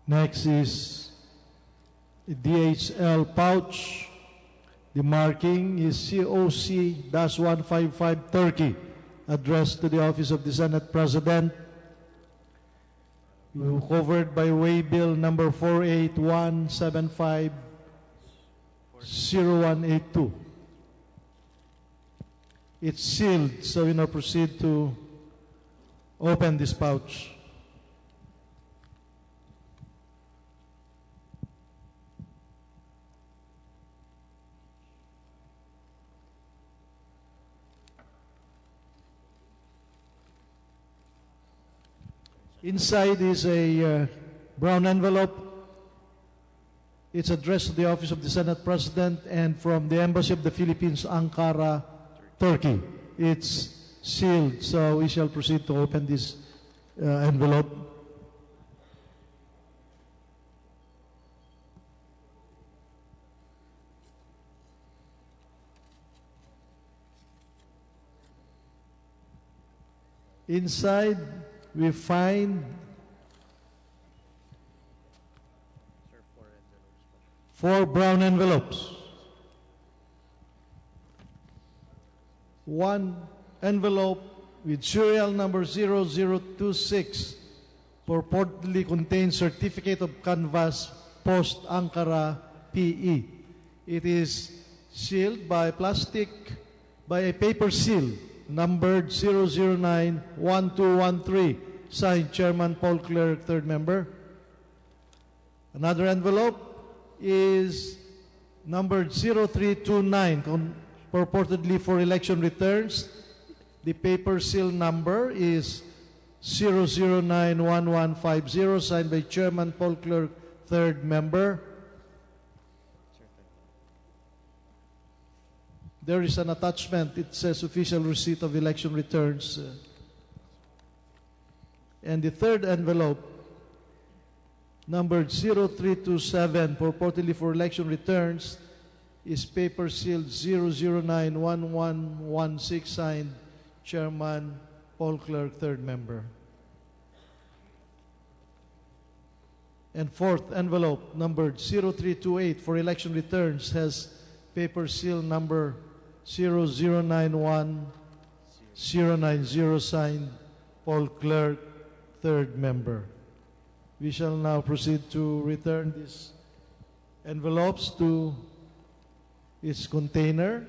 Next is a DHL pouch. The marking is COC-155 Turkey, addressed to the Office of the Senate President, covered by Waybill number 481750182. It's sealed, so we now proceed to open this pouch. Inside is a brown envelope. It's addressed to the Office of the Senate President and from the Embassy of the Philippines, Ankara, Turkey. It's sealed, so we shall proceed to open this envelope. Inside, we find 4 brown envelopes. One envelope with serial number 0026 purportedly contains certificate of canvas post Ankara PE. It is sealed by a paper seal numbered 0091213, signed Chairman Paul Clerk, third member. Another envelope is numbered 0329, purportedly for election returns. The paper seal number is 0091150, signed by Chairman Paul Clerk, third member. There is an attachment. It says official receipt of election returns. And the third envelope, numbered 0327, purportedly for election returns, is paper sealed 0091116, signed Chairman Paul Clerk, third member. And fourth envelope, numbered 0328, for election returns, has paper seal number 0091090, signed Paul Clerk, third member. We shall now proceed to return these envelopes to its container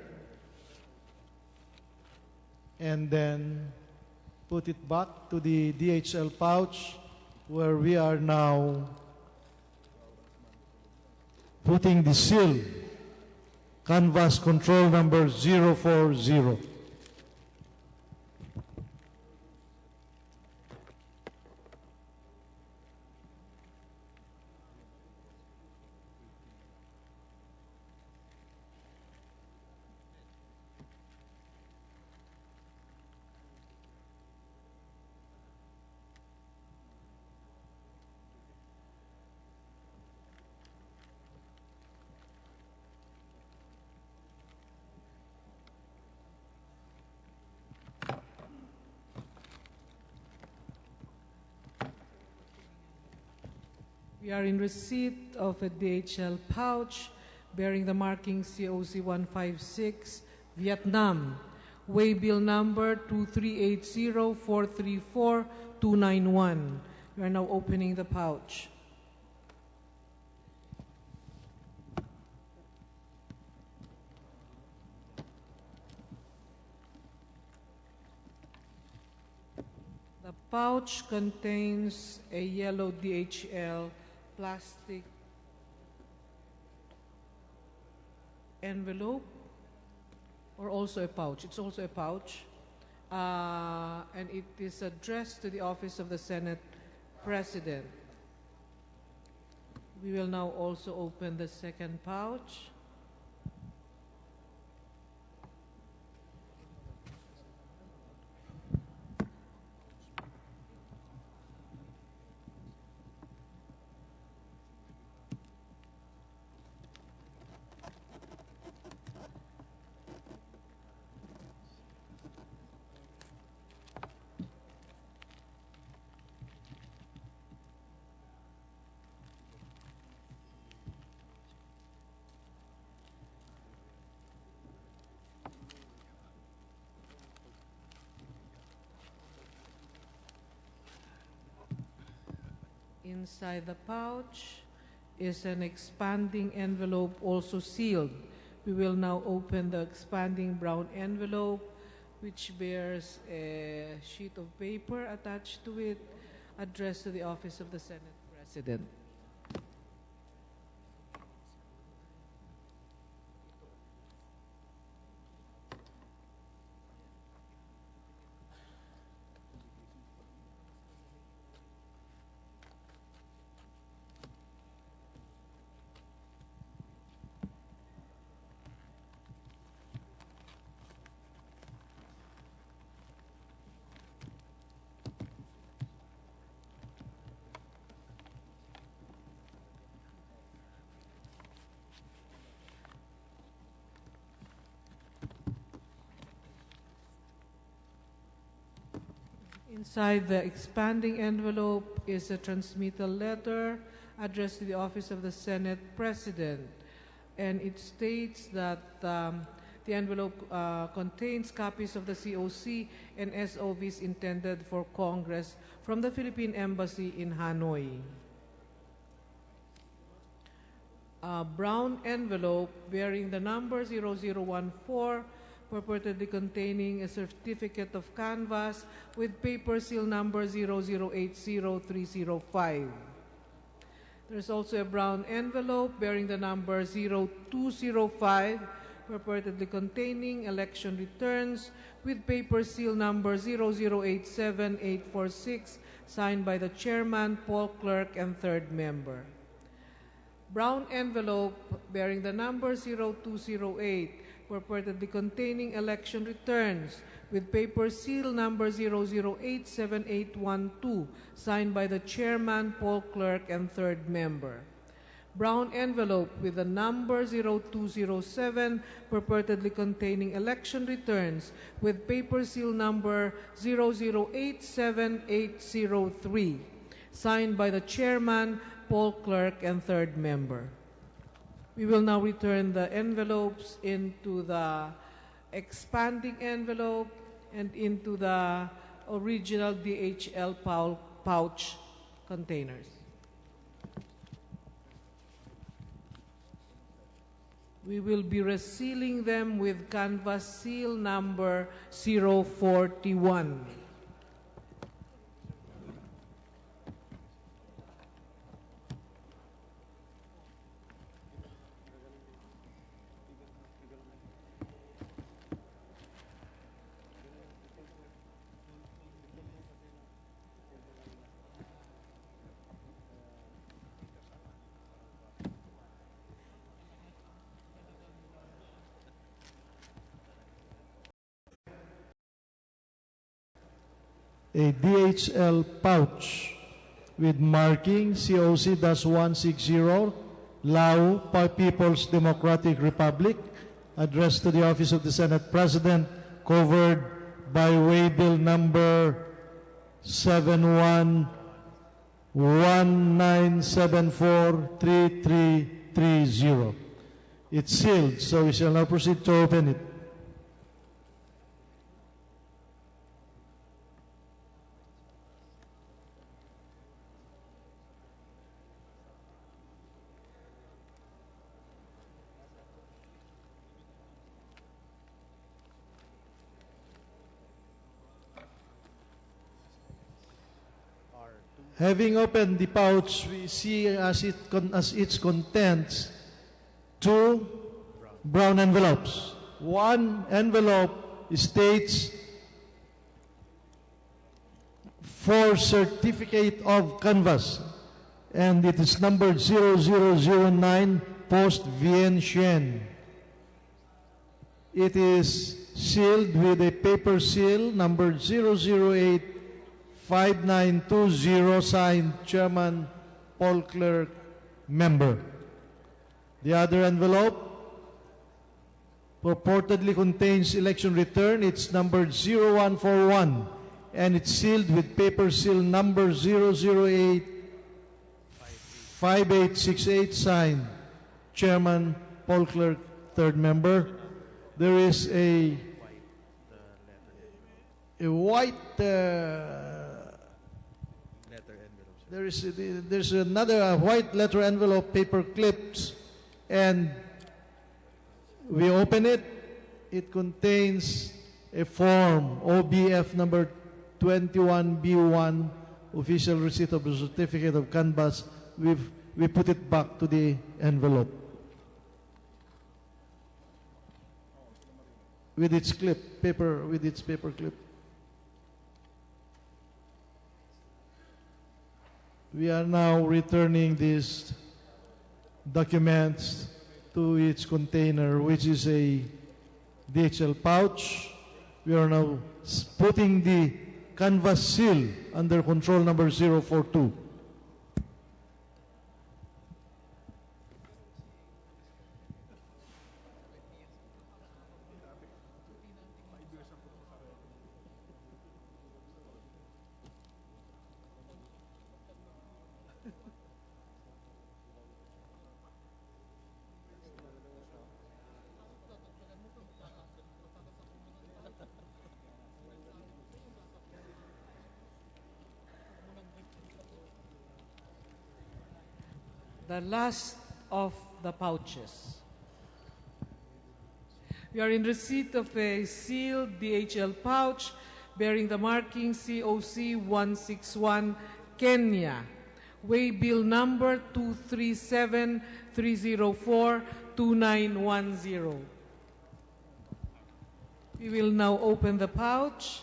and then put it back to the DHL pouch where we are now putting the seal, canvas control number 040. We are in receipt of a DHL pouch bearing the marking COC 156, Vietnam, waybill number 2380434-291. We are now opening the pouch. The pouch contains a yellow DHL plastic envelope, or also a pouch. It's also a pouch, and it is addressed to the office of the Senate President. We will now also open the second pouch. Inside the pouch is an expanding envelope, also sealed. We will now open the expanding brown envelope, which bears a sheet of paper attached to it, addressed to the office of the Senate President. Inside the expanding envelope is a transmittal letter addressed to the office of the Senate President. And it states that the envelope contains copies of the COC and SOVs intended for Congress from the Philippine Embassy in Hanoi. A brown envelope bearing the number 0014, purportedly containing a certificate of canvass with paper seal number 0080305. There's also a brown envelope bearing the number 0205, purportedly containing election returns with paper seal number 0087846, signed by the chairman, poll clerk, and third member. Brown envelope bearing the number 0208, purportedly containing election returns with paper seal number 0087812, signed by the chairman, poll clerk, and third member. Brown envelope with the number 0207, purportedly containing election returns with paper seal number 0087803, signed by the chairman, poll clerk, and third member. We will now return the envelopes into the expanding envelope and into the original DHL pouch containers. We will be resealing them with canvas seal number 041. a DHL pouch with marking COC-160, Lao People's Democratic Republic, addressed to the Office of the Senate President, covered by Waybill number 7119743330. It's sealed, so we shall now proceed to open it. Having opened the pouch, we see as its contents two brown envelopes. One envelope states for certificate of canvas, and it is numbered 0009 Post Vientiane. It is sealed with a paper seal numbered 0085920, signed Chairman Paul Clerk, member. The other envelope purportedly contains election return. It's numbered 0141, and it's sealed with paper seal number 0085868, signed Chairman Paul Clerk, third member. There is a white there's another white letter envelope, paper clips, and we open it. It contains a form, OBF number 21B1, official receipt of the certificate of canvass. We put it back to the envelope with its clip, with its paper clip. We are now returning these documents to its container, which is a DHL pouch. We are now putting the canvas seal under control number 042. The last of the pouches. We are in receipt of a sealed DHL pouch bearing the marking COC 161 Kenya, waybill number 237-304-2910. We will now open the pouch.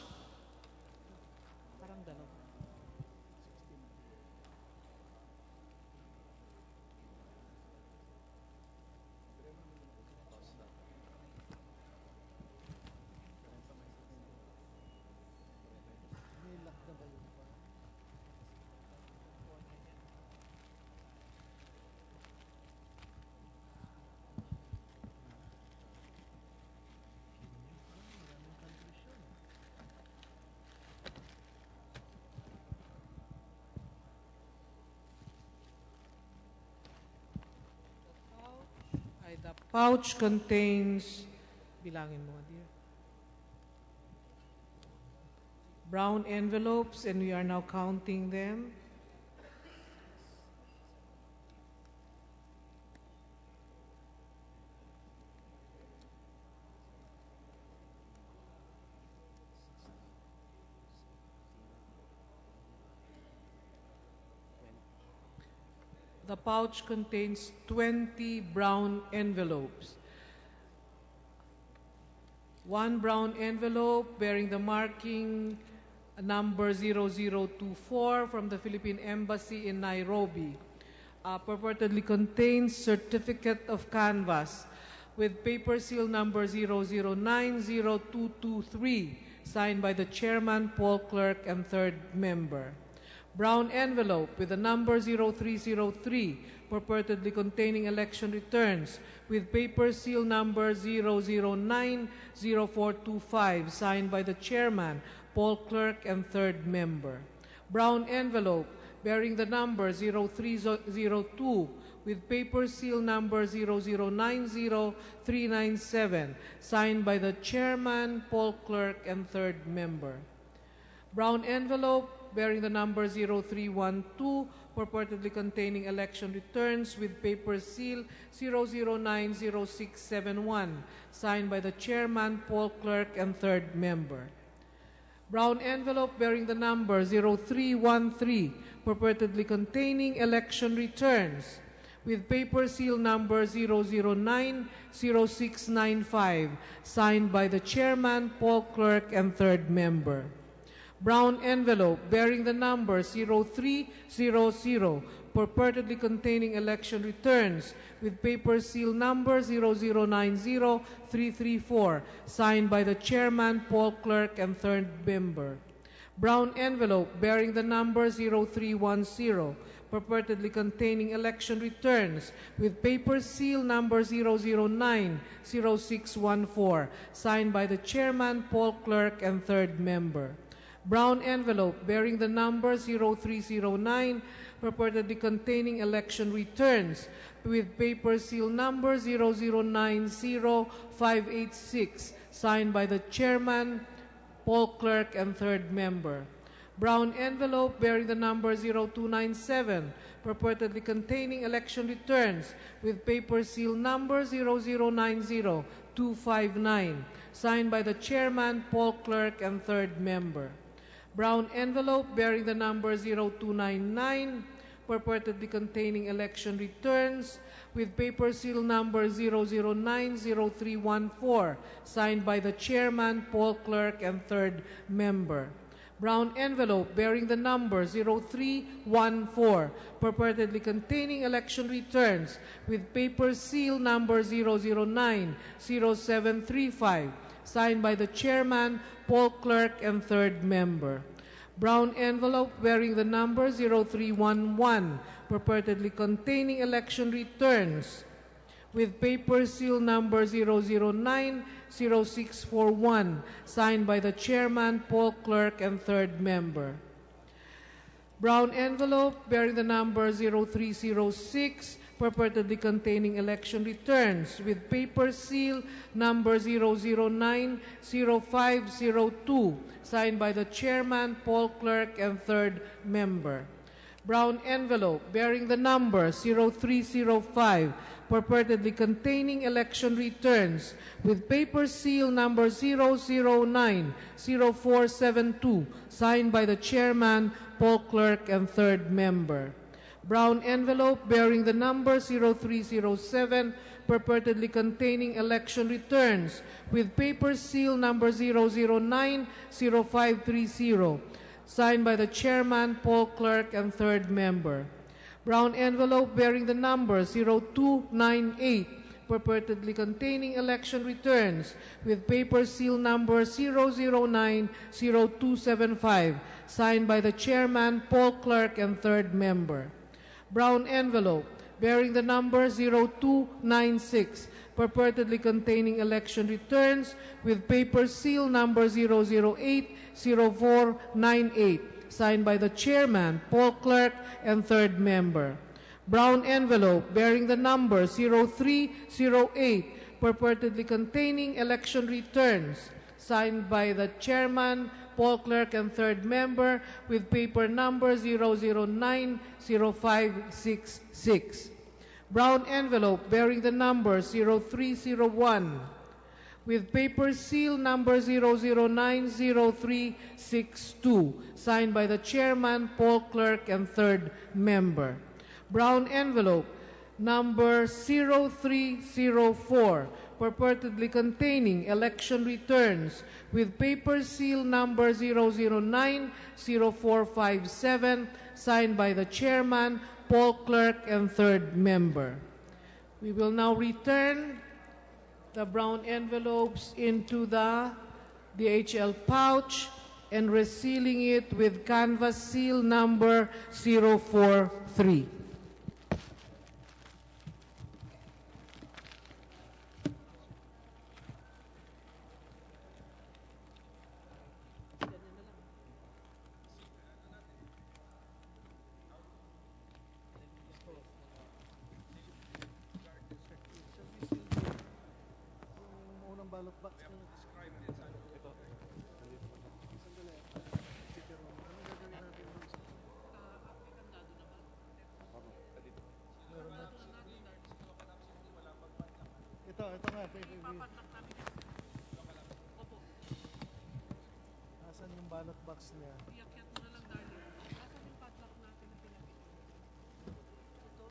The pouch contains, bilangin mo, dear, brown envelopes, and we are now counting them. The pouch contains 20 brown envelopes. One brown envelope bearing the marking number 0024 from the Philippine Embassy in Nairobi purportedly contains certificate of canvass with paper seal number 0090223 signed by the chairman, poll clerk, and third member. Brown envelope with the number 0303, purportedly containing election returns, with paper seal number 0090425, signed by the chairman, poll clerk, and third member. Brown envelope bearing the number 0302, with paper seal number 0090397, signed by the chairman, poll clerk, and third member. Brown envelope bearing the number 0312, purportedly containing election returns, with paper seal 0090671, signed by the chairman, poll clerk, and third member. Brown envelope bearing the number 0313, purportedly containing election returns, with paper seal number 0090695, signed by the chairman, poll clerk, and third member. Brown envelope bearing the number 0300, purportedly containing election returns, with paper seal number 0090334, signed by the chairman, poll clerk, and third member. Brown envelope bearing the number 0310, purportedly containing election returns, with paper seal number 0090614, signed by the chairman, poll clerk, and third member. Brown envelope bearing the number 0309, purportedly containing election returns, with paper seal number 0090586, signed by the chairman, poll clerk, and third member. Brown envelope bearing the number 0297, purportedly containing election returns, with paper seal number 0090259, signed by the chairman, poll clerk, and third member. Brown envelope bearing the number 0299, purportedly containing election returns, with paper seal number 0090314, signed by the chairman, poll clerk, and third member. Brown envelope bearing the number 0314, purportedly containing election returns, with paper seal number 0090735, signed by the chairman, poll clerk, and third member. Brown envelope bearing the number 0311, purportedly containing election returns, with paper seal number 0090641, signed by the chairman, poll clerk, and third member. Brown envelope bearing the number 0306, purportedly containing election returns, with paper seal number 0090502, signed by the chairman, poll clerk, and third member. Brown envelope bearing the number 0305, purportedly containing election returns, with paper seal number 0090472, signed by the chairman, poll clerk, and third member. Brown envelope bearing the number 0307, purportedly containing election returns, with paper seal number 0090530, signed by the chairman, poll clerk, and third member. Brown envelope bearing the number 0298, purportedly containing election returns, with paper seal number 0090275, signed by the chairman, poll clerk, and third member. Brown envelope bearing the number 0296, purportedly containing election returns, with paper seal number 0080498, signed by the chairman, poll clerk, and third member. Brown envelope bearing the number 0308, purportedly containing election returns, signed by the chairman, poll clerk, and third member, with paper number 0090566. Brown envelope bearing the number 0301, with paper seal number 0090362, signed by the chairman, poll clerk, and third member. Brown envelope number 0304, purportedly containing election returns, with paper seal number 0090457, signed by the chairman, poll clerk, and third member. We will now return the brown envelopes into the DHL pouch, and resealing it with canvas seal number 043. Unang ballot box. Ito nga. Asan yung ballot box niya? Iakyat mo na lang, darling. Asan yung padlock natin na pinakita? Ito?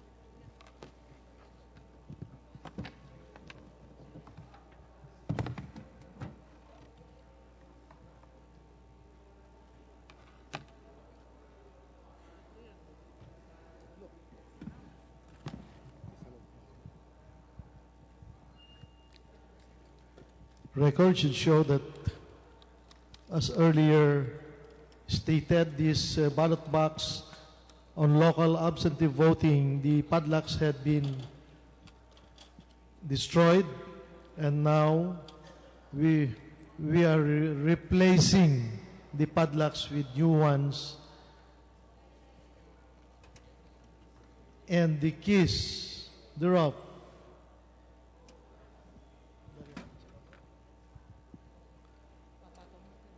Record should show that, as earlier stated, this ballot box on local absentee voting, the padlocks had been destroyed, and now we are replacing the padlocks with new ones, and the keys thereof.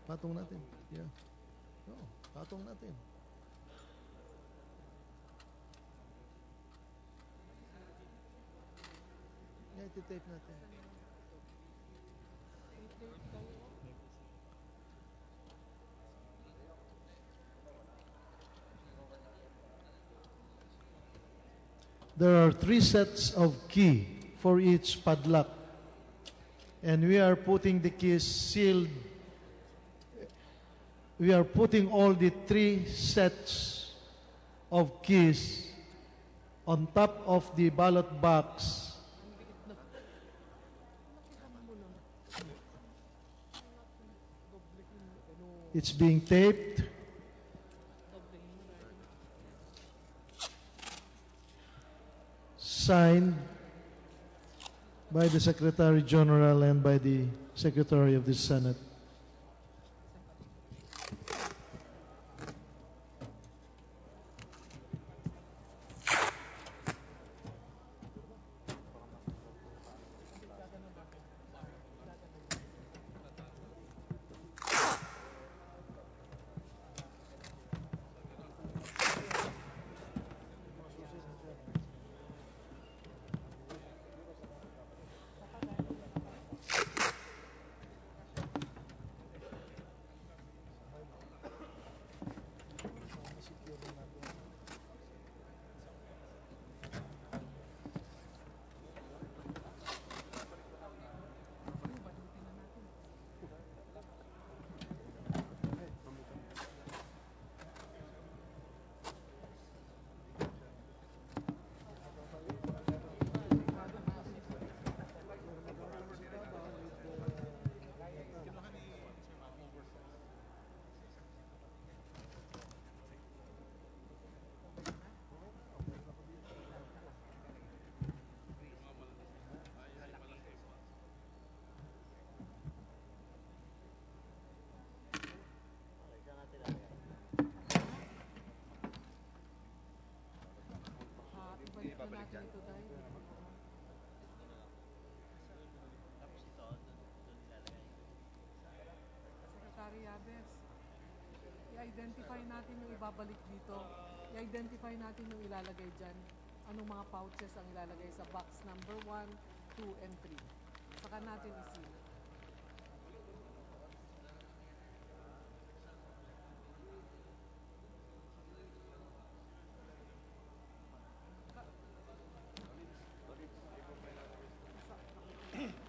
Patong natin. Yeah. No, patong natin. Yeah, iti-tape natin. There are 3 sets of key for each padlock, and we are putting the keys sealed. We are putting all the 3 sets of keys on top of the ballot box. It's being taped. Signed by the Secretary General and by the Secretary of the Senate. I-identify natin yung ibabalik dito. I-identify natin yung ilalagay dyan. Anong mga pouches ang ilalagay sa box number 1, 2, and 3. Saka natin isil.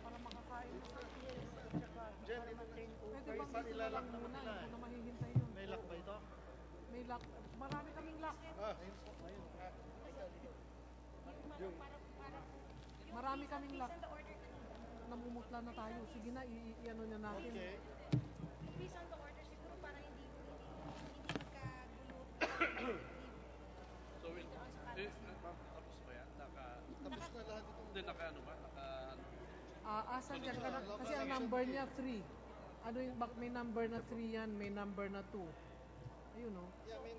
Para makakain mo sa pwede bang dito na lang muna? Hindi ko na mahihintay yun. May lock ba ito? May lock. Marami kaming lock. Marami kaming lock. namumutla na tayo. Sige na, i-ano na natin. Okay. Please on the order siguro para hindi magkagulo. So, tapos ba yan? Tapos na lahat ito. Hindi, naka-ano ba? Asan yan? Kasi ang number niya 3. Ano yung, may number na 3 yan, may number na 2. Ayun, no? Yeah, I mean,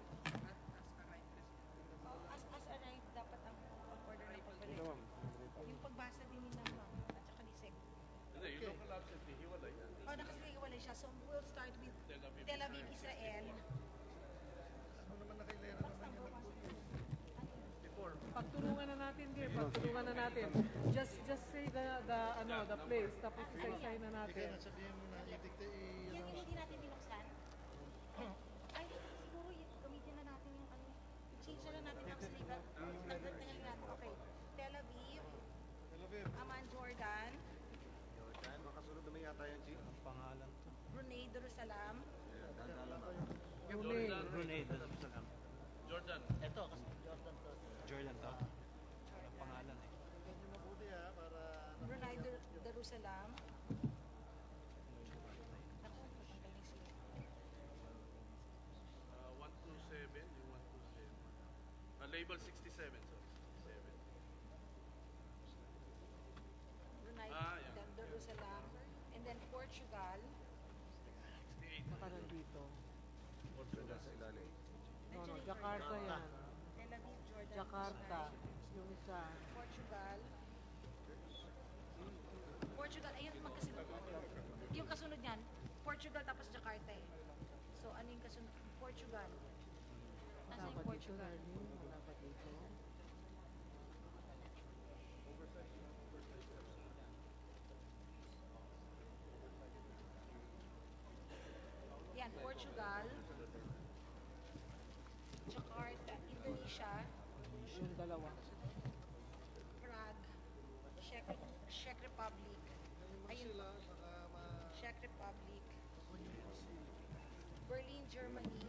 As arrived, dapat ang order na pagbalik. Yung pagbasa din ni Ma'am at saka ni Sec. Hindi, yung local absentee, hiwalay yan. Nakasihiwalay siya. So, we'll start with Tel Aviv, Israel. ano naman nakailera naman yan ng Pagtulungan na natin, dear. Pagtulungan na natin. Just say the place, tapos isa-isay na natin. Ika na sabihin mo na i-dictate, Yan hindi natin binuksan? Ay, siguro gamitin na natin yung ano. Change na lang natin ang slika. Tanggal natin. Okay. Tel Aviv. Amman, Jordan. Makasunod naman yata yan, Chief. Ang pangalan to. Brunei, Darussalam. Brunei, Darussalam. Jordan. Ito, kasi Jordan to. Jordan to. Ang pangalan eh. Medyo mabuti ha, para... Brunei, Darussalam. 127, yung 127. Label 67, sorry. 67. Brunei, yeah. then Darussalam. And then Portugal. 68. Baka nandito. Portugal sa ilalim. No, Jakarta yan. Tel Aviv, Jordan. Jakarta. Yung isa. Portugal. Portugal, ayun magkasunod. Yung kasunod niyan, Portugal tapos Jakarta eh. So, ano yung kasunod? Portugal. Nasaan yung Portugal? Wala ba dito? Yan, Portugal. Jakarta, Indonesia. Yung dalawa. Prague. Czech Republic. Ayun. Czech Republic. Berlin, Germany.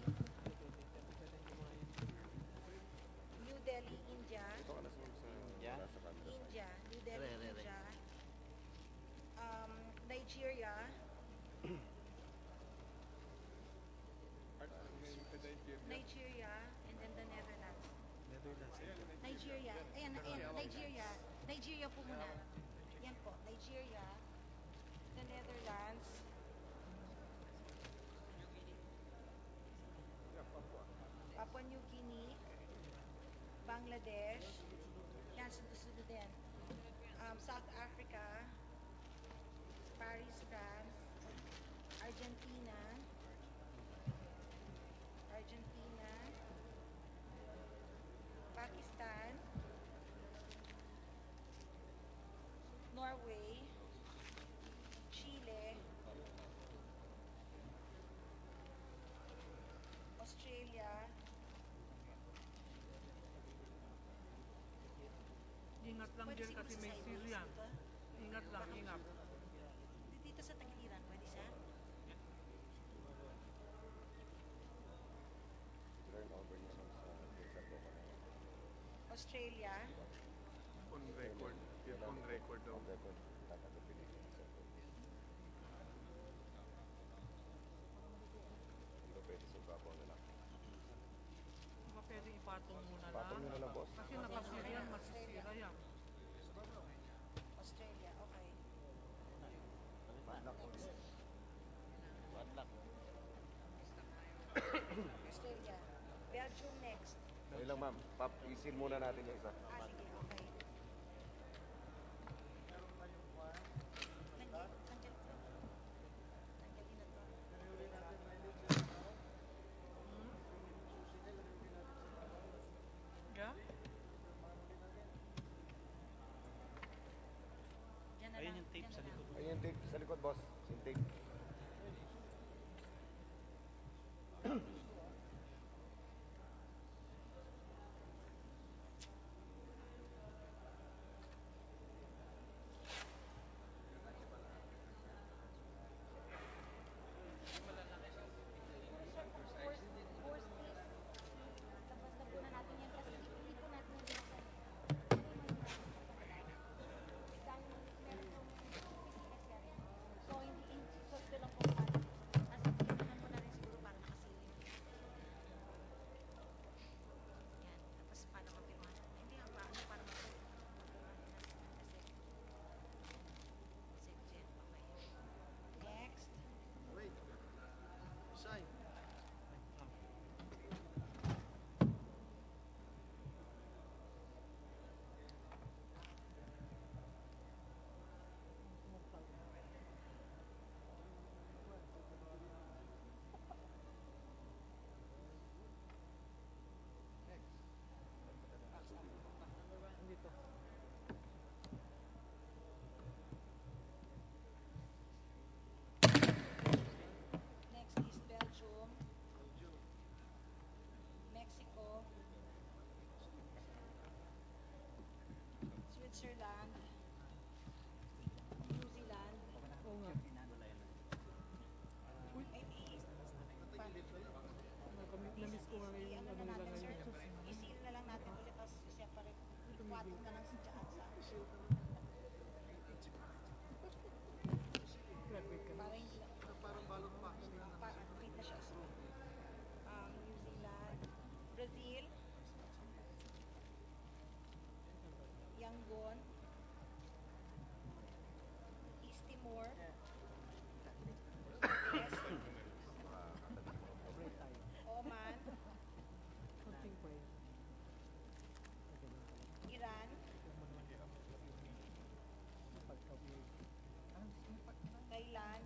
New Delhi, India. India. New Delhi, India. Nigeria. Nigeria. And then the Netherlands. Nigeria. Ayan, Nigeria. Nigeria po muna. Yan po, Nigeria. The Netherlands. Papua New Guinea. Bangladesh. Yan, sunod din. South Africa. Paris, France. Argentina. Pakistan. Norway. Chile. Australia. Ingat lang Pwede dyan siguro kasi sa may sideways Syrian. dito. Ingat lang, ingat. Dito sa tagiliran, pwede siya? Australia. On record. On record daw. On record. Hindi pwede sa babaw na lang. Di ba pwede ipatong muna lang? Patong nyo na lang, boss. Kasi nakasirian, masisira yan. Australia, okay. Australia. Belgium next. Dahil lang, ma'am. Isin muna natin yung isa. Sige, okay. Nandiyan to. Tanggalin na to. Yeah? Diyan na Ayun lang. yung tape sa likod. Ayun yung tape sa likod, boss. Yung tape. Sorsogon, East Timor, West, Oman, Iran, Thailand,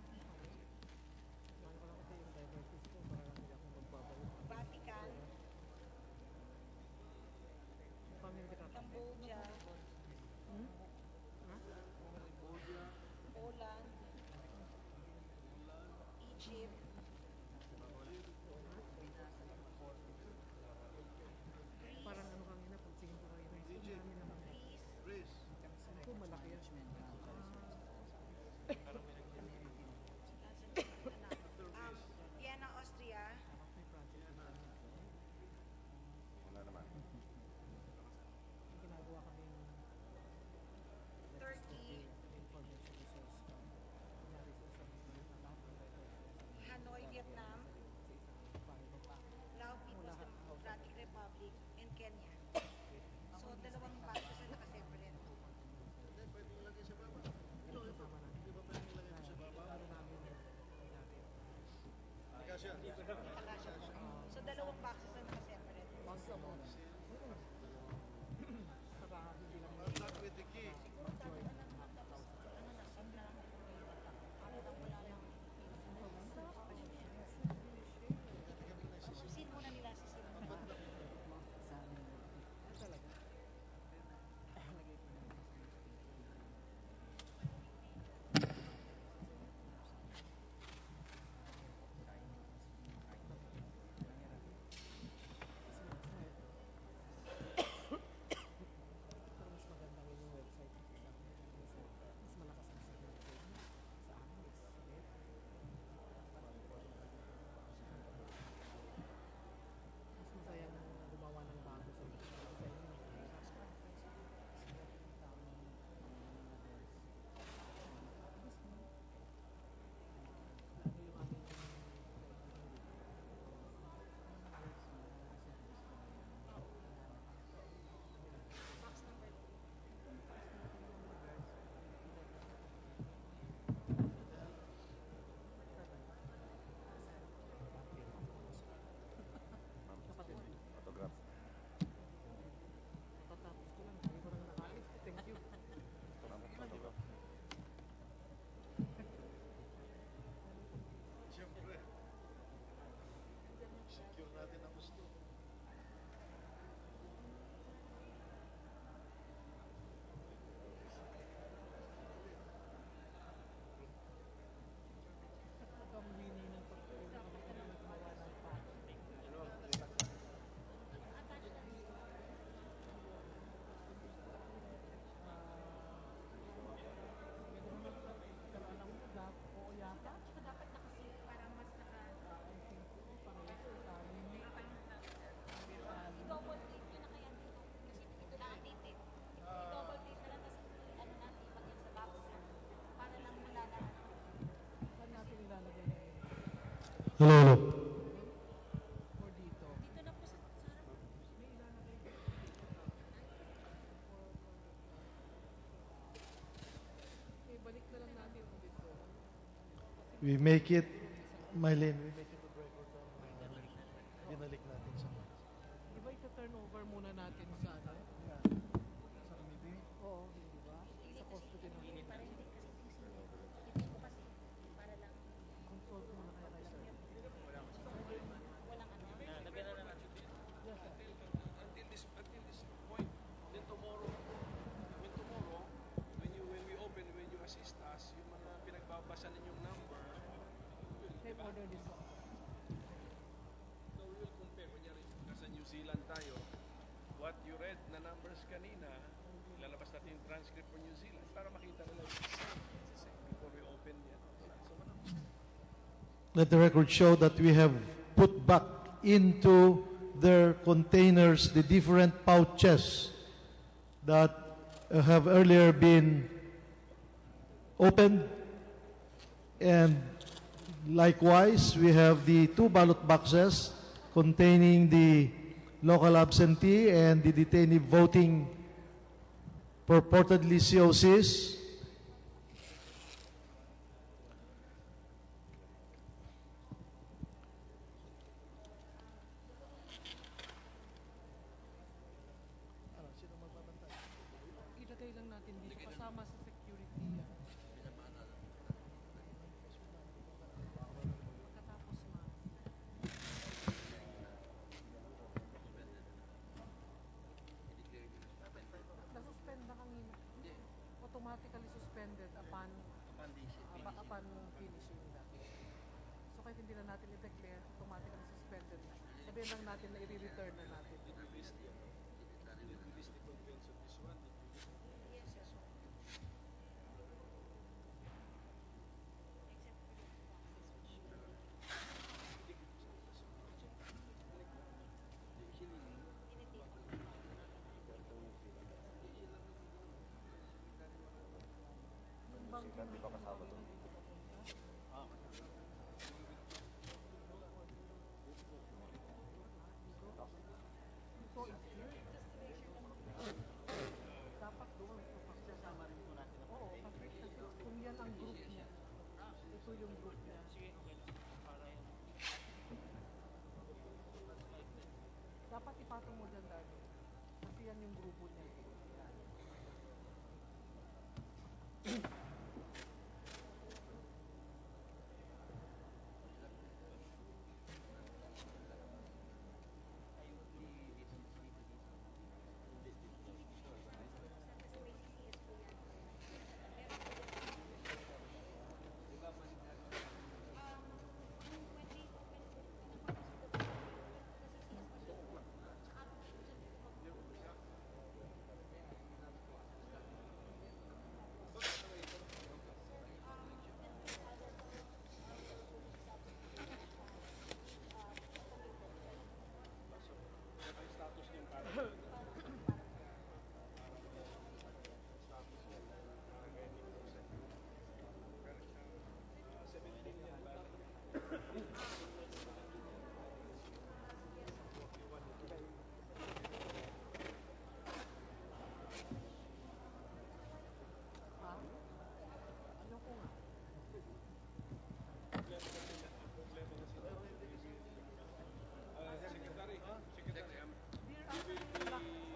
Vatican, Cambodia, Poland, Egypt, Parang ano kanina, pagtingin ko kanina, Egypt, Greece, ito malaki yan. Vienna, Austria, Wala naman. Ginagawa kami Turkey, Hanoi, Vietnam, Lao People's Democratic Republic, and Kenya. So, dalawang boxes na nakaseparate. Nakasya po. So, dalawang boxes na nakaseparate. Not with the key. Sin muna nila si Sin. Autograph. Tatapos ko lang, hindi ko lang nakalit. Thank you. Autograph. Siyempre, secure natin ang gusto. Hello, hello. Balik na lang natin dito. We make it, Mylene, we make it a record binalik natin sa Di ba ito-turn over muna natin sa ano? sa committee? Oo, di ba? Sa custody ng consult muna kaya kaya. Until this point, then tomorrow, when we open, when you assist us, yung mga pinagbabasa ninyong number, May order din po. so we will compare. Kunyari, nasa New Zealand tayo, what you read na numbers kanina, lalabas natin yung transcript for New Zealand para makita nila before we open yan. Let the record show that we have put back into their containers the different pouches that have earlier been opened, and likewise we have the 2 ballot boxes containing the local absentee and the detainee voting purportedly COCs. Ilagay lang natin dito kasama sa security yan. Pagkatapos na-suspend na kanina. Automatically suspended upon finishing that. So kahit hindi na natin i-declare, automatically suspended na. Sabihin lang natin na i-return na natin. Dapat doon. Oo, kasi kung yan ang group niya, ito yung group niya. Dapat ipatong mo dyan dati. Kasi yan yung grupo niya.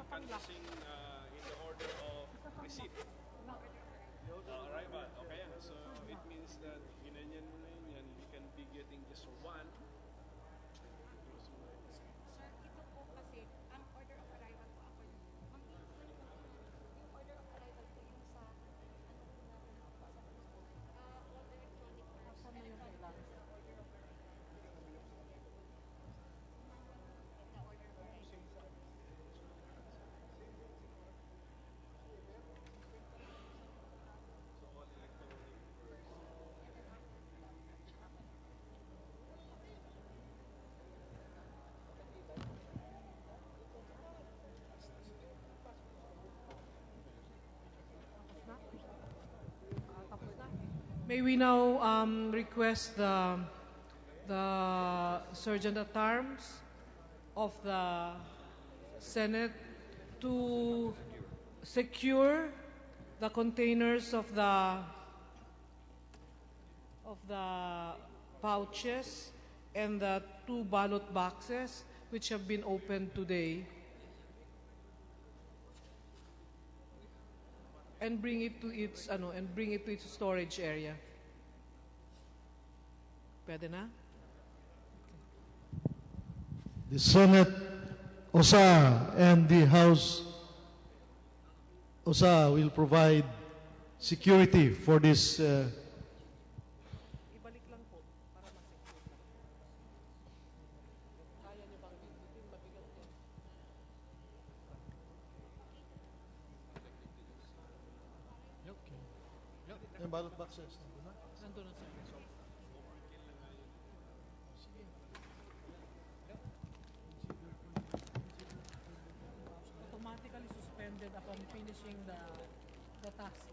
Canvassing in the order of receipt. Arrival. Okay, so it means that ginanyan mo na yun, we can be getting just one. Sir, ito po kasi, ang order of arrival po ako yung, yung order of arrival po yung sa, ano po natin, all electronic mass. Saan na yung kailangan? Order of arrival. May we now request the Sergeant at Arms of the Senate to secure the containers of the pouches and the 2 ballot boxes which have been opened today, and bring it to its storage area. Pwede na? The Senate OSA and the House OSA will provide security for this Ibalik lang po para ma-secure lang. Kaya niyo bang bitin? Mabigat yan. Okay. Yung ballot boxes. Nandun na sir. Sige. Automatically suspended upon finishing the task.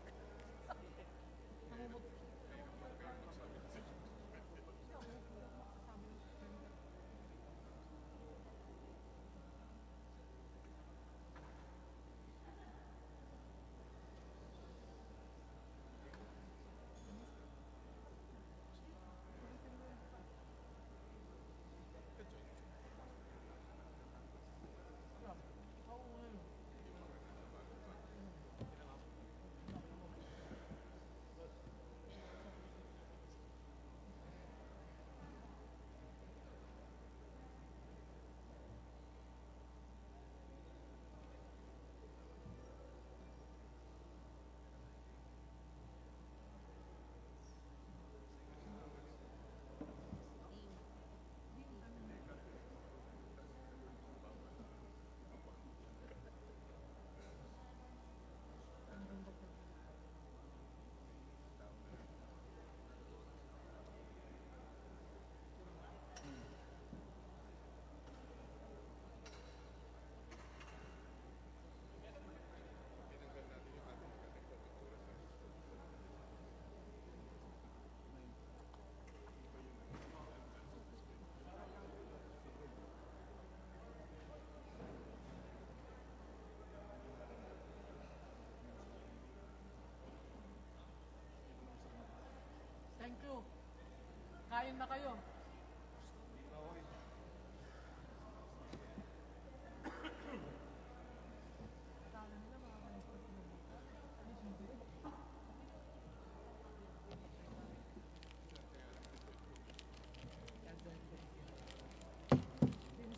Kain na kayo.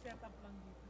Set up lang dito.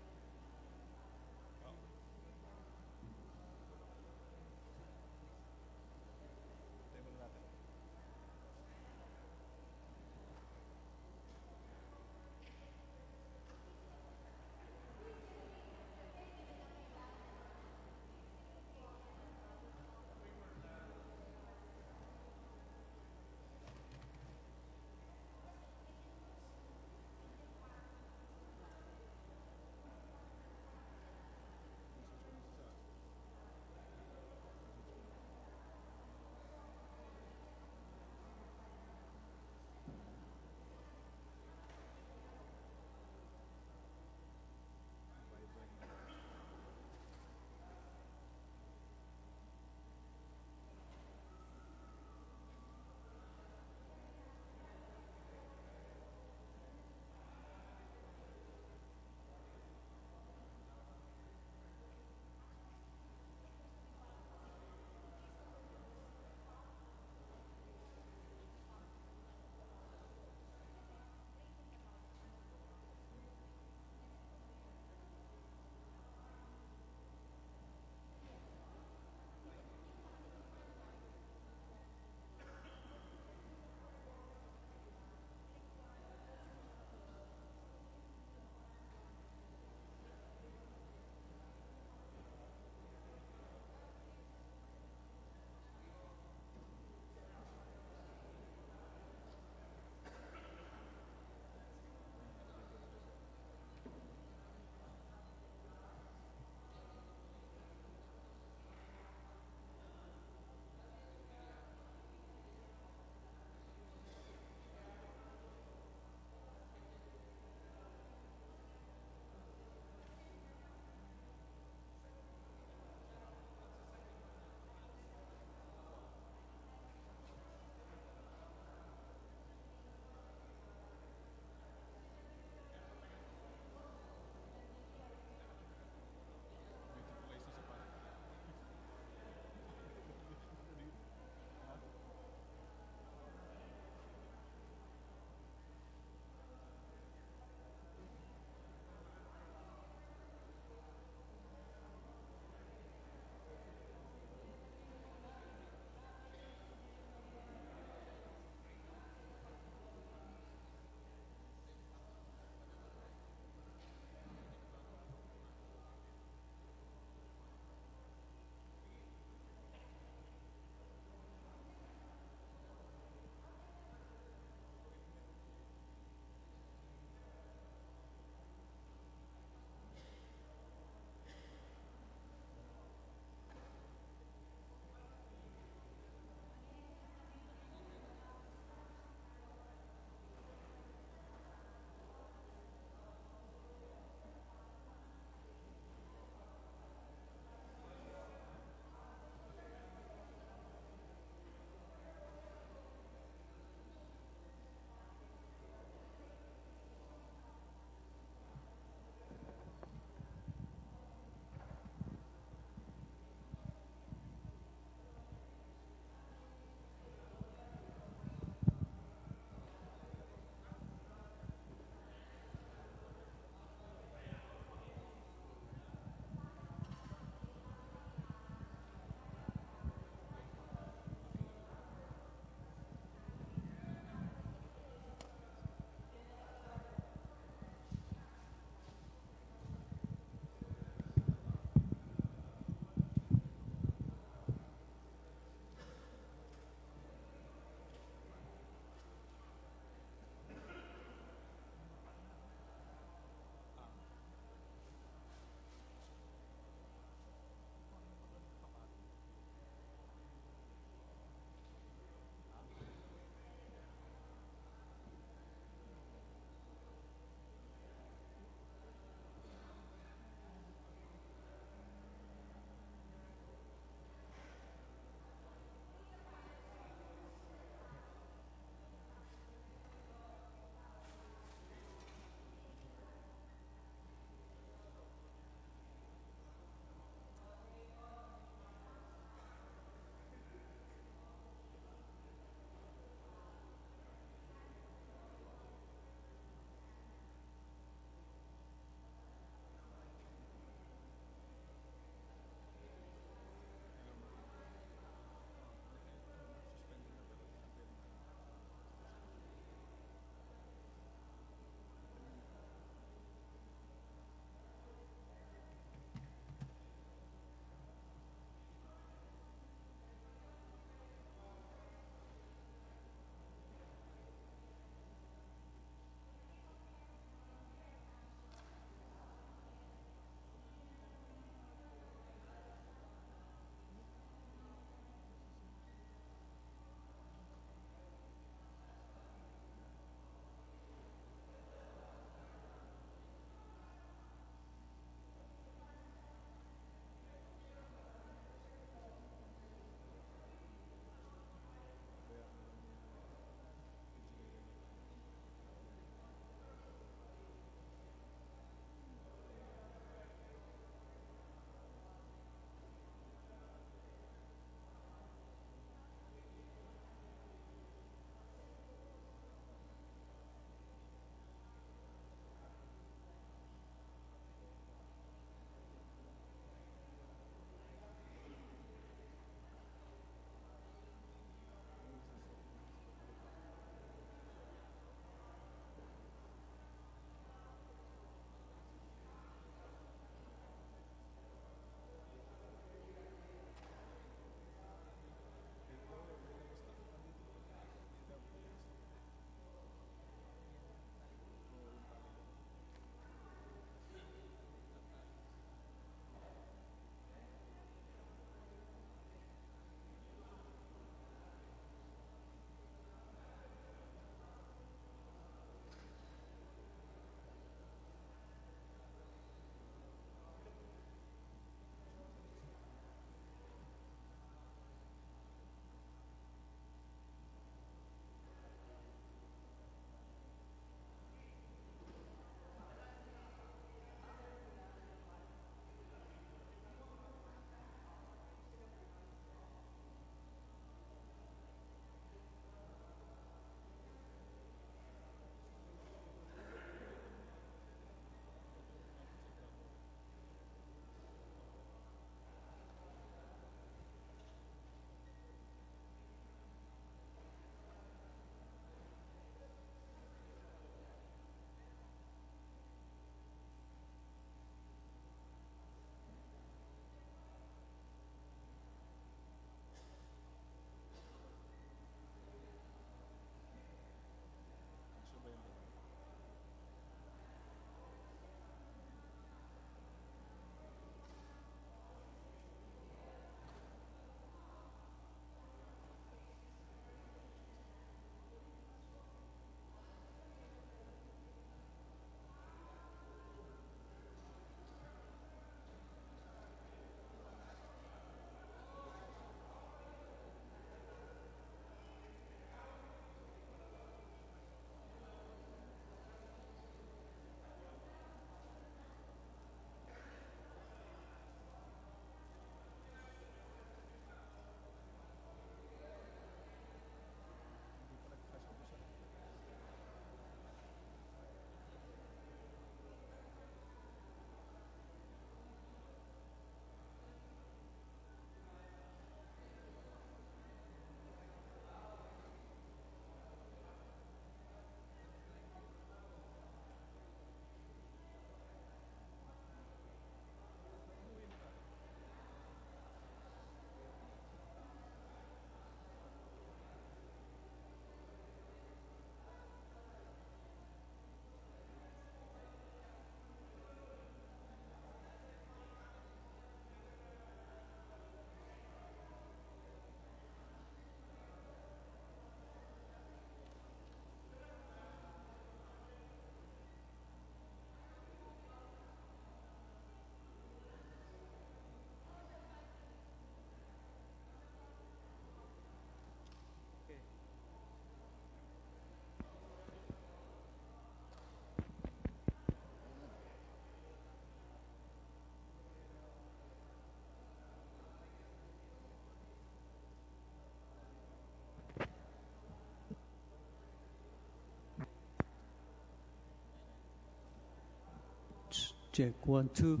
Check 1 2.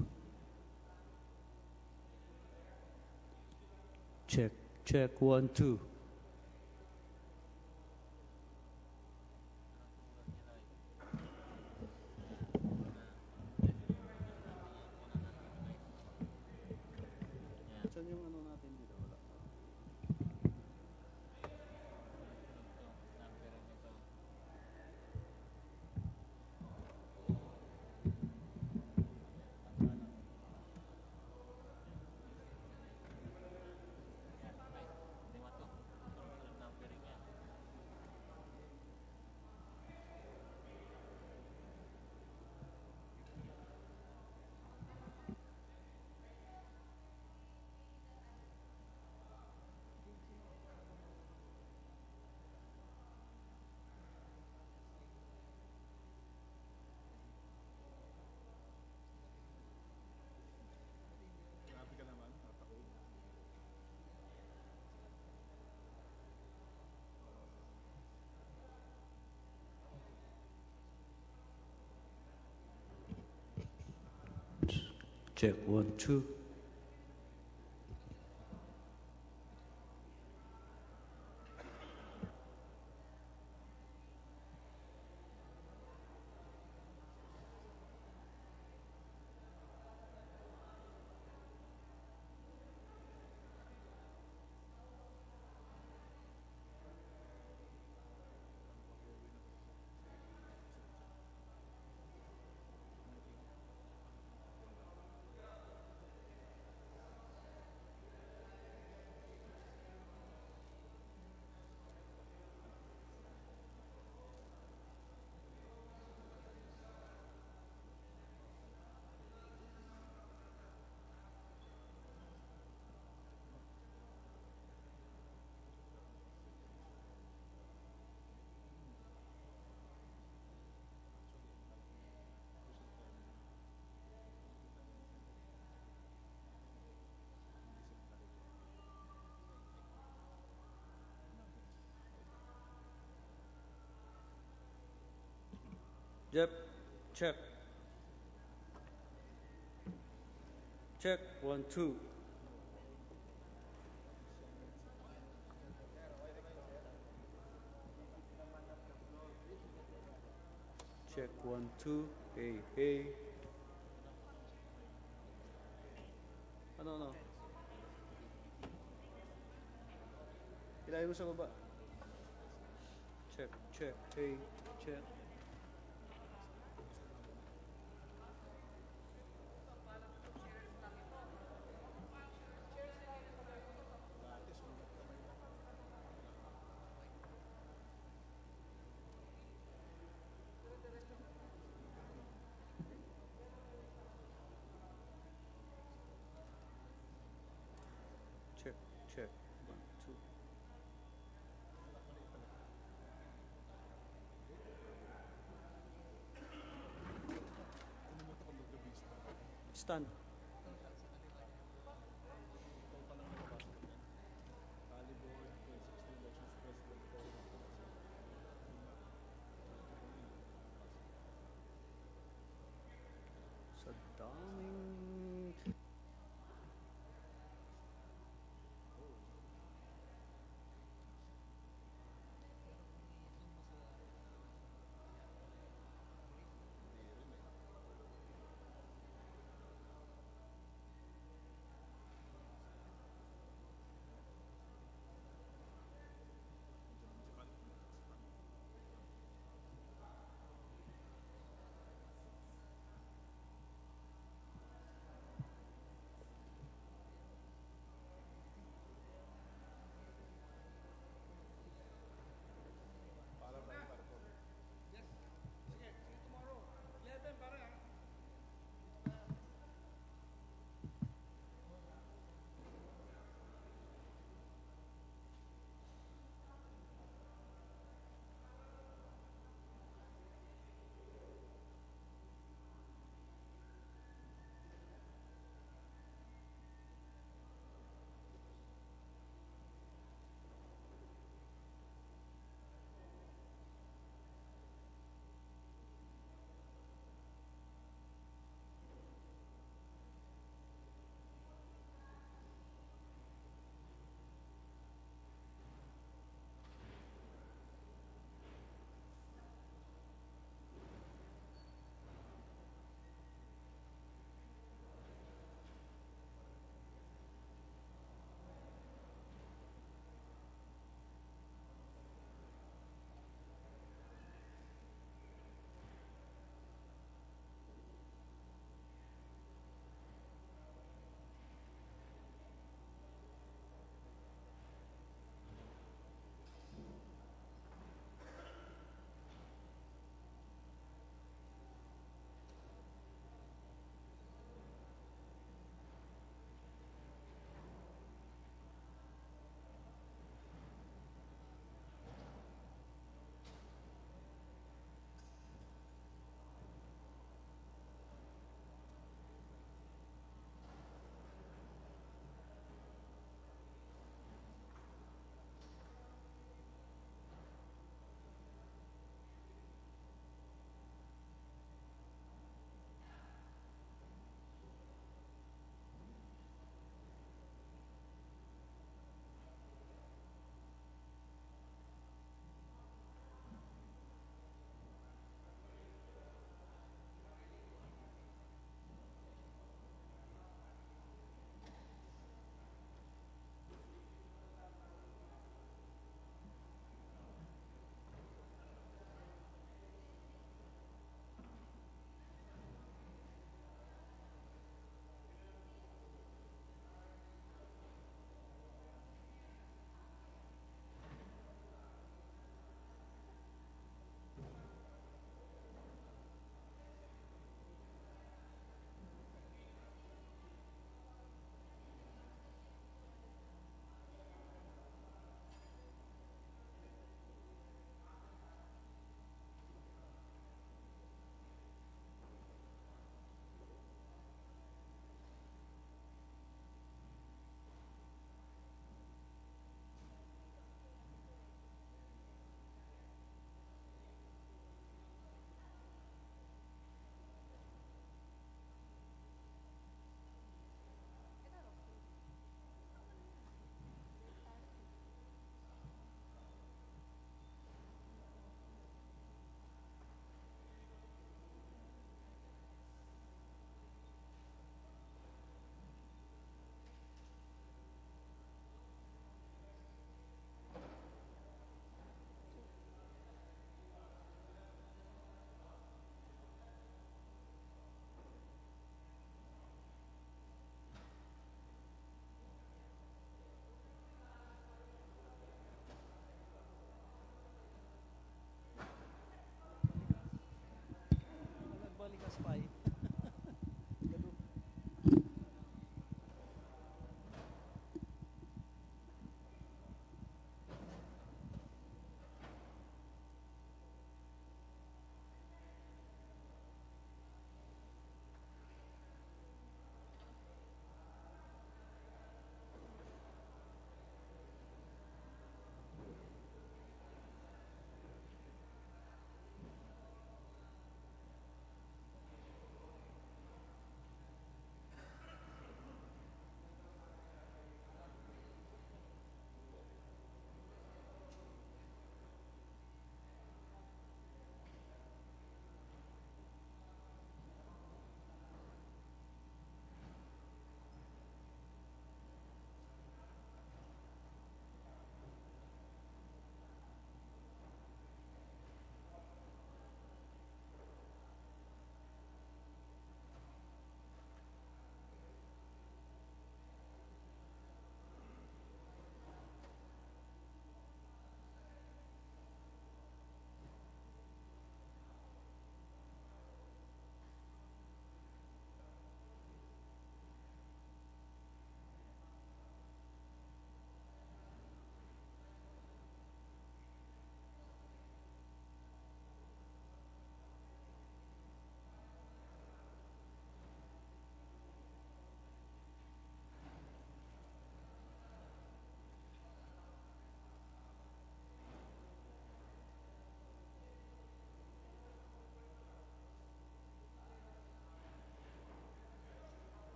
Check 1 2. Saan yung ano natin dito? Wala. Grabe ka naman, natakot. Check 1 2. Yep. Check. Check 1 2. Check 1 2. Hey, hey. Ano? Ilayo mo sa baba. Check. Hey, check. Check 1 2. Stand. Sa daming...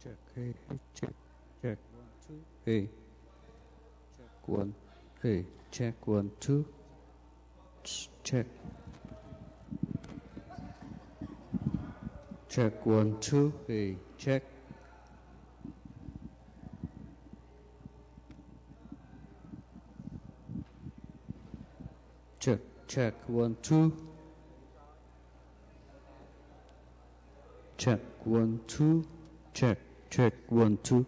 Check. Hey, hey, check. Check. 1, 2. Hey. Check 1. Hey, check 1, 2. Check. Check 1, 2. Hey, check. Check. Check 1, 2. Check 1, 2. Check. Check 1, 2.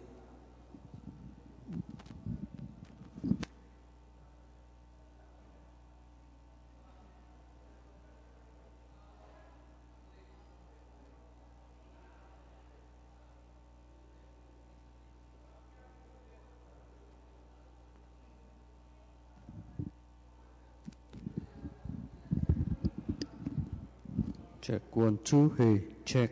Check 1, 2. Hey, check.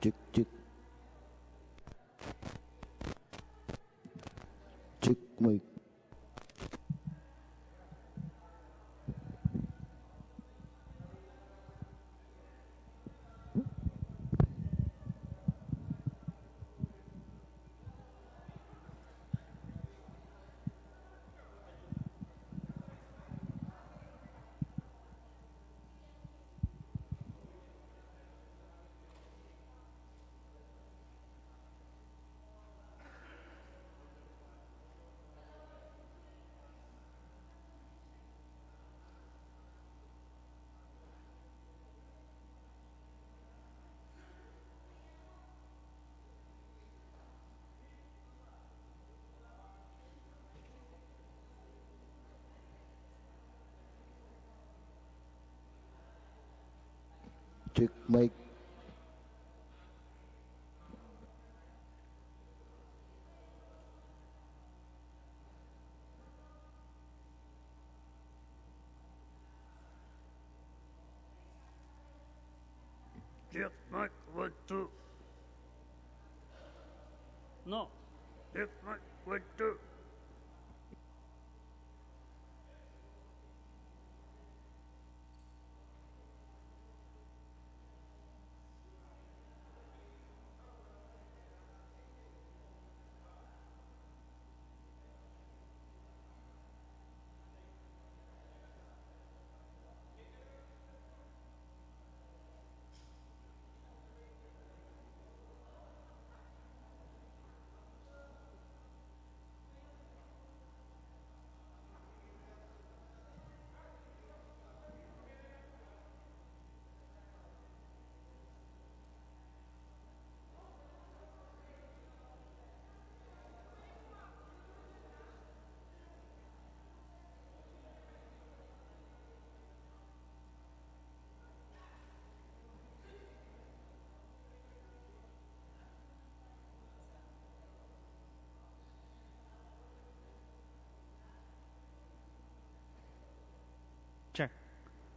Check, check. Check mic. Check mic. Check mic 1, 2. No. Check mic 1, 2.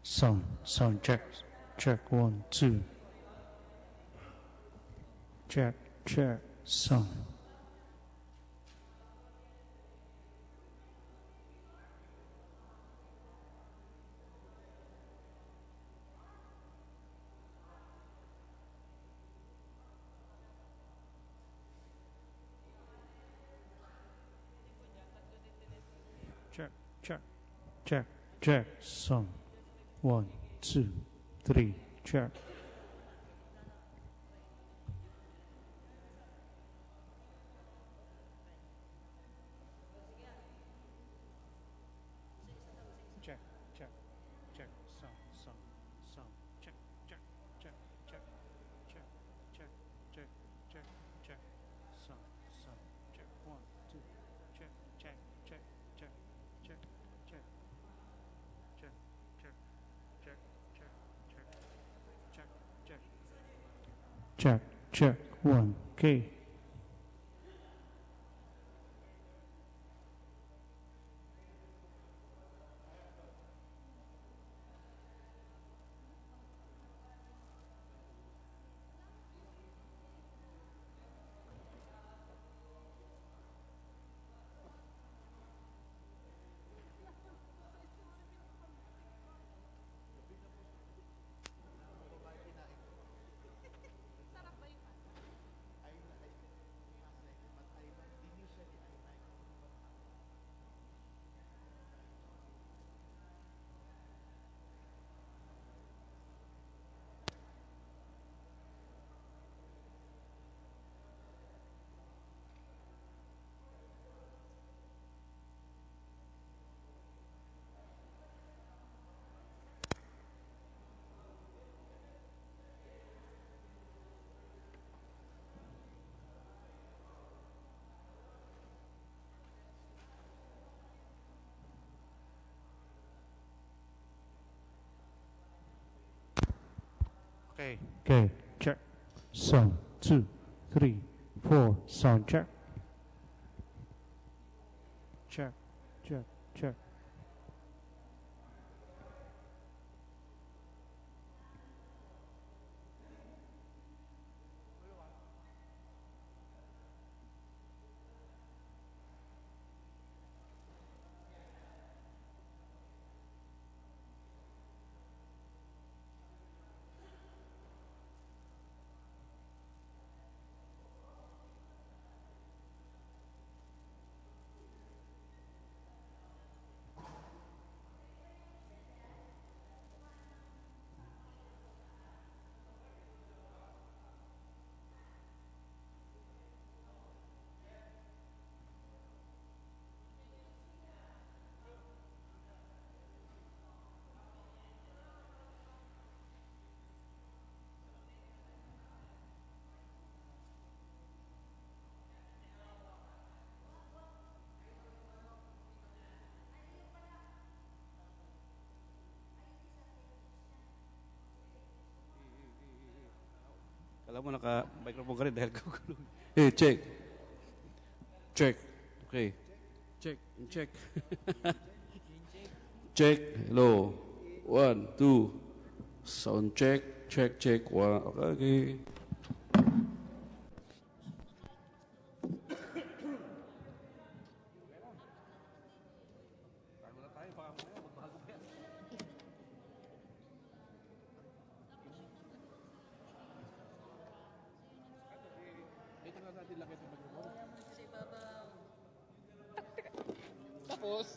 Sound check. Check 1, 2. Check. Sound. Check. Sound. 1, 2, 3. Check. Check. Sound. Check. Sound. Check. 1, 2. Check. Check. 1. Okay. Okay. Check. Sound. 2, 3, 4. Sound check. Check. Kala mo naka-microphone ka rin dahil gugulo. Check. Okay. Check. Check. Hello. 1, 2. Sound check. Check. 1. Okay. Tapos,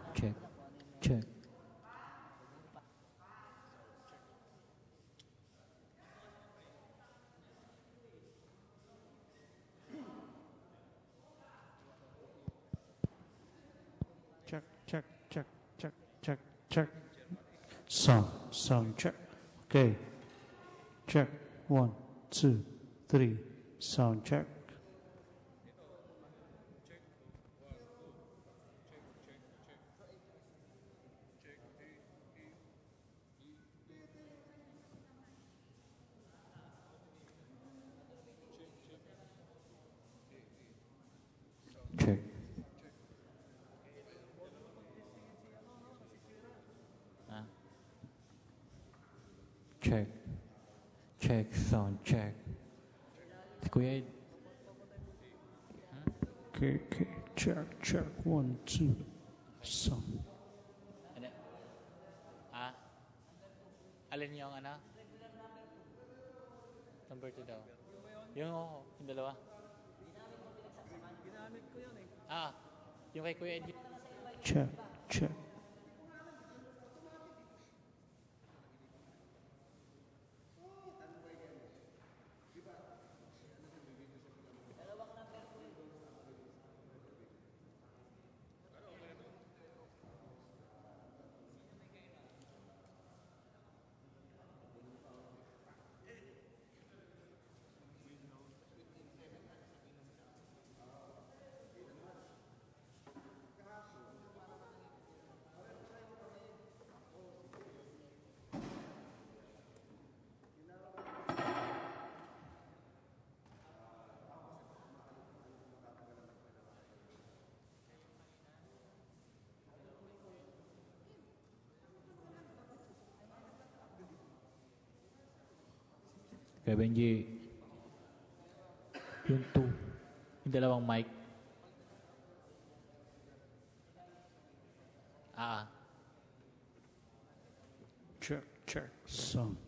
Wala. Check, check, check, check, check, check. Sound check. Okay. Check. 1, 2, 3. Sound check. Check. Check. Check, sound check. Si Kuya Ed. Okay, check. 1, 2. Sound. Ano? Alin yung ano? Number 2 daw. Yung dalawa. Ginamit ko yun eh. Yung kay Kuya Ed. Check. Kaya Benji, yung 2, yung dalawang mic. Check. Sound.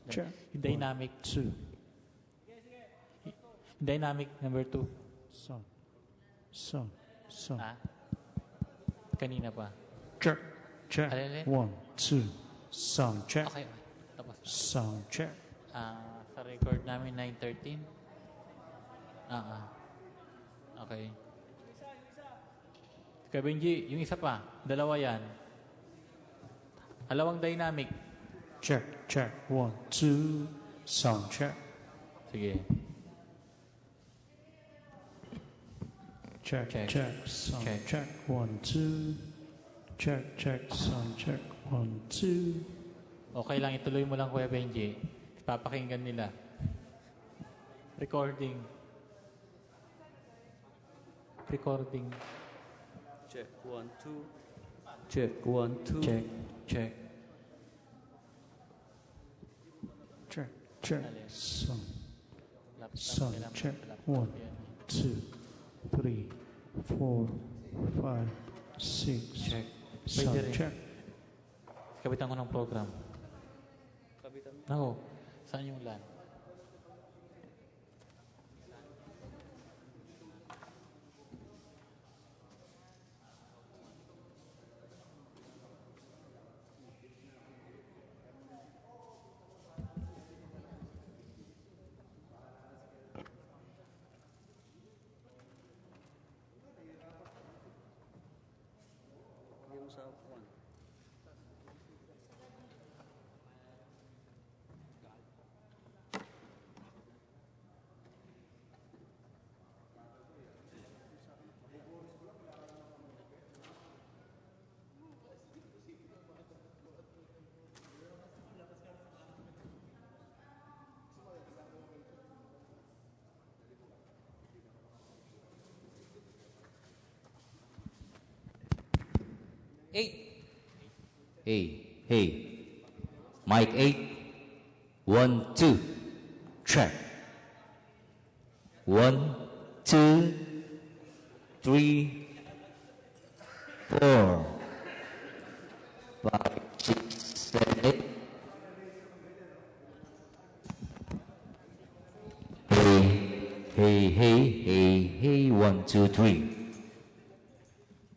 Check. Yung dynamic. 2. Yung dynamic number 2. Sound. Kanina pa. Check. Alin? 1, 2. Sound check. Okay. Tapos. Sound check. Sa record namin 9:13. Okay. Kaya Benji, yung isa pa. Dalawa yan. Dalawang dynamic. Check. 1, 2. Sound check. Sige. Check. Sound check. 1, 2. Check. Sound check. 1, 2. Okay lang, ituloy mo lang Kuya Benji. Papakinggan nila. Recording. Check, 1, 2. Check, 1, 2. Check. Check. Sound check. 1, 2, 3, 4, 5, 6. Check. Sound Pwede rin. check. Kapitan ko ng program. Nako, saan yung LAN? Yung sa 1. Hey. Mic 8. 1, 2. Check. 1, 2, 3, 4, 5, 6, 7, 8. Hey. 1, 2, 3.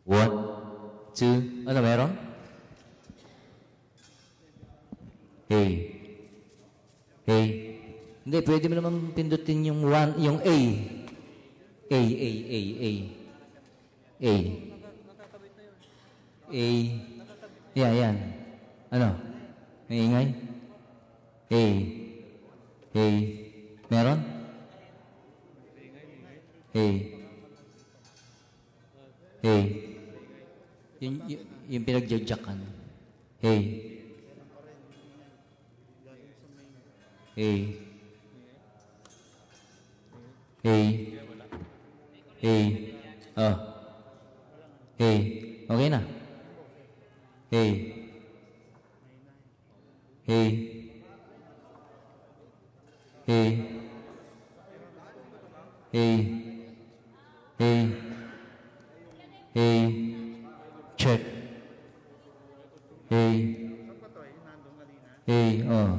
1, 2. Ano meron? Hey. Hindi, pwede mo naman pindutin yung A. Yan. Ano? May ingay? Meron? Yung pinagjajakan. Hey. Oh. Okay na. Check. Oh,